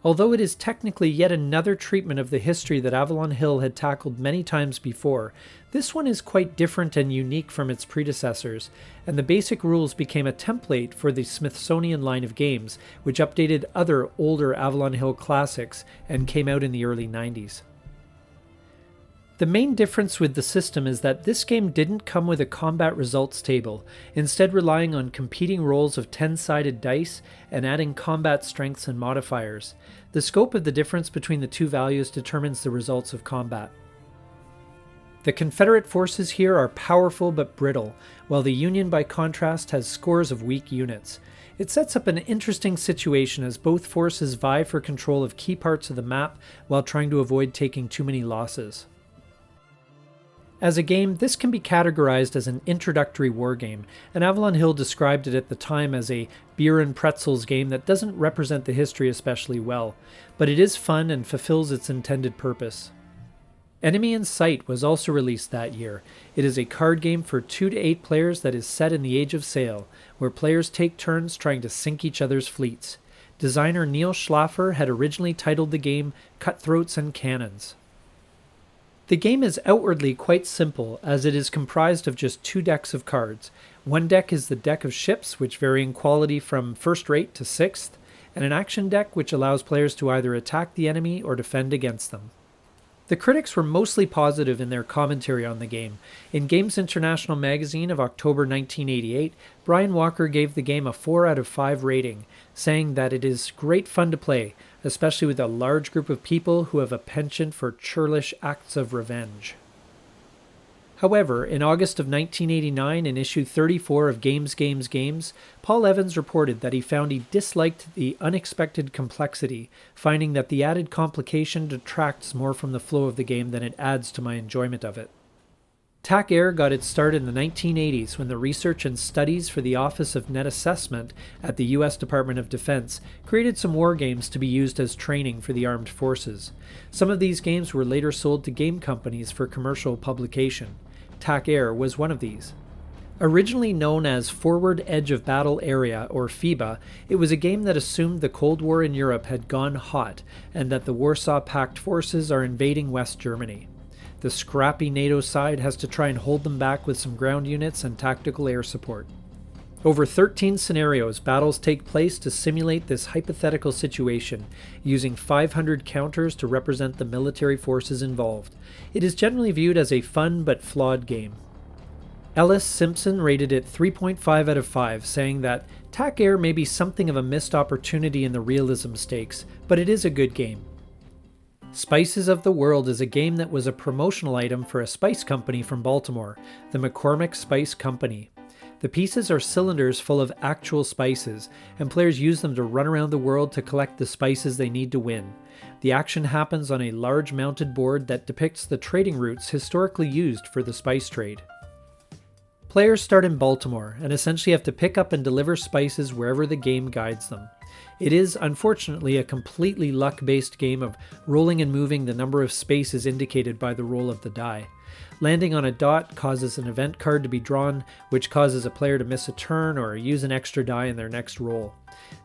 Although it is technically yet another treatment of the history that Avalon Hill had tackled many times before, this one is quite different and unique from its predecessors, and the basic rules became a template for the Smithsonian line of games, which updated other older Avalon Hill classics and came out in the early 90s. The main difference with the system is that this game didn't come with a combat results table, instead relying on competing rolls of 10-sided dice and adding combat strengths and modifiers. The scope of the difference between the two values determines the results of combat. The Confederate forces here are powerful but brittle, while the Union by contrast has scores of weak units. It sets up an interesting situation as both forces vie for control of key parts of the map while trying to avoid taking too many losses. As a game, this can be categorized as an introductory wargame, and Avalon Hill described it at the time as a beer and pretzels game that doesn't represent the history especially well, but it is fun and fulfills its intended purpose. Enemy in Sight was also released that year. It is a card game for 2 to 8 players that is set in the Age of Sail, where players take turns trying to sink each other's fleets. Designer Neil Schlaffer had originally titled the game Cutthroats and Cannons. The game is outwardly quite simple, as it is comprised of just 2 decks of cards. One deck is the deck of ships, which vary in quality from first rate to 6th, and an action deck which allows players to either attack the enemy or defend against them. The critics were mostly positive in their commentary on the game. In Games International magazine of October 1988, Brian Walker gave the game a 4 out of 5 rating, saying that it is great fun to play, especially with a large group of people who have a penchant for churlish acts of revenge. However, in August of 1989, in issue 34 of Games, Paul Evans reported that he found he disliked the unexpected complexity, finding that the added complication detracts more from the flow of the game than it adds to my enjoyment of it. TAC Air got its start in the 1980s when the research and studies for the Office of Net Assessment at the U.S. Department of Defense created some war games to be used as training for the armed forces. Some of these games were later sold to game companies for commercial publication. TAC Air was one of these. Originally known as Forward Edge of Battle Area, or FEBA, it was a game that assumed the Cold War in Europe had gone hot and that the Warsaw Pact forces are invading West Germany. The scrappy NATO side has to try and hold them back with some ground units and tactical air support. Over 13 scenarios, battles take place to simulate this hypothetical situation, using 500 counters to represent the military forces involved. It is generally viewed as a fun but flawed game. Ellis Simpson rated it 3.5 out of 5, saying that TAC Air may be something of a missed opportunity in the realism stakes, but it is a good game. Spices of the World is a game that was a promotional item for a spice company from Baltimore, the McCormick Spice Company. The pieces are cylinders full of actual spices, and players use them to run around the world to collect the spices they need to win. The action happens on a large mounted board that depicts the trading routes historically used for the spice trade. Players start in Baltimore and essentially have to pick up and deliver spices wherever the game guides them. It is, unfortunately, a completely luck-based game of rolling and moving the number of spaces indicated by the roll of the die. Landing on a dot causes an event card to be drawn, which causes a player to miss a turn or use an extra die in their next roll.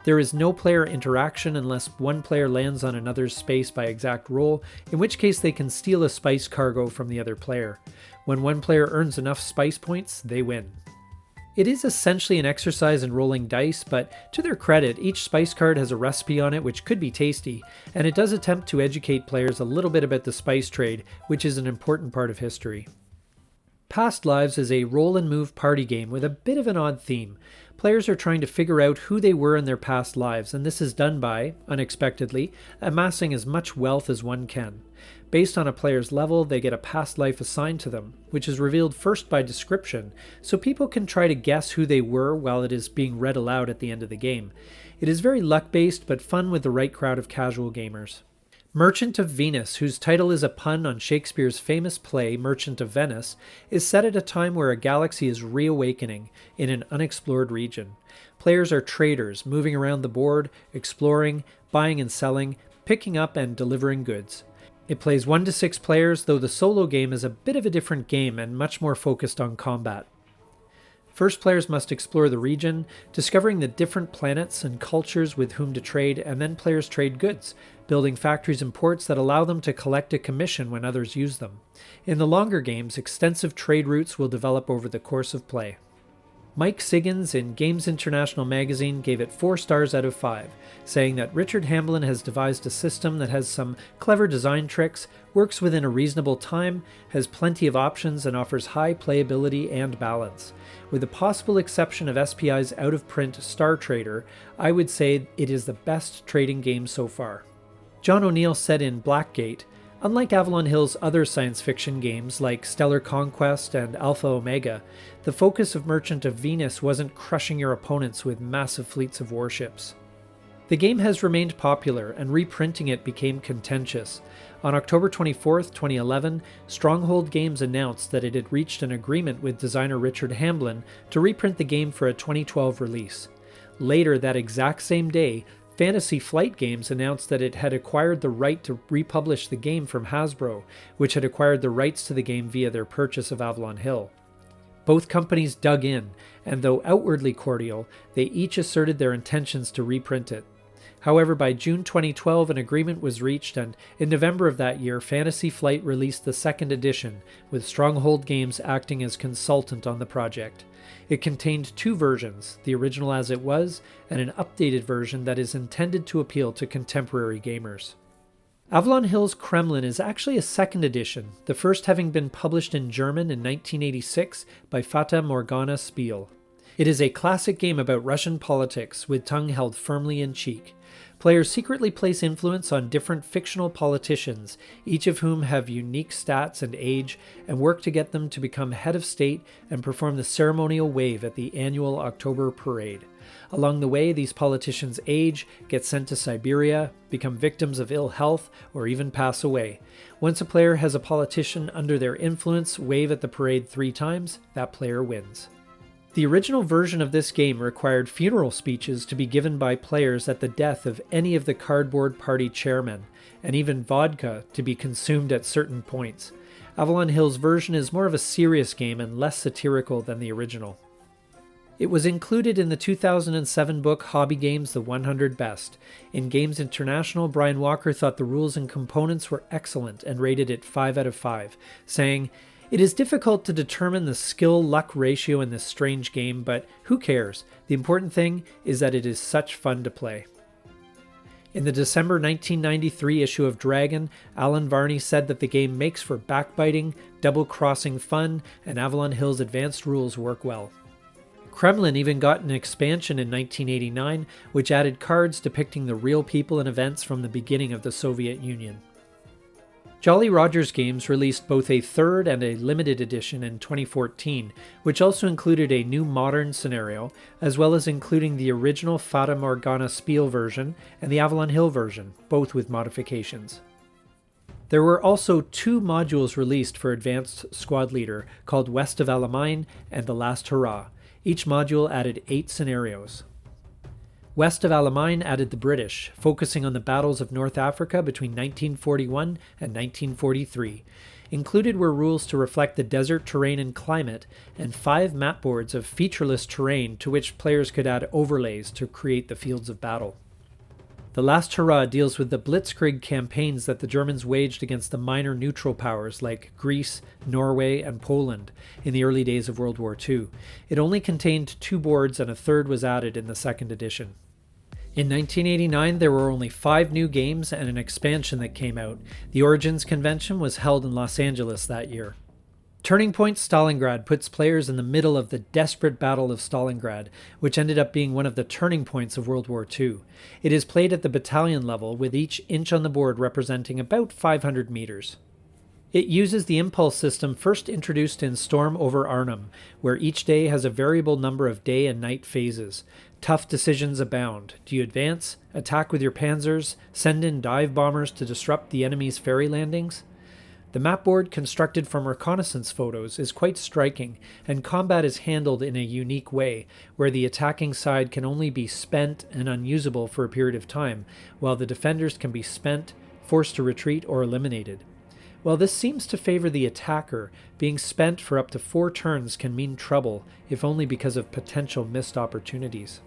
There is no player interaction unless one player lands on another's space by exact roll, in which case they can steal a spice cargo from the other player. When one player earns enough spice points, they win. It is essentially an exercise in rolling dice, but to their credit, each spice card has a recipe on it which could be tasty, and it does attempt to educate players a little bit about the spice trade, which is an important part of history. Past Lives is a roll and move party game with a bit of an odd theme. Players are trying to figure out who they were in their past lives, and this is done by, unexpectedly, amassing as much wealth as one can. Based on a player's level, they get a past life assigned to them, which is revealed first by description, so people can try to guess who they were while it is being read aloud at the end of the game. It is very luck-based, but fun with the right crowd of casual gamers. Merchant of Venus, whose title is a pun on Shakespeare's famous play Merchant of Venice, is set at a time where a galaxy is reawakening in an unexplored region. Players are traders, moving around the board, exploring, buying and selling, picking up and delivering goods. It plays 1 to 6 players, though the solo game is a bit of a different game and much more focused on combat. First, players must explore the region, discovering the different planets and cultures with whom to trade, and then players trade goods, building factories and ports that allow them to collect a commission when others use them. In the longer games, extensive trade routes will develop over the course of play. Mike Siggins in Games International magazine gave it 4 stars out of 5, saying that Richard Hamblin has devised a system that has some clever design tricks, works within a reasonable time, has plenty of options, and offers high playability and balance. With the possible exception of SPI's out-of-print Star Trader, I would say it is the best trading game so far. John O'Neill said in Blackgate, "Unlike Avalon Hill's other science fiction games like Stellar Conquest and Alpha Omega, the focus of Merchant of Venus wasn't crushing your opponents with massive fleets of warships." The game has remained popular, and reprinting it became contentious. On October 24, 2011, Stronghold Games announced that it had reached an agreement with designer Richard Hamblin to reprint the game for a 2012 release. Later that exact same day, Fantasy Flight Games announced that it had acquired the right to republish the game from Hasbro, which had acquired the rights to the game via their purchase of Avalon Hill. Both companies dug in, and though outwardly cordial, they each asserted their intentions to reprint it. However, by June 2012, an agreement was reached, and in November of that year, Fantasy Flight released the second edition, with Stronghold Games acting as consultant on the project. It contained 2 versions, the original as it was, and an updated version that is intended to appeal to contemporary gamers. Avalon Hill's Kremlin is actually a second edition, the first having been published in German in 1986 by Fata Morgana Spiel. It is a classic game about Russian politics, with tongue held firmly in cheek. Players secretly place influence on different fictional politicians, each of whom have unique stats and age, and work to get them to become head of state and perform the ceremonial wave at the annual October parade. Along the way, these politicians age, get sent to Siberia, become victims of ill health, or even pass away. Once a player has a politician under their influence wave at the parade 3 times, that player wins. The original version of this game required funeral speeches to be given by players at the death of any of the cardboard party chairmen, and even vodka to be consumed at certain points. Avalon Hill's version is more of a serious game and less satirical than the original. It was included in the 2007 book Hobby Games The 100 Best. In Games International, Brian Walker thought the rules and components were excellent and rated it 5 out of 5, saying, "It is difficult to determine the skill-luck ratio in this strange game, but who cares? The important thing is that it is such fun to play." In the December 1993 issue of Dragon, Alan Varney said that the game makes for backbiting, double-crossing fun, and Avalon Hill's advanced rules work well. Kremlin even got an expansion in 1989, which added cards depicting the real people and events from the beginning of the Soviet Union. Jolly Rogers Games released both a 3rd and a limited edition in 2014, which also included a new modern scenario, as well as including the original Fata Morgana Spiel version and the Avalon Hill version, both with modifications. There were also 2 modules released for Advanced Squad Leader called West of Alamein and The Last Hurrah. Each module added 8 scenarios. West of Alamein added the British, focusing on the battles of North Africa between 1941 and 1943. Included were rules to reflect the desert terrain and climate, and 5 map boards of featureless terrain to which players could add overlays to create the fields of battle. The Last Hurrah deals with the blitzkrieg campaigns that the Germans waged against the minor neutral powers like Greece, Norway, and Poland in the early days of World War II. It only contained 2 boards and a third was added in the second edition. In 1989, there were only 5 new games and an expansion that came out. The Origins convention was held in Los Angeles that year. Turning Point Stalingrad puts players in the middle of the desperate Battle of Stalingrad, which ended up being one of the turning points of World War II. It is played at the battalion level, with each inch on the board representing about 500 meters. It uses the impulse system first introduced in Storm over Arnhem, where each day has a variable number of day and night phases. Tough decisions abound. Do you advance, attack with your panzers, send in dive bombers to disrupt the enemy's ferry landings? The map board, constructed from reconnaissance photos, is quite striking, and combat is handled in a unique way, where the attacking side can only be spent and unusable for a period of time, while the defenders can be spent, forced to retreat, or eliminated. While this seems to favor the attacker, being spent for up to 4 turns can mean trouble, if only because of potential missed opportunities.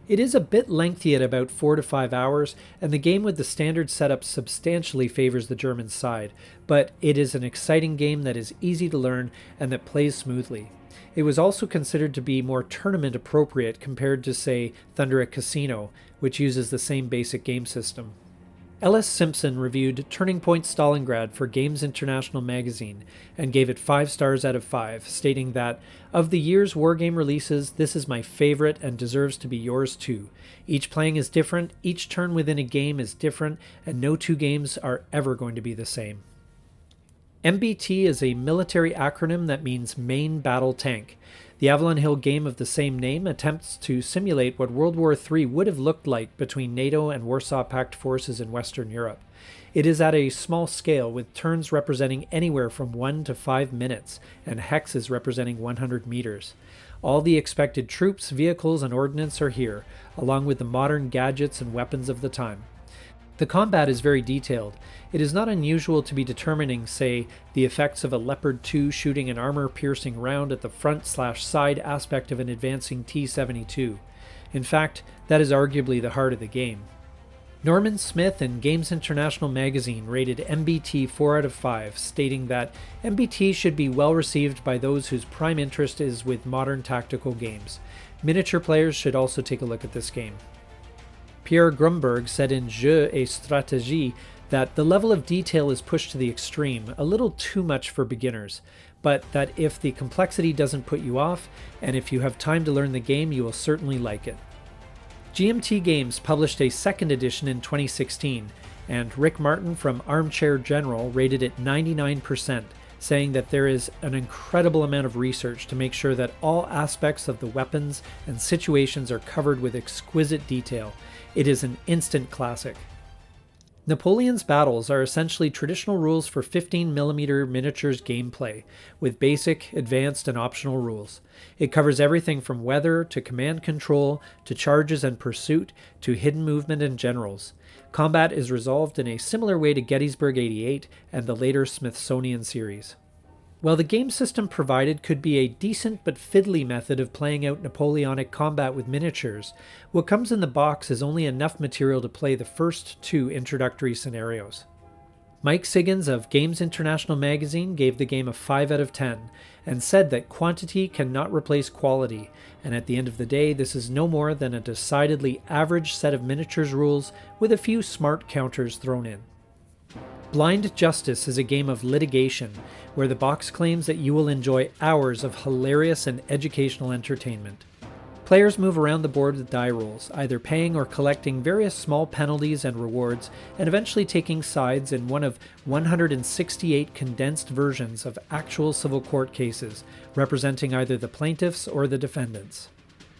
It is a bit lengthy at about 4 to 5 hours, and the game with the standard setup substantially favors the German side, but it is an exciting game that is easy to learn and that plays smoothly. It was also considered to be more tournament appropriate compared to, say, Thunder at Casino, which uses the same basic game system. Ellis Simpson reviewed Turning Point Stalingrad for Games International magazine and gave it 5 stars out of 5, stating that, "Of the year's wargame releases, this is my favorite and deserves to be yours too. Each playing is different, each turn within a game is different, and no 2 games are ever going to be the same." MBT is a military acronym that means Main Battle Tank. The Avalon Hill game of the same name attempts to simulate what World War III would have looked like between NATO and Warsaw Pact forces in Western Europe. It is at a small scale, with turns representing anywhere from 1 to 5 minutes, and hexes representing 100 meters. All the expected troops, vehicles, and ordnance are here, along with the modern gadgets and weapons of the time. The combat is very detailed. It is not unusual to be determining, say, the effects of a Leopard 2 shooting an armor-piercing round at the front/side aspect of an advancing T-72. In fact, that is arguably the heart of the game. Norman Smith in Games International magazine rated MBT 4 out of 5, stating that MBT should be well received by those whose prime interest is with modern tactical games. Miniature players should also take a look at this game. Pierre Grumberg said in Jeux et Stratégie that the level of detail is pushed to the extreme, a little too much for beginners, but that if the complexity doesn't put you off, and if you have time to learn the game, you will certainly like it. GMT Games published a second edition in 2016, and Rick Martin from Armchair General rated it 99%, saying that there is an incredible amount of research to make sure that all aspects of the weapons and situations are covered with exquisite detail. It is an instant classic. Napoleon's Battles are essentially traditional rules for 15mm miniatures gameplay, with basic, advanced, and optional rules. It covers everything from weather to command control to charges and pursuit to hidden movement and generals. Combat is resolved in a similar way to Gettysburg 88 and the later Smithsonian series. While the game system provided could be a decent but fiddly method of playing out Napoleonic combat with miniatures, what comes in the box is only enough material to play the first 2 introductory scenarios. Mike Siggins of Games International magazine gave the game a 5 out of 10, and said that quantity cannot replace quality, and at the end of the day this is no more than a decidedly average set of miniatures rules with a few smart counters thrown in. Blind Justice is a game of litigation, where the box claims that you will enjoy hours of hilarious and educational entertainment. Players move around the board with die rolls, either paying or collecting various small penalties and rewards, and eventually taking sides in one of 168 condensed versions of actual civil court cases, representing either the plaintiffs or the defendants.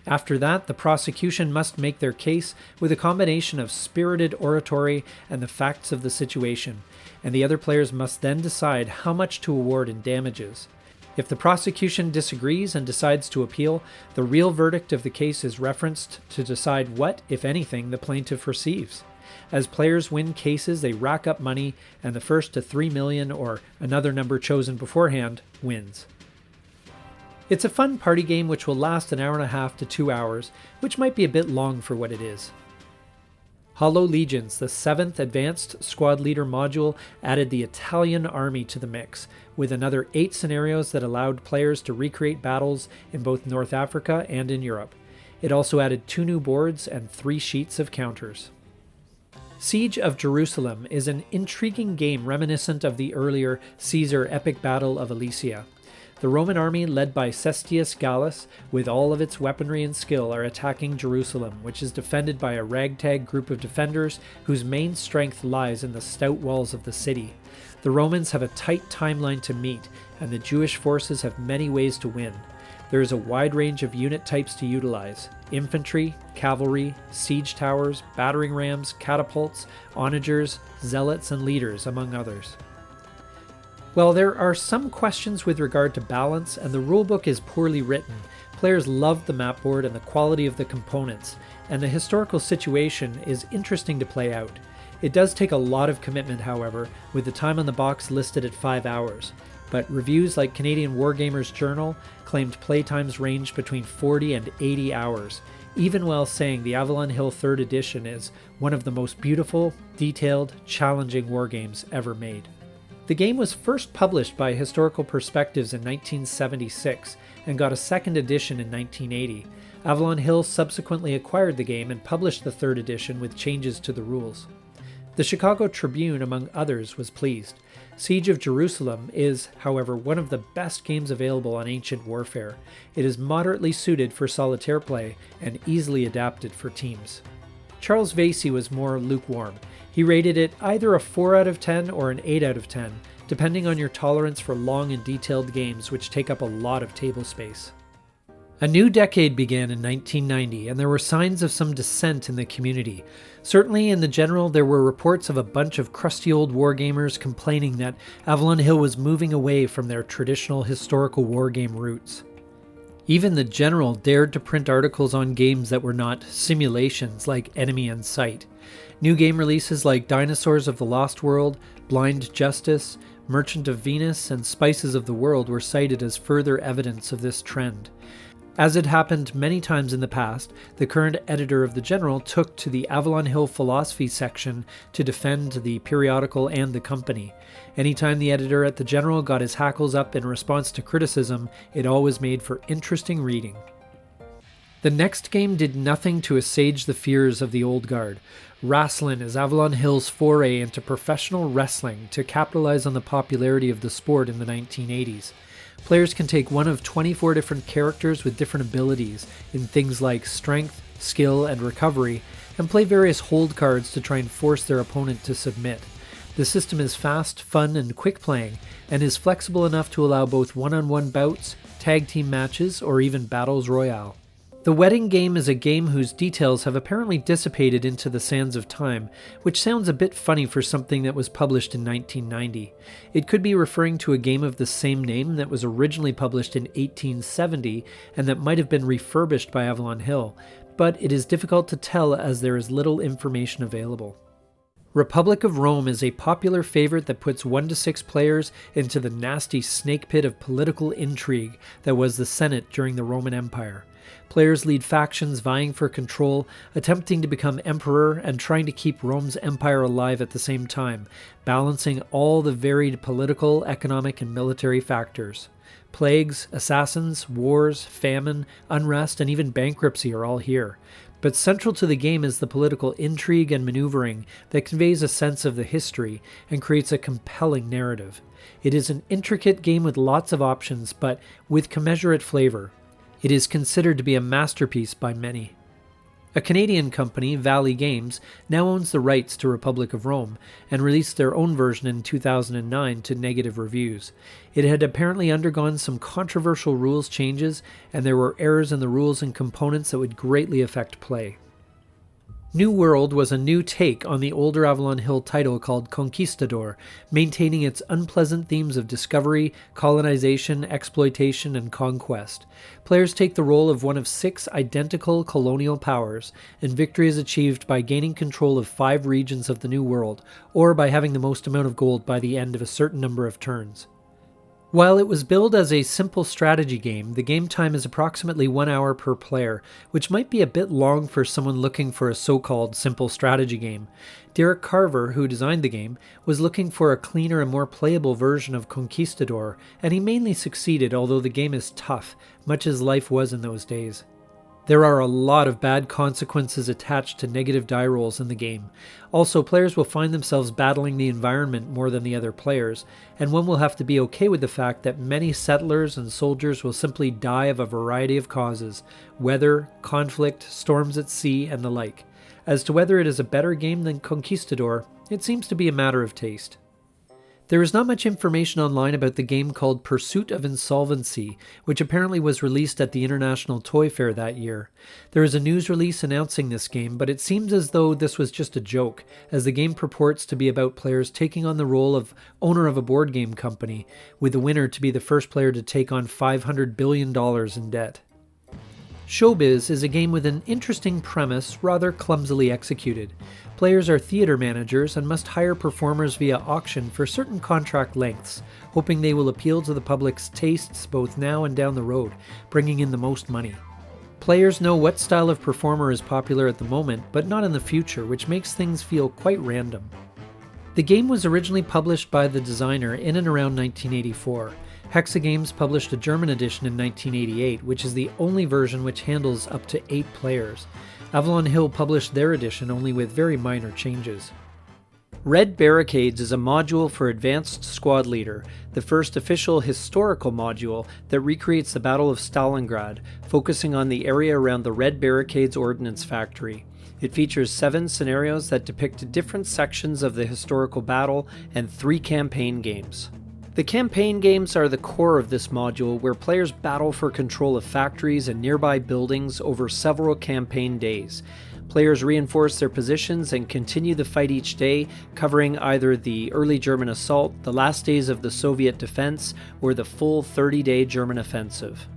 After that, the prosecution must make their case with a combination of spirited oratory and the facts of the situation, and the other players must then decide how much to award in damages. If the prosecution disagrees and decides to appeal, the real verdict of the case is referenced to decide what, if anything, the plaintiff receives. As players win cases, they rack up money, and the first to 3 million or another number chosen beforehand wins. It's a fun party game which will last an hour and a half to 2 hours, which might be a bit long for what it is. Hollow Legions, the 7th Advanced Squad Leader module, added the Italian army to the mix, with another 8 scenarios that allowed players to recreate battles in both North Africa and in Europe. It also added 2 new boards and 3 sheets of counters. Siege of Jerusalem is an intriguing game reminiscent of the earlier Caesar epic battle of Alesia. The Roman army, led by Cestius Gallus, with all of its weaponry and skill, are attacking Jerusalem, which is defended by a ragtag group of defenders whose main strength lies in the stout walls of the city. The Romans have a tight timeline to meet, and the Jewish forces have many ways to win. There is a wide range of unit types to utilize: infantry, cavalry, siege towers, battering rams, catapults, onagers, zealots, and leaders, among others. While there are some questions with regard to balance, and the rulebook is poorly written, players love the map board and the quality of the components, and the historical situation is interesting to play out. It does take a lot of commitment, however, with the time on the box listed at 5 hours, but reviews like Canadian Wargamer's Journal claimed playtimes ranged between 40 and 80 hours, even while saying the Avalon Hill 3rd Edition is one of the most beautiful, detailed, challenging wargames ever made. The game was first published by Historical Perspectives in 1976 and got a 2nd edition in 1980. Avalon Hill subsequently acquired the game and published the 3rd edition with changes to the rules. The Chicago Tribune, among others, was pleased. Siege of Jerusalem is, however, one of the best games available on Ancient Warfare. It is moderately suited for solitaire play and easily adapted for teams. Charles Vasey was more lukewarm. He rated it either a 4 out of 10 or an 8 out of 10, depending on your tolerance for long and detailed games which take up a lot of table space. A new decade began in 1990, and there were signs of some dissent in the community. Certainly, in the general, there were reports of a bunch of crusty old wargamers complaining that Avalon Hill was moving away from their traditional historical wargame roots. Even the general dared to print articles on games that were not simulations like Enemy in Sight. New game releases like Dinosaurs of the Lost World, Blind Justice, Merchant of Venus, and Spices of the World were cited as further evidence of this trend. As had happened many times in the past, the current editor of the General took to the Avalon Hill philosophy section to defend the periodical and the company. Anytime the editor at the General got his hackles up in response to criticism, it always made for interesting reading. The next game did nothing to assuage the fears of the old guard. Wrastlin' is Avalon Hill's foray into professional wrestling to capitalize on the popularity of the sport in the 1980s. Players can take one of 24 different characters with different abilities in things like strength, skill, and recovery, and play various hold cards to try and force their opponent to submit. The system is fast, fun, and quick playing, and is flexible enough to allow both one-on-one bouts, tag team matches, or even battles royale. The wedding game is a game whose details have apparently dissipated into the sands of time, which sounds a bit funny for something that was published in 1990. It could be referring to a game of the same name that was originally published in 1870 and that might have been refurbished by Avalon Hill, but it is difficult to tell as there is little information available. Republic of Rome is a popular favorite that puts 1 to 6 players into the nasty snake pit of political intrigue that was the Senate during the Roman Empire. Players lead factions vying for control, attempting to become emperor and trying to keep Rome's empire alive at the same time, balancing all the varied political, economic, and military factors. Plagues, assassins, wars, famine, unrest, and even bankruptcy are all here. But central to the game is the political intrigue and maneuvering that conveys a sense of the history and creates a compelling narrative. It is an intricate game with lots of options, but with commensurate flavor. It is considered to be a masterpiece by many. A Canadian company, Valley Games, now owns the rights to Republic of Rome and released their own version in 2009 to negative reviews. It had apparently undergone some controversial rules changes, and there were errors in the rules and components that would greatly affect play. New World was a new take on the older Avalon Hill title called Conquistador, maintaining its unpleasant themes of discovery, colonization, exploitation, and conquest. Players take the role of one of 6 identical colonial powers, and victory is achieved by gaining control of 5 regions of the New World, or by having the most amount of gold by the end of a certain number of turns. While it was billed as a simple strategy game, the game time is approximately 1 hour per player, which might be a bit long for someone looking for a so-called simple strategy game. Derek Carver, who designed the game, was looking for a cleaner and more playable version of Conquistador, and he mainly succeeded, although the game is tough, much as life was in those days. There are a lot of bad consequences attached to negative die rolls in the game. Also, players will find themselves battling the environment more than the other players, and one will have to be okay with the fact that many settlers and soldiers will simply die of a variety of causes: weather, conflict, storms at sea, and the like. As to whether it is a better game than Conquistador, it seems to be a matter of taste. There is not much information online about the game called Pursuit of Insolvency, which apparently was released at the International Toy Fair that year. There is a news release announcing this game, but it seems as though this was just a joke, as the game purports to be about players taking on the role of owner of a board game company, with the winner to be the first player to take on $500 billion in debt. Showbiz is a game with an interesting premise, rather clumsily executed. Players are theater managers and must hire performers via auction for certain contract lengths, hoping they will appeal to the public's tastes both now and down the road, bringing in the most money. Players know what style of performer is popular at the moment, but not in the future, which makes things feel quite random. The game was originally published by the designer in and around 1984. Hexagames published a German edition in 1988, which is the only version which handles up to 8 players. Avalon Hill published their edition only with very minor changes. Red Barricades is a module for Advanced Squad Leader, the first official historical module that recreates the Battle of Stalingrad, focusing on the area around the Red Barricades Ordnance Factory. It features 7 scenarios that depict different sections of the historical battle and 3 campaign games. The campaign games are the core of this module, where players battle for control of factories and nearby buildings over several campaign days. Players reinforce their positions and continue the fight each day, covering either the early German assault, the last days of the Soviet defense, or the full 30-day German offensive.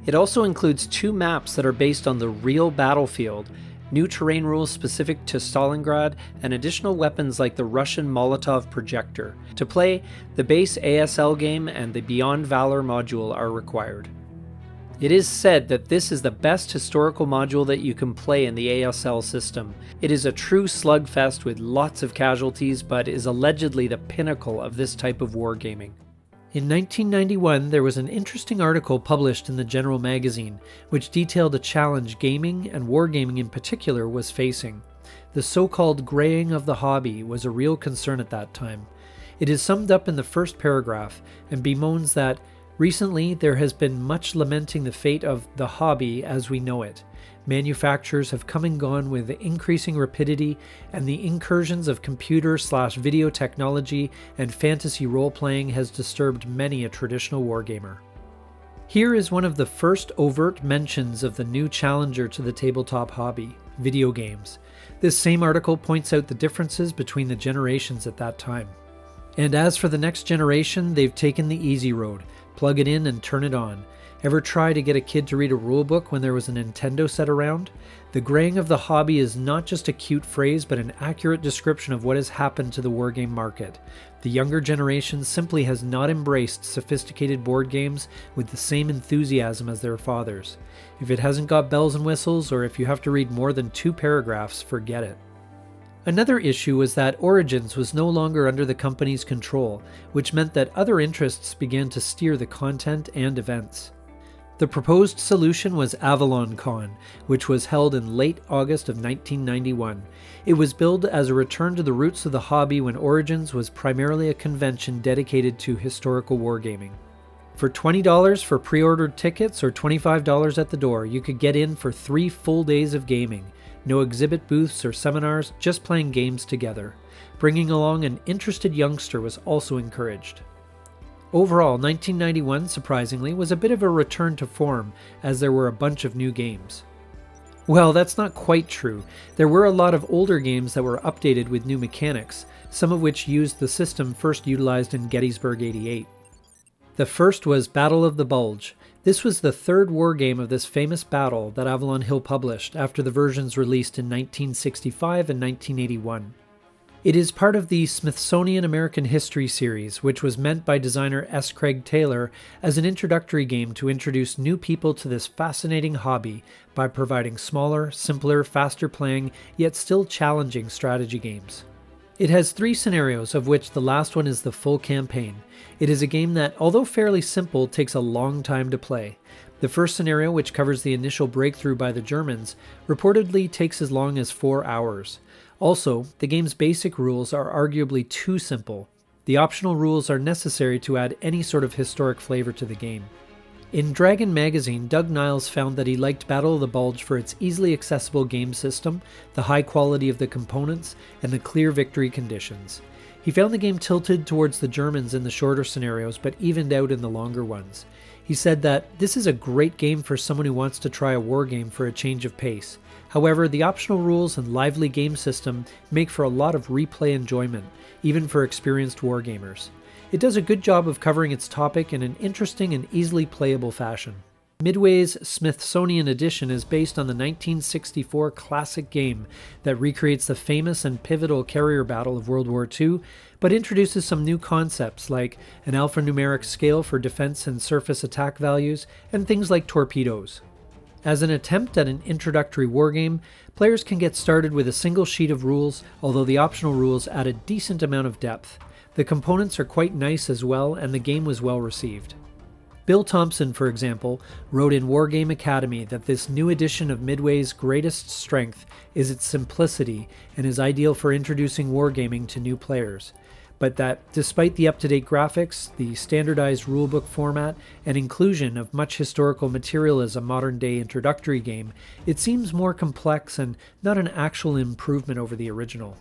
It also includes 2 maps that are based on the real battlefield, new terrain rules specific to Stalingrad, and additional weapons like the Russian Molotov projector. To play, the base ASL game and the Beyond Valor module are required. It is said that this is the best historical module that you can play in the ASL system. It is a true slugfest with lots of casualties, but is allegedly the pinnacle of this type of wargaming. In 1991, there was an interesting article published in the General Magazine, which detailed a challenge gaming, and wargaming in particular, was facing. The so-called graying of the hobby was a real concern at that time. It is summed up in the first paragraph, and bemoans that, recently there has been much lamenting the fate of the hobby as we know it. Manufacturers have come and gone with increasing rapidity, and the incursions of computer/video technology and fantasy role-playing has disturbed many a traditional wargamer. Here is one of the first overt mentions of the new challenger to the tabletop hobby, video games. This same article points out the differences between the generations at that time. And as for the next generation, they've taken the easy road. Plug it in and turn it on. Ever try to get a kid to read a rulebook when there was a Nintendo set around? The graying of the hobby is not just a cute phrase, but an accurate description of what has happened to the wargame market. The younger generation simply has not embraced sophisticated board games with the same enthusiasm as their fathers. If it hasn't got bells and whistles, or if you have to read more than 2 paragraphs, forget it. Another issue was that Origins was no longer under the company's control, which meant that other interests began to steer the content and events. The proposed solution was Avalon Con, which was held in late August of 1991. It was billed as a return to the roots of the hobby when Origins was primarily a convention dedicated to historical wargaming. For $20 for pre-ordered tickets or $25 at the door, you could get in for 3 full days of gaming. No exhibit booths or seminars, just playing games together. Bringing along an interested youngster was also encouraged. Overall, 1991, surprisingly, was a bit of a return to form, as there were a bunch of new games. Well, that's not quite true. There were a lot of older games that were updated with new mechanics, some of which used the system first utilized in Gettysburg 88. The first was Battle of the Bulge. This was the third wargame of this famous battle that Avalon Hill published after the versions released in 1965 and 1981. It is part of the Smithsonian American History series, which was meant by designer S. Craig Taylor as an introductory game to introduce new people to this fascinating hobby by providing smaller, simpler, faster playing, yet still challenging strategy games. It has 3 scenarios, of which the last one is the full campaign. It is a game that, although fairly simple, takes a long time to play. The first scenario, which covers the initial breakthrough by the Germans, reportedly takes as long as 4 hours. Also, the game's basic rules are arguably too simple. The optional rules are necessary to add any sort of historic flavor to the game. In Dragon magazine, Doug Niles found that he liked Battle of the Bulge for its easily accessible game system, the high quality of the components, and the clear victory conditions. He found the game tilted towards the Germans in the shorter scenarios, but evened out in the longer ones. He said that this is a great game for someone who wants to try a war game for a change of pace. However, the optional rules and lively game system make for a lot of replay enjoyment, even for experienced wargamers. It does a good job of covering its topic in an interesting and easily playable fashion. Midway's Smithsonian edition is based on the 1964 classic game that recreates the famous and pivotal carrier battle of World War II, but introduces some new concepts like an alphanumeric scale for defense and surface attack values, and things like torpedoes. As an attempt at an introductory wargame, players can get started with a single sheet of rules, although the optional rules add a decent amount of depth. The components are quite nice as well, and the game was well received. Bill Thompson, for example, wrote in Wargame Academy that this new edition of Midway's greatest strength is its simplicity and is ideal for introducing wargaming to new players, but that despite the up-to-date graphics, the standardized rulebook format, and inclusion of much historical material as a modern-day introductory game, it seems more complex and not an actual improvement over the original.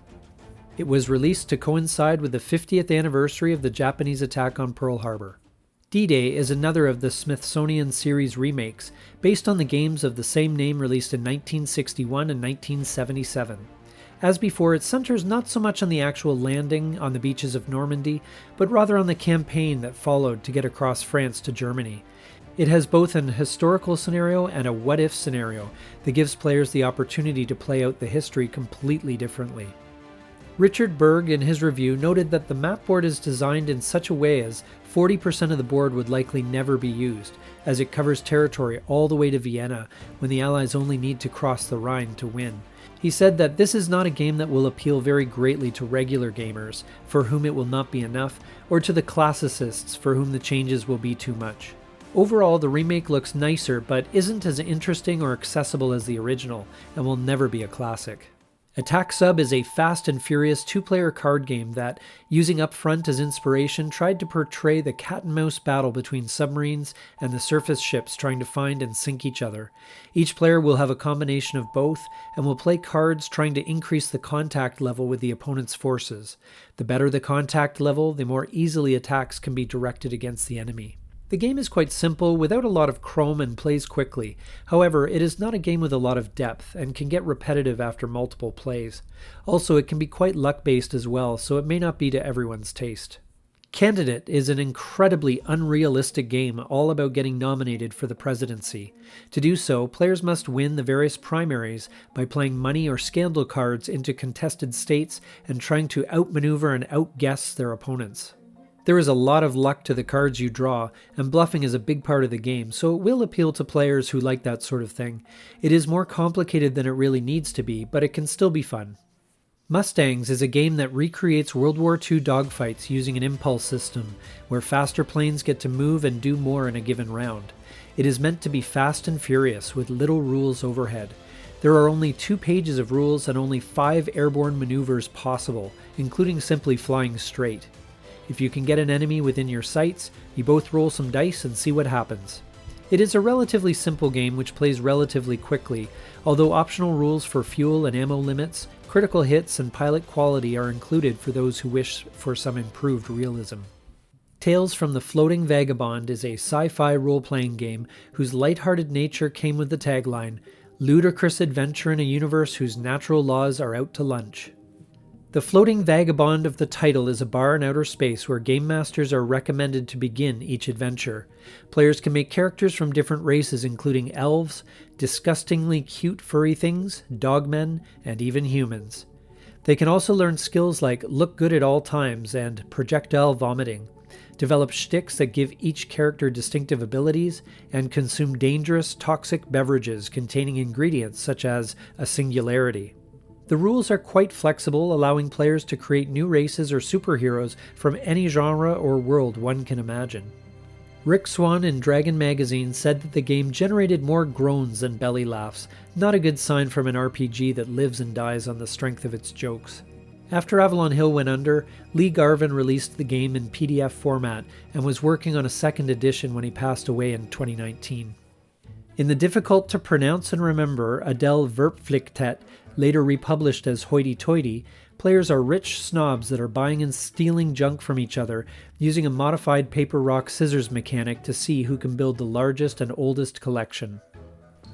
It was released to coincide with the 50th anniversary of the Japanese attack on Pearl Harbor. D-Day is another of the Smithsonian series remakes, based on the games of the same name released in 1961 and 1977. As before, it centers not so much on the actual landing on the beaches of Normandy, but rather on the campaign that followed to get across France to Germany. It has both an historical scenario and a what-if scenario that gives players the opportunity to play out the history completely differently. Richard Berg, in his review, noted that the map board is designed in such a way as 40% of the board would likely never be used, as it covers territory all the way to Vienna, when the Allies only need to cross the Rhine to win. He said that this is not a game that will appeal very greatly to regular gamers, for whom it will not be enough, or to the classicists, for whom the changes will be too much. Overall, the remake looks nicer, but isn't as interesting or accessible as the original, and will never be a classic. Attack Sub is a fast and furious 2-player card game that, using Upfront as inspiration, tried to portray the cat-and-mouse battle between submarines and the surface ships trying to find and sink each other. Each player will have a combination of both, and will play cards trying to increase the contact level with the opponent's forces. The better the contact level, the more easily attacks can be directed against the enemy. The game is quite simple, without a lot of chrome, and plays quickly. However, it is not a game with a lot of depth, and can get repetitive after multiple plays. Also, it can be quite luck-based as well, so it may not be to everyone's taste. Candidate is an incredibly unrealistic game all about getting nominated for the presidency. To do so, players must win the various primaries by playing money or scandal cards into contested states and trying to outmaneuver and outguess their opponents. There is a lot of luck to the cards you draw, and bluffing is a big part of the game, so it will appeal to players who like that sort of thing. It is more complicated than it really needs to be, but it can still be fun. Mustangs is a game that recreates World War II dogfights using an impulse system, where faster planes get to move and do more in a given round. It is meant to be fast and furious, with little rules overhead. There are only 2 pages of rules and only 5 airborne maneuvers possible, including simply flying straight. If you can get an enemy within your sights, you both roll some dice and see what happens. It is a relatively simple game which plays relatively quickly, although optional rules for fuel and ammo limits, critical hits, and pilot quality are included for those who wish for some improved realism. Tales from the Floating Vagabond is a sci-fi role-playing game whose light-hearted nature came with the tagline, ludicrous adventure in a universe whose natural laws are out to lunch. The floating vagabond of the title is a bar in outer space where game masters are recommended to begin each adventure. Players can make characters from different races including elves, disgustingly cute furry things, dogmen, and even humans. They can also learn skills like look good at all times and projectile vomiting, develop shticks that give each character distinctive abilities, and consume dangerous, toxic beverages containing ingredients such as a singularity. The rules are quite flexible, allowing players to create new races or superheroes from any genre or world one can imagine. Rick Swan in Dragon Magazine said that the game generated more groans than belly laughs, not a good sign from an RPG that lives and dies on the strength of its jokes. After Avalon Hill went under, Lee Garvin released the game in PDF format and was working on a second edition when he passed away in 2019. In the difficult to pronounce and remember Adele Verpflichtet, later republished as Hoity Toity, players are rich snobs that are buying and stealing junk from each other, using a modified paper rock scissors mechanic to see who can build the largest and oldest collection.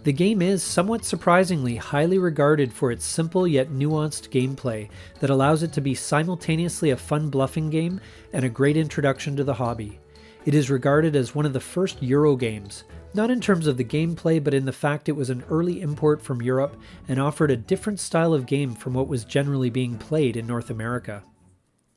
The game is, somewhat surprisingly, highly regarded for its simple yet nuanced gameplay that allows it to be simultaneously a fun bluffing game and a great introduction to the hobby. It is regarded as one of the first Euro games, not in terms of the gameplay but in the fact it was an early import from Europe and offered a different style of game from what was generally being played in North America.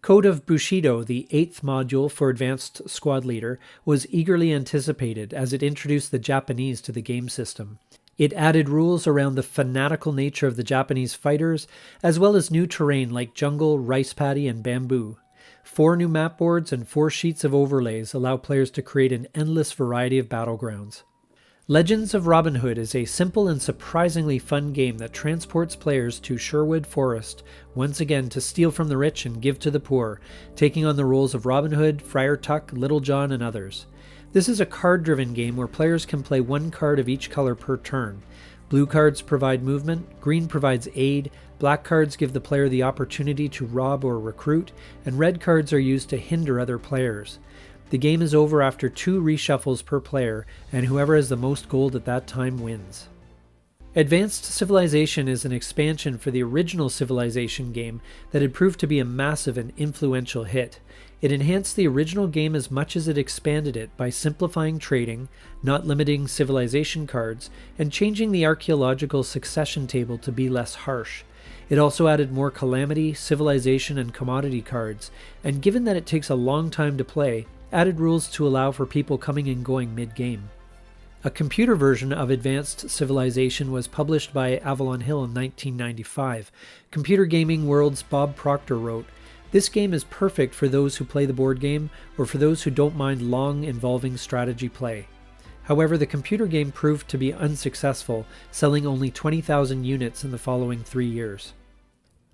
Code of Bushido, the 8th module for Advanced Squad Leader, was eagerly anticipated as it introduced the Japanese to the game system. It added rules around the fanatical nature of the Japanese fighters, as well as new terrain like jungle, rice paddy, and bamboo. 4 new map boards and 4 sheets of overlays allow players to create an endless variety of battlegrounds. Legends of Robin Hood is a simple and surprisingly fun game that transports players to Sherwood Forest, once again to steal from the rich and give to the poor, taking on the roles of Robin Hood, Friar Tuck, Little John, and others. This is a card-driven game where players can play 1 card of each color per turn. Blue cards provide movement, green provides aid, black cards give the player the opportunity to rob or recruit, and red cards are used to hinder other players. The game is over after 2 reshuffles per player, and whoever has the most gold at that time wins. Advanced Civilization is an expansion for the original Civilization game that had proved to be a massive and influential hit. It enhanced the original game as much as it expanded it by simplifying trading, not limiting civilization cards, and changing the archaeological succession table to be less harsh. It also added more calamity, civilization, and commodity cards, and given that it takes a long time to play, added rules to allow for people coming and going mid-game. A computer version of Advanced Civilization was published by Avalon Hill in 1995. Computer Gaming World's Bob Proctor wrote, "This game is perfect for those who play the board game or for those who don't mind long, involving strategy play." However, the computer game proved to be unsuccessful, selling only 20,000 units in the following 3 years.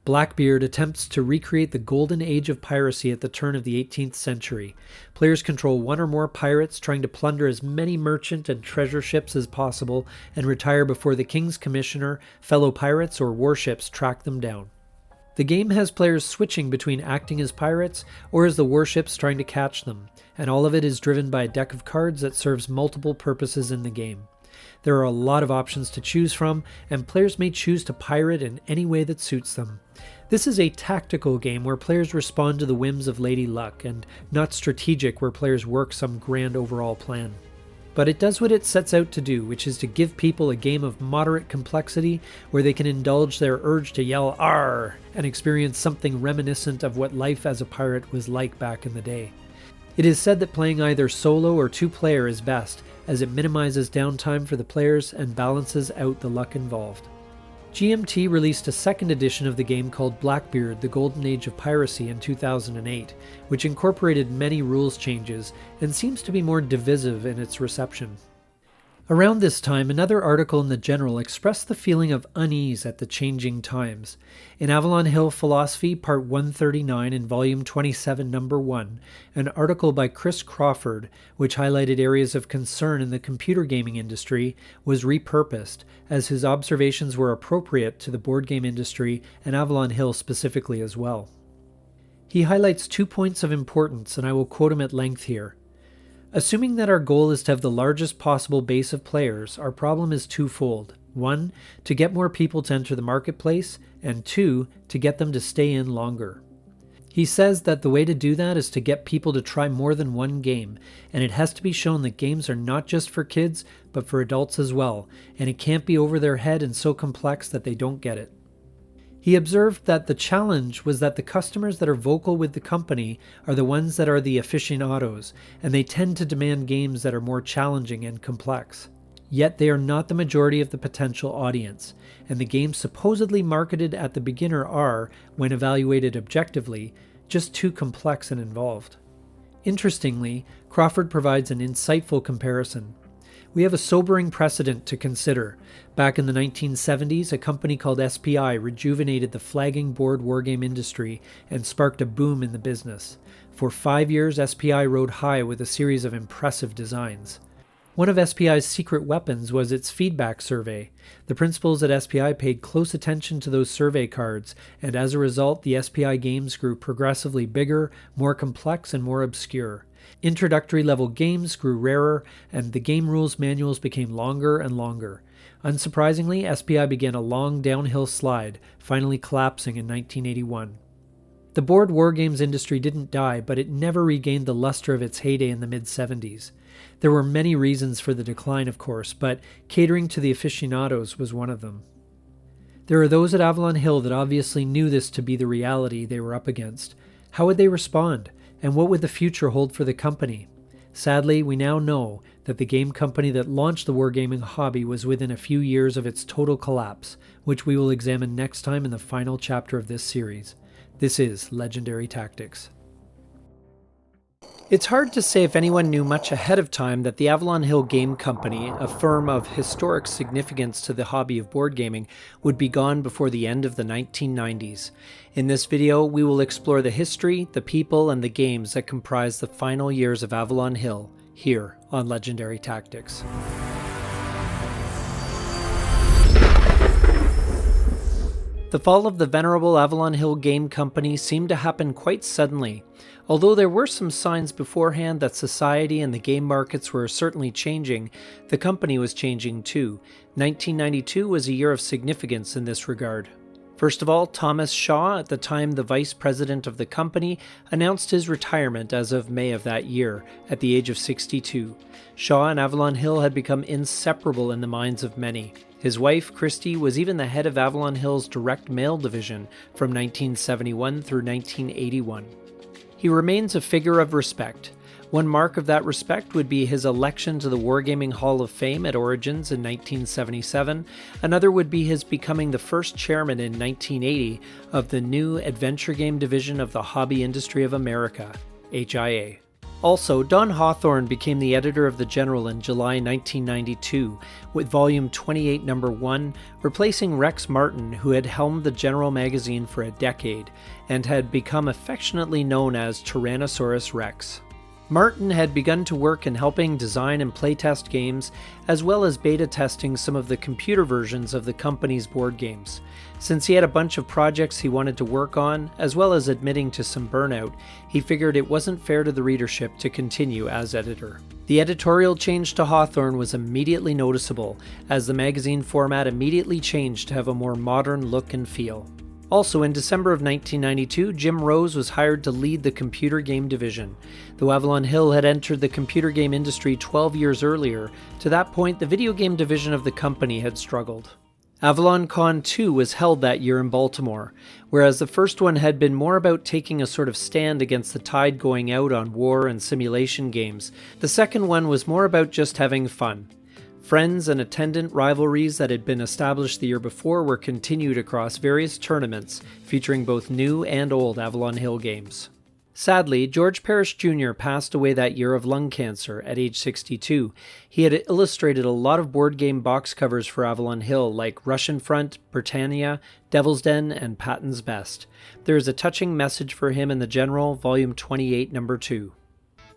Blackbeard attempts to recreate the golden age of piracy at the turn of the 18th century. Players control 1 or more pirates trying to plunder as many merchant and treasure ships as possible and retire before the king's commissioner, fellow pirates, or warships track them down. The game has players switching between acting as pirates or as the warships trying to catch them, and all of it is driven by a deck of cards that serves multiple purposes in the game. There are a lot of options to choose from, and players may choose to pirate in any way that suits them. This is a tactical game where players respond to the whims of Lady Luck, and not strategic where players work some grand overall plan. But it does what it sets out to do, which is to give people a game of moderate complexity where they can indulge their urge to yell "Arr!" and experience something reminiscent of what life as a pirate was like back in the day. It is said that playing either solo or 2-player is best, as it minimizes downtime for the players and balances out the luck involved. GMT released a second edition of the game called Blackbeard, the Golden Age of Piracy in 2008, which incorporated many rules changes and seems to be more divisive in its reception. Around this time, another article in the General expressed the feeling of unease at the changing times. In Avalon Hill Philosophy, Part 139 in Volume 27, Number 1, an article by Chris Crawford, which highlighted areas of concern in the computer gaming industry, was repurposed, as his observations were appropriate to the board game industry and Avalon Hill specifically as well. He highlights 2 points of importance, and I will quote him at length here. Assuming that our goal is to have the largest possible base of players, our problem is twofold. 1. To get more people to enter the marketplace, and 2. To get them to stay in longer. He says that the way to do that is to get people to try more than one game, and it has to be shown that games are not just for kids, but for adults as well, and it can't be over their head and so complex that they don't get it. He observed that the challenge was that the customers that are vocal with the company are the ones that are the aficionados, and they tend to demand games that are more challenging and complex. Yet they are not the majority of the potential audience, and the games supposedly marketed at the beginner are, when evaluated objectively, just too complex and involved. Interestingly, Crawford provides an insightful comparison. We have a sobering precedent to consider. Back in the 1970s, a company called SPI rejuvenated the flagging board wargame industry and sparked a boom in the business. For 5 years, SPI rode high with a series of impressive designs. One of SPI's secret weapons was its feedback survey. The principals at SPI paid close attention to those survey cards, and as a result, the SPI games grew progressively bigger, more complex, and more obscure. Introductory level games grew rarer, and the game rules manuals became longer and longer. Unsurprisingly, SPI began a long downhill slide, finally collapsing in 1981. The board wargames industry didn't die, but it never regained the luster of its heyday in the mid-70s. There were many reasons for the decline, of course, but catering to the aficionados was one of them. There are those at Avalon Hill that obviously knew this to be the reality they were up against. How would they respond, and what would the future hold for the company? Sadly, we now know that the game company that launched the wargaming hobby was within a few years of its total collapse, which we will examine next time in the final chapter of this series. This is Legendary Tactics. It's hard to say if anyone knew much ahead of time that the Avalon Hill Game Company, a firm of historic significance to the hobby of board gaming, would be gone before the end of the 1990s. In this video, we will explore the history, the people, and the games that comprise the final years of Avalon Hill, here on Legendary Tactics. The fall of the venerable Avalon Hill Game Company seemed to happen quite suddenly. Although there were some signs beforehand that society and the game markets were certainly changing, the company was changing too. 1992 was a year of significance in this regard. First of all, Thomas Shaw, at the time the vice president of the company, announced his retirement as of May of that year, at the age of 62. Shaw and Avalon Hill had become inseparable in the minds of many. His wife, Christy, was even the head of Avalon Hill's direct mail division from 1971 through 1981. He remains a figure of respect. One mark of that respect would be his election to the Wargaming Hall of Fame at Origins in 1977. Another would be his becoming the first chairman in 1980 of the new adventure game division of the Hobby Industry of America, HIA. Also, Don Hawthorne became the editor of the General in July 1992, with volume 28 number 1, replacing Rex Martin, who had helmed the General magazine for a decade, and had become affectionately known as Tyrannosaurus Rex. Martin had begun to work in helping design and playtest games, as well as beta testing some of the computer versions of the company's board games. Since he had a bunch of projects he wanted to work on, as well as admitting to some burnout, he figured it wasn't fair to the readership to continue as editor. The editorial change to Hawthorne was immediately noticeable, as the magazine format immediately changed to have a more modern look and feel. Also, in December of 1992, Jim Rose was hired to lead the computer game division. Though Avalon Hill had entered the computer game industry 12 years earlier, to that point the video game division of the company had struggled. Avalon Con 2 was held that year in Baltimore. Whereas the first one had been more about taking a sort of stand against the tide going out on war and simulation games, the second one was more about just having fun. Friends and attendant rivalries that had been established the year before were continued across various tournaments, featuring both new and old Avalon Hill games. Sadly, George Parrish Jr. passed away that year of lung cancer at age 62. He had illustrated a lot of board game box covers for Avalon Hill, like Russian Front, Britannia, Devil's Den, and Patton's Best. There is a touching message for him in the General, Volume 28, Number 2.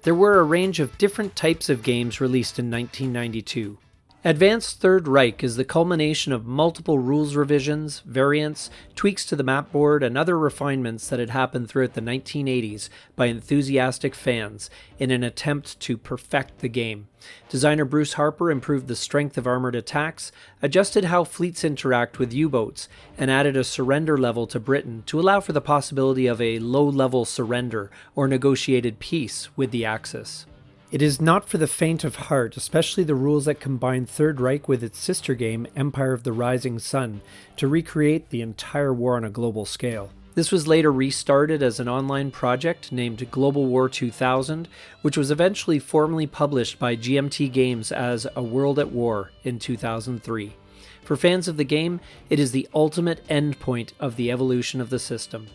There were a range of different types of games released in 1992. Advanced Third Reich is the culmination of multiple rules revisions, variants, tweaks to the map board, and other refinements that had happened throughout the 1980s by enthusiastic fans in an attempt to perfect the game. Designer Bruce Harper improved the strength of armored attacks, adjusted how fleets interact with U-boats, and added a surrender level to Britain to allow for the possibility of a low-level surrender or negotiated peace with the Axis. It is not for the faint of heart, especially the rules that combine Third Reich with its sister game, Empire of the Rising Sun, to recreate the entire war on a global scale. This was later restarted as an online project named Global War 2000, which was eventually formally published by GMT Games as A World at War in 2003. For fans of the game, it is the ultimate endpoint of the evolution of the system.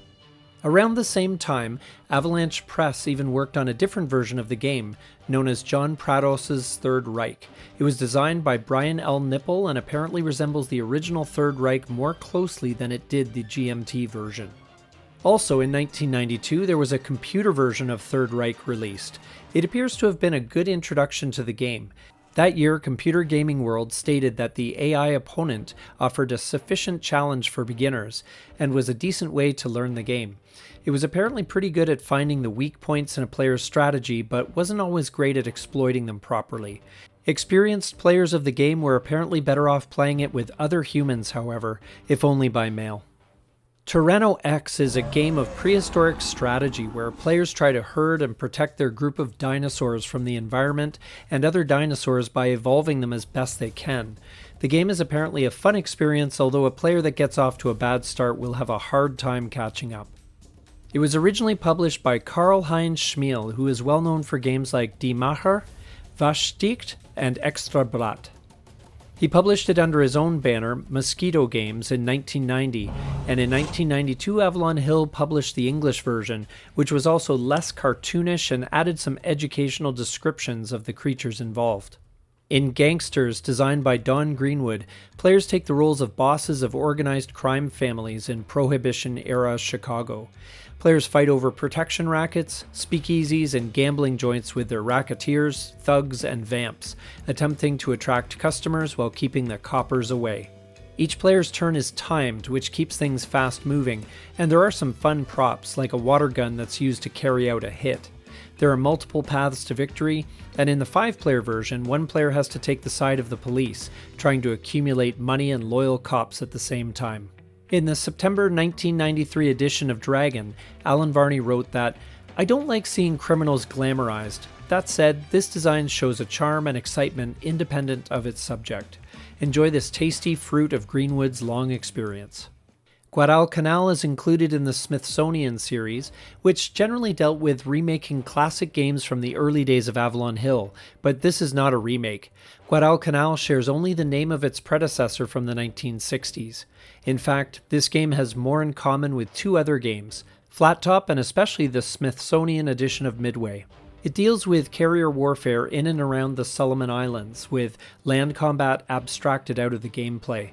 Around the same time, Avalanche Press even worked on a different version of the game, known as John Prados' Third Reich. It was designed by Brian L. Nipple and apparently resembles the original Third Reich more closely than it did the GMT version. Also in 1992, there was a computer version of Third Reich released. It appears to have been a good introduction to the game. That year, Computer Gaming World stated that the AI opponent offered a sufficient challenge for beginners and was a decent way to learn the game. It was apparently pretty good at finding the weak points in a player's strategy, but wasn't always great at exploiting them properly. Experienced players of the game were apparently better off playing it with other humans, however, if only by mail. Tyranno X is a game of prehistoric strategy where players try to herd and protect their group of dinosaurs from the environment and other dinosaurs by evolving them as best they can. The game is apparently a fun experience, although a player that gets off to a bad start will have a hard time catching up. It was originally published by Karl-Heinz Schmiel, who is well known for games like Die Macher, Was Sticht, and Extra Blatt. He published it under his own banner, Mosquito Games, in 1990, and in 1992 Avalon Hill published the English version, which was also less cartoonish and added some educational descriptions of the creatures involved. In Gangsters, designed by Don Greenwood, players take the roles of bosses of organized crime families in Prohibition-era Chicago. Players fight over protection rackets, speakeasies, and gambling joints with their racketeers, thugs, and vamps, attempting to attract customers while keeping the coppers away. Each player's turn is timed, which keeps things fast-moving, and there are some fun props, like a water gun that's used to carry out a hit. There are multiple paths to victory, and in the 5-player version, one player has to take the side of the police, trying to accumulate money and loyal cops at the same time. In the September 1993 edition of Dragon, Alan Varney wrote that, "I don't like seeing criminals glamorized. That said, this design shows a charm and excitement independent of its subject. Enjoy this tasty fruit of Greenwood's long experience." Guadalcanal is included in the Smithsonian series, which generally dealt with remaking classic games from the early days of Avalon Hill, but this is not a remake. Guadalcanal shares only the name of its predecessor from the 1960s. In fact, this game has more in common with two other games, Flat Top and especially the Smithsonian edition of Midway. It deals with carrier warfare in and around the Solomon Islands, with land combat abstracted out of the gameplay.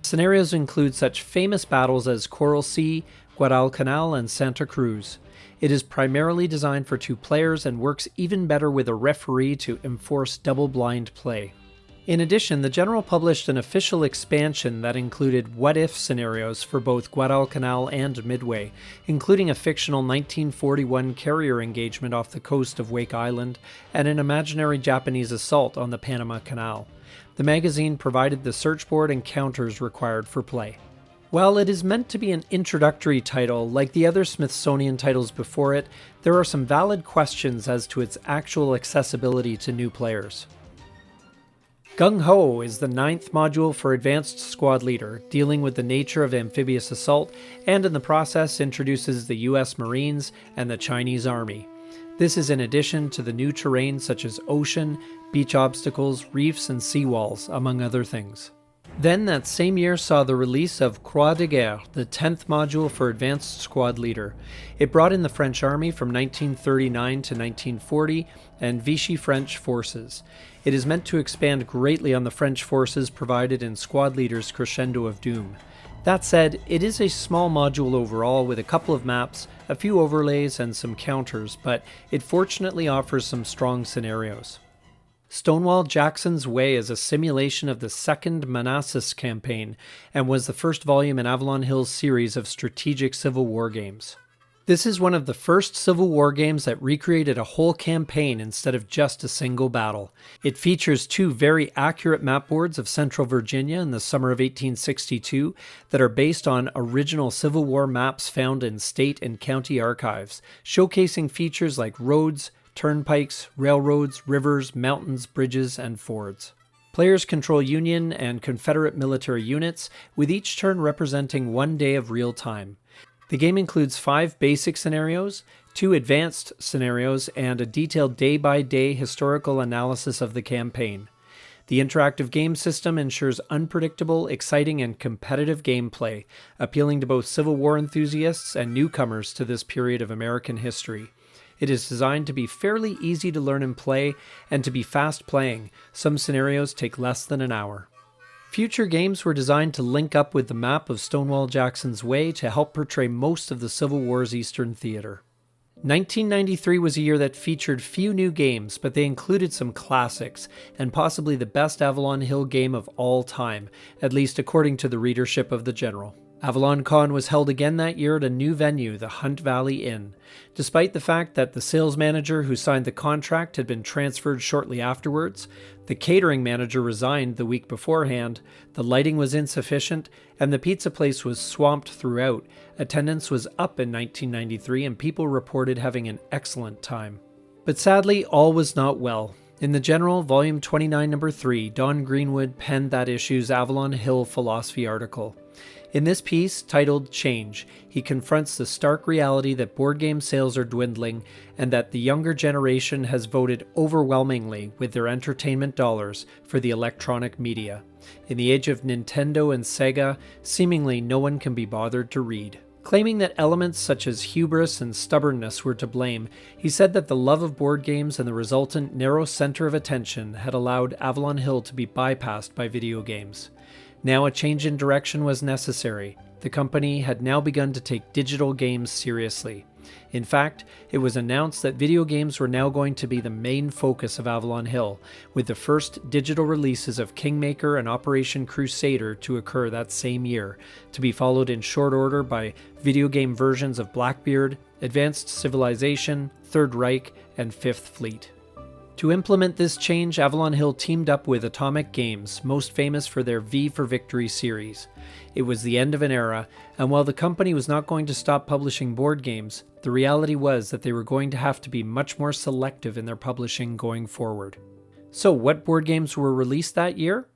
Scenarios include such famous battles as Coral Sea, Guadalcanal, and Santa Cruz. It is primarily designed for 2 players and works even better with a referee to enforce double-blind play. In addition, the General published an official expansion that included what-if scenarios for both Guadalcanal and Midway, including a fictional 1941 carrier engagement off the coast of Wake Island and an imaginary Japanese assault on the Panama Canal. The magazine provided the search board and counters required for play. While it is meant to be an introductory title, like the other Smithsonian titles before it, there are some valid questions as to its actual accessibility to new players. Gung Ho is the 9th module for Advanced Squad Leader, dealing with the nature of amphibious assault, and in the process introduces the US Marines and the Chinese Army. This is in addition to the new terrain such as ocean, beach obstacles, reefs, and seawalls, among other things. Then that same year saw the release of Croix de Guerre, the 10th module for Advanced Squad Leader. It brought in the French Army from 1939 to 1940 and Vichy French forces. It is meant to expand greatly on the French forces provided in Squad Leader's Crescendo of Doom. That said, it is a small module overall with a couple of maps, a few overlays, and some counters, but it fortunately offers some strong scenarios. Stonewall Jackson's Way is a simulation of the Second Manassas Campaign and was the first volume in Avalon Hill's series of strategic Civil War games. This is one of the first Civil War games that recreated a whole campaign instead of just a single battle. It features 2 very accurate map boards of central Virginia in the summer of 1862 that are based on original Civil War maps found in state and county archives, showcasing features like roads, turnpikes, railroads, rivers, mountains, bridges, and fords. Players control Union and Confederate military units, with each turn representing 1 day of real time. The game includes 5 basic scenarios, 2 advanced scenarios, and a detailed day-by-day historical analysis of the campaign. The interactive game system ensures unpredictable, exciting, and competitive gameplay, appealing to both Civil War enthusiasts and newcomers to this period of American history. It is designed to be fairly easy to learn and play, and to be fast playing. Some scenarios take less than an hour. Future games were designed to link up with the map of Stonewall Jackson's Way to help portray most of the Civil War's Eastern theater. 1993 was a year that featured few new games, but they included some classics, and possibly the best Avalon Hill game of all time, at least according to the readership of the General. Avalon Con was held again that year at a new venue, the Hunt Valley Inn. Despite the fact that the sales manager who signed the contract had been transferred shortly afterwards, the catering manager resigned the week beforehand, the lighting was insufficient, and the pizza place was swamped throughout, attendance was up in 1993 and people reported having an excellent time. But sadly, all was not well. In the General, Volume 29, Number 3, Don Greenwood penned that issue's Avalon Hill philosophy article. In this piece, titled Change, he confronts the stark reality that board game sales are dwindling and that the younger generation has voted overwhelmingly with their entertainment dollars for the electronic media. In the age of Nintendo and Sega, seemingly no one can be bothered to read. Claiming that elements such as hubris and stubbornness were to blame, he said that the love of board games and the resultant narrow center of attention had allowed Avalon Hill to be bypassed by video games. Now a change in direction was necessary. The company had now begun to take digital games seriously. In fact, it was announced that video games were now going to be the main focus of Avalon Hill, with the first digital releases of Kingmaker and Operation Crusader to occur that same year, to be followed in short order by video game versions of Blackbeard, Advanced Civilization, Third Reich, and Fifth Fleet. To implement this change, Avalon Hill teamed up with Atomic Games, most famous for their V for Victory series. It was the end of an era, and while the company was not going to stop publishing board games, the reality was that they were going to have to be much more selective in their publishing going forward. So what board games were released that year?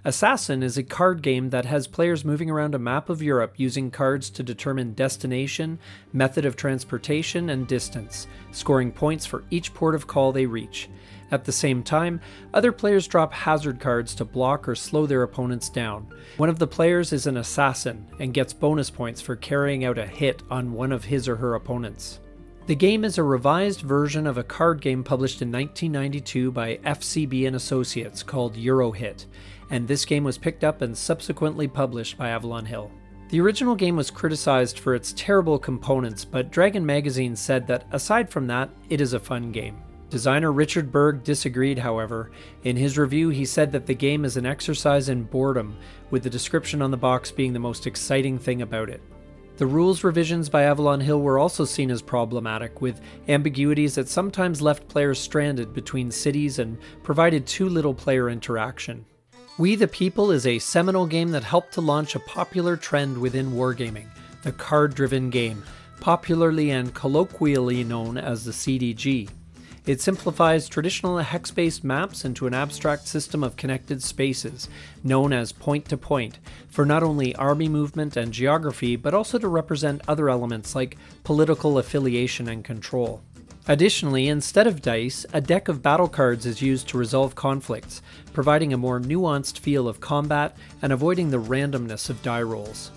Assassin is a card game that has players moving around a map of Europe using cards to determine destination, method of transportation, and distance, scoring points for each port of call they reach. At the same time, other players drop hazard cards to block or slow their opponents down. One of the players is an assassin and gets bonus points for carrying out a hit on one of his or her opponents. The game is a revised version of a card game published in 1992 by FCB and Associates called Eurohit, and this game was picked up and subsequently published by Avalon Hill. The original game was criticized for its terrible components, but Dragon Magazine said that aside from that, it is a fun game. Designer Richard Berg disagreed, however. In his review, he said that the game is an exercise in boredom, with the description on the box being the most exciting thing about it. The rules revisions by Avalon Hill were also seen as problematic, with ambiguities that sometimes left players stranded between cities and provided too little player interaction. We the People is a seminal game that helped to launch a popular trend within wargaming, the card-driven game, popularly and colloquially known as the CDG. It simplifies traditional hex-based maps into an abstract system of connected spaces, known as point-to-point, for not only army movement and geography, but also to represent other elements like political affiliation and control. Additionally, instead of dice, a deck of battle cards is used to resolve conflicts, providing a more nuanced feel of combat and avoiding the randomness of die rolls.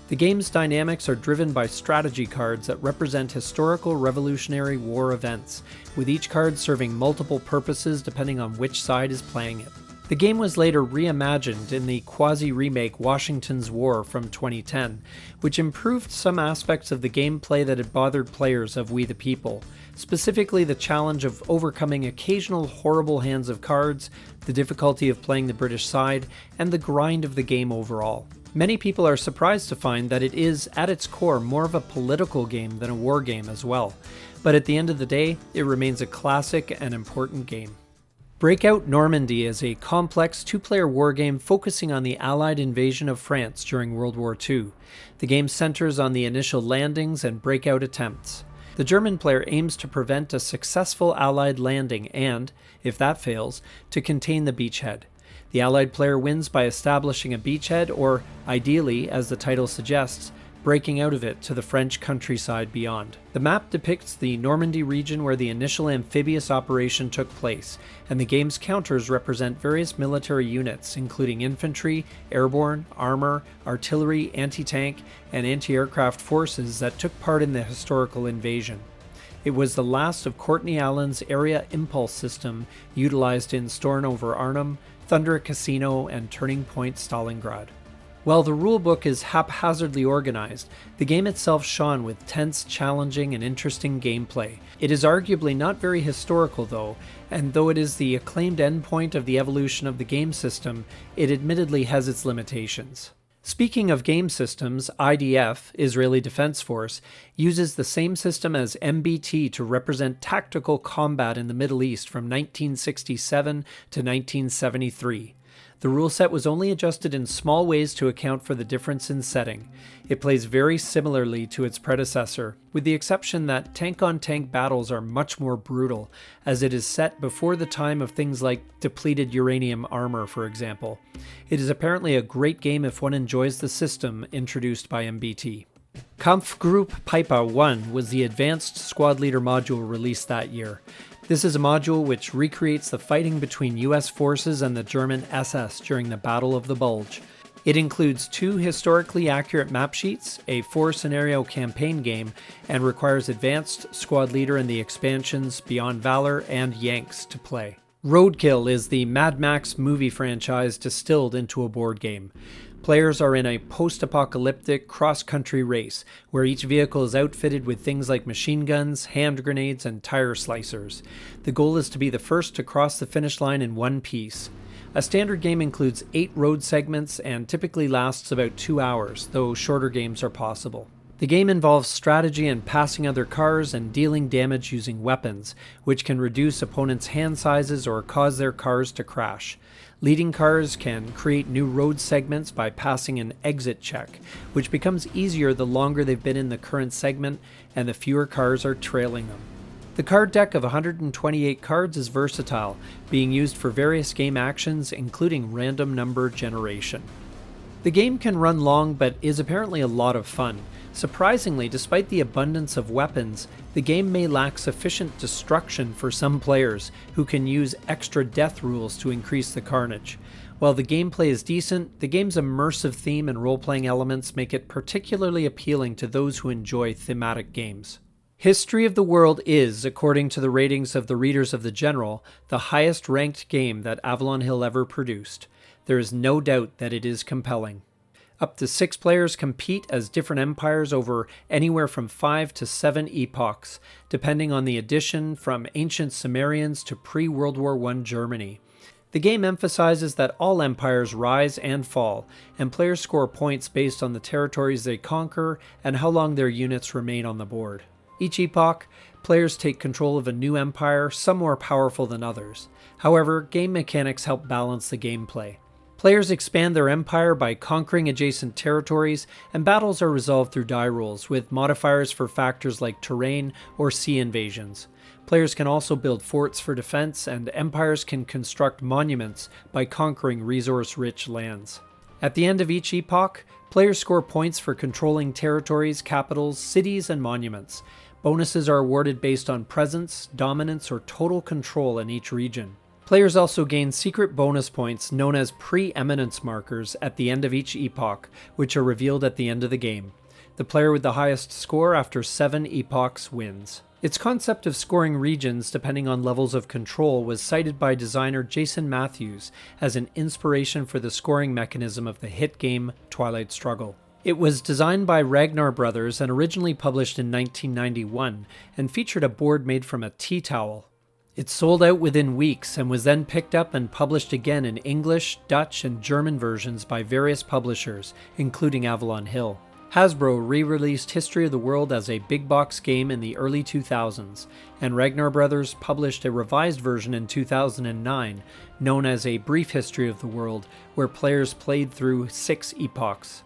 The game's dynamics are driven by strategy cards that represent historical Revolutionary War events, with each card serving multiple purposes depending on which side is playing it. The game was later reimagined in the quasi-remake Washington's War from 2010, which improved some aspects of the gameplay that had bothered players of We the People, specifically the challenge of overcoming occasional horrible hands of cards, the difficulty of playing the British side, and the grind of the game overall. Many people are surprised to find that it is, at its core, more of a political game than a war game as well, but at the end of the day, it remains a classic and important game. Breakout Normandy is a complex two-player wargame focusing on the Allied invasion of France during World War II. The game centers on the initial landings and breakout attempts. The German player aims to prevent a successful Allied landing and, if that fails, to contain the beachhead. The Allied player wins by establishing a beachhead or, ideally, as the title suggests, breaking out of it to the French countryside beyond. The map depicts the Normandy region where the initial amphibious operation took place, and the game's counters represent various military units, including infantry, airborne, armor, artillery, anti-tank, and anti-aircraft forces that took part in the historical invasion. It was the last of Courtney Allen's area impulse system utilized in Storm over Arnhem, Thunder at Casino, and Turning Point Stalingrad. While the rulebook is haphazardly organized, the game itself shone with tense, challenging, and interesting gameplay. It is arguably not very historical though, and though it is the acclaimed endpoint of the evolution of the game system, it admittedly has its limitations. Speaking of game systems, IDF, Israeli Defense Force, uses the same system as MBT to represent tactical combat in the Middle East from 1967 to 1973. The rule set was only adjusted in small ways to account for the difference in setting. It plays very similarly to its predecessor, with the exception that tank-on-tank battles are much more brutal, as it is set before the time of things like depleted uranium armor, for example. It is apparently a great game if one enjoys the system introduced by MBT. Kampfgruppe Piper 1 was the advanced squad leader module released that year. This is a module which recreates the fighting between US forces and the German SS during the Battle of the Bulge. It includes 2 historically accurate map sheets, a 4-scenario campaign game, and requires advanced squad leader and the expansions Beyond Valor and Yanks to play. Roadkill is the Mad Max movie franchise distilled into a board game. Players are in a post-apocalyptic cross-country race, where each vehicle is outfitted with things like machine guns, hand grenades, and tire slicers. The goal is to be the first to cross the finish line in one piece. A standard game includes 8 road segments and typically lasts about 2 hours, though shorter games are possible. The game involves strategy and passing other cars and dealing damage using weapons, which can reduce opponents' hand sizes or cause their cars to crash. Leading cars can create new road segments by passing an exit check, which becomes easier the longer they've been in the current segment and the fewer cars are trailing them. The card deck of 128 cards is versatile, being used for various game actions, including random number generation. The game can run long, but is apparently a lot of fun. Surprisingly, despite the abundance of weapons, the game may lack sufficient destruction for some players, who can use extra death rules to increase the carnage. While the gameplay is decent, the game's immersive theme and role-playing elements make it particularly appealing to those who enjoy thematic games. History of the World is, according to the ratings of the readers of the General, the highest-ranked game that Avalon Hill ever produced. There is no doubt that it is compelling. Up to 6 players compete as different empires over anywhere from 5 to 7 epochs, depending on the edition from ancient Sumerians to pre-World War I Germany. The game emphasizes that all empires rise and fall, and players score points based on the territories they conquer and how long their units remain on the board. Each epoch, players take control of a new empire, some more powerful than others. However, game mechanics help balance the gameplay. Players expand their empire by conquering adjacent territories, and battles are resolved through die rolls, with modifiers for factors like terrain or sea invasions. Players can also build forts for defense, and empires can construct monuments by conquering resource-rich lands. At the end of each epoch, players score points for controlling territories, capitals, cities, and monuments. Bonuses are awarded based on presence, dominance, or total control in each region. Players also gain secret bonus points known as pre-eminence markers at the end of each epoch, which are revealed at the end of the game. The player with the highest score after 7 epochs wins. Its concept of scoring regions depending on levels of control was cited by designer Jason Matthews as an inspiration for the scoring mechanism of the hit game Twilight Struggle. It was designed by Ragnar Brothers and originally published in 1991 and featured a board made from a tea towel. It sold out within weeks and was then picked up and published again in English, Dutch, and German versions by various publishers, including Avalon Hill. Hasbro re-released History of the World as a big box game in the early 2000s, and Ragnar Brothers published a revised version in 2009, known as A Brief History of the World, where players played through 6 epochs.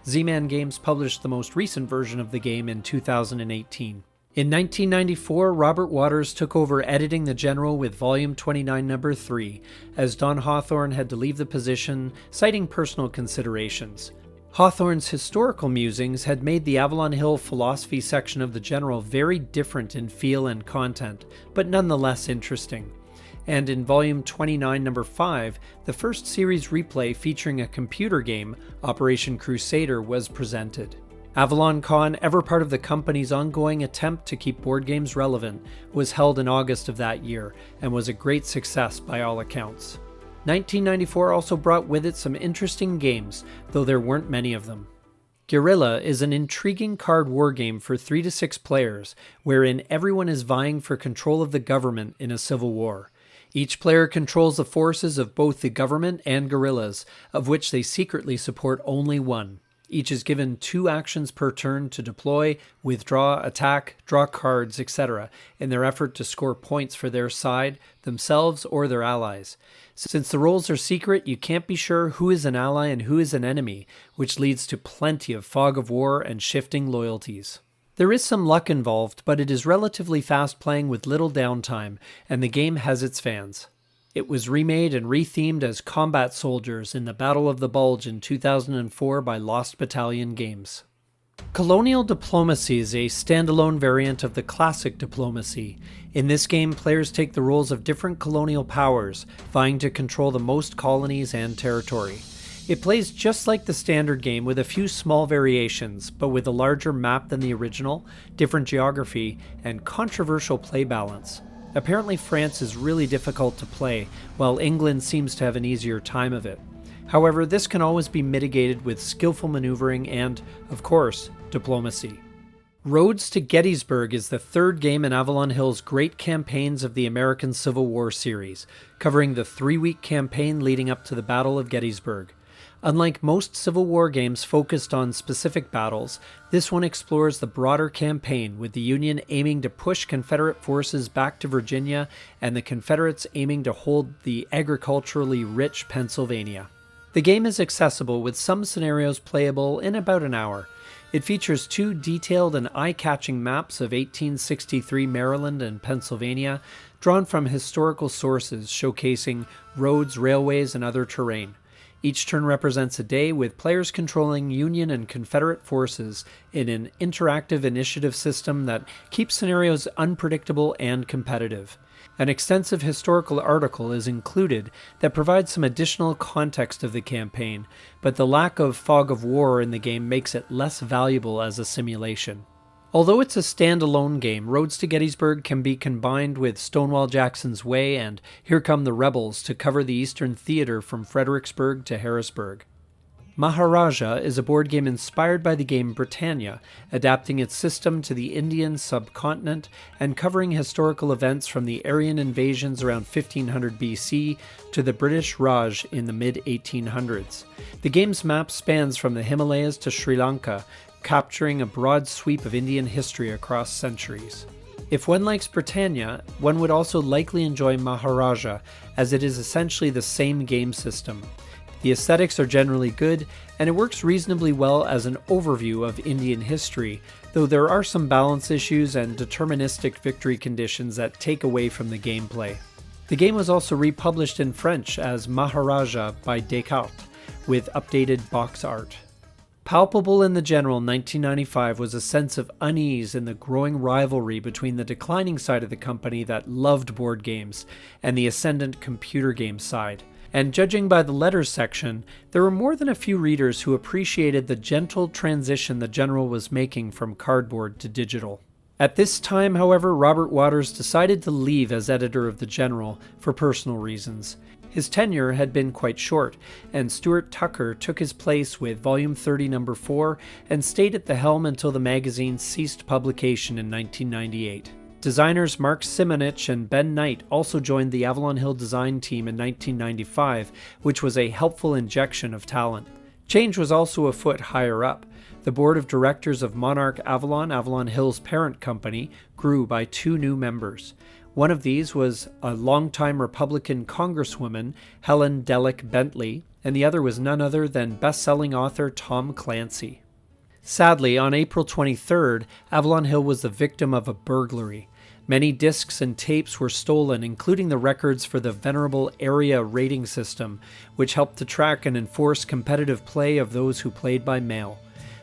Z-Man Games published the most recent version of the game in 2018. In 1994, Robert Waters took over editing the General with Volume 29, Number 3, as Don Hawthorne had to leave the position, citing personal considerations. Hawthorne's historical musings had made the Avalon Hill philosophy section of the General very different in feel and content, but nonetheless interesting. And in Volume 29, Number 5, the first series replay featuring a computer game, Operation Crusader, was presented. AvalonCon, ever part of the company's ongoing attempt to keep board games relevant, was held in August of that year, and was a great success by all accounts. 1994 also brought with it some interesting games, though there weren't many of them. Guerrilla is an intriguing card war game for 3 to 6 players, wherein everyone is vying for control of the government in a civil war. Each player controls the forces of both the government and guerrillas, of which they secretly support only one. Each is given 2 actions per turn to deploy, withdraw, attack, draw cards, etc., in their effort to score points for their side, themselves, or their allies. Since the roles are secret, you can't be sure who is an ally and who is an enemy, which leads to plenty of fog of war and shifting loyalties. There is some luck involved, but it is relatively fast playing with little downtime, and the game has its fans. It was remade and rethemed as Combat Soldiers in the Battle of the Bulge in 2004 by Lost Battalion Games. Colonial Diplomacy is a standalone variant of the classic Diplomacy. In this game, players take the roles of different colonial powers, vying to control the most colonies and territory. It plays just like the standard game with a few small variations, but with a larger map than the original, different geography, and controversial play balance. Apparently France is really difficult to play, while England seems to have an easier time of it. However, this can always be mitigated with skillful maneuvering and, of course, diplomacy. Roads to Gettysburg is the 3rd game in Avalon Hill's Great Campaigns of the American Civil War series, covering the 3-week campaign leading up to the Battle of Gettysburg. Unlike most Civil War games focused on specific battles, this one explores the broader campaign, with the Union aiming to push Confederate forces back to Virginia and the Confederates aiming to hold the agriculturally rich Pennsylvania. The game is accessible, with some scenarios playable in about an hour. It features 2 detailed and eye-catching maps of 1863 Maryland and Pennsylvania, drawn from historical sources showcasing roads, railways, and other terrain. Each turn represents a day, with players controlling Union and Confederate forces in an interactive initiative system that keeps scenarios unpredictable and competitive. An extensive historical article is included that provides some additional context of the campaign, but the lack of fog of war in the game makes it less valuable as a simulation. Although it's a standalone game, Roads to Gettysburg can be combined with Stonewall Jackson's Way and Here Come the Rebels to cover the Eastern Theater from Fredericksburg to Harrisburg. Maharaja is a board game inspired by the game Britannia, adapting its system to the Indian subcontinent and covering historical events from the Aryan invasions around 1500 BC to the British Raj in the mid-1800s. The game's map spans from the Himalayas to Sri Lanka, capturing a broad sweep of Indian history across centuries. If one likes Britannia, one would also likely enjoy Maharaja, as it is essentially the same game system. The aesthetics are generally good, and it works reasonably well as an overview of Indian history, though there are some balance issues and deterministic victory conditions that take away from the gameplay. The game was also republished in French as Maharaja by Descartes, with updated box art. Palpable in the General 1995 was a sense of unease in the growing rivalry between the declining side of the company that loved board games and the ascendant computer game side. And judging by the letters section, there were more than a few readers who appreciated the gentle transition the General was making from cardboard to digital. At this time, however, Robert Waters decided to leave as editor of the General for personal reasons. His tenure had been quite short, and Stuart Tucker took his place with Volume 30, Number 4, and stayed at the helm until the magazine ceased publication in 1998. Designers Mark Simonich and Ben Knight also joined the Avalon Hill design team in 1995, which was a helpful injection of talent. Change was also afoot higher up. The board of directors of Monarch Avalon, Avalon Hill's parent company, grew by 2 new members. One of these was a longtime Republican Congresswoman, Helen Delic Bentley, and the other was none other than best-selling author Tom Clancy. Sadly, on April 23rd, Avalon Hill was the victim of a burglary. Many discs and tapes were stolen, including the records for the venerable area rating system, which helped to track and enforce competitive play of those who played by mail.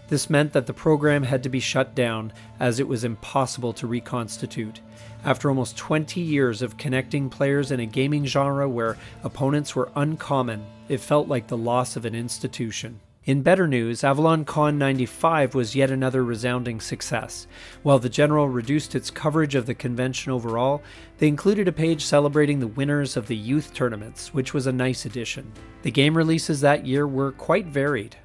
This meant that the program had to be shut down, as it was impossible to reconstitute. After almost 20 years of connecting players in a gaming genre where opponents were uncommon, it felt like the loss of an institution. In better news, Avalon Con 95 was yet another resounding success. While the General reduced its coverage of the convention overall, they included a page celebrating the winners of the youth tournaments, which was a nice addition. The game releases that year were quite varied.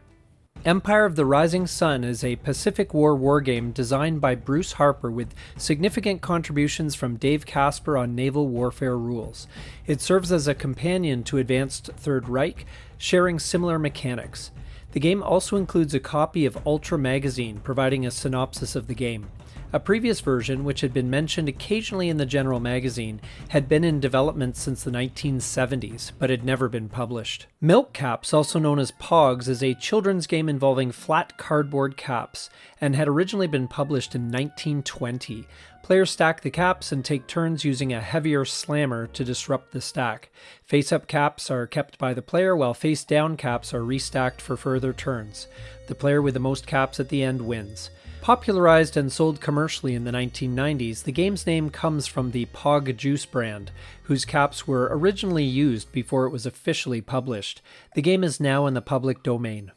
Empire of the Rising Sun is a Pacific War wargame designed by Bruce Harper with significant contributions from Dave Casper on naval warfare rules. It serves as a companion to Advanced Third Reich, sharing similar mechanics. The game also includes a copy of Ultra Magazine, providing a synopsis of the game. A previous version, which had been mentioned occasionally in the General magazine, had been in development since the 1970s, but had never been published. Milk Caps, also known as Pogs, is a children's game involving flat cardboard caps, and had originally been published in 1920. Players stack the caps and take turns using a heavier slammer to disrupt the stack. Face-up caps are kept by the player, while face-down caps are restacked for further turns. The player with the most caps at the end wins. Popularized and sold commercially in the 1990s, the game's name comes from the Pog Juice brand, whose caps were originally used before it was officially published. The game is now in the public domain.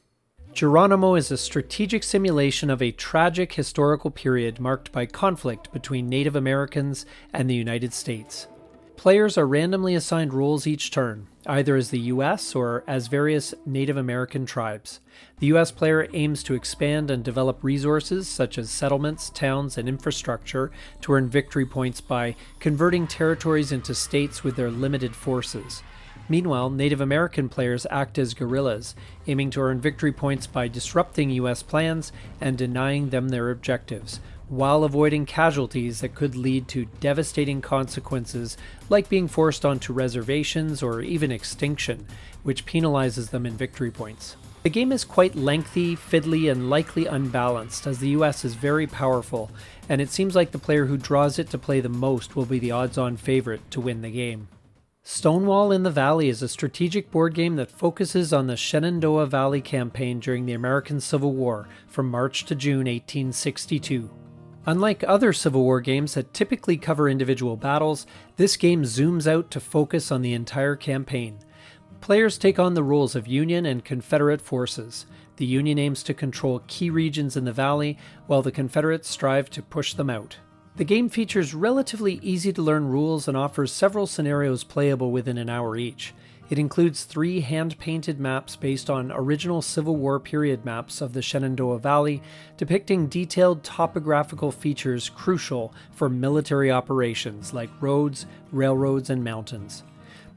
Geronimo is a strategic simulation of a tragic historical period marked by conflict between Native Americans and the United States. Players are randomly assigned roles each turn, either as the US or as various Native American tribes. The US player aims to expand and develop resources such as settlements, towns, and infrastructure to earn victory points by converting territories into states with their limited forces. Meanwhile, Native American players act as guerrillas, aiming to earn victory points by disrupting US plans and denying them their objectives, while avoiding casualties that could lead to devastating consequences like being forced onto reservations or even extinction, which penalizes them in victory points. The game is quite lengthy, fiddly, and likely unbalanced, as the US is very powerful, and it seems like the player who draws it to play the most will be the odds-on favorite to win the game. Stonewall in the Valley is a strategic board game that focuses on the Shenandoah Valley campaign during the American Civil War from March to June 1862. Unlike other Civil War games that typically cover individual battles, this game zooms out to focus on the entire campaign. Players take on the roles of Union and Confederate forces. The Union aims to control key regions in the valley, while the Confederates strive to push them out. The game features relatively easy-to-learn rules and offers several scenarios playable within an hour each. It includes 3 hand-painted maps based on original Civil War period maps of the Shenandoah Valley, depicting detailed topographical features crucial for military operations like roads, railroads, and mountains.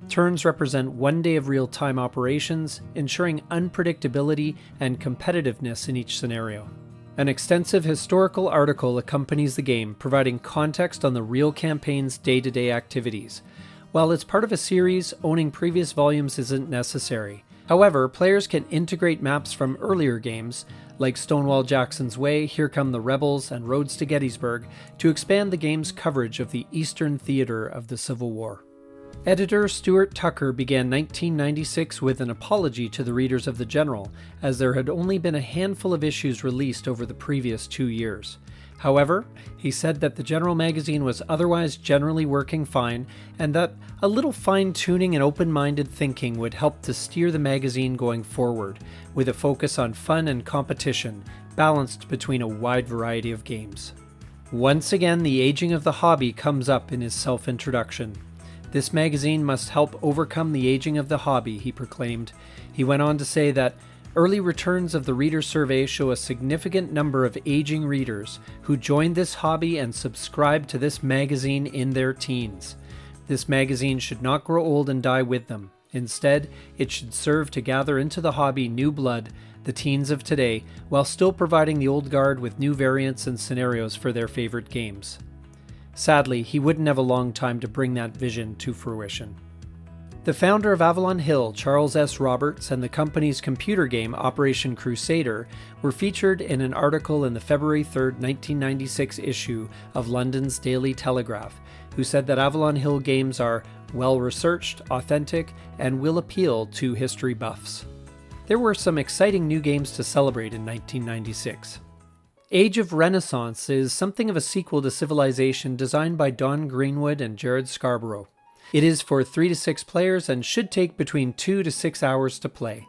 Turns represent 1 day of real-time operations, ensuring unpredictability and competitiveness in each scenario. An extensive historical article accompanies the game, providing context on the real campaign's day-to-day activities. While it's part of a series, owning previous volumes isn't necessary. However, players can integrate maps from earlier games, like Stonewall Jackson's Way, Here Come the Rebels, and Roads to Gettysburg, to expand the game's coverage of the Eastern Theater of the Civil War. Editor Stuart Tucker began 1996 with an apology to the readers of the General, as there had only been a handful of issues released over the previous 2 years. However, he said that the General magazine was otherwise generally working fine, and that a little fine-tuning and open-minded thinking would help to steer the magazine going forward, with a focus on fun and competition, balanced between a wide variety of games. Once again, the aging of the hobby comes up in his self-introduction. "This magazine must help overcome the aging of the hobby," he proclaimed. He went on to say that early returns of the reader survey show a significant number of aging readers who joined this hobby and subscribed to this magazine in their teens. This magazine should not grow old and die with them. Instead, it should serve to gather into the hobby new blood, the teens of today, while still providing the old guard with new variants and scenarios for their favorite games. Sadly, he wouldn't have a long time to bring that vision to fruition. The founder of Avalon Hill, Charles S. Roberts, and the company's computer game, Operation Crusader, were featured in an article in the February 3, 1996 issue of London's Daily Telegraph, who said that Avalon Hill games are well-researched, authentic, and will appeal to history buffs. There were some exciting new games to celebrate in 1996. Age of Renaissance is something of a sequel to Civilization designed by Don Greenwood and Jared Scarborough. It is for 3 to 6 players and should take between 2 to 6 hours to play.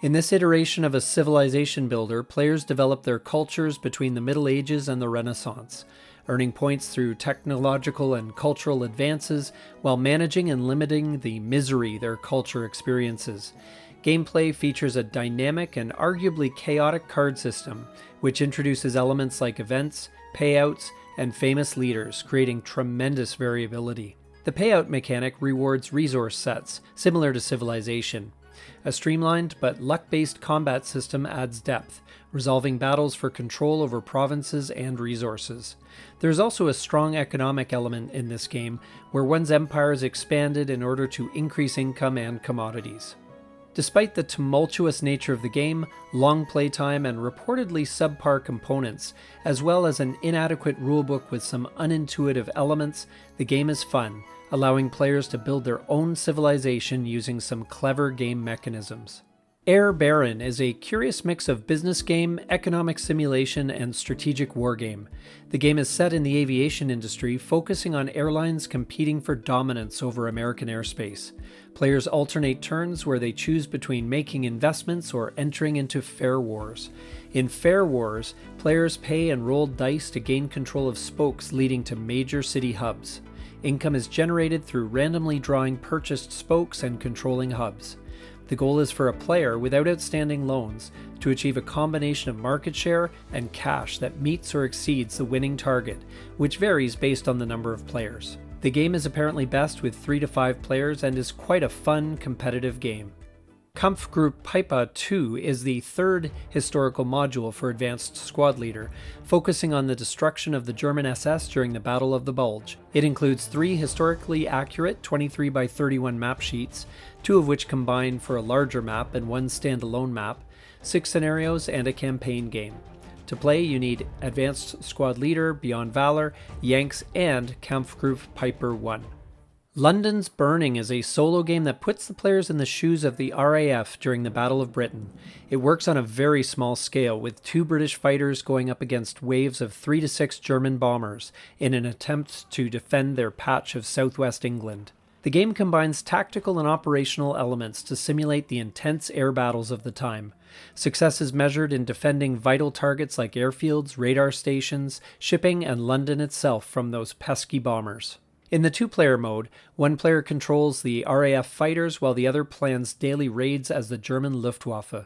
In this iteration of a civilization builder, players develop their cultures between the Middle Ages and the Renaissance, earning points through technological and cultural advances while managing and limiting the misery their culture experiences. Gameplay features a dynamic and arguably chaotic card system, which introduces elements like events, payouts, and famous leaders, creating tremendous variability. The payout mechanic rewards resource sets, similar to Civilization. A streamlined but luck-based combat system adds depth, resolving battles for control over provinces and resources. There is also a strong economic element in this game, where one's empire is expanded in order to increase income and commodities. Despite the tumultuous nature of the game, long playtime, and reportedly subpar components, as well as an inadequate rulebook with some unintuitive elements, the game is fun, allowing players to build their own civilization using some clever game mechanisms. Air Baron is a curious mix of business game, economic simulation, and strategic wargame. The game is set in the aviation industry, focusing on airlines competing for dominance over American airspace. Players alternate turns where they choose between making investments or entering into fare wars. In fare wars, players pay and roll dice to gain control of spokes leading to major city hubs. Income is generated through randomly drawing purchased spokes and controlling hubs. The goal is for a player without outstanding loans to achieve a combination of market share and cash that meets or exceeds the winning target, which varies based on the number of players. The game is apparently best with 3 to 5 players and is quite a fun, competitive game. Kampfgruppe Peiper 2 is the third historical module for Advanced Squad Leader, focusing on the destruction of the German SS during the Battle of the Bulge. It includes 3 historically accurate 23 by 31 map sheets, 2 of which combine for a larger map and 1 standalone map, 6 scenarios, and a campaign game. To play, you need Advanced Squad Leader, Beyond Valor, Yanks, and Kampfgruppe Peiper 1. London's Burning is a solo game that puts the players in the shoes of the RAF during the Battle of Britain. It works on a very small scale, with 2 British fighters going up against waves of 3 to 6 German bombers in an attempt to defend their patch of southwest England. The game combines tactical and operational elements to simulate the intense air battles of the time. Success is measured in defending vital targets like airfields, radar stations, shipping, and London itself from those pesky bombers. In the 2-player mode, one player controls the RAF fighters while the other plans daily raids as the German Luftwaffe.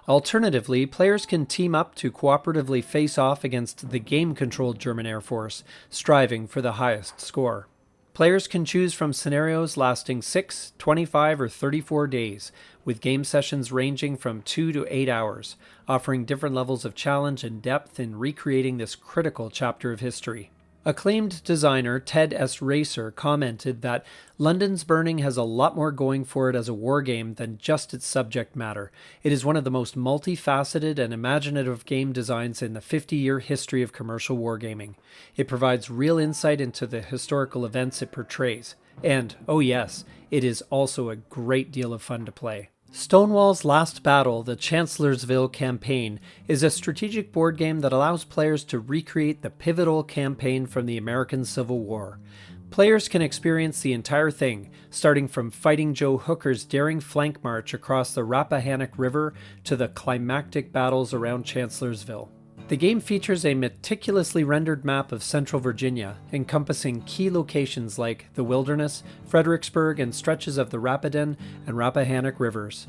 Alternatively, players can team up to cooperatively face off against the game-controlled German Air Force, striving for the highest score. Players can choose from scenarios lasting 6, 25, or 34 days, with game sessions ranging from 2 to 8 hours, offering different levels of challenge and depth in recreating this critical chapter of history. Acclaimed designer Ted S. Racer commented that London's Burning has a lot more going for it as a wargame than just its subject matter. It is one of the most multifaceted and imaginative game designs in the 50-year history of commercial wargaming. It provides real insight into the historical events it portrays. And, oh yes, it is also a great deal of fun to play. Stonewall's Last Battle, the Chancellorsville Campaign, is a strategic board game that allows players to recreate the pivotal campaign from the American Civil War. Players can experience the entire thing, starting from Fighting Joe Hooker's daring flank march across the Rappahannock River to the climactic battles around Chancellorsville. The game features a meticulously rendered map of central Virginia, encompassing key locations like the Wilderness, Fredericksburg, and stretches of the Rapidan and Rappahannock rivers.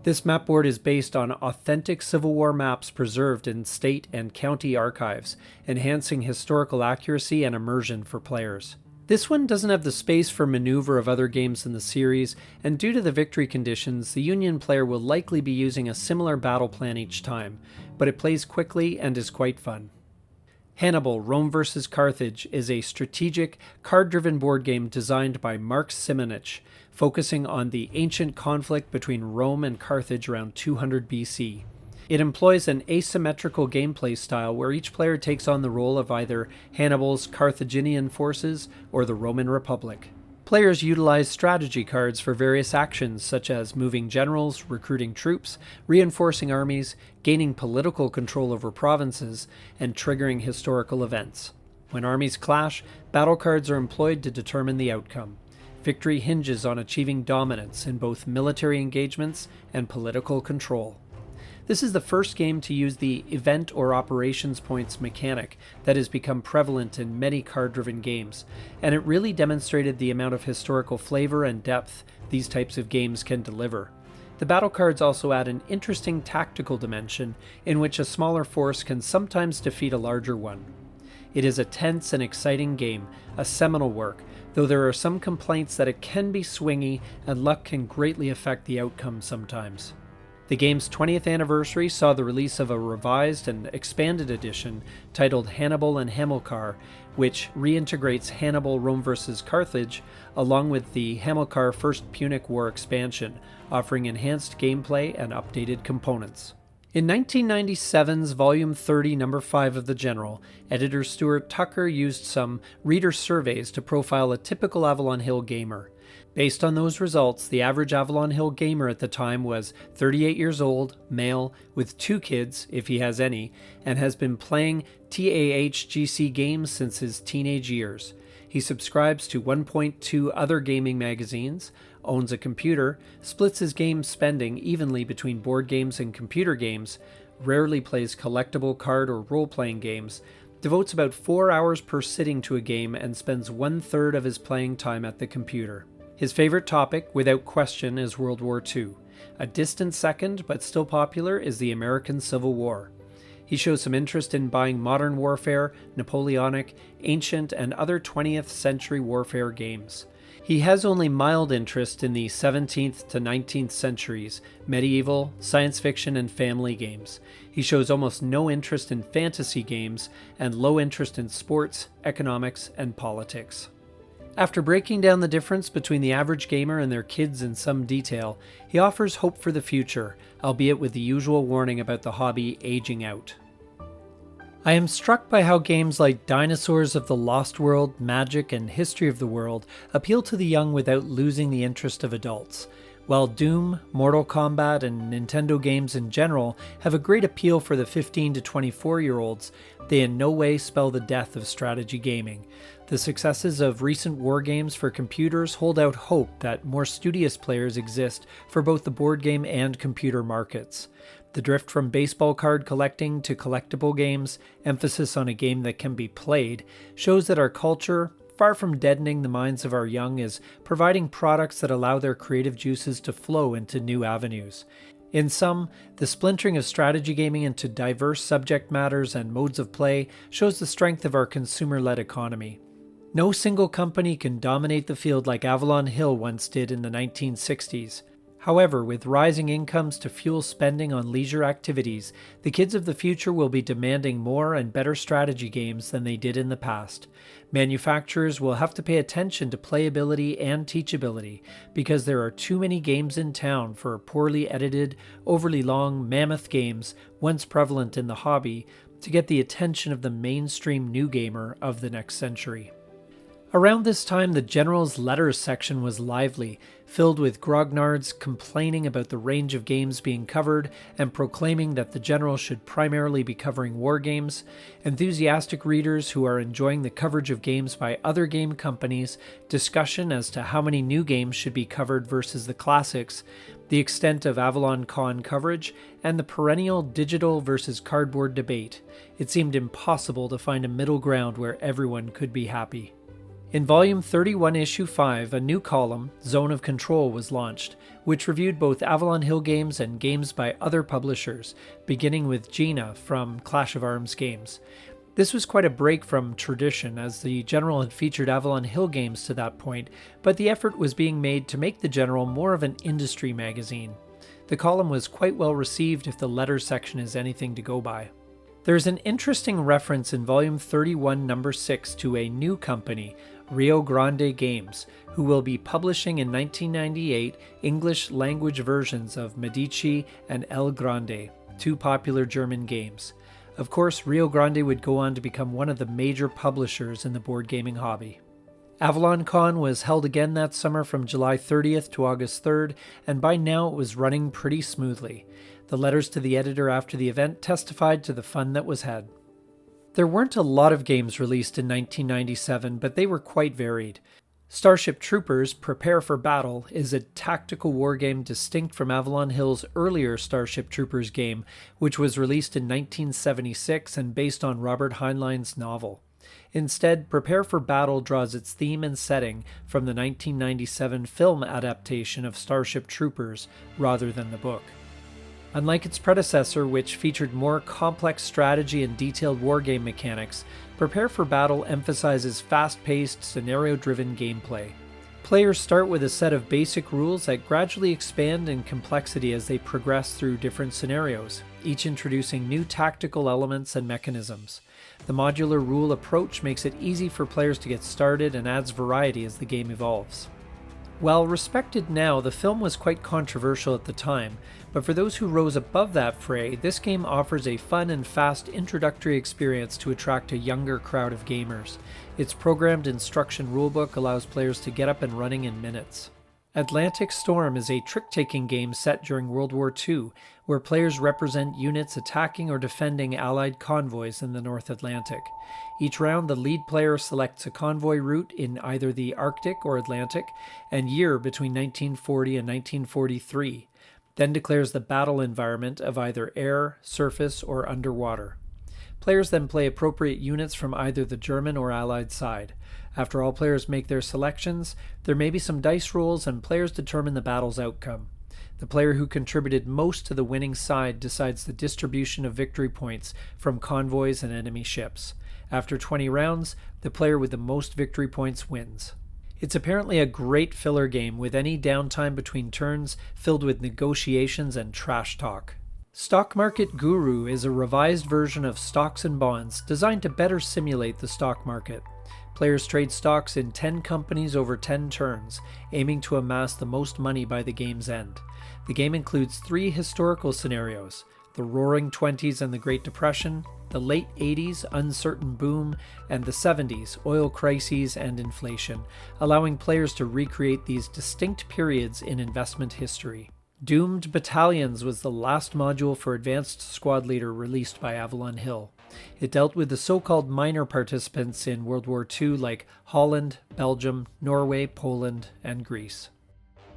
This mapboard is based on authentic Civil War maps preserved in state and county archives, enhancing historical accuracy and immersion for players. This one doesn't have the space for maneuver of other games in the series, and due to the victory conditions, the Union player will likely be using a similar battle plan each time, but it plays quickly and is quite fun. Hannibal, Rome vs. Carthage is a strategic, card-driven board game designed by Mark Simonich, focusing on the ancient conflict between Rome and Carthage around 200 BC. It employs an asymmetrical gameplay style where each player takes on the role of either Hannibal's Carthaginian forces or the Roman Republic. Players utilize strategy cards for various actions such as moving generals, recruiting troops, reinforcing armies, gaining political control over provinces, and triggering historical events. When armies clash, battle cards are employed to determine the outcome. Victory hinges on achieving dominance in both military engagements and political control. This is the first game to use the event or operations points mechanic that has become prevalent in many card-driven games, and it really demonstrated the amount of historical flavor and depth these types of games can deliver. The battle cards also add an interesting tactical dimension in which a smaller force can sometimes defeat a larger one. It is a tense and exciting game, a seminal work, though there are some complaints that it can be swingy and luck can greatly affect the outcome sometimes. The game's 20th anniversary saw the release of a revised and expanded edition titled Hannibal and Hamilcar, which reintegrates Hannibal Rome vs. Carthage along with the Hamilcar First Punic War expansion, offering enhanced gameplay and updated components. In 1997's Volume 30, Number 5 of the General, editor Stuart Tucker used some reader surveys to profile a typical Avalon Hill gamer. Based on those results, the average Avalon Hill gamer at the time was 38 years old, male, with 2 kids, if he has any, and has been playing TAHGC games since his teenage years. He subscribes to 1.2 other gaming magazines, owns a computer, splits his game spending evenly between board games and computer games, rarely plays collectible card or role-playing games, devotes about 4 hours per sitting to a game, and spends 1/3 of his playing time at the computer. His favorite topic, without question, is World War II. A distant second, but still popular, is the American Civil War. He shows some interest in buying modern warfare, Napoleonic, ancient, and other 20th century warfare games. He has only mild interest in the 17th to 19th centuries, medieval, science fiction, and family games. He shows almost no interest in fantasy games and low interest in sports, economics, and politics. After breaking down the difference between the average gamer and their kids in some detail, he offers hope for the future, albeit with the usual warning about the hobby aging out. I am struck by how games like Dinosaurs of the Lost World, Magic, and History of the World appeal to the young without losing the interest of adults. While Doom, Mortal Kombat, and Nintendo games in general have a great appeal for the 15 to 24-year-olds, they in no way spell the death of strategy gaming. The successes of recent wargames for computers hold out hope that more studious players exist for both the board game and computer markets. The drift from baseball card collecting to collectible games, emphasis on a game that can be played, shows that our culture, far from deadening the minds of our young, is providing products that allow their creative juices to flow into new avenues. In sum, the splintering of strategy gaming into diverse subject matters and modes of play shows the strength of our consumer-led economy. No single company can dominate the field like Avalon Hill once did in the 1960s. However, with rising incomes to fuel spending on leisure activities, the kids of the future will be demanding more and better strategy games than they did in the past. Manufacturers will have to pay attention to playability and teachability, because there are too many games in town for poorly edited, overly long, mammoth games once prevalent in the hobby to get the attention of the mainstream new gamer of the next century. Around this time, the General's letters section was lively, filled with grognards complaining about the range of games being covered and proclaiming that the General should primarily be covering wargames, enthusiastic readers who are enjoying the coverage of games by other game companies, discussion as to how many new games should be covered versus the classics, the extent of Avalon Con coverage, and the perennial digital versus cardboard debate. It seemed impossible to find a middle ground where everyone could be happy. In Volume 31, Issue 5, a new column, Zone of Control, was launched, which reviewed both Avalon Hill games and games by other publishers, beginning with Gina from Clash of Arms Games. This was quite a break from tradition, as the General had featured Avalon Hill games to that point, but the effort was being made to make the General more of an industry magazine. The column was quite well received if the letters section is anything to go by. There's an interesting reference in Volume 31, Number 6 to a new company, Rio Grande Games, who will be publishing in 1998 English language versions of Medici and El Grande, two popular German games. Of course, Rio Grande would go on to become one of the major publishers in the board gaming hobby. Avalon Con was held again that summer from July 30th to August 3rd, and by now it was running pretty smoothly. The letters to the editor after the event testified to the fun that was had. There weren't a lot of games released in 1997, but they were quite varied. Starship Troopers Prepare for Battle is a tactical wargame distinct from Avalon Hill's earlier Starship Troopers game, which was released in 1976 and based on Robert Heinlein's novel. Instead, Prepare for Battle draws its theme and setting from the 1997 film adaptation of Starship Troopers rather than the book. Unlike its predecessor, which featured more complex strategy and detailed wargame mechanics, Prepare for Battle emphasizes fast-paced, scenario-driven gameplay. Players start with a set of basic rules that gradually expand in complexity as they progress through different scenarios, each introducing new tactical elements and mechanisms. The modular rule approach makes it easy for players to get started and adds variety as the game evolves. While respected now, the film was quite controversial at the time, but for those who rose above that fray, this game offers a fun and fast introductory experience to attract a younger crowd of gamers. Its programmed instruction rulebook allows players to get up and running in minutes. Atlantic Storm is a trick-taking game set during World War II, where players represent units attacking or defending Allied convoys in the North Atlantic. Each round, the lead player selects a convoy route in either the Arctic or Atlantic, and year between 1940 and 1943, then declares the battle environment of either air, surface, or underwater. Players then play appropriate units from either the German or Allied side. After all players make their selections, there may be some dice rolls and players determine the battle's outcome. The player who contributed most to the winning side decides the distribution of victory points from convoys and enemy ships. After 20 rounds, the player with the most victory points wins. It's apparently a great filler game with any downtime between turns filled with negotiations and trash talk. Stock Market Guru is a revised version of Stocks and Bonds designed to better simulate the stock market. Players trade stocks in 10 companies over 10 turns, aiming to amass the most money by the game's end. The game includes 3 historical scenarios: the Roaring Twenties and the Great Depression, the late 80s uncertain boom, and the 70s oil crises and inflation, allowing players to recreate these distinct periods in investment history. Doomed Battalions was the last module for Advanced Squad Leader released by Avalon Hill. It dealt with the so-called minor participants in World War II like Holland, Belgium, Norway, Poland, and Greece.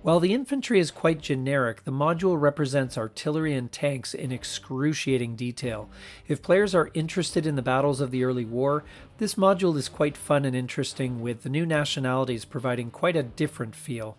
While the infantry is quite generic, the module represents artillery and tanks in excruciating detail. If players are interested in the battles of the early war, this module is quite fun and interesting, with the new nationalities providing quite a different feel.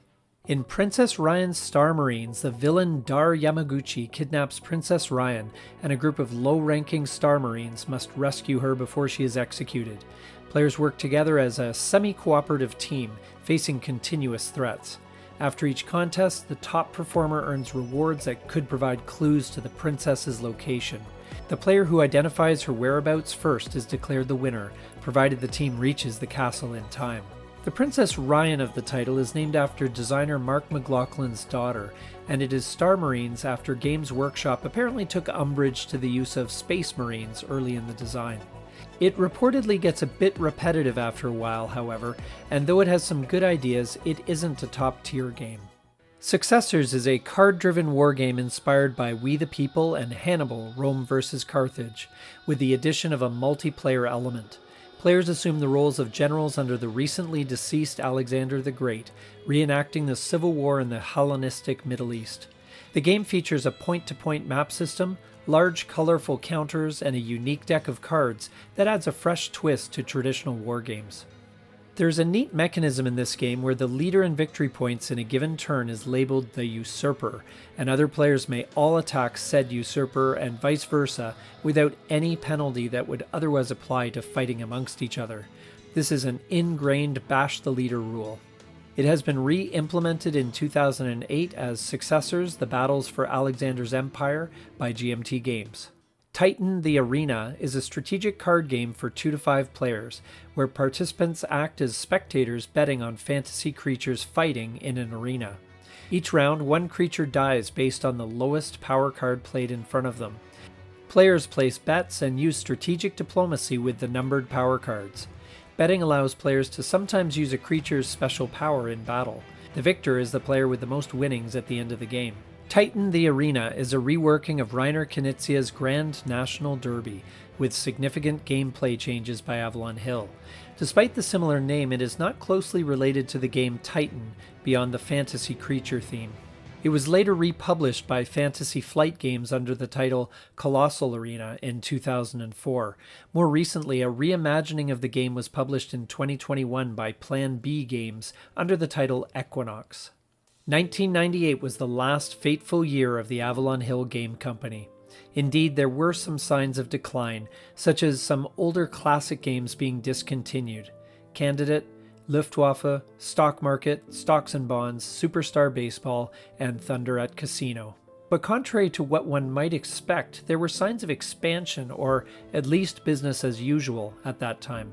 In Princess Ryan's Star Marines, the villain Dar Yamaguchi kidnaps Princess Ryan, and a group of low-ranking Star Marines must rescue her before she is executed. Players work together as a semi-cooperative team, facing continuous threats. After each contest, the top performer earns rewards that could provide clues to the princess's location. The player who identifies her whereabouts first is declared the winner, provided the team reaches the castle in time. The Princess Ryan of the title is named after designer Mark McLaughlin's daughter, and it is Star Marines after Games Workshop apparently took umbrage to the use of Space Marines early in the design. It reportedly gets a bit repetitive after a while, however, and though it has some good ideas, it isn't a top-tier game. Successors is a card-driven wargame inspired by We the People and Hannibal, Rome vs. Carthage, with the addition of a multiplayer element. Players assume the roles of generals under the recently deceased Alexander the Great, reenacting the civil war in the Hellenistic Middle East. The game features a point-to-point map system, large colorful counters, and a unique deck of cards that adds a fresh twist to traditional wargames. There's a neat mechanism in this game where the leader in victory points in a given turn is labeled the usurper, and other players may all attack said usurper and vice versa without any penalty that would otherwise apply to fighting amongst each other. This is an ingrained bash the leader rule. It has been re-implemented in 2008 as Successors: The Battles for Alexander's Empire by GMT Games. Titan the Arena is a strategic card game for 2 to 5 players, where participants act as spectators betting on fantasy creatures fighting in an arena. Each round, one creature dies based on the lowest power card played in front of them. Players place bets and use strategic diplomacy with the numbered power cards. Betting allows players to sometimes use a creature's special power in battle. The victor is the player with the most winnings at the end of the game. Titan the Arena is a reworking of Reiner Knizia's Grand National Derby, with significant gameplay changes by Avalon Hill. Despite the similar name, it is not closely related to the game Titan beyond the fantasy creature theme. It was later republished by Fantasy Flight Games under the title Colossal Arena in 2004. More recently, a reimagining of the game was published in 2021 by Plan B Games under the title Equinox. 1998 was the last fateful year of the Avalon Hill Game Company. Indeed, there were some signs of decline, such as some older classic games being discontinued. Candidate, Luftwaffe, Stock Market, Stocks and Bonds, Superstar Baseball, and Thunder at Casino. But contrary to what one might expect, there were signs of expansion, or at least business as usual, at that time.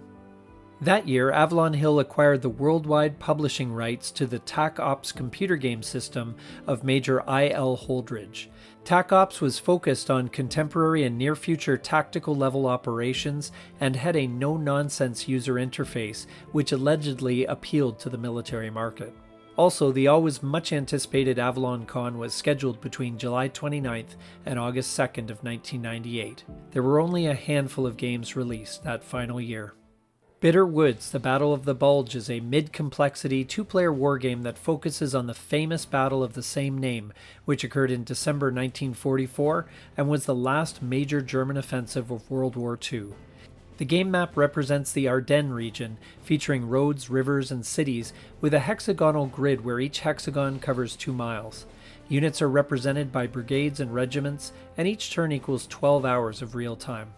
That year, Avalon Hill acquired the worldwide publishing rights to the TAC Ops computer game system of Major I.L. Holdridge. TAC Ops was focused on contemporary and near-future tactical-level operations and had a no-nonsense user interface, which allegedly appealed to the military market. Also, the always much-anticipated Avalon Con was scheduled between July 29th and August 2nd of 1998. There were only a handful of games released that final year. Bitter Woods: The Battle of the Bulge is a mid-complexity two-player wargame that focuses on the famous battle of the same name, which occurred in December 1944 and was the last major German offensive of World War II. The game map represents the Ardennes region, featuring roads, rivers, and cities, with a hexagonal grid where each hexagon covers 2 miles. Units are represented by brigades and regiments, and each turn equals 12 hours of real time.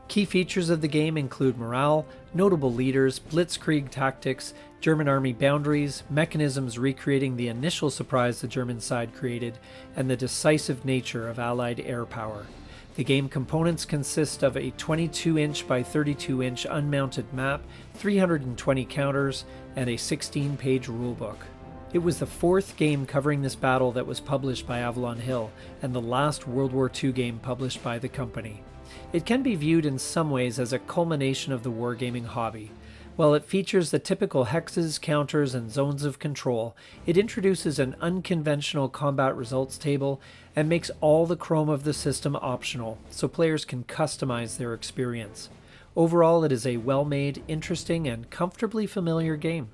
Key features of the game include morale, notable leaders, blitzkrieg tactics, German army boundaries, mechanisms recreating the initial surprise the German side created, and the decisive nature of Allied air power. The game components consist of a 22-inch by 32-inch unmounted map, 320 counters, and a 16-page rulebook. It was the 4th game covering this battle that was published by Avalon Hill, and the last World War II game published by the company. It can be viewed in some ways as a culmination of the wargaming hobby. While it features the typical hexes, counters, and zones of control, it introduces an unconventional combat results table and makes all the chrome of the system optional, so players can customize their experience. Overall, it is a well-made, interesting, and comfortably familiar game.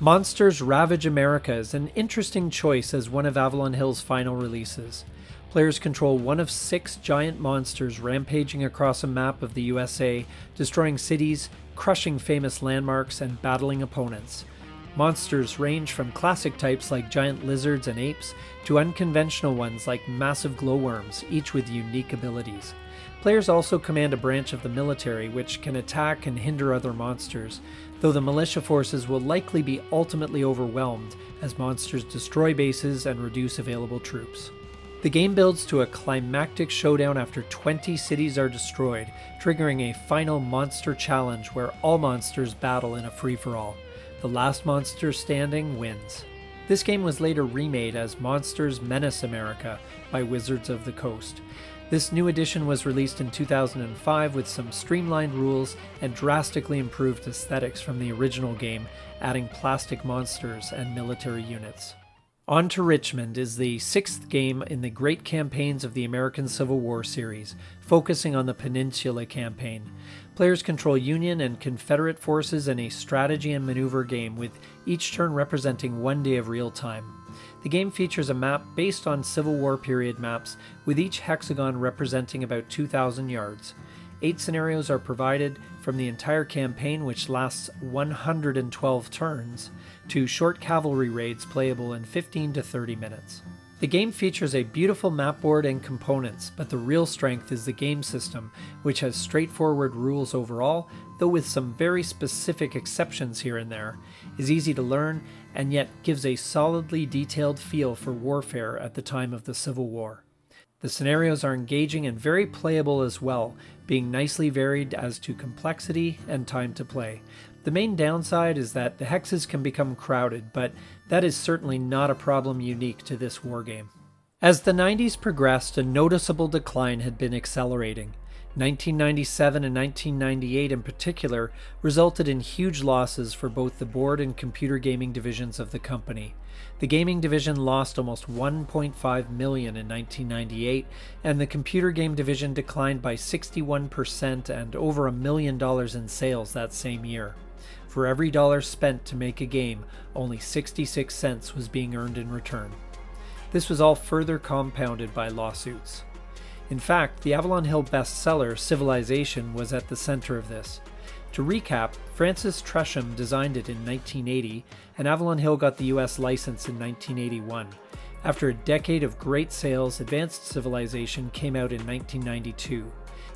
Monsters Ravage America is an interesting choice as one of Avalon Hill's final releases. Players control one of 6 giant monsters rampaging across a map of the USA, destroying cities, crushing famous landmarks, and battling opponents. Monsters range from classic types like giant lizards and apes to unconventional ones like massive glowworms, each with unique abilities. Players also command a branch of the military which can attack and hinder other monsters, though the militia forces will likely be ultimately overwhelmed as monsters destroy bases and reduce available troops. The game builds to a climactic showdown after 20 cities are destroyed, triggering a final monster challenge where all monsters battle in a free-for-all. The last monster standing wins. This game was later remade as Monsters Menace America by Wizards of the Coast. This new edition was released in 2005 with some streamlined rules and drastically improved aesthetics from the original game, adding plastic monsters and military units. On to Richmond is the sixth game in the Great Campaigns of the American Civil War series, focusing on the Peninsula Campaign. Players control Union and Confederate forces in a strategy and maneuver game, with each turn representing 1 day of real time. The game features a map based on Civil War period maps, with each hexagon representing about 2,000 yards. 8 scenarios are provided, from the entire campaign, which lasts 112 turns, to short cavalry raids playable in 15 to 30 minutes. The game features a beautiful map board and components, but the real strength is the game system, which has straightforward rules overall, though with some very specific exceptions here and there, is easy to learn, and yet gives a solidly detailed feel for warfare at the time of the Civil War. The scenarios are engaging and very playable as well, being nicely varied as to complexity and time to play. The main downside is that the hexes can become crowded, but that is certainly not a problem unique to this wargame. As the 90s progressed, a noticeable decline had been accelerating. 1997 and 1998 in particular resulted in huge losses for both the board and computer gaming divisions of the company. The gaming division lost almost $1.5 million in 1998, and the computer game division declined by 61% and over $1 million in sales that same year. For every dollar spent to make a game, only 66 cents was being earned in return. This was all further compounded by lawsuits. In fact, the Avalon Hill bestseller Civilization was at the center of this. To recap, Francis Tresham designed it in 1980, and Avalon Hill got the US license in 1981. After a decade of great sales, Advanced Civilization came out in 1992.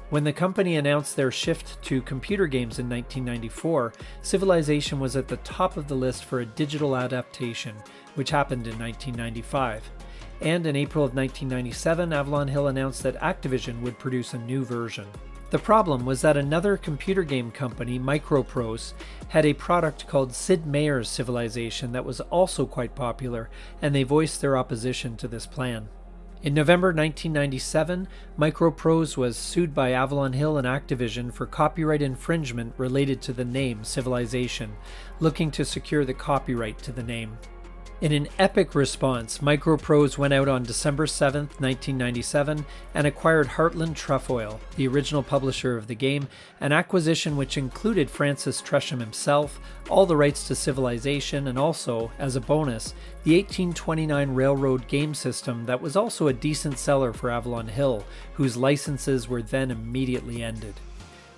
When the company announced their shift to computer games in 1994, Civilization was at the top of the list for a digital adaptation, which happened in 1995. And in April of 1997, Avalon Hill announced that Activision would produce a new version. The problem was that another computer game company, Microprose, had a product called Sid Meier's Civilization that was also quite popular, and they voiced their opposition to this plan. In November 1997, Microprose was sued by Avalon Hill and Activision for copyright infringement related to the name Civilization, looking to secure the copyright to the name. In an epic response, Microprose went out on December 7, 1997, and acquired Heartland Trefoil, the original publisher of the game, an acquisition which included Francis Tresham himself, all the rights to Civilization, and also, as a bonus, the 1829 Railroad game system that was also a decent seller for Avalon Hill, whose licenses were then immediately ended.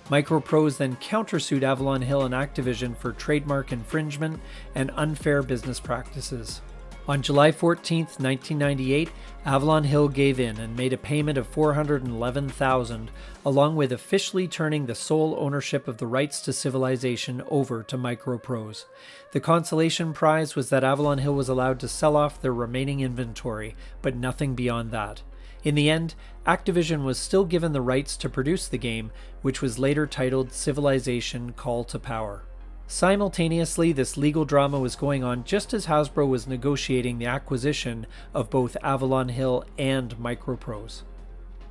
Microprose then countersued Avalon Hill and Activision for trademark infringement and unfair business practices. On July 14, 1998, Avalon Hill gave in and made a payment of $411,000, along with officially turning the sole ownership of the rights to Civilization over to Microprose. The consolation prize was that Avalon Hill was allowed to sell off their remaining inventory, but nothing beyond that. In the end, Activision was still given the rights to produce the game, which was later titled Civilization: Call to Power. Simultaneously, this legal drama was going on just as Hasbro was negotiating the acquisition of both Avalon Hill and Microprose.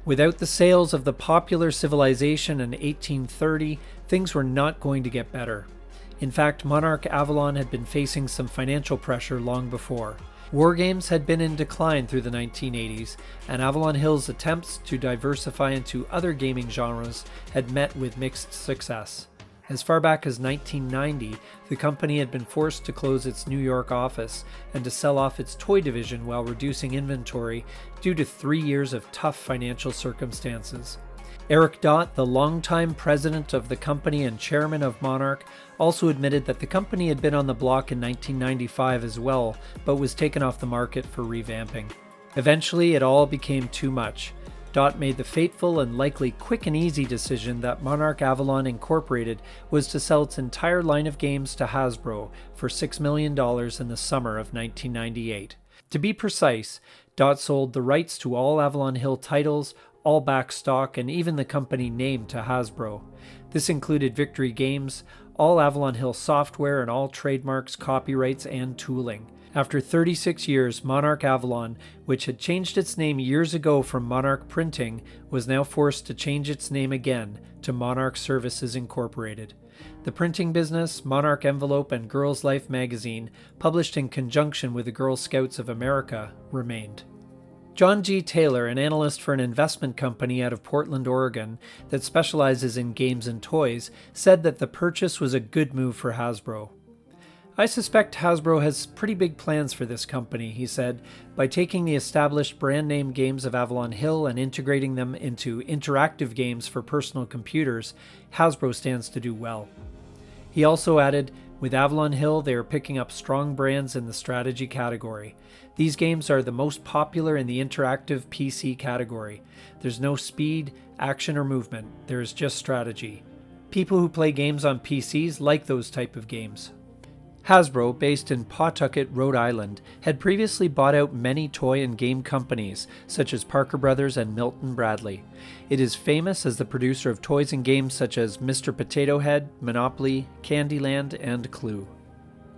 Without the sales of the popular Civilization in 1830, things were not going to get better. In fact, Monarch Avalon had been facing some financial pressure long before. Wargames had been in decline through the 1980s, and Avalon Hill's attempts to diversify into other gaming genres had met with mixed success. As far back as 1990, the company had been forced to close its New York office and to sell off its toy division while reducing inventory due to 3 years of tough financial circumstances. Eric Dott, the longtime president of the company and chairman of Monarch, also admitted that the company had been on the block in 1995 as well, but was taken off the market for revamping. Eventually, it all became too much. Dott made the fateful and likely quick and easy decision that Monarch Avalon Incorporated was to sell its entire line of games to Hasbro for $6 million in the summer of 1998. To be precise, Dott sold the rights to all Avalon Hill titles, all back stock, and even the company name to Hasbro. This included Victory Games, all Avalon Hill software and all trademarks, copyrights, and tooling. After 36 years, Monarch Avalon, which had changed its name years ago from Monarch Printing, was now forced to change its name again to Monarch Services Incorporated. The printing business, Monarch Envelope, and Girls Life magazine, published in conjunction with the Girl Scouts of America, remained. John G. Taylor, an analyst for an investment company out of Portland, Oregon, that specializes in games and toys, said that the purchase was a good move for Hasbro. "I suspect Hasbro has pretty big plans for this company," he said. "By taking the established brand name games of Avalon Hill and integrating them into interactive games for personal computers, Hasbro stands to do well." He also added, "With Avalon Hill, they are picking up strong brands in the strategy category. These games are the most popular in the interactive PC category. There's no speed, action, or movement. There is just strategy. People who play games on PCs like those type of games." Hasbro, based in Pawtucket, Rhode Island, had previously bought out many toy and game companies, such as Parker Brothers and Milton Bradley. It is famous as the producer of toys and games such as Mr. Potato Head, Monopoly, Candyland, and Clue.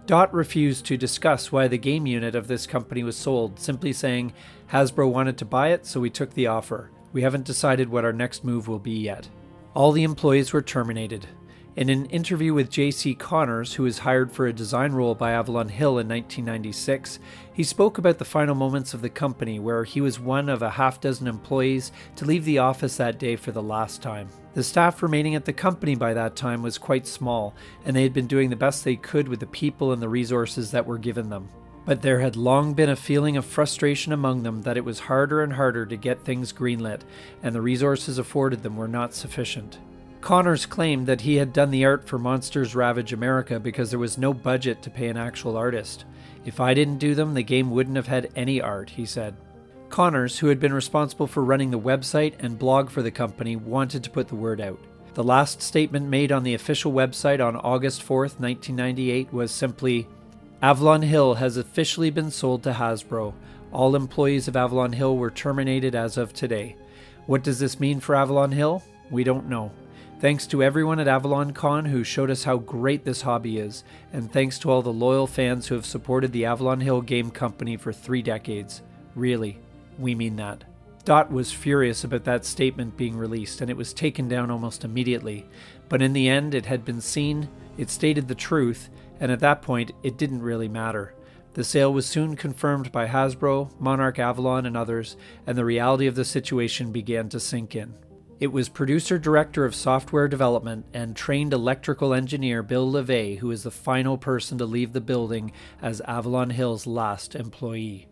Dot refused to discuss why the game unit of this company was sold, simply saying, "Hasbro wanted to buy it, so we took the offer. We haven't decided what our next move will be yet." All the employees were terminated. In an interview with J.C. Connors, who was hired for a design role by Avalon Hill in 1996, he spoke about the final moments of the company where he was one of a half-dozen employees to leave the office that day for the last time. The staff remaining at the company by that time was quite small, and they had been doing the best they could with the people and the resources that were given them. But there had long been a feeling of frustration among them that it was harder and harder to get things greenlit, and the resources afforded them were not sufficient. Connors claimed that he had done the art for Monsters Ravage America because there was no budget to pay an actual artist. "If I didn't do them, the game wouldn't have had any art," he said. Connors, who had been responsible for running the website and blog for the company, wanted to put the word out. The last statement made on the official website on August 4th, 1998 was simply, "Avalon Hill has officially been sold to Hasbro. All employees of Avalon Hill were terminated as of today. What does this mean for Avalon Hill? We don't know. Thanks to everyone at Avalon Con who showed us how great this hobby is, and thanks to all the loyal fans who have supported the Avalon Hill Game Company for 3 decades. Really, we mean that." Dot was furious about that statement being released, and it was taken down almost immediately. But in the end, it had been seen, it stated the truth, and at that point, it didn't really matter. The sale was soon confirmed by Hasbro, Monarch Avalon, and others, and the reality of the situation began to sink in. It was producer-director of software development and trained electrical engineer Bill LeVay who was the final person to leave the building as Avalon Hill's last employee.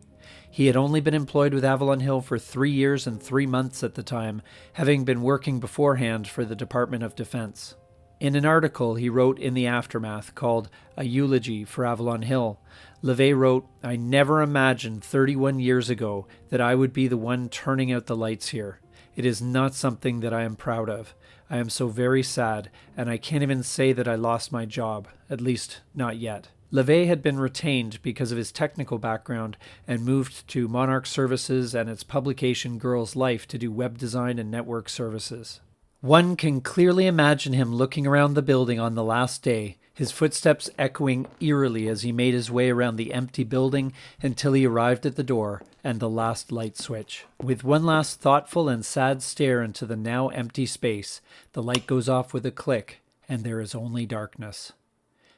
He had only been employed with Avalon Hill for 3 years and 3 months at the time, having been working beforehand for the Department of Defense. In an article he wrote in the aftermath called A Eulogy for Avalon Hill, LeVay wrote, "I never imagined 31 years ago that I would be the one turning out the lights here. It is not something that I am proud of. I am so very sad, and I can't even say that I lost my job, at least not yet." LeVay had been retained because of his technical background and moved to Monarch Services and its publication Girls Life to do web design and network services. One can clearly imagine him looking around the building on the last day, his footsteps echoing eerily as he made his way around the empty building until he arrived at the door and the last light switch. With one last thoughtful and sad stare into the now empty space, the light goes off with a click, and there is only darkness.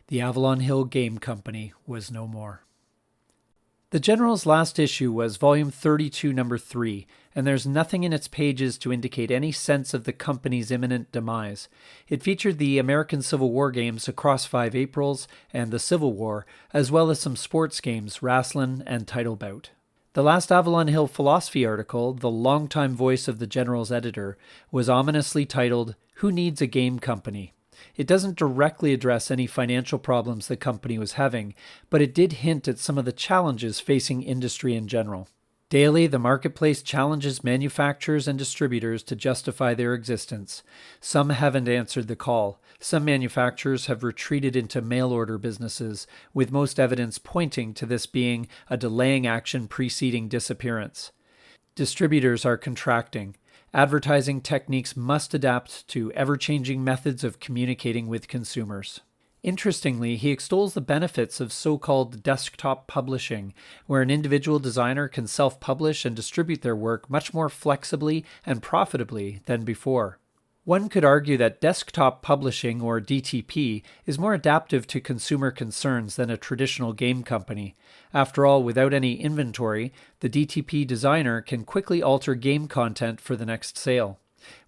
The Avalon Hill Game Company was no more. The General's last issue was Volume 32, Number 3, and there's nothing in its pages to indicate any sense of the company's imminent demise. It featured the American Civil War games Across 5 Aprils and the Civil War, as well as some sports games, Wrastlin' and Title Bout. The last Avalon Hill philosophy article, the longtime voice of the General's editor, was ominously titled, "Who Needs a Game Company?" It doesn't directly address any financial problems the company was having, but it did hint at some of the challenges facing industry in general. Daily, the marketplace challenges manufacturers and distributors to justify their existence. Some haven't answered the call. Some manufacturers have retreated into mail-order businesses, with most evidence pointing to this being a delaying action preceding disappearance. Distributors are contracting. Advertising techniques must adapt to ever-changing methods of communicating with consumers. Interestingly, he extols the benefits of so-called desktop publishing, where an individual designer can self-publish and distribute their work much more flexibly and profitably than before. One could argue that desktop publishing, or DTP, is more adaptive to consumer concerns than a traditional game company. After all, without any inventory, the DTP designer can quickly alter game content for the next sale.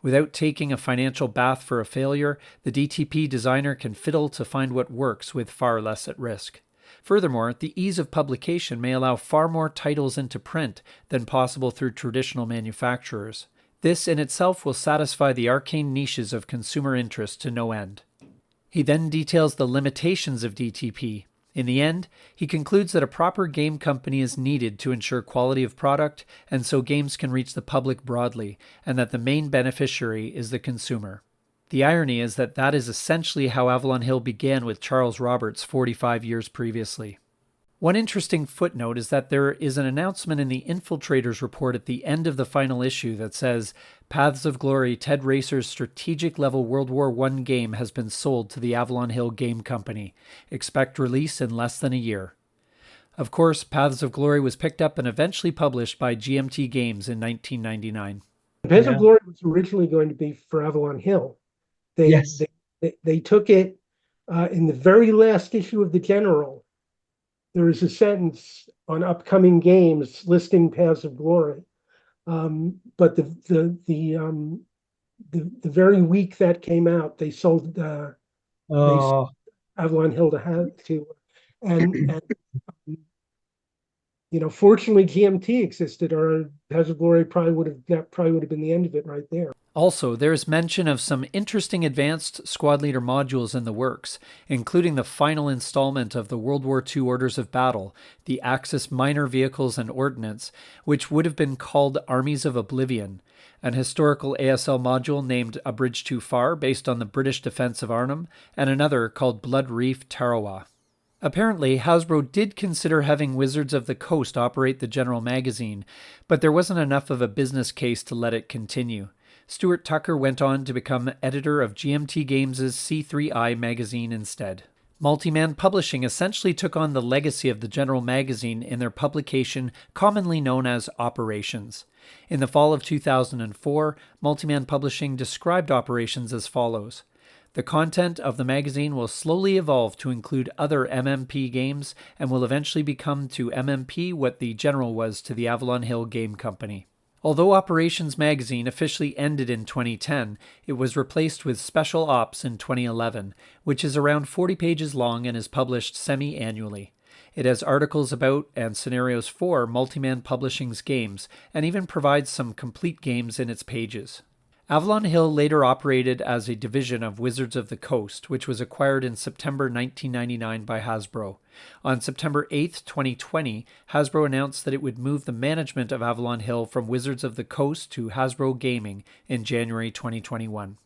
Without taking a financial bath for a failure, the DTP designer can fiddle to find what works with far less at risk. Furthermore, the ease of publication may allow far more titles into print than possible through traditional manufacturers. This in itself will satisfy the arcane niches of consumer interest to no end. He then details the limitations of DTP. In the end, he concludes that a proper game company is needed to ensure quality of product, and so games can reach the public broadly, and that the main beneficiary is the consumer. The irony is that that is essentially how Avalon Hill began with Charles Roberts 45 years previously. One interesting footnote is that there is an announcement in the Infiltrators report at the end of the final issue that says, "Paths of Glory Ted Racer's strategic-level World War I game has been sold to the Avalon Hill Game Company. Expect release in less than a year." Of course, Paths of Glory was picked up and eventually published by GMT Games in 1999. Paths of Glory was originally going to be for Avalon Hill. They took it in the very last issue of the General. There is a sentence on upcoming games listing Paths of Glory, but the very week that came out, they sold Avalon Hill and fortunately GMT existed, or Paths of Glory probably would have been the end of it right there. Also, there is mention of some interesting advanced squad leader modules in the works, including the final installment of the World War II Orders of Battle, the Axis Minor Vehicles and Ordnance, which would have been called Armies of Oblivion, an historical ASL module named A Bridge Too Far, based on the British defense of Arnhem, and another called Blood Reef Tarawa. Apparently, Hasbro did consider having Wizards of the Coast operate the General magazine, but there wasn't enough of a business case to let it continue. Stuart Tucker went on to become editor of GMT Games' C3I magazine instead. Multiman Publishing essentially took on the legacy of the General magazine in their publication commonly known as Operations. In the fall of 2004, Multiman Publishing described Operations as follows. The content of the magazine will slowly evolve to include other MMP games and will eventually become to MMP what the General was to the Avalon Hill Game Company. Although Operations magazine officially ended in 2010, it was replaced with Special Ops in 2011, which is around 40 pages long and is published semi-annually. It has articles about and scenarios for Multiman Publishing's games, and even provides some complete games in its pages. Avalon Hill later operated as a division of Wizards of the Coast, which was acquired in September 1999 by Hasbro. On September 8, 2020, Hasbro announced that it would move the management of Avalon Hill from Wizards of the Coast to Hasbro Gaming in January 2021.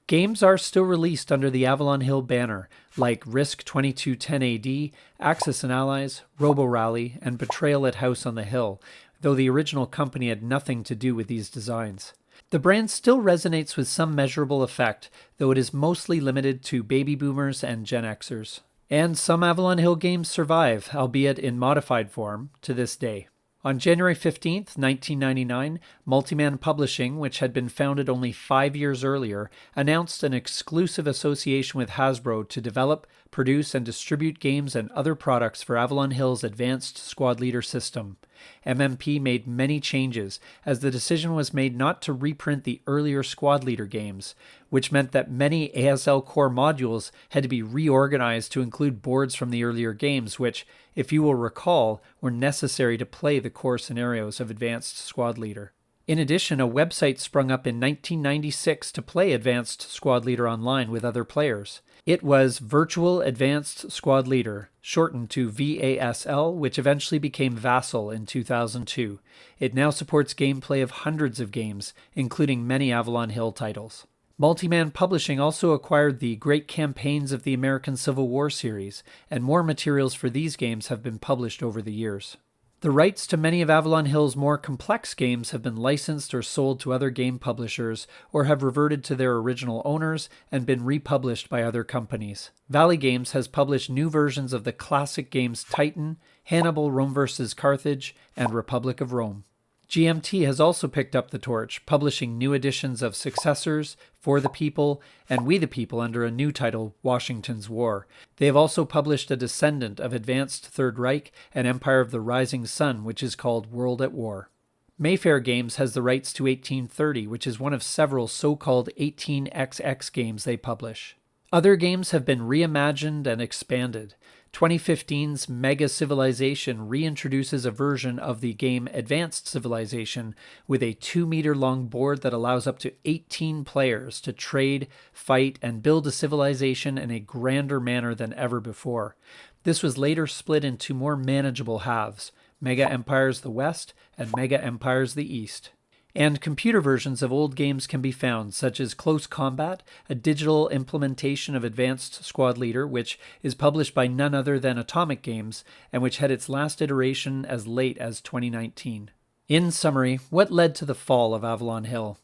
Games are still released under the Avalon Hill banner, like Risk 2210 AD, Axis and Allies, Robo Rally, and Betrayal at House on the Hill, though the original company had nothing to do with these designs. The brand still resonates with some measurable effect, though it is mostly limited to baby boomers and Gen Xers. And some Avalon Hill games survive, albeit in modified form, to this day. On January 15, 1999, Multiman Publishing, which had been founded only 5 years earlier, announced an exclusive association with Hasbro to develop, produce, and distribute games and other products for Avalon Hill's advanced squad leader system. MMP made many changes, as the decision was made not to reprint the earlier squad leader games, which meant that many ASL core modules had to be reorganized to include boards from the earlier games, which, if you will recall, were necessary to play the core scenarios of Advanced Squad Leader. In addition, a website sprung up in 1996 to play Advanced Squad Leader online with other players. It was Virtual Advanced Squad Leader, shortened to VASL, which eventually became Vassal in 2002. It now supports gameplay of hundreds of games, including many Avalon Hill titles. Multiman Publishing also acquired the Great Campaigns of the American Civil War series, and more materials for these games have been published over the years. The rights to many of Avalon Hill's more complex games have been licensed or sold to other game publishers, or have reverted to their original owners and been republished by other companies. Valley Games has published new versions of the classic games Titan, Hannibal, Rome vs. Carthage, and Republic of Rome. GMT has also picked up the torch, publishing new editions of Successors, For the People, and We the People under a new title, Washington's War. They have also published a descendant of Advanced Third Reich and Empire of the Rising Sun, which is called World at War. Mayfair Games has the rights to 1830, which is one of several so-called 18XX games they publish. Other games have been reimagined and expanded. 2015's Mega Civilization reintroduces a version of the game Advanced Civilization with a 2-meter-long board that allows up to 18 players to trade, fight, and build a civilization in a grander manner than ever before. This was later split into more manageable halves, Mega Empires the West and Mega Empires the East. And computer versions of old games can be found, such as Close Combat, a digital implementation of Advanced Squad Leader, which is published by none other than Atomic Games, and which had its last iteration as late as 2019. In summary, what led to the fall of Avalon Hill?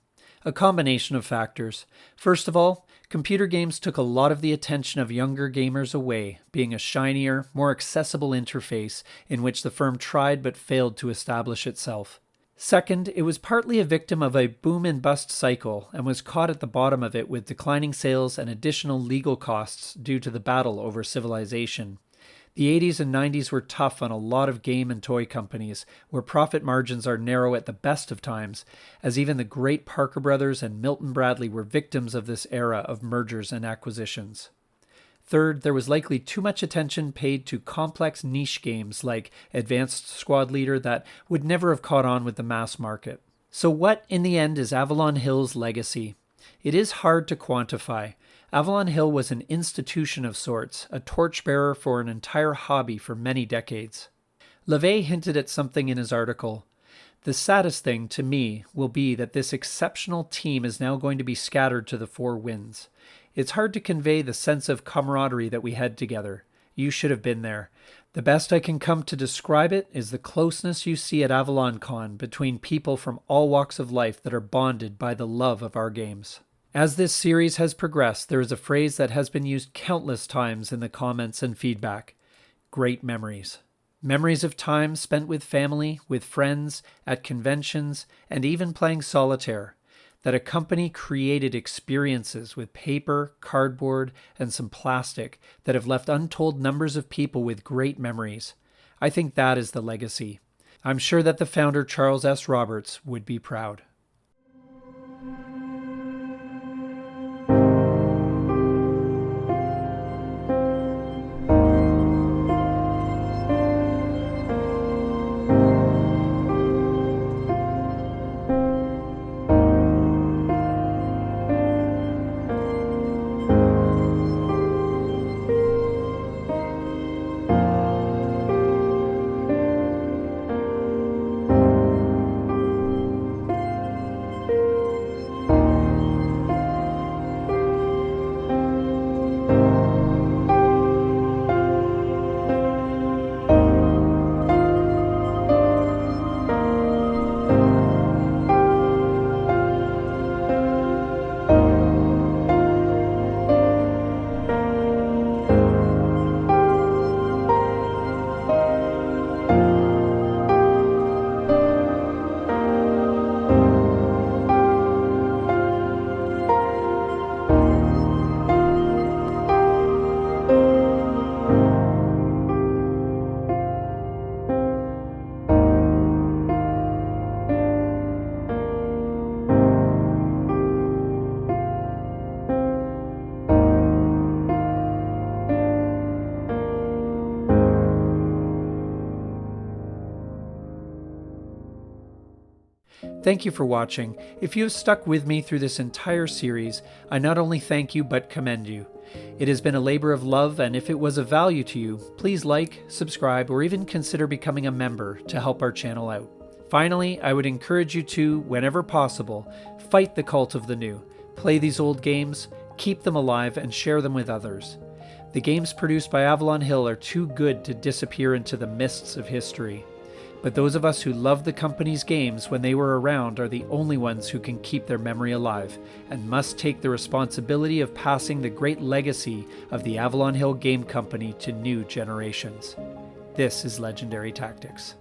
A combination of factors. First of all, computer games took a lot of the attention of younger gamers away, being a shinier, more accessible interface in which the firm tried but failed to establish itself. Second, it was partly a victim of a boom-and-bust cycle and was caught at the bottom of it with declining sales and additional legal costs due to the battle over civilization. The 80s and 90s were tough on a lot of game and toy companies, where profit margins are narrow at the best of times, as even the great Parker Brothers and Milton Bradley were victims of this era of mergers and acquisitions. Third, there was likely too much attention paid to complex niche games like Advanced Squad Leader that would never have caught on with the mass market. So what, in the end, is Avalon Hill's legacy? It is hard to quantify. Avalon Hill was an institution of sorts, a torchbearer for an entire hobby for many decades. LeVay hinted at something in his article. The saddest thing, to me, will be that this exceptional team is now going to be scattered to the four winds. It's hard to convey the sense of camaraderie that we had together. You should have been there. The best I can come to describe it is the closeness you see at AvalonCon between people from all walks of life that are bonded by the love of our games. As this series has progressed, there is a phrase that has been used countless times in the comments and feedback. Great memories. Memories of time spent with family, with friends, at conventions, and even playing solitaire. That a company created experiences with paper, cardboard, and some plastic that have left untold numbers of people with great memories. I think that is the legacy. I'm sure that the founder, Charles S. Roberts, would be proud. Thank you for watching. If you have stuck with me through this entire series, I not only thank you but commend you. It has been a labor of love, and if it was of value to you, please like, subscribe, or even consider becoming a member to help our channel out. Finally, I would encourage you to, whenever possible, fight the cult of the new. Play these old games, keep them alive, and share them with others. The games produced by Avalon Hill are too good to disappear into the mists of history. But those of us who loved the company's games when they were around are the only ones who can keep their memory alive, and must take the responsibility of passing the great legacy of the Avalon Hill Game Company to new generations. This is Legendary Tactics.